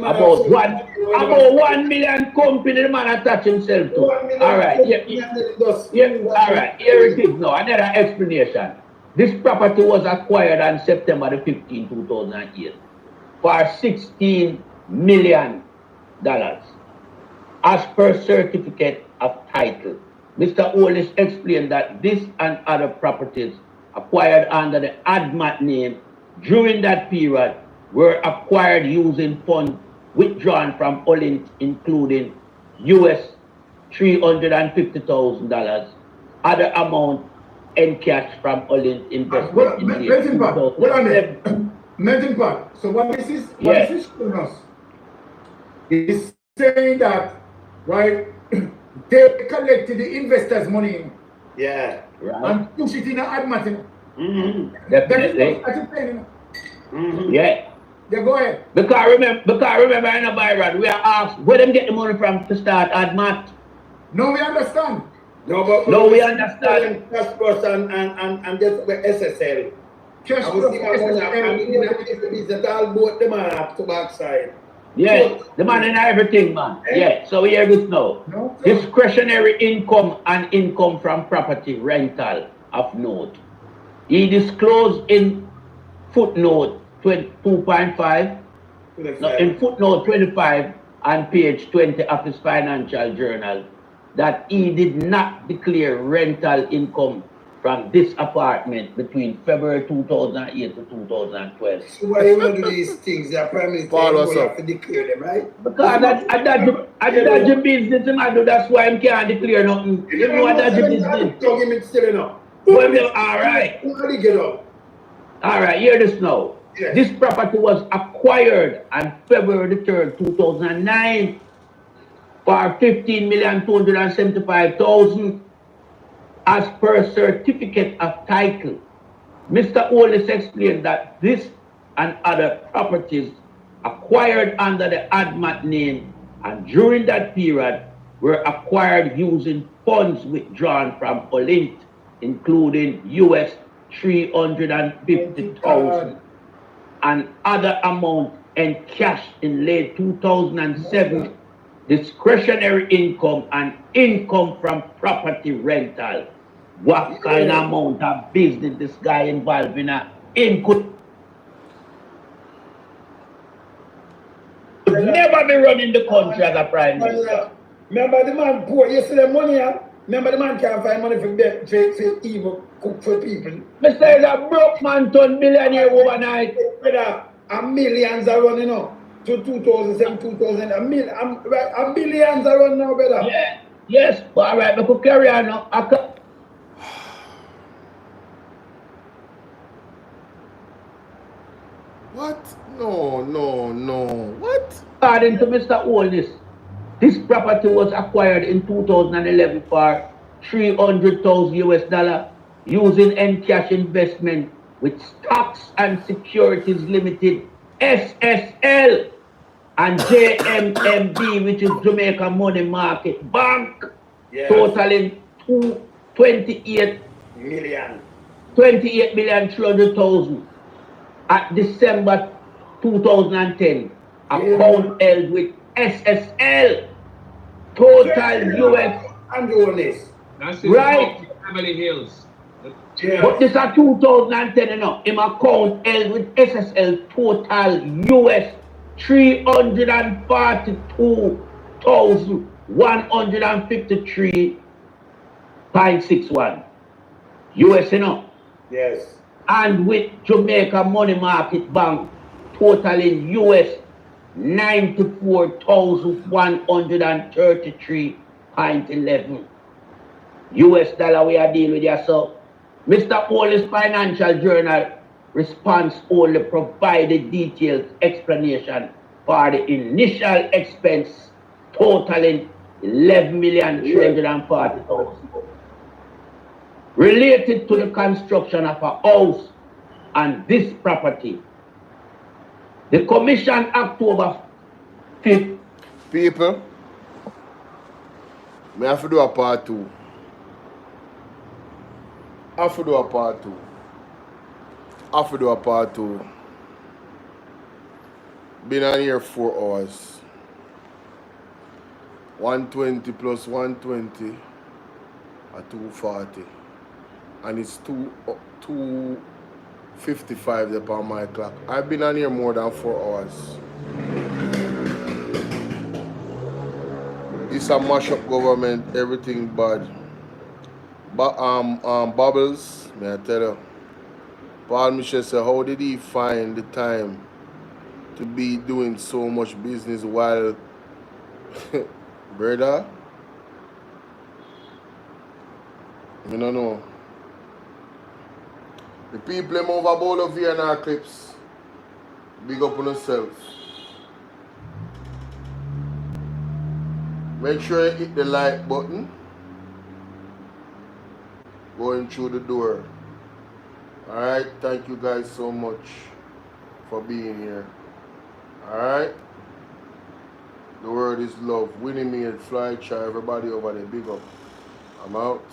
Speaker 12: about 1 million company the man attach himself to. Alright, alright, here it is now. Another explanation. This property was acquired on September the 15th, 2008 for $16 million as per certificate of title. Mr. Holness explained that this and other properties acquired under the ADMAT name during that period were acquired using funds withdrawn from Olin, including US $350,000, other amount encashed from Olin investment in late
Speaker 14: Melting pot, hold on
Speaker 12: 2007.
Speaker 14: there. Melting pot. So what this is showing us is saying that, right, they collected the investors' money
Speaker 8: Yeah.
Speaker 14: and push it in an admin.
Speaker 12: Definitely. Yeah.
Speaker 14: Yeah, go ahead.
Speaker 12: Because remember in a Byron, we are asked where them get the money from to start ADMAT.
Speaker 14: No, we understand.
Speaker 8: No, but
Speaker 12: we understand.
Speaker 8: Cash plus and just with SSL.
Speaker 14: Cash
Speaker 8: and
Speaker 14: plus
Speaker 8: we see how much and all both them are to backside.
Speaker 12: Yeah, the man in everything, man. Yeah, so we hear this now. Discretionary income and income from property rental of note. He disclosed in footnote 2.5, in footnote 25 on page 20 of his financial journal that he did not declare rental income from this apartment between February 2008 to 2012.
Speaker 8: So why you want to do these things? They're primarily you have to declare them, right?
Speaker 12: Because I dodge business, man, that's why I can't declare nothing. You know what dodge business?
Speaker 8: Don't give me still enough.
Speaker 12: Well, all right.
Speaker 8: Get up.
Speaker 12: All right, hear this now.
Speaker 8: Yes.
Speaker 12: This property was acquired on February the 3rd, 2009 for $15,275,000 as per certificate of title. Mr. Holness explained that this and other properties acquired under the ADMAT name and during that period were acquired using funds withdrawn from Olint, including US $350,000 and other amount encashed in late 2007, discretionary income and income from property rental. What kind of amount of business this guy involved in? Could never be running the country as a prime minister.
Speaker 8: Remember the man poor, you see the money, remember the man can't find money for evil cook for people.
Speaker 12: Mr. Is a broke man turned millionaire overnight.
Speaker 8: And millions are running up to 2007, 2000. And millions are running now, brother.
Speaker 12: Yeah. Yes, but all right, we could carry on now.
Speaker 1: What? No. What?
Speaker 12: According to Mr. Holness, this property was acquired in 2011 for $300,000 using Encash investment with Stocks and Securities Limited, SSL, and JMMB, which is Jamaica Money Market Bank, totaling $28,300,000 at December 2010. Account held with SSL, total US.
Speaker 15: That's
Speaker 12: right.
Speaker 15: Family Hills.
Speaker 12: But this is 2010, you know. Him account held with SSL, total US $342,153.61. US, you know.
Speaker 8: Yes.
Speaker 12: And with Jamaica Money Market Bank, totaling US $94,133.11. US dollar we are dealing with here. So Mr. Holness' financial journal response only provided detailed explanation for the initial expense totaling $11,340,000 related to the construction of a house on this property. The commission October 5th.
Speaker 1: People, I have to do a part 2. Been on here 4 hours. 120 plus 120 are 240. And it's 2:55 upon my clock. I've been on here more than 4 hours. It's a mash up government, everything bad. But Bubbles, may I tell you, Paul Michel said, how did he find the time to be doing so much business while, brother, I don't know. The people them over Bolo in our clips, big up on yourself. Make sure you hit the like button. Going through the door. Alright, thank you guys so much for being here. Alright? The word is love. Winnie me and Fly Chai, everybody over there, big up. I'm out.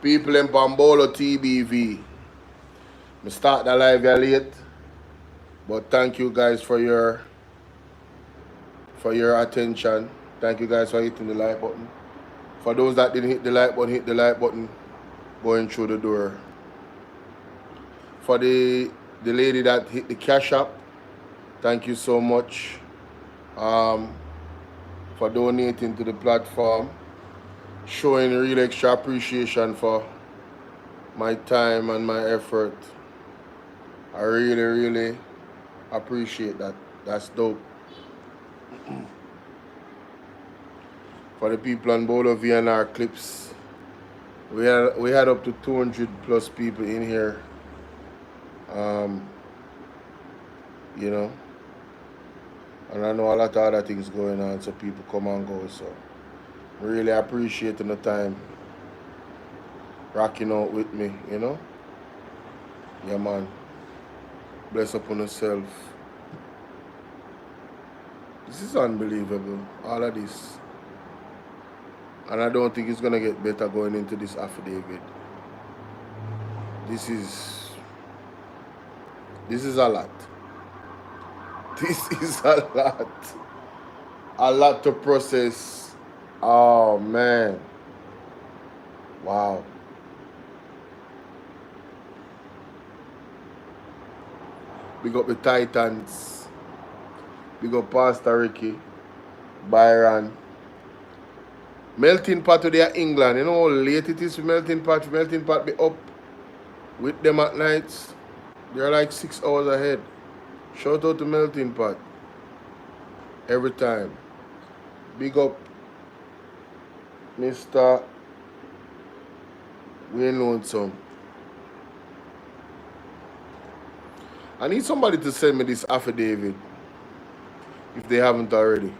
Speaker 1: People in Bolo TBV. I start the live here late. But thank you guys for your attention. Thank you guys for hitting the like button. For those that didn't hit the like button, hit the like button going through the door. For the lady that hit the cash app, thank you so much for donating to the platform, showing real extra appreciation for my time and my effort. I really, really appreciate that. That's dope. For the people on Bolo VNR clips, we had up to 200 plus people in here. You know, and I know a lot of other things going on, so people come and go. So really appreciating the time rocking out with me, you know. Yeah, man. Bless upon yourself. This is unbelievable, all of this. And I don't think it's going to get better going into this affidavit. This is a lot. This is a lot. A lot to process. Oh, man. Wow. Big up the Titans. Big up Pastor Ricky. Byron. Melting pot today at England. You know how late it is for melting pot? Melting pot be up with them at nights. They're like 6 hours ahead. Shout out to Melting Pot. Every time. Big up Mr. Wayne Lonesome. I need somebody to send me this affidavit if they haven't already.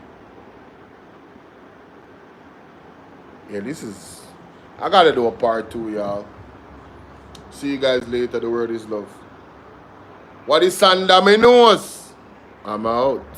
Speaker 1: Yeah, this is... I gotta do a part 2, y'all. See you guys later. The word is love. What is under my nose? I'm out.